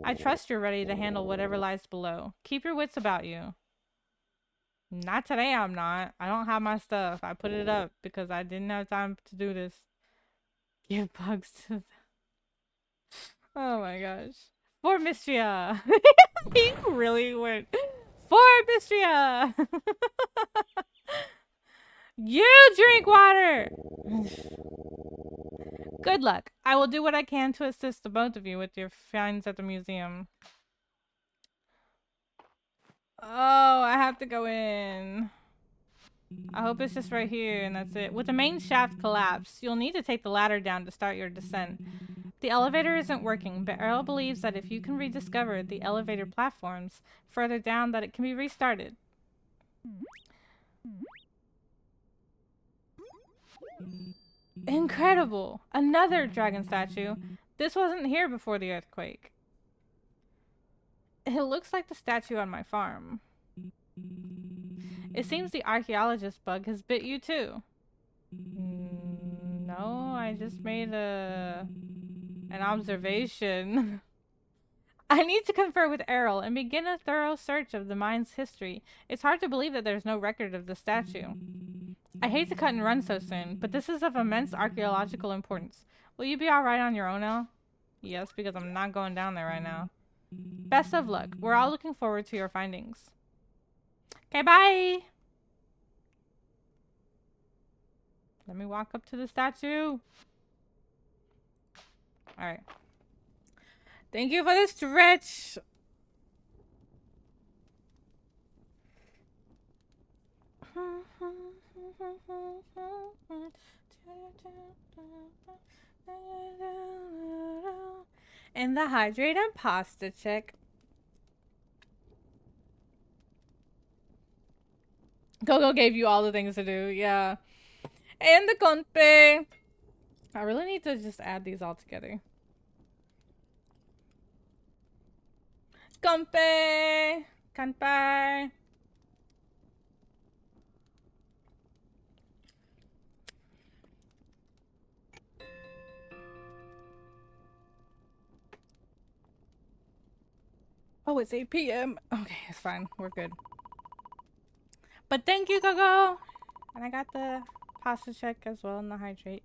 I trust you're ready to handle whatever lies below. Keep your wits about you. Not today, I'm not. I don't have my stuff. I put it up because I didn't have time to do this. Give bugs to... Oh my gosh. For Mistria! He really went... For Mistria! You drink water! Good luck. I will do what I can to assist the both of you with your finds at the museum. Oh, I have to go in. I hope it's just right here and that's it. With the main shaft collapsed, you'll need to take the ladder down to start your descent. The elevator isn't working, but Earl believes that if you can rediscover the elevator platforms further down, that it can be restarted. Incredible! Another dragon statue. This wasn't here before the earthquake. It looks like the statue on my farm. It seems the archaeologist bug has bit you too. No, I just made an observation. I need to confer with Errol and begin a thorough search of the mine's history. It's hard to believe that there's no record of the statue. I hate to cut and run so soon, but this is of immense archaeological importance. Will you be alright on your own now? Yes, because I'm not going down there right now. Best of luck. We're all looking forward to your findings. Okay, bye! Let me walk up to the statue. Alright. Thank you for the stretch. And the hydrate and pasta check. Gogo gave you all the things to do, yeah. And the conpe. I really need to just add these all together. Conpe! Kanpai! Oh, it's 8 p.m. Okay, it's fine. We're good. But thank you, Gogo! And I got the pasta check as well and the hydrate.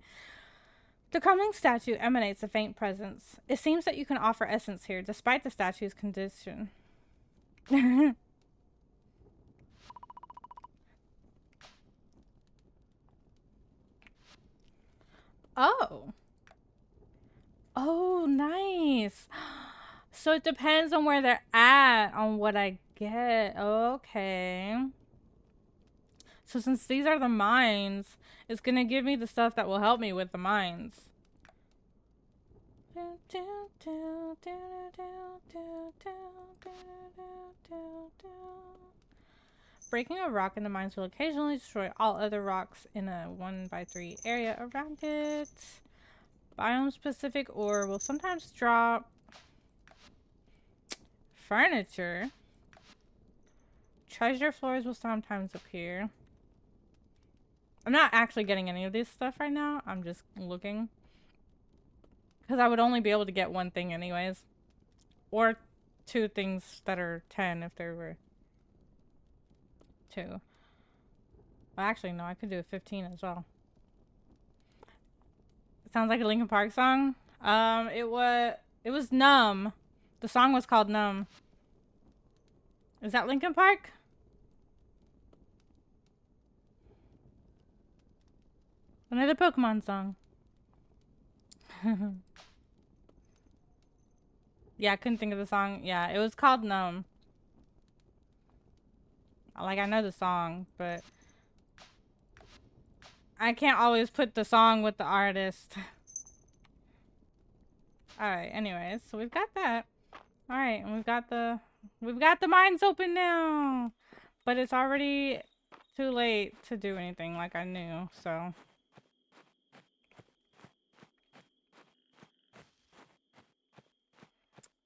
The crumbling statue emanates a faint presence. It seems that you can offer essence here, despite the statue's condition. Oh. Oh, nice. So it depends on where they're at, on what I get. Okay. So since these are the mines, it's gonna give me the stuff that will help me with the mines. Breaking a rock in the mines will occasionally destroy all other rocks in a 1x3 area around it. Biome specific ore will sometimes drop furniture. Treasure floors will sometimes appear. I'm not actually getting any of this stuff right now. I'm just looking. Because I would only be able to get one thing anyways. Or 2 things that are 10 if there were 2. Well, actually, no. I could do a 15 as well. It sounds like a Linkin Park song. It was Numb. The song was called Numb. Is that Linkin Park? Another Pokemon song. Yeah, I couldn't think of the song. Yeah, it was called Numb. Like, I know the song, but I can't always put the song with the artist. Alright, anyways, so we've got that. Alright, and we've got the mines open now. But it's already too late to do anything like I knew, so.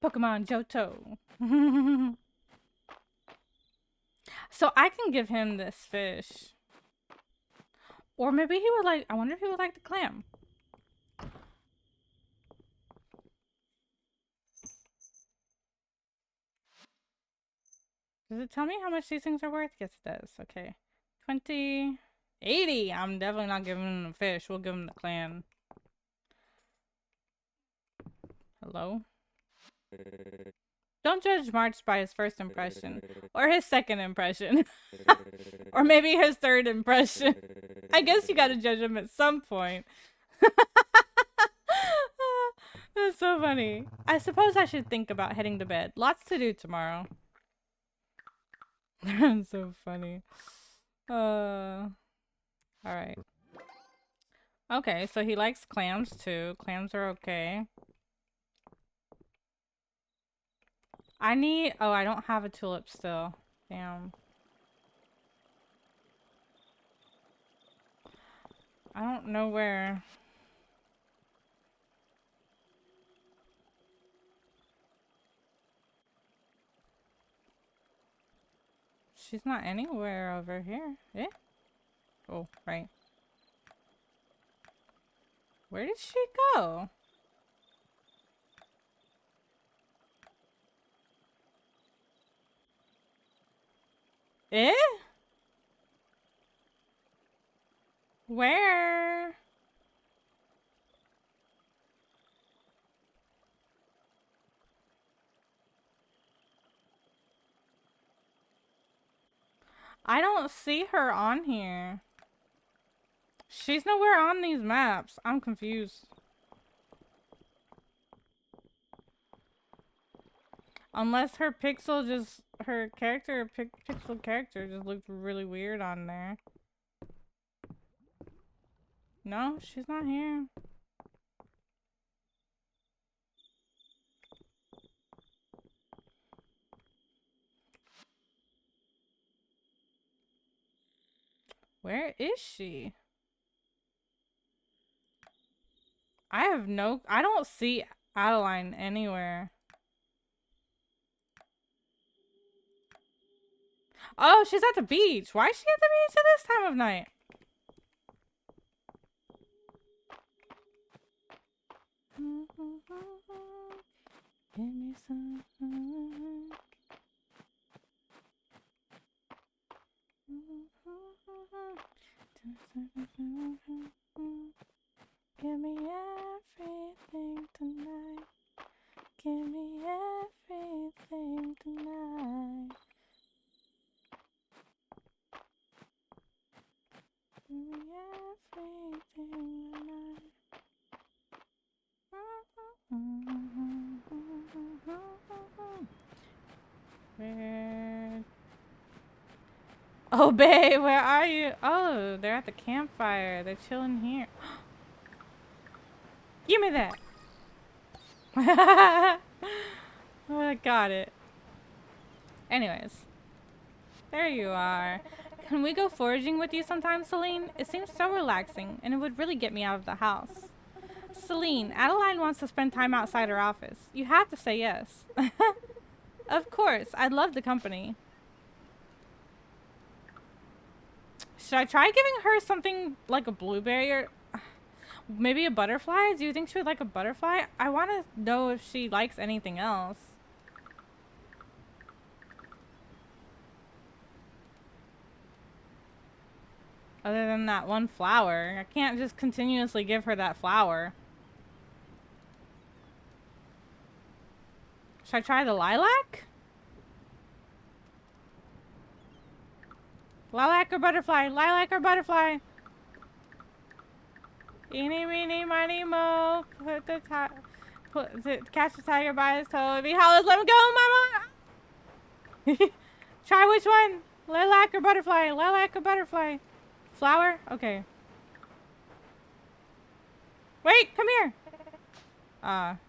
Pokemon Johto. So I can give him this fish. Or maybe he would like, I wonder if he would like the clam. Does it tell me how much these things are worth? Yes, it does. Okay. 20. 80. I'm definitely not giving him the fish. We'll give him the clam. Hello? Don't judge March by his first impression. Or his second impression. Or maybe his third impression. I guess you gotta judge him at some point. That's so funny. I suppose I should think about heading to bed. Lots to do tomorrow. That's so funny. Alright. Okay, so he likes clams too. Clams are okay. I need... Oh, I don't have a tulip still. Damn. I don't know where... She's not anywhere over here. Eh? Oh, right. Where did she go? Eh? Where? I don't see her on here. She's nowhere on these maps. I'm confused. Unless her pixel just, her character, pixel character just looked really weird on there. No, she's not here. Where is she? I don't see Adeline anywhere. Oh, she's at the beach. Why is she at the beach at this time of night? Give me some. Give me everything tonight. Give me everything tonight. Give me everything tonight. Where? Oh, babe, where are you? Oh, they're at the campfire. They're chilling here. Give me that. Oh, I got it. Anyways, there you are. Can we go foraging with you sometime, Celine? It seems so relaxing, and it would really get me out of the house. Celine, Adeline wants to spend time outside her office. You have to say yes. Of course, I'd love the company. Should I try giving her something like a blueberry or maybe a butterfly? Do you think she would like a butterfly? I want to know if she likes anything else. Other than that one flower. I can't just continuously give her that flower. Should I try the lilac? Lilac or butterfly? Lilac or butterfly? Eeny, meeny, miny, mo. Catch the tiger by his toe. If he hollers, let him go, mama! Try which one? Lilac or butterfly? Lilac or butterfly? Flower? Okay. Wait, come here!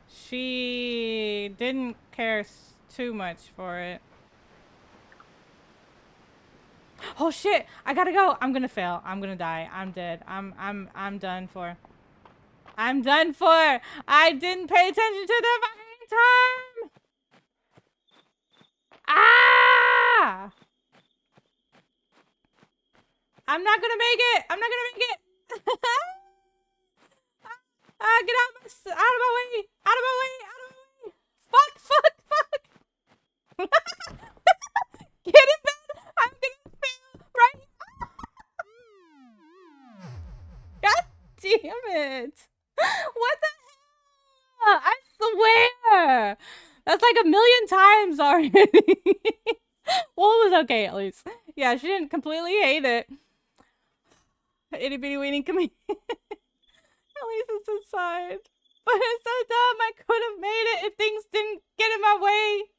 She didn't care too much for it. Oh shit! I gotta go! I'm gonna fail. I'm gonna die. I'm dead. I'm done for. I'm done for! I didn't pay attention to the fucking time! Ah! I'm not gonna make it! I'm not gonna make it! Get out of my way! Out of my way! Out of my way! Fuck! Fuck! Fuck! Get it back! I'm gonna fail right here! God damn it! What the hell? I swear! That's like a million times already. Well, it was okay at least. Yeah, she didn't completely hate it. Itty bitty weenie, come here. At least it's inside. But it's so dumb. I could have made it if things didn't get in my way.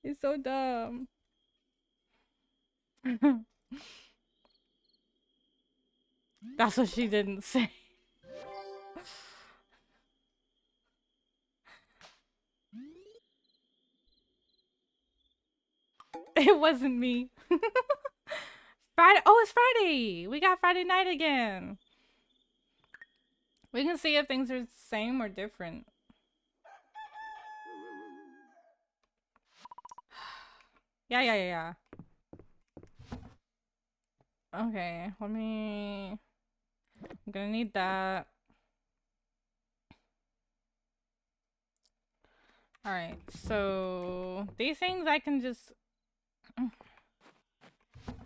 It's so dumb. That's what she didn't say. It wasn't me. Friday. Oh, it's Friday. We got Friday night again. We can see if things are the same or different. Yeah. Okay, let me... I'm gonna need that. Alright, so... These things I can just...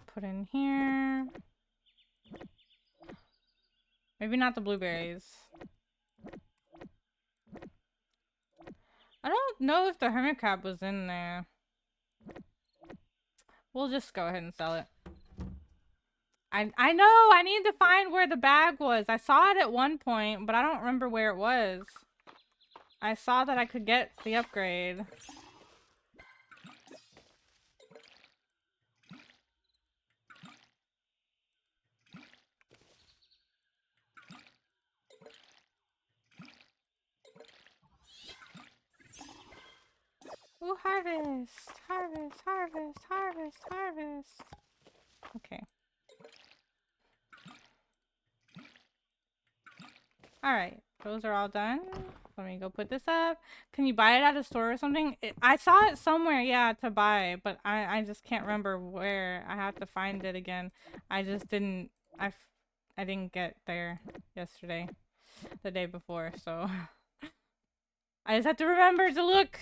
put in here. Maybe not the blueberries. I don't know if the hermit crab was in there. We'll just go ahead and sell it. I know, I need to find where the bag was. I saw it at one point, but I don't remember where it was. I saw that I could get the upgrade. Ooh, harvest! Harvest, harvest, harvest, harvest. Okay. Alright, those are all done. Let me go put this up. Can you buy it at a store or something? I saw it somewhere, yeah, to buy, but I just can't remember where. I have to find it again. I just didn't, I didn't get there yesterday, the day before, so I just have to remember to look.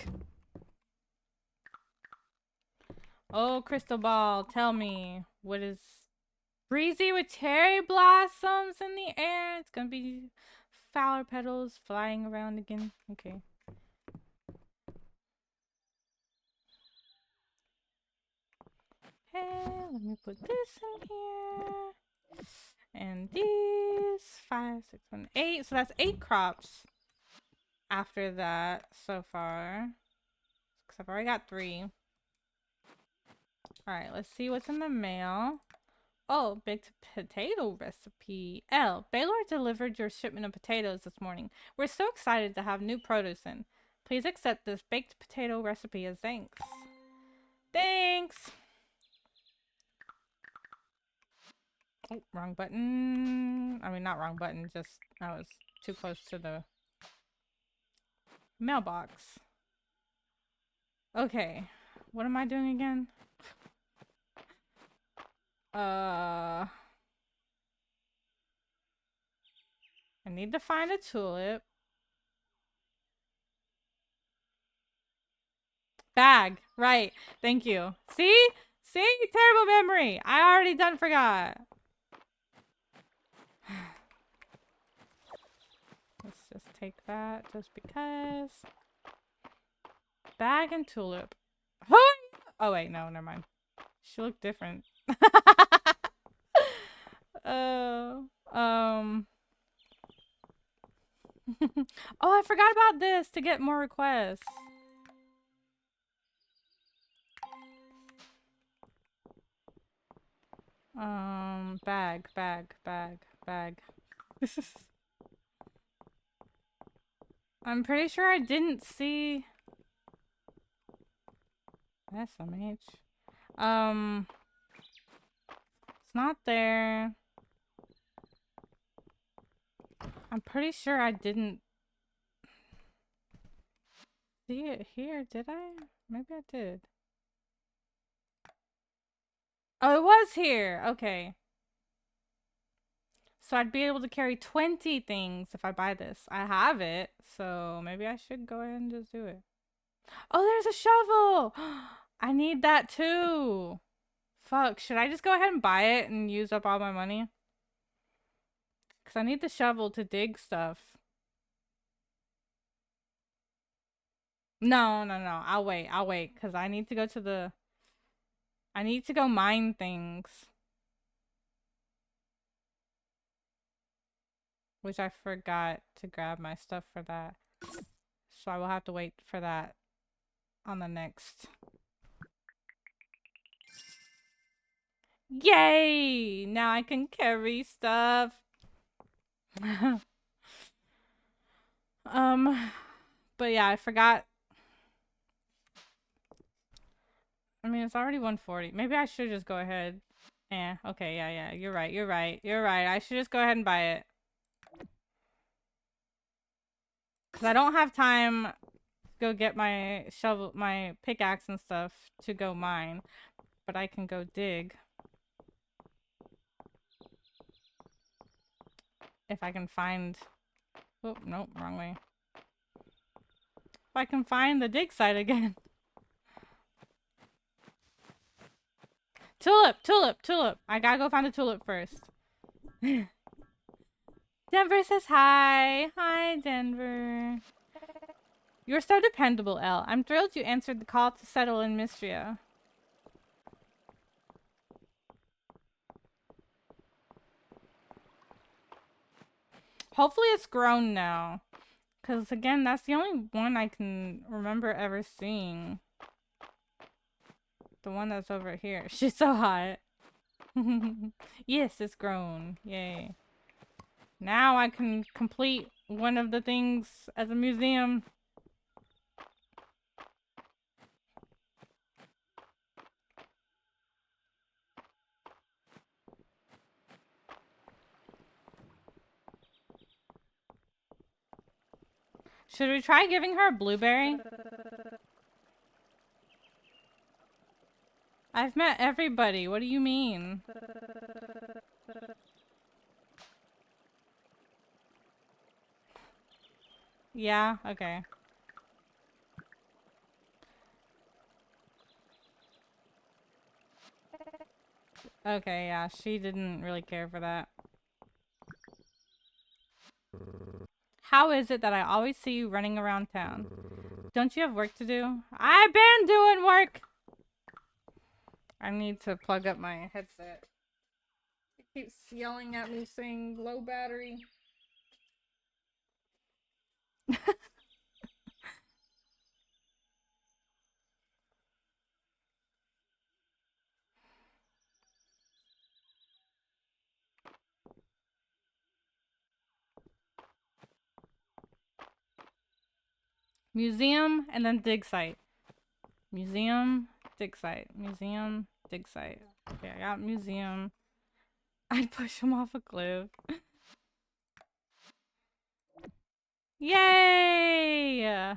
Oh, crystal ball, tell me, what is breezy with cherry blossoms in the air? It's gonna be flower petals flying around again. Okay. Okay, let me put this in here. And these 5, 6, 7, 8. So that's 8 crops after that so far. Because I've already got 3. Alright, let's see what's in the mail. Oh, baked potato recipe. Elle, Baylor delivered your shipment of potatoes this morning. We're so excited to have new produce in. Please accept this baked potato recipe as thanks. Thanks! Oh, wrong button. I mean, not wrong button, just I was too close to the mailbox. Okay. What am I doing again? I need to find a tulip. Bag. Right. Thank you. See? See? Terrible memory. I already done forgot. Let's just take that just because. Bag and tulip. Oh wait, no, never mind. She looked different. Oh, oh, I forgot about this to get more requests. Bag, bag, bag, bag. I'm pretty sure I didn't see SMH. It's not there. I'm pretty sure I didn't see it here, did I? Maybe I did. Oh, it was here. Okay. So I'd be able to carry 20 things if I buy this. I have it, so maybe I should go ahead and just do it. Oh, there's a shovel! I need that too. Fuck, should I just go ahead and buy it and use up all my money? Because I need the shovel to dig stuff. No, no, no. I'll wait. I'll wait. Because I need to go to the... I need to go mine things. Which I forgot to grab my stuff for that. So I will have to wait for that on the next. Yay! Now I can carry stuff. But yeah, I forgot. I mean, it's already 140. Maybe I should just go ahead. Yeah, okay, yeah. You're right, you're right, you're right. I should just go ahead and buy it. Because I don't have time to go get my shovel, my pickaxe and stuff to go mine. But I can go dig. If I can find... Oh, nope, wrong way. If I can find the dig site again. Tulip, tulip, tulip. I gotta go find the tulip first. Denver says hi. Hi, Denver. You're so dependable, Elle. I'm thrilled you answered the call to settle in Mistria. Hopefully it's grown now. Because, again, that's the only one I can remember ever seeing. The one that's over here. She's so hot. Yes, it's grown. Yay. Now I can complete one of the things as a museum. Should we try giving her a blueberry? I've met everybody. What do you mean? Yeah, okay. Okay, yeah, she didn't really care for that. How is it that I always see you running around town? Don't you have work to do? I've been doing work! I need to plug up my headset. It keeps yelling at me saying low battery. Museum and then dig site. Museum, dig site. Museum, dig site. Okay, I got museum. I'd push him off a cliff. Yay!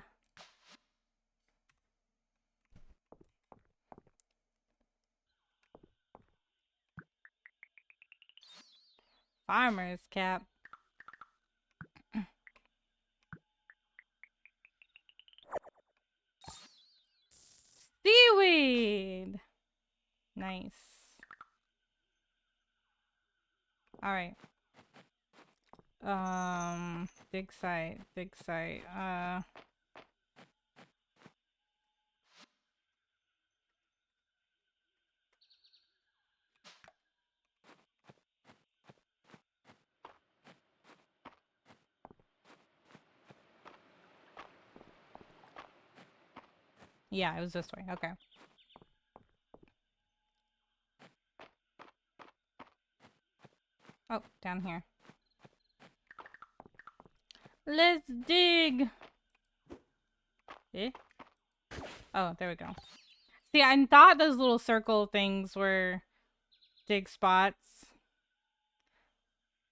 Farmer's cap. Seaweed! Nice. Alright. Dig site, dig site. Yeah, it was this way. Okay. Oh, down here. Let's dig! Eh? Oh, there we go. See, I thought those little circle things were dig spots.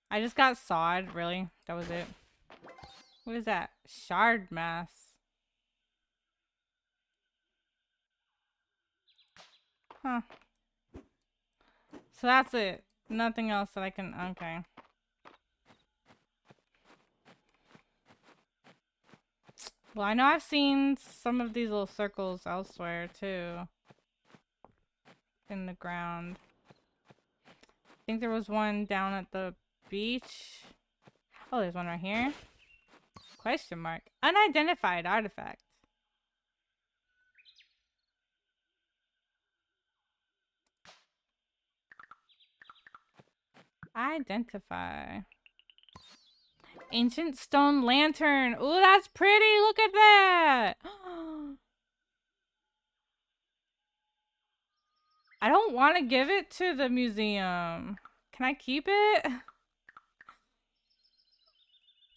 I just got sawed, really. That was it. What is that? Shard mass. Huh. So that's it. Nothing else that I can... Okay. Well, I know I've seen some of these little circles elsewhere, too. In the ground. I think there was one down at the beach. Oh, there's one right here. Question mark. Unidentified artifact. Identify. Ancient stone lantern. Ooh, that's pretty. Look at that. I don't want to give it to the museum. Can I keep it?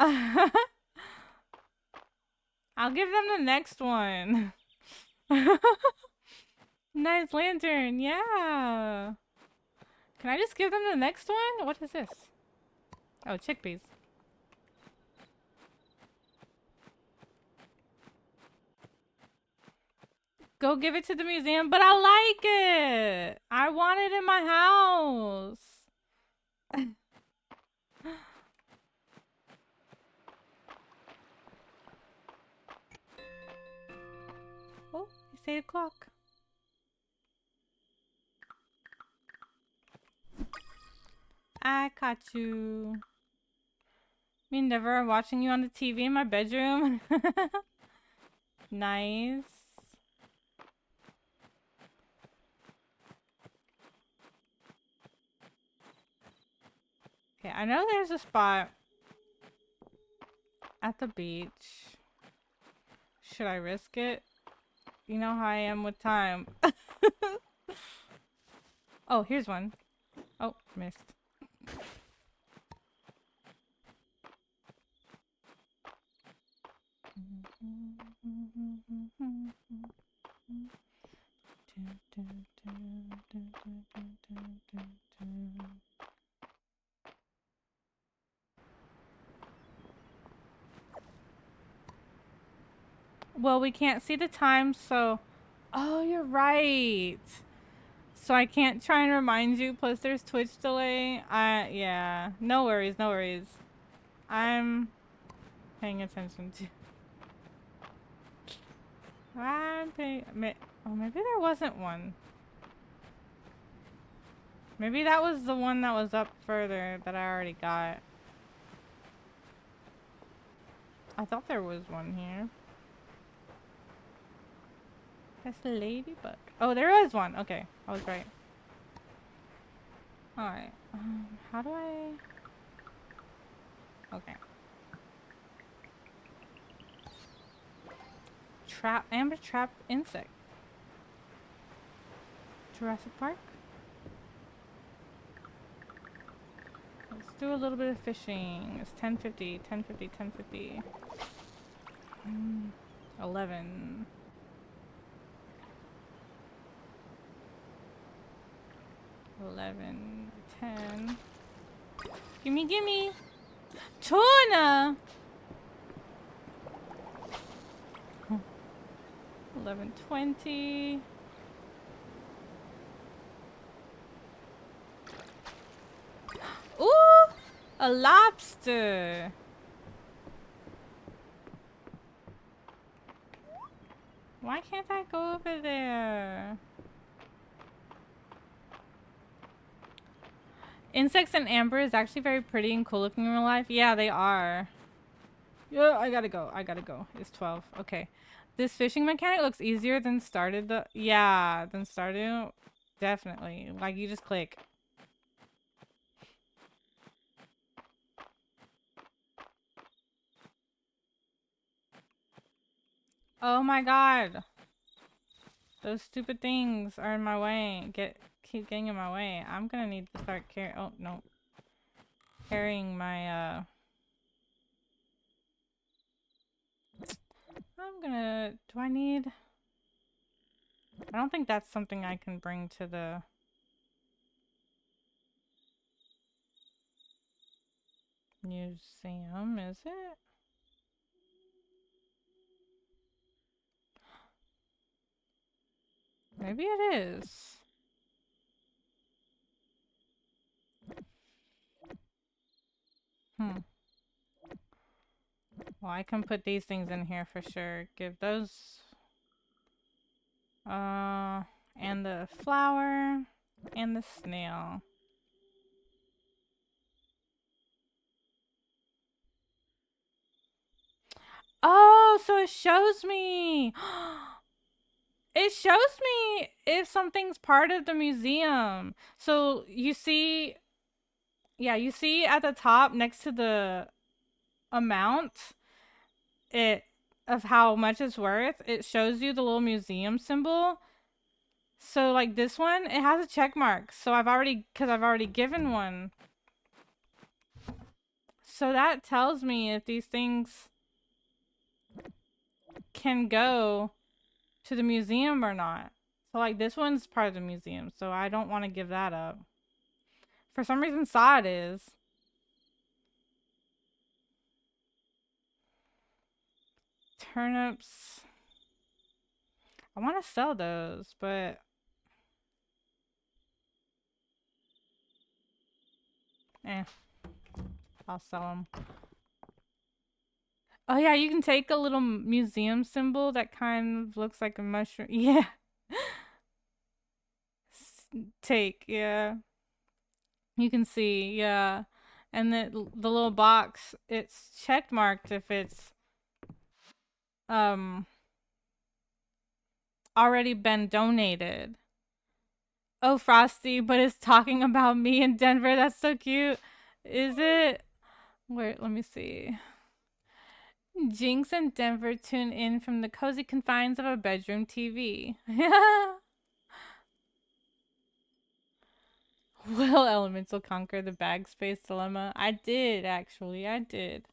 I'll give them the next one. Nice lantern. Yeah. Can I just give them the next one? What is this? Oh, chickpeas. Go give it to the museum, but I like it. I want it in my house. Oh, it's 8 o'clock. I caught you. Me never watching you on the TV in my bedroom. Nice. Okay, I know there's a spot at the beach. Should I risk it? You know how I am with time. Oh, here's one. Oh, missed. Well, we can't see the time, so... Oh, you're right. So I can't try and remind you, plus there's Twitch delay. Yeah. No worries, no worries. I'm paying attention to... I'm paying... Oh, maybe there wasn't one. Maybe that was the one that was up further that I already got. I thought there was one here. That's a ladybug. Oh, there is one. Okay, I was right. Alright. How do I... Okay. Amber trap insect. Jurassic Park? Let's do a little bit of fishing. It's 10:50, 10:50, 10:50. 11. 11, 10. Gimme, gimme! Tuna! 11:20. Ooh! A lobster! Why can't I go over there? Insects and amber is actually very pretty and cool looking in real life. Yeah, they are. Yeah, I gotta go. I gotta go. It's 12. Okay. This fishing mechanic looks easier than Yeah, than Stardew. Definitely. Like, you just click. Oh my god. Those stupid things are in my way. Keep getting in my way. I'm gonna need to start oh, no. Carrying my, do I need... I don't think that's something I can bring to the... museum, is it? Maybe it is. Well, I can put these things in here for sure. Give those... and the flower, and the snail. Oh, so it shows me! It shows me if something's part of the museum. So you see... Yeah, you see at the top next to the amount of how much it's worth, it shows you the little museum symbol. So like this one, it has a check mark. So I've already given one. So that tells me if these things can go to the museum or not. So like this one's part of the museum, so I don't want to give that up. For some reason, saw it is. Turnips. I want to sell those, but... I'll sell them. Oh yeah, you can take a little museum symbol that kind of looks like a mushroom. Yeah. Yeah. You can see, yeah. And the little box, it's check marked if it's already been donated. Oh, Frosty, but it's talking about me in Denver. That's so cute. Is it? Wait, let me see. Jinx and Denver tune in from the cozy confines of a bedroom TV. Will Elemental conquer the bag space dilemma? I did, actually. I did.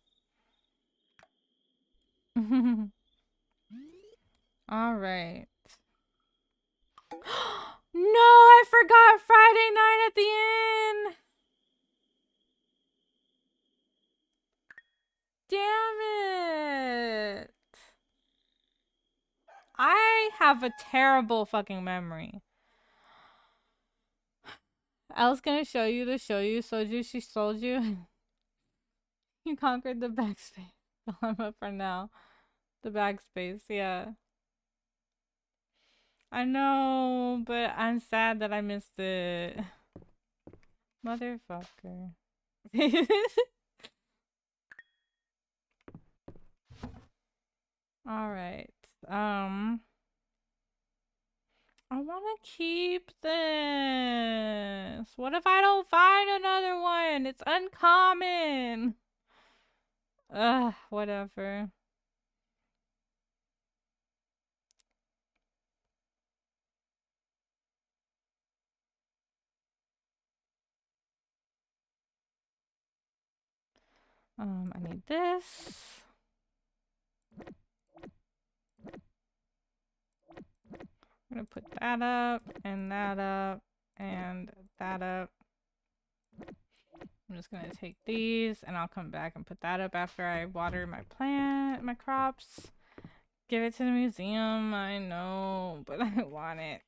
Alright. No, I forgot Friday night at the inn! Damn it! I have a terrible fucking memory. Elle's gonna show you the soju she sold you. You conquered the backspace dilemma for now. The backspace, yeah. I know, but I'm sad that I missed it. Motherfucker. Alright. I want to keep this. What if I don't find another one? It's uncommon. Ugh, whatever. I need this. I'm gonna put that up, and that up, and that up. I'm just gonna take these, and I'll come back and put that up after I water my crops. Give it to the museum, I know, but I want it.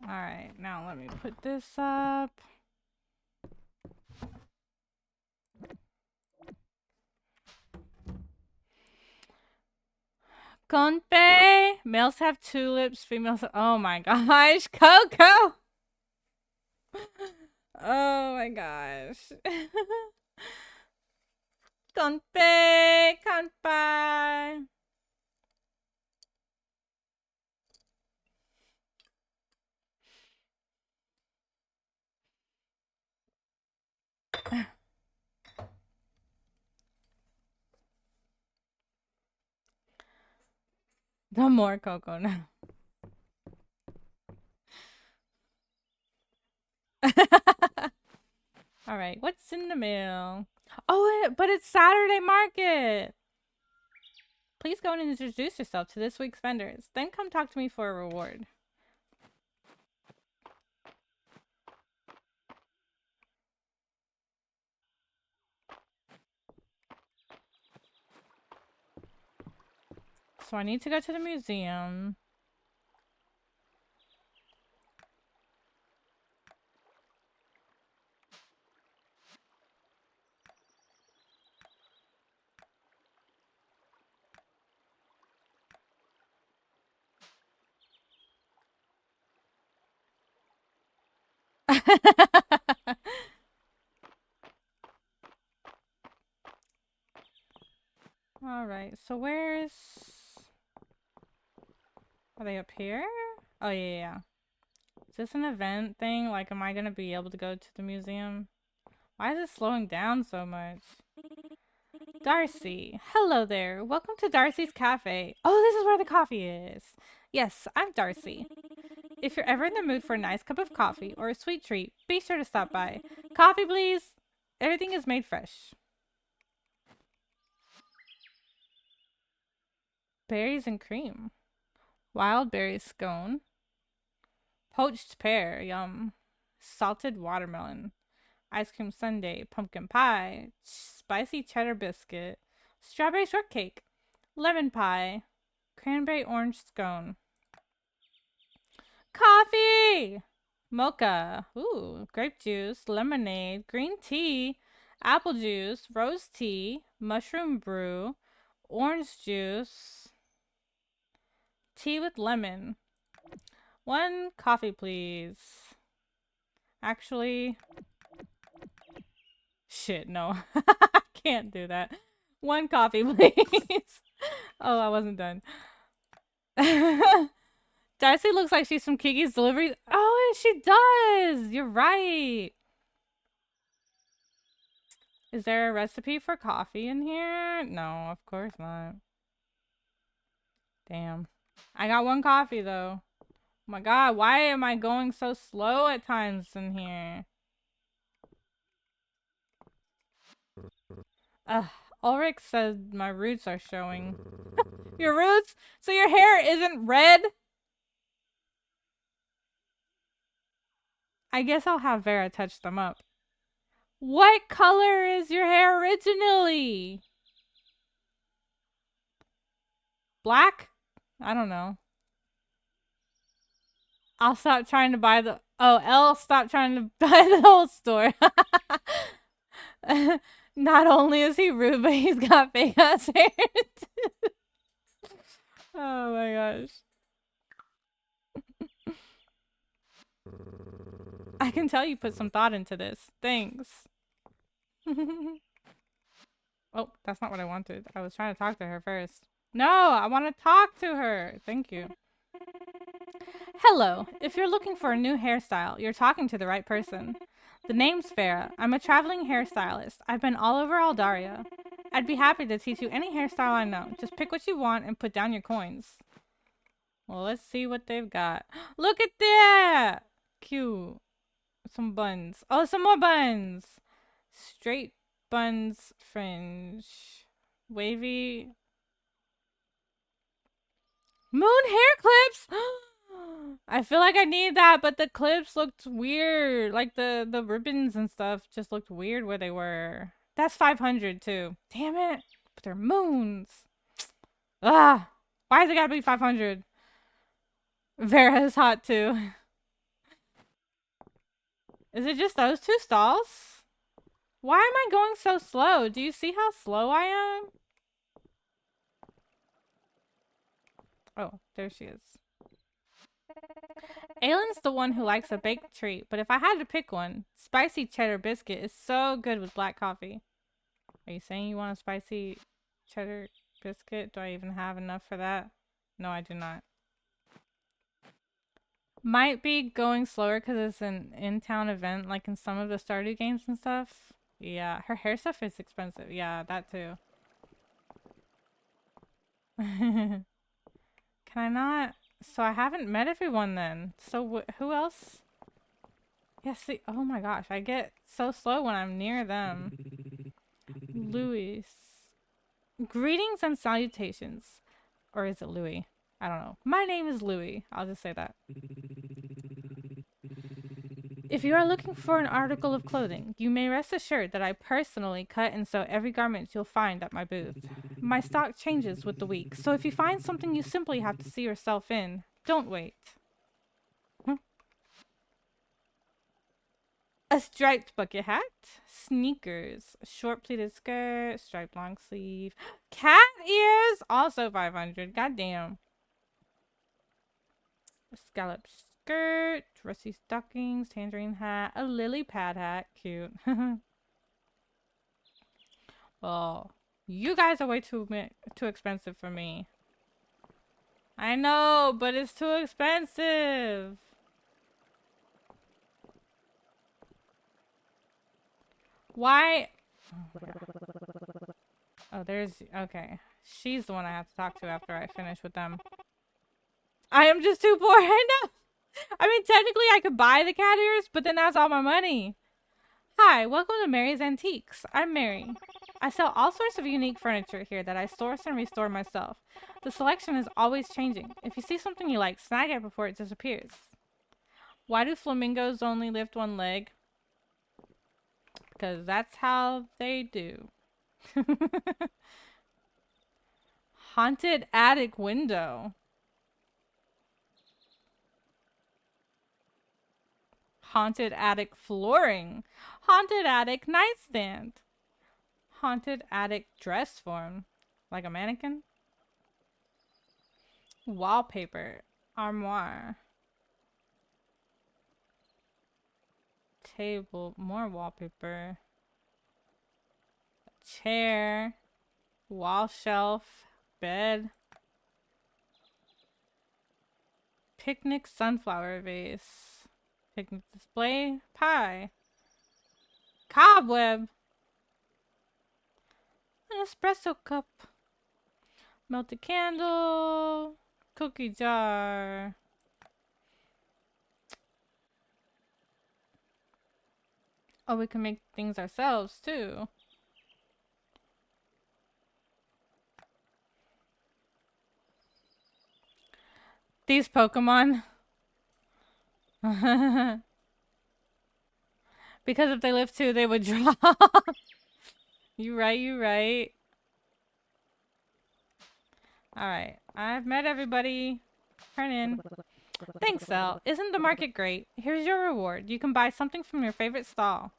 Alright, now let me put this up. Conpe! Males have tulips, females. Oh my gosh, Coco! Oh my gosh. Conpe! Kanpai! The more Coco now. Alright, what's in the mail? Oh, but it's Saturday market! Please go and introduce yourself to this week's vendors. Then come talk to me for a reward. So I need to go to the museum. Alright, so where's... Are they up here? Oh, yeah. Is this an event thing? Like, am I gonna be able to go to the museum? Why is it slowing down so much? Darcy. Hello there. Welcome to Darcy's Cafe. Oh, this is where the coffee is. Yes, I'm Darcy. If you're ever in the mood for a nice cup of coffee or a sweet treat, be sure to stop by. Coffee, please. Everything is made fresh. Berries and cream. Wild berry scone. Poached pear, yum. Salted watermelon. Ice cream sundae, pumpkin pie, spicy cheddar biscuit, strawberry shortcake, lemon pie, cranberry orange scone. Coffee! Mocha. Ooh, grape juice, lemonade, green tea, apple juice, rose tea, mushroom brew, orange juice, tea with lemon, 1 coffee, please. Actually, shit, no. I can't do that. 1 coffee, please. Oh, I wasn't done. Darcy looks like she's from Kiki's Delivery. Oh, she does. You're right. Is there a recipe for coffee in here? No, of course not. Damn. I got 1 coffee, though. Oh my god, why am I going so slow at times in here? Ugh. Ulrich said my roots are showing. Your roots? So your hair isn't red? I guess I'll have Vera touch them up. What color is your hair originally? Black? I don't know. I'll stop trying to buy the... Oh, Elle stopped trying to buy the whole store. Not only is he rude, but he's got fake ass hair. Oh my gosh. I can tell you put some thought into this. Thanks. Oh, that's not what I wanted. I was trying to talk to her first. No, I want to talk to her. Thank you. Hello. If you're looking for a new hairstyle, you're talking to the right person. The name's Farah. I'm a traveling hairstylist. I've been all over Aldaria. I'd be happy to teach you any hairstyle I know. Just pick what you want and put down your coins. Well, let's see what they've got. Look at that! Cute. Some buns. Oh, some more buns! Straight buns fringe. Wavy. Moon hair clips! I feel like I need that, but the clips looked weird. Like the ribbons and stuff just looked weird where they were. That's 500 too. Damn it. But they're moons. Ah! Why is it gotta be 500? Vera's hot too. Is it just those 2 stalls? Why am I going so slow? Do you see how slow I am? Oh, there she is. Aylin's the one who likes a baked treat, but if I had to pick one, spicy cheddar biscuit is so good with black coffee. Are you saying you want a spicy cheddar biscuit? Do I even have enough for that? No, I do not. Might be going slower because it's an in-town event, like in some of the Stardew games and stuff. Yeah, her hair stuff is expensive. Yeah, that too. Can I not? So I haven't met everyone then. So who else? Yeah, see, oh my gosh, I get so slow when I'm near them. Louis. Greetings and salutations. Or is it Louis? I don't know. My name is Louis. I'll just say that. If you are looking for an article of clothing, you may rest assured that I personally cut and sew every garment you'll find at my booth. My stock changes with the week, so if you find something you simply have to see yourself in, don't wait. A striped bucket hat, sneakers, short pleated skirt, striped long sleeve, cat ears, also 500. Goddamn. A scallop skirt, dressy stockings, tangerine hat, a lily pad hat. Cute. Well, you guys are way too expensive for me. I know, but it's too expensive. Why? Oh, there's... Okay. She's the one I have to talk to after I finish with them. I am just too poor. I know. I mean, technically I could buy the cat ears, but then that's all my money. Hi, welcome to Mary's Antiques. I'm Mary. I sell all sorts of unique furniture here that I source and restore myself. The selection is always changing. If you see something you like, snag it before it disappears. Why do flamingos only lift 1 leg? Because that's how they do. Haunted attic window. Haunted attic flooring. Haunted attic nightstand. Haunted attic dress form. Like a mannequin. Wallpaper. Armoire. table, more wallpaper, chair, wall shelf, bed, picnic sunflower vase, picnic display, pie, cobweb, an espresso cup, melted candle, cookie jar. Oh, we can make things ourselves too. These Pokemon. Because if they live too, they would drop. You right, you right. Alright, I've met everybody. Turn in. Thanks, Sal. Isn't the market great? Here's your reward. You can buy something from your favorite stall.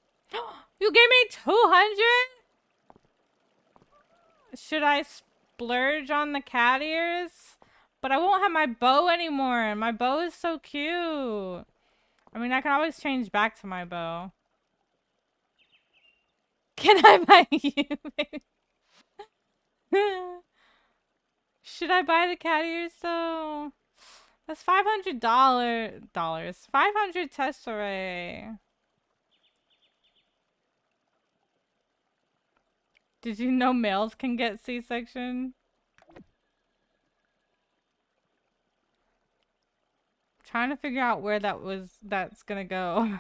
You gave me 200? Should I splurge on the cat ears? But I won't have my bow anymore. My bow is so cute. I mean, I can always change back to my bow. Can I buy you, baby? Should I buy the cat ears though? That's $500. 500 tesserae. Did you know males can get C-section? Trying to figure out where that's gonna go.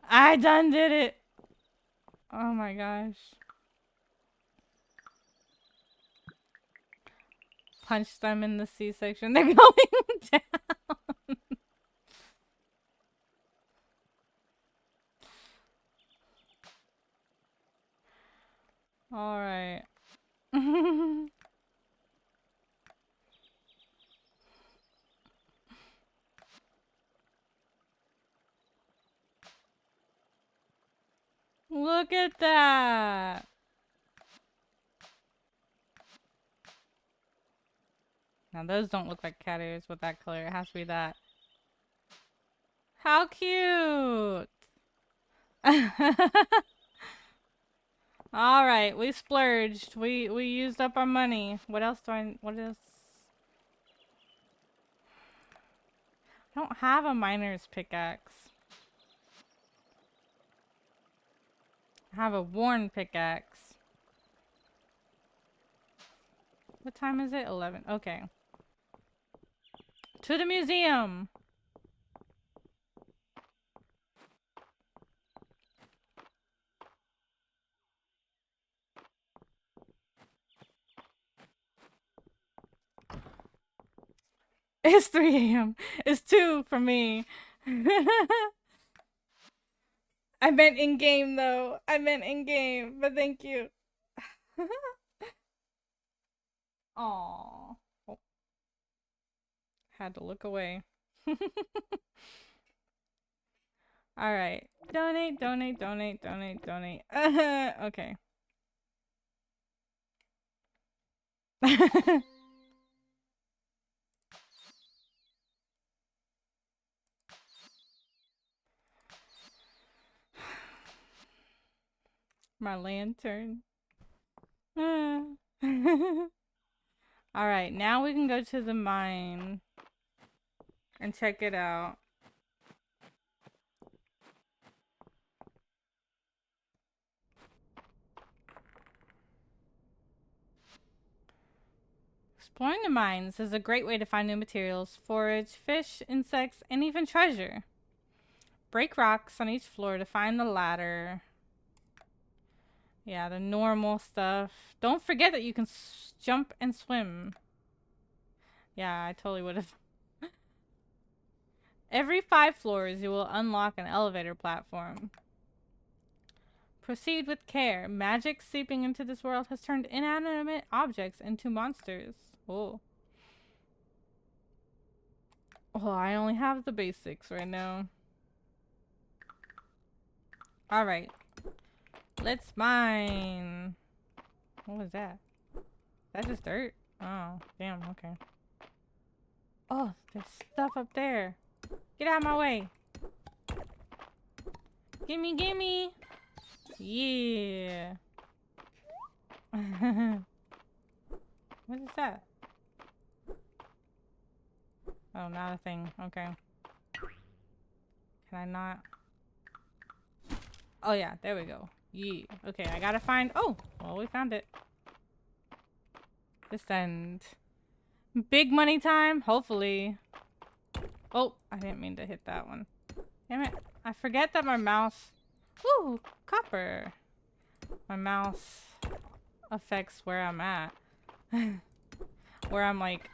I done did it. Oh my gosh. Punch them in the C-section. They're going down. All right. Look at that. Now those don't look like cat ears with that color. It has to be that. How cute. All right, we splurged. We used up our money. What else? I don't have a miner's pickaxe. I have a worn pickaxe. What time is it? 11. Okay. To the museum. It's 3 a.m. It's 2 for me. I meant in game though. I meant in game, but thank you. Aww. Oh. Had to look away. Alright. Donate, donate, donate, donate, donate. Okay. My lantern. Alright, now we can go to the mine and check it out. Exploring the mines is a great way to find new materials, forage, fish, insects, and even treasure. Break rocks on each floor to find the ladder. Yeah, the normal stuff. Don't forget that you can jump and swim. Yeah, I totally would have. Every 5 floors, you will unlock an elevator platform. Proceed with care. Magic seeping into this world has turned inanimate objects into monsters. Oh. Oh, I only have the basics right now. Alright. Let's mine. What was that? Is that just dirt? Oh, damn, okay. Oh, there's stuff up there. Get out of my way. Gimme, gimme. Yeah. What is that? Oh, not a thing. Okay. Can I not? Oh, yeah. There we go. Yeah. Okay, I gotta find... Oh! Well, we found it. Descend. Big money time? Hopefully. Oh, I didn't mean to hit that one. Damn it. I forget that my mouse... Ooh, copper. My mouse affects where I'm at. Where I'm like...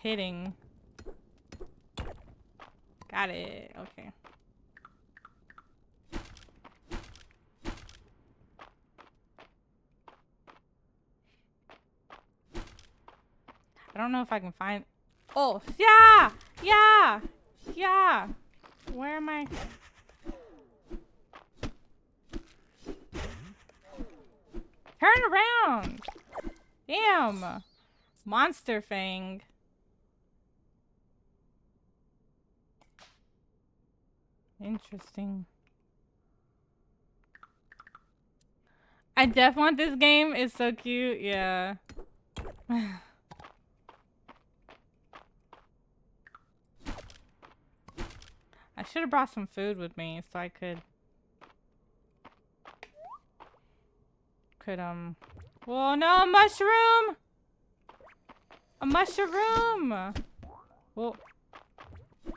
hitting. Got it. Okay. I don't know if I can find... Oh, yeah! Yeah! Yeah! Where am I? Turn around! Damn! Monster Fang. Interesting. I def want this game. It's so cute. Yeah. I should have brought some food with me so I could Whoa, no, a mushroom! A mushroom! Whoa.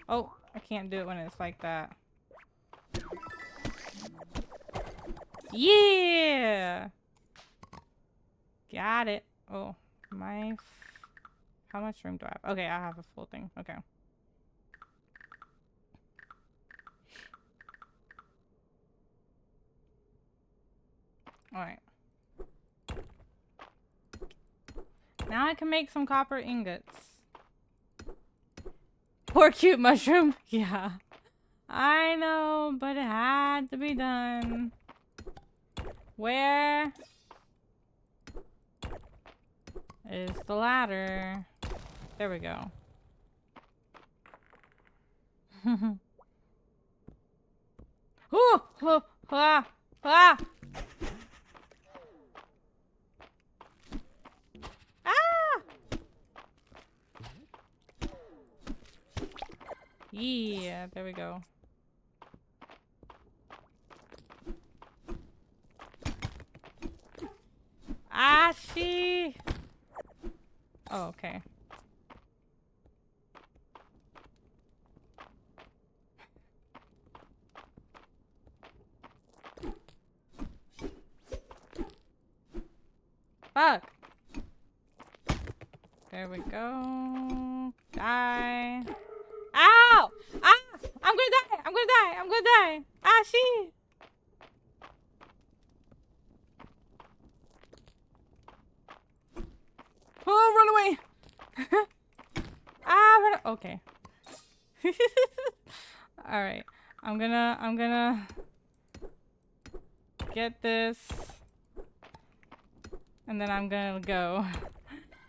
Oh, I can't do it when it's like that. Yeah! Got it. Oh, how much room do I have? Okay, I have a full thing. Okay. Alright. Now I can make some copper ingots. Poor cute mushroom. Yeah. I know, but it had to be done. Where is the ladder? There we go. Ooh! Oh! Ah! Ah! Ah! Yeah, there we go. Ah, she. Oh, okay. Fuck. There we go. Die. Ow! Ah! I'm gonna die! I'm gonna die! I'm gonna die! Ah, she! Oh, run away! Ah, run. Okay. Alright. I'm gonna get this. And then I'm gonna go.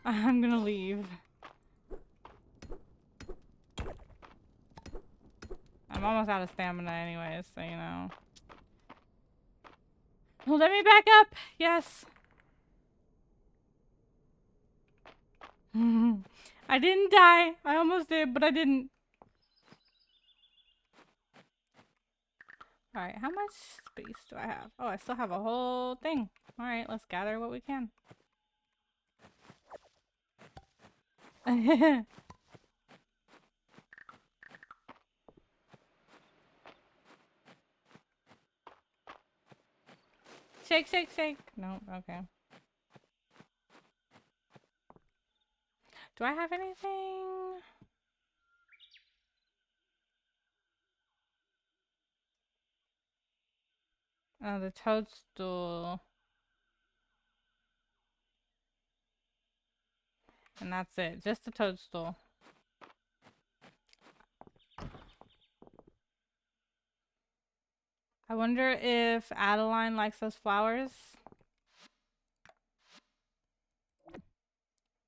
I'm gonna leave. I'm almost out of stamina anyways, so you know. Let me back up! Yes! I didn't die. I almost did, but I didn't. Alright, how much space do I have? Oh, I still have a whole thing. Alright, let's gather what we can. Shake, shake, shake. No, okay. Do I have anything? Oh, the toadstool. And that's it. Just the toadstool. I wonder if Adeline likes those flowers.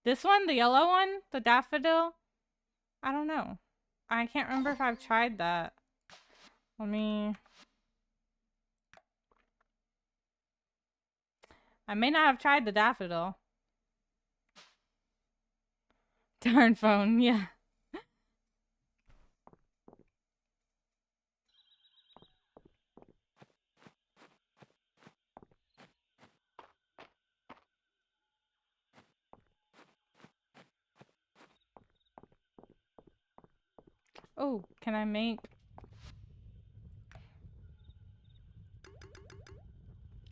This one, the yellow one, the daffodil? I don't know. I can't remember if I've tried that. Let me... I may not have tried the daffodil. Darn phone, yeah. Oh, can I make...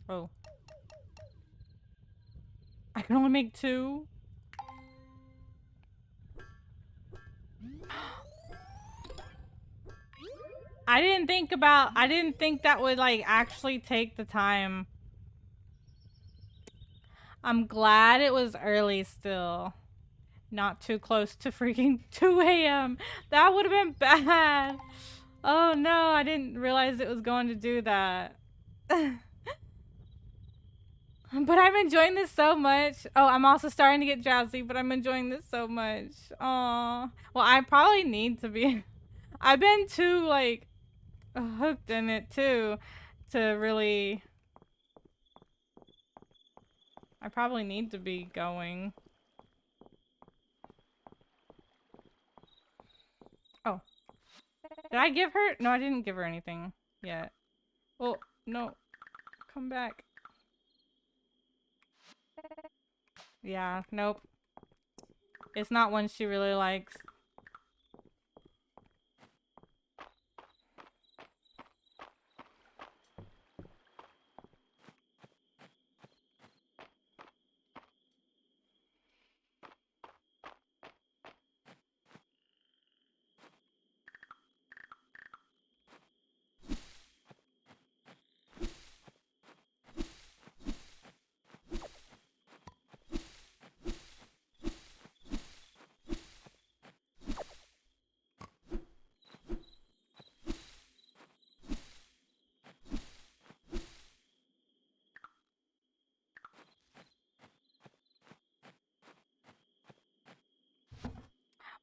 Oh. I can only make 2? I didn't think that would, like, actually take the time. I'm glad it was early still. Not too close to freaking 2 a.m. That would have been bad. Oh no, I didn't realize it was going to do that. But I'm enjoying this so much. Oh, I'm also starting to get drowsy, but I'm enjoying this so much. Aw. Well, I probably need to be... I've been too, like, hooked in it, too, to really... I probably need to be going. Oh. Did I give her? No, I didn't give her anything yet. Oh, no. Come back. Yeah, nope. It's not one she really likes.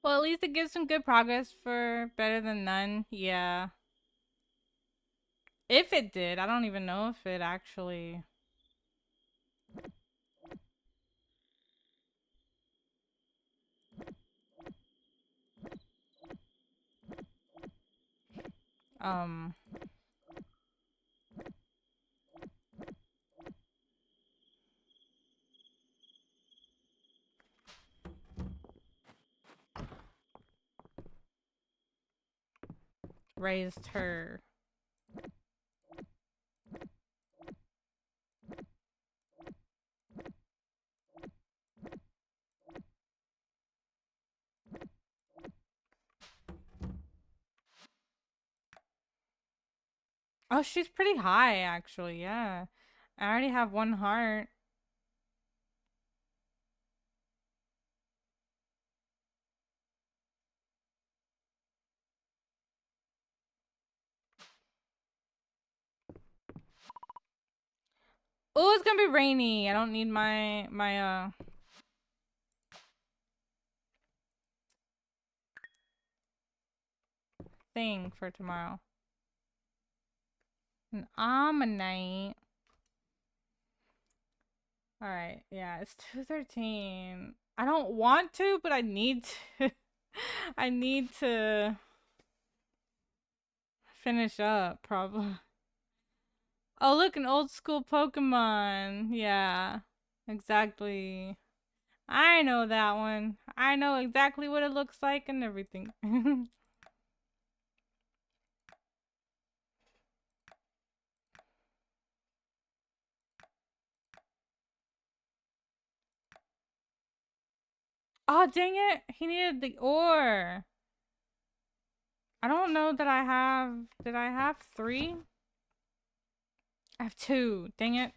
Well, at least it gives some good progress for better than none. Yeah. If it did, I don't even know if it actually... Um... raised her. Oh, she's pretty high, actually, yeah. I already have 1 heart. Oh, it's gonna be rainy. I don't need my thing for tomorrow. An ammonite. Alright, yeah, it's 2:13. I don't want to, but I need to. I need to finish up, probably. Oh, look, an old school Pokemon. Yeah, exactly. I know that one. I know exactly what it looks like and everything. Oh, dang it. He needed the ore. I don't know that I have... Did I have 3? I have 2. Dang it.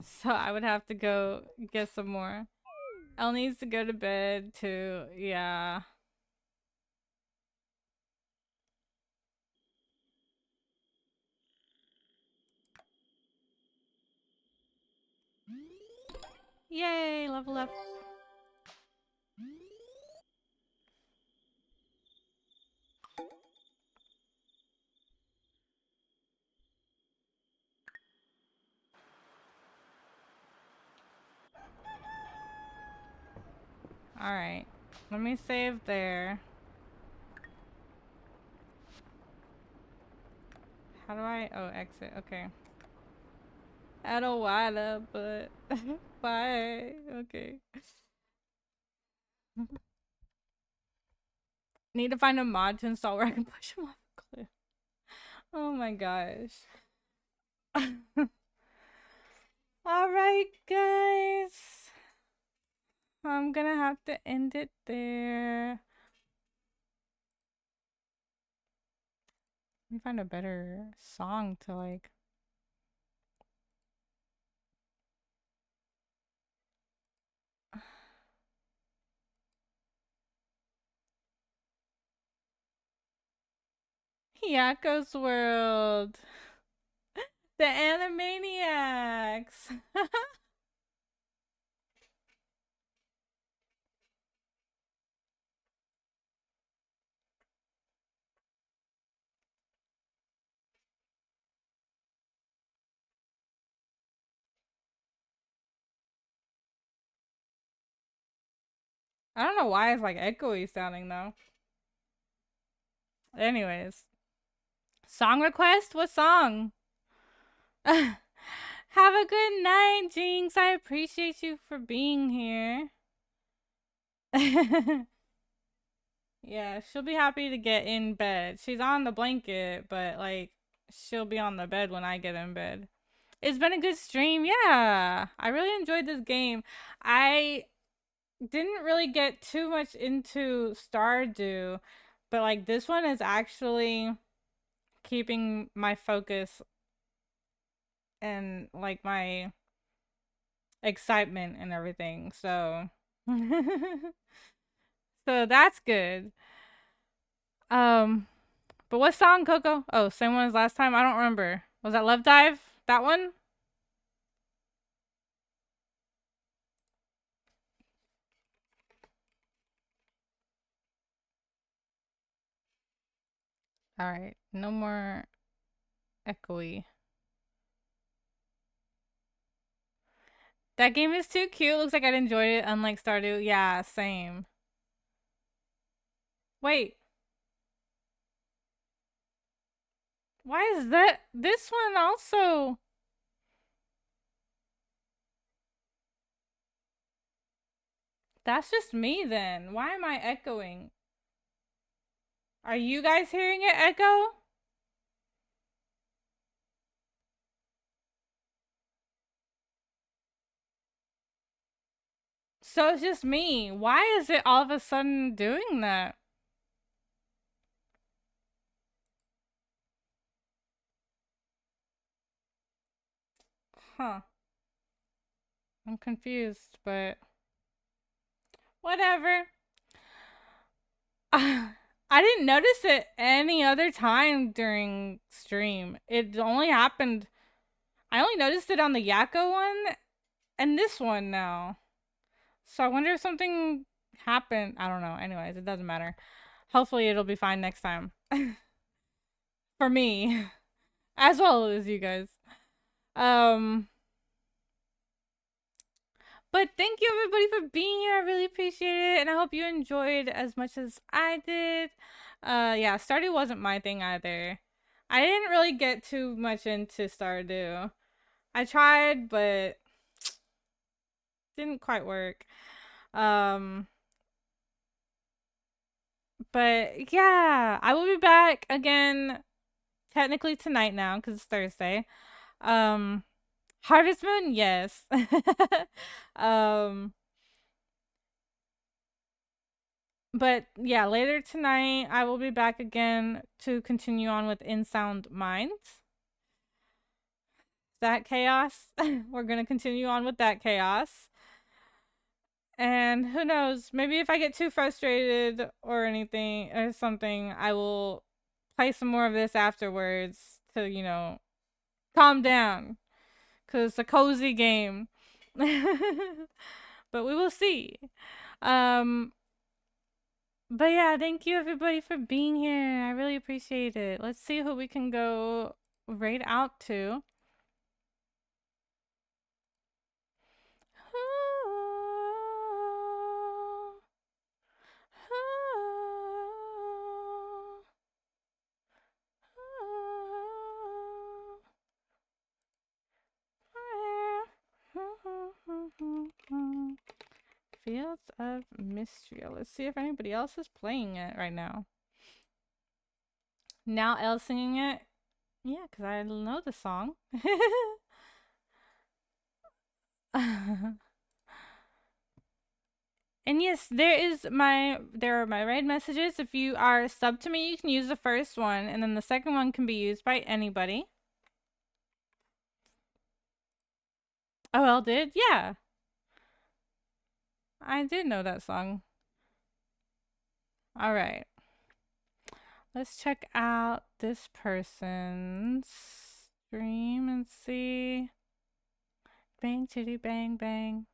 So I would have to go get some more. Elle needs to go to bed too. Yeah. Yay, level up. Alright. Let me save there. How do I... Oh, exit. Okay. I don't wanna, but... Bye. Okay. Need to find a mod to install where I can push him off a cliff. Oh my gosh. Alright, guys. I'm gonna have to end it there. Let me find a better song to like. Yako's World. The Animaniacs. I don't know why it's like echoey sounding though. Anyways. Song request? What song? Have a good night, Jinx. I appreciate you for being here. Yeah, she'll be happy to get in bed. She's on the blanket, but like she'll be on the bed when I get in bed. It's been a good stream. Yeah, I really enjoyed this game. I didn't really get too much into Stardew, but like this one is actually keeping my focus and like my excitement and everything. So so that's good. But what song, Coco? Oh, same one as last time? I don't remember. Was that Love Dive? That one? Alright, no more echoey. That game is too cute. Looks like I'd enjoyed it, unlike Stardew. Yeah, same. Wait. Why is that? This one also... That's just me then. Why am I echoing? Are you guys hearing it echo? So it's just me. Why is it all of a sudden doing that? Huh. I'm confused, but whatever. I didn't notice it any other time during stream. It only happened. I only noticed it on the Yakko one and this one now. So I wonder if something happened. I don't know. Anyways, it doesn't matter. Hopefully it'll be fine next time. For me. As well as you guys. But thank you everybody for being here. I really appreciate it. And I hope you enjoyed as much as I did. Yeah, Stardew wasn't my thing either. I didn't really get too much into Stardew. I tried, but didn't quite work. But yeah, I will be back again technically tonight now because it's Thursday. Harvest Moon, yes. But yeah, later tonight I will be back again to continue on with In Sound Minds. That chaos. We're gonna continue on with that chaos. And who knows, maybe if I get too frustrated or anything or something, I will play some more of this afterwards to, you know, calm down. Cause it's a cozy game. But we will see. But yeah, thank you everybody for being here. I really appreciate it. Let's see who we can go right out to. Fields of Mistria. Let's see if anybody else is playing it right now. Now Elle singing it? Yeah, because I know the song. And yes, there are my raid messages. If you are sub to me, you can use the first one, and then the second one can be used by anybody. Oh, Elle did? Yeah. I did know that song. All right. Let's check out this person's stream and see. Bang, chitty, bang, bang.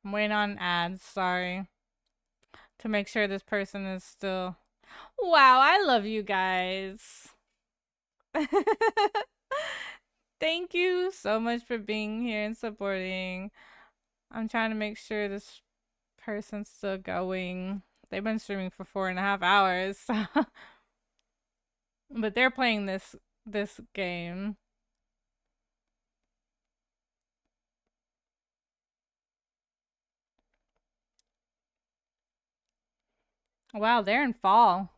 I'm waiting on ads, sorry. To make sure this person is still... Wow, I love you guys. Thank you so much for being here and supporting. I'm trying to make sure this person's still going. They've been streaming for 4.5 hours. But they're playing this game. Wow, they're in fall.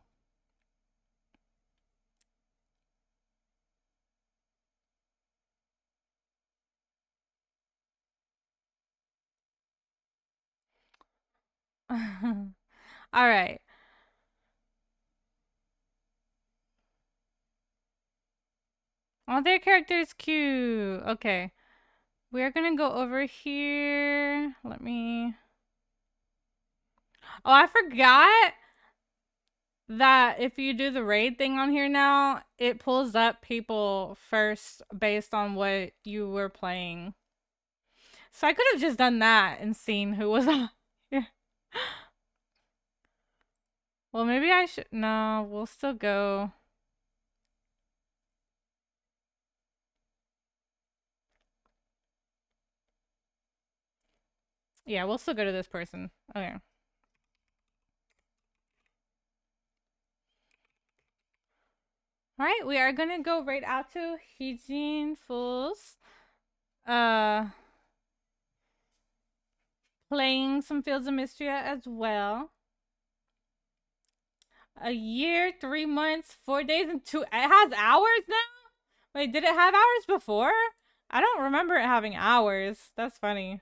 All right. Oh, their character is cute. Okay. We're gonna go over here. Let me... Oh, I forgot that if you do the raid thing on here now, it pulls up people first based on what you were playing. So I could have just done that and seen who was on here. Well, maybe I should... No, we'll still go... Yeah, we'll still go to this person. Okay. Alright, we are gonna go right out to Hygiene Fools. Playing some Fields of Mistria as well. A year, 3 months, 4 days, and 2... It has hours now? Wait, did it have hours before? I don't remember it having hours. That's funny.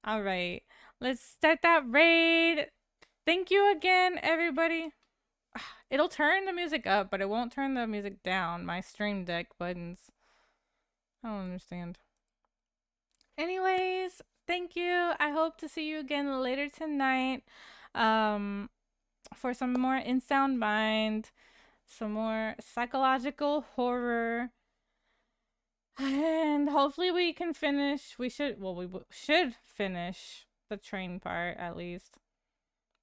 Alright. Let's start that raid. Thank you again, everybody. It'll turn the music up, but it won't turn the music down. My Stream Deck buttons. I don't understand. Anyways, thank you. I hope to see you again later tonight. For some more In Sound Mind, some more psychological horror. And hopefully we can finish. We should finish the train part at least.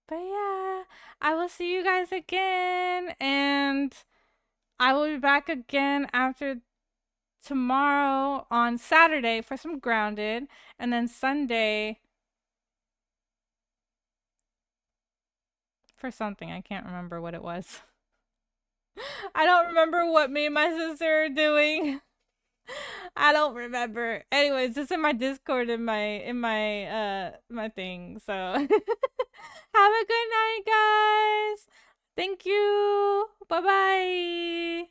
But yeah, I will see you guys again, and I will be back again after tomorrow on Saturday for some Grounded, and then Sunday for something. I can't remember what it was. I don't remember what me and my sister are doing. I don't remember. Anyways, it's in my Discord in my thing. So have a good night, guys. Thank you. Bye-bye.